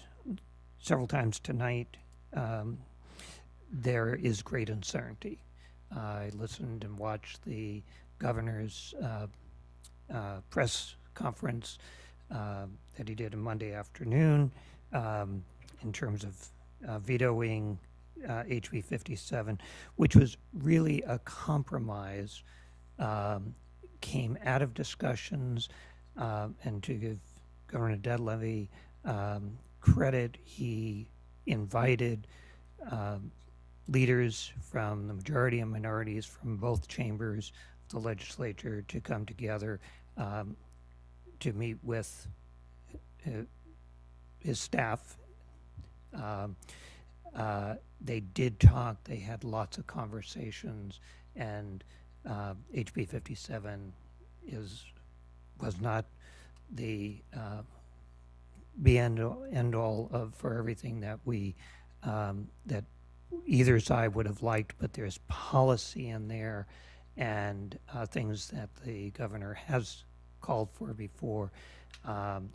several times tonight, there is great uncertainty. I listened and watched the governor's press conference that he did on Monday afternoon in terms of vetoing HB 57, which was really a compromise, came out of discussions, and to give Governor Deadlevy credit, he invited leaders from the majority and minorities from both chambers of the legislature to come together to meet with his staff. They did talk, they had lots of conversations, and HB 57 was not the be end all of for everything that we that either side would have liked, but there's policy in there and things that the governor has called for before,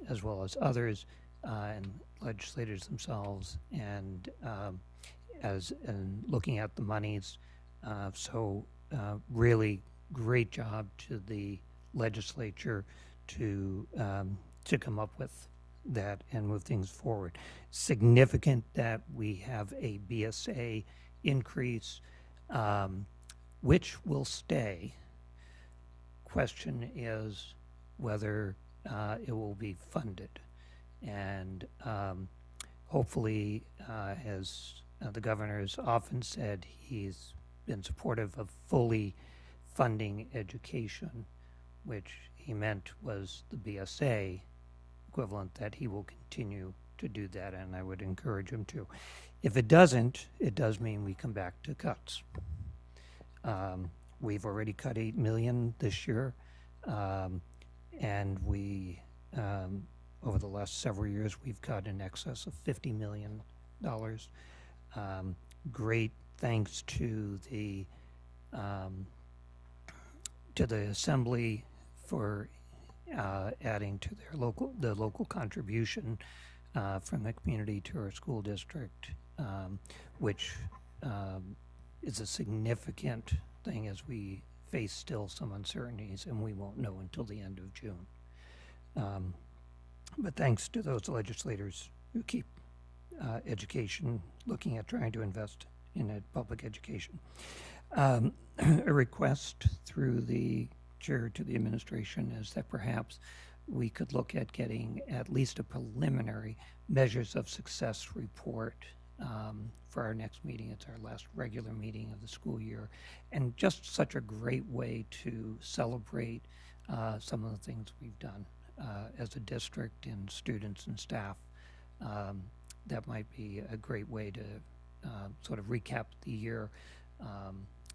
as well as others and legislators themselves, and looking at the monies. Really great job to the legislature to come up with that and move things forward. Significant that we have a BSA increase, which will stay. Question is whether it will be funded. And hopefully, as the governor has often said, he's been supportive of fully funding education, which he meant was the BSA equivalent, that he will continue to do that, and I would encourage him to. If it doesn't, it does mean we come back to cuts. We've already cut $8 million this year, and we, over the last several years, we've cut in excess of $50 million. Great thanks to the Assembly for adding to the local contribution from the community to our school district, which is a significant thing as we face still some uncertainties, and we won't know until the end of June. But thanks to those legislators who keep education, looking at trying to invest in public education. A request through the chair to the administration is that perhaps we could look at getting at least a preliminary measures of success report for our next meeting. It's our last regular meeting of the school year, and just such a great way to celebrate some of the things we've done as a district and students and staff. That might be a great way to sort of recap the year.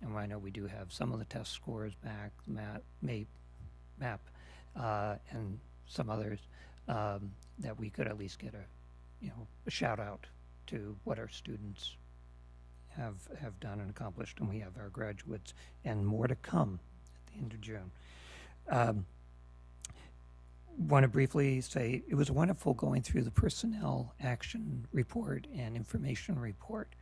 And I know we do have some of the test scores back, MAP, and some others that we could at least get a shout out to what our students have done and accomplished, and we have our graduates and more to come at the end of June. Want to briefly say it was wonderful going through the personnel action report and information report.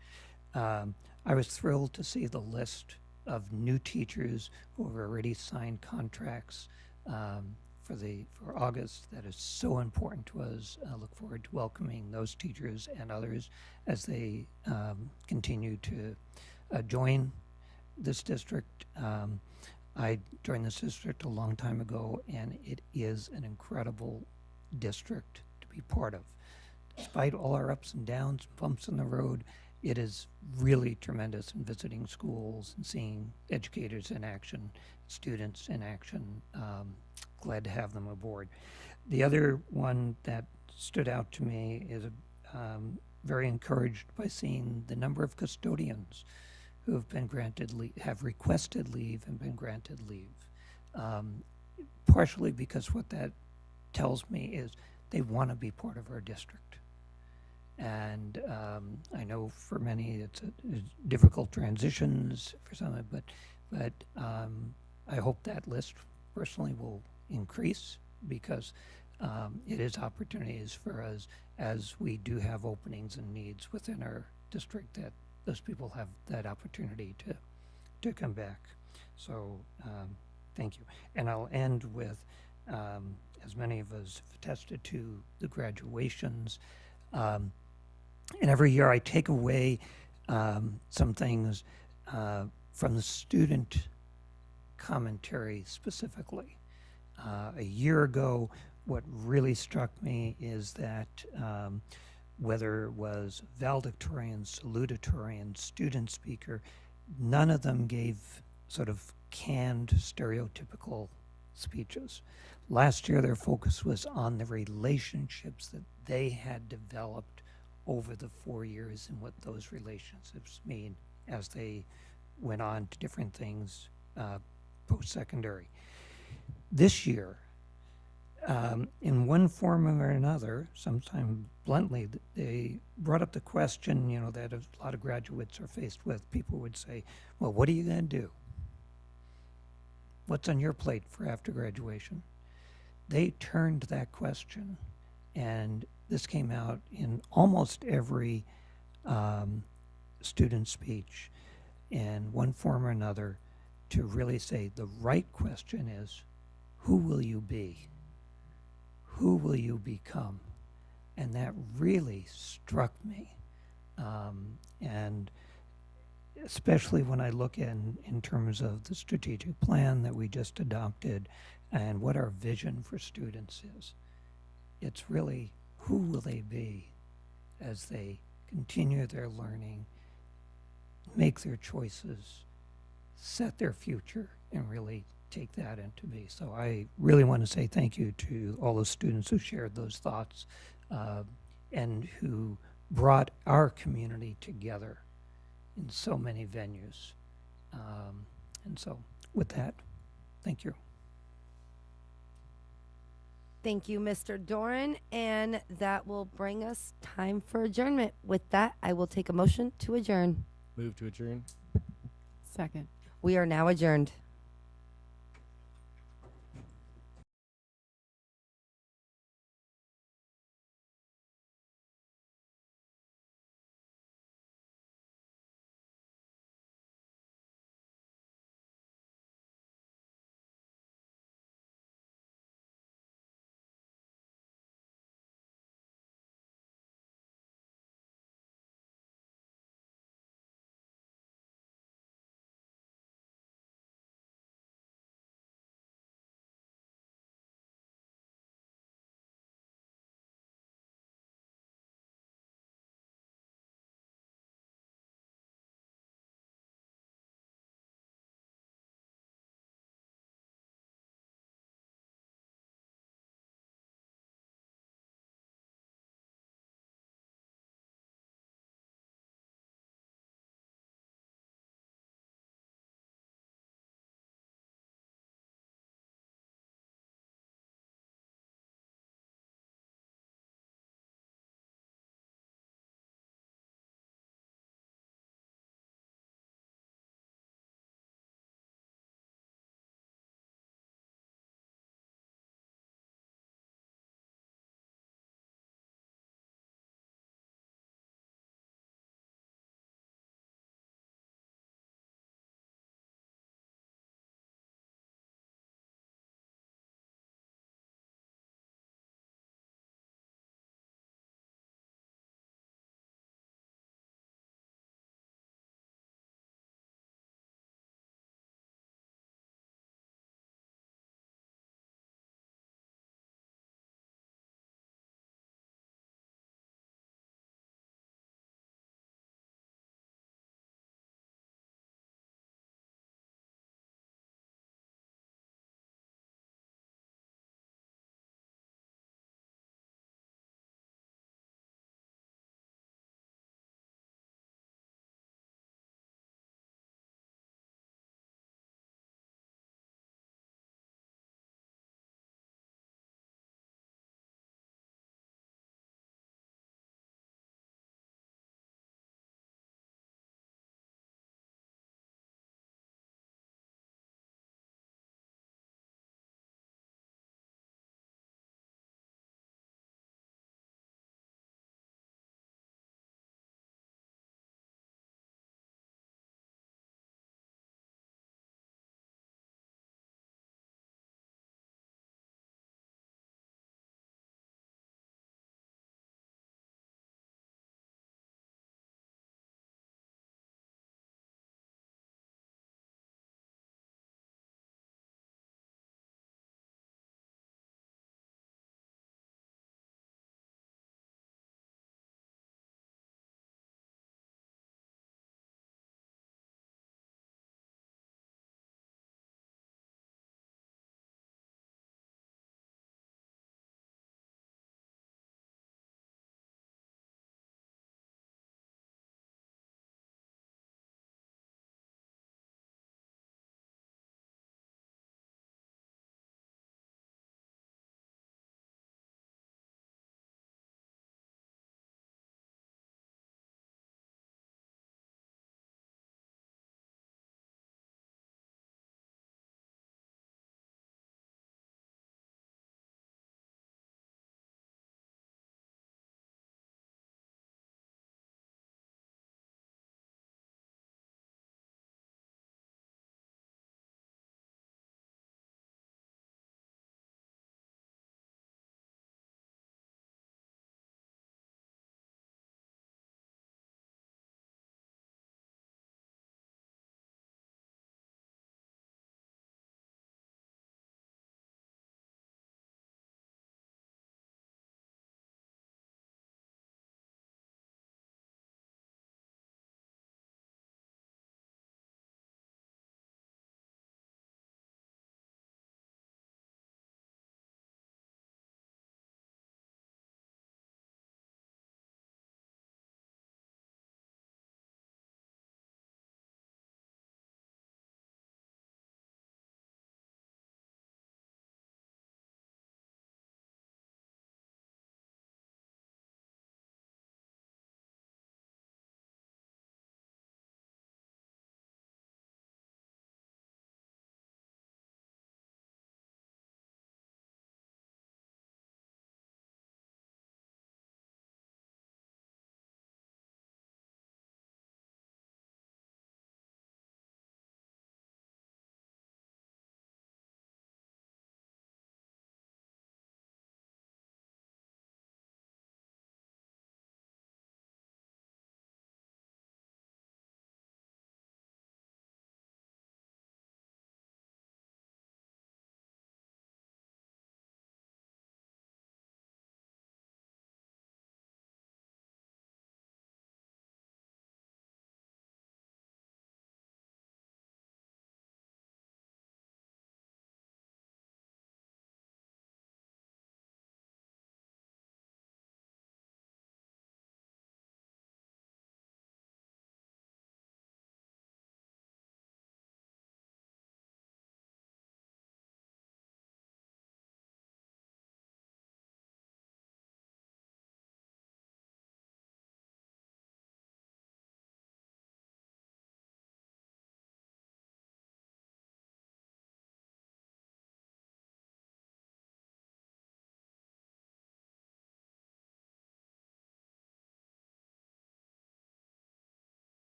I was thrilled to see the list of new teachers who have already signed contracts for August. That is so important to us. I look forward to welcoming those teachers and others as they continue to join this district. I joined this district a long time ago, and it is an incredible district to be part of. Despite all our ups and downs, bumps in the road, it is really tremendous in visiting schools and seeing educators in action, students in action. Glad to have them aboard. The other one that stood out to me is very encouraged by seeing the number of custodians who have been granted have requested leave and been granted leave. Partially because what that tells me is they want to be part of our district. And I know for many it's difficult transitions for some, but I hope that list personally will increase because it is opportunities for us as we do have openings and needs within our district that those people have that opportunity to come back. So thank you. And I'll end with, as many of us have attested to, the graduations. And every year I take away some things from the student commentary specifically. A year ago, what really struck me is that whether it was valedictorian, salutatorian, student speaker, none of them gave sort of canned, stereotypical speeches. Last year, their focus was on the relationships that they had developed over the 4 years and what those relationships mean as they went on to different things post-secondary. This year, in one form or another, sometimes bluntly, they brought up the question, that a lot of graduates are faced with. People would say, well, what are you going to do? What's on your plate for after graduation? They turned that question, and this came out in almost every student speech in one form or another to really say the right question is, who will you be? Who will you become? And that really struck me. And especially when I look in terms of the strategic plan that we just adopted and what our vision for students is. It's really, who will they be as they continue their learning, make their choices, set their future, and really take that into be. So I really want to say thank you to all the students who shared those thoughts and who brought our community together in so many venues. And so with that, thank you. Thank you, Mr. Doran, and that will bring us time for adjournment. With that, I will take a motion to adjourn. Move to adjourn. Second. We are now adjourned.